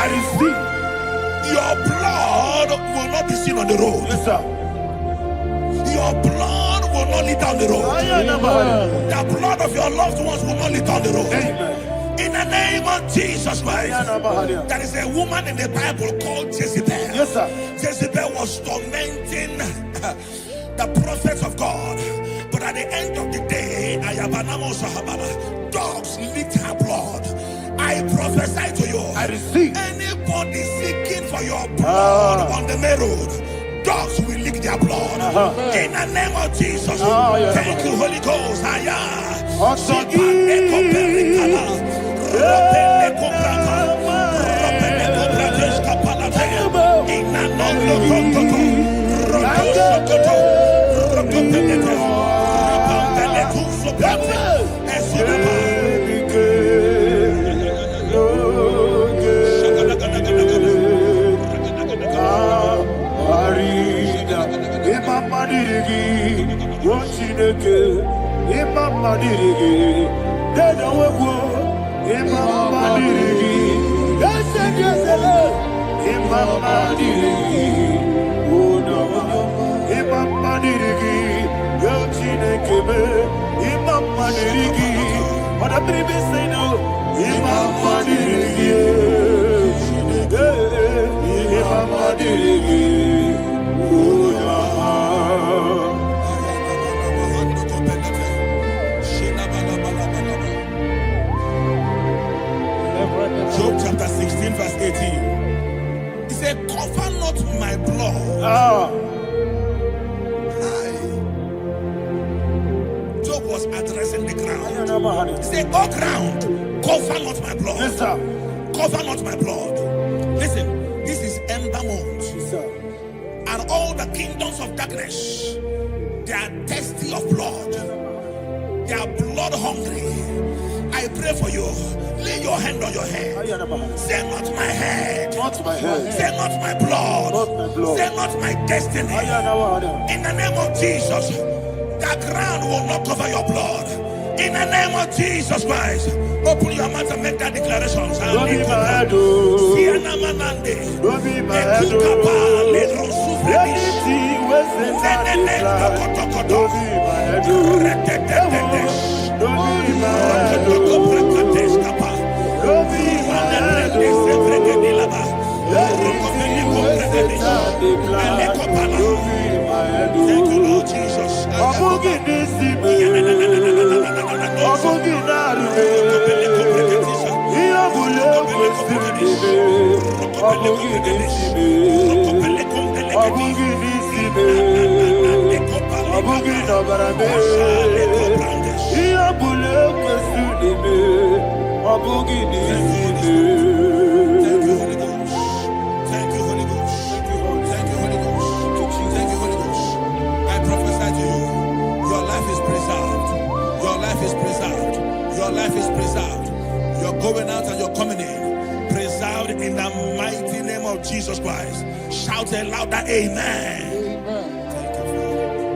I receive. Your blood will not be seen on the road. Yes, sir. Your blood will not lead down the road. The blood of your loved ones will not lead down the road. Amen. In the name of Jesus Christ. There is a woman in the Bible called Jezebel. Yes, sir. Jezebel was tormenting the prophets of God. But at the end of the day, dogs licked her blood. I prophesy to you. I receive. Anybody seeking for your blood on the main road, dogs will lick their blood. In the name of Jesus. Thank you, Holy Ghost. Job chapter 16 verse 18. He said, cover not my blood. Job was addressing the ground. He said, oh ground, cover not my blood. Yes, sir. Cover not my blood. Listen, this is ember month. Yes, sir. And all the kingdoms of darkness, they are thirsty of blood. They are blood hungry. I pray for you. Lay your hand on your head. Say not my head. Not my head. Say not my blood. Not my blood. Say not my destiny. In the name of Jesus, the ground will not cover your blood. In the name of Jesus Christ, open your mouth and make that declaration. Don't be my head. Don't be my head. Anything was in that decline. Don't be my head. Don't be my head. Don't be my head. Anything was in that decline. Don't be my head. Thank you, Lord Jesus. Your life is preserved. You're going out and you're coming in. Preserved in the mighty name of Jesus Christ. Shout a louder amen.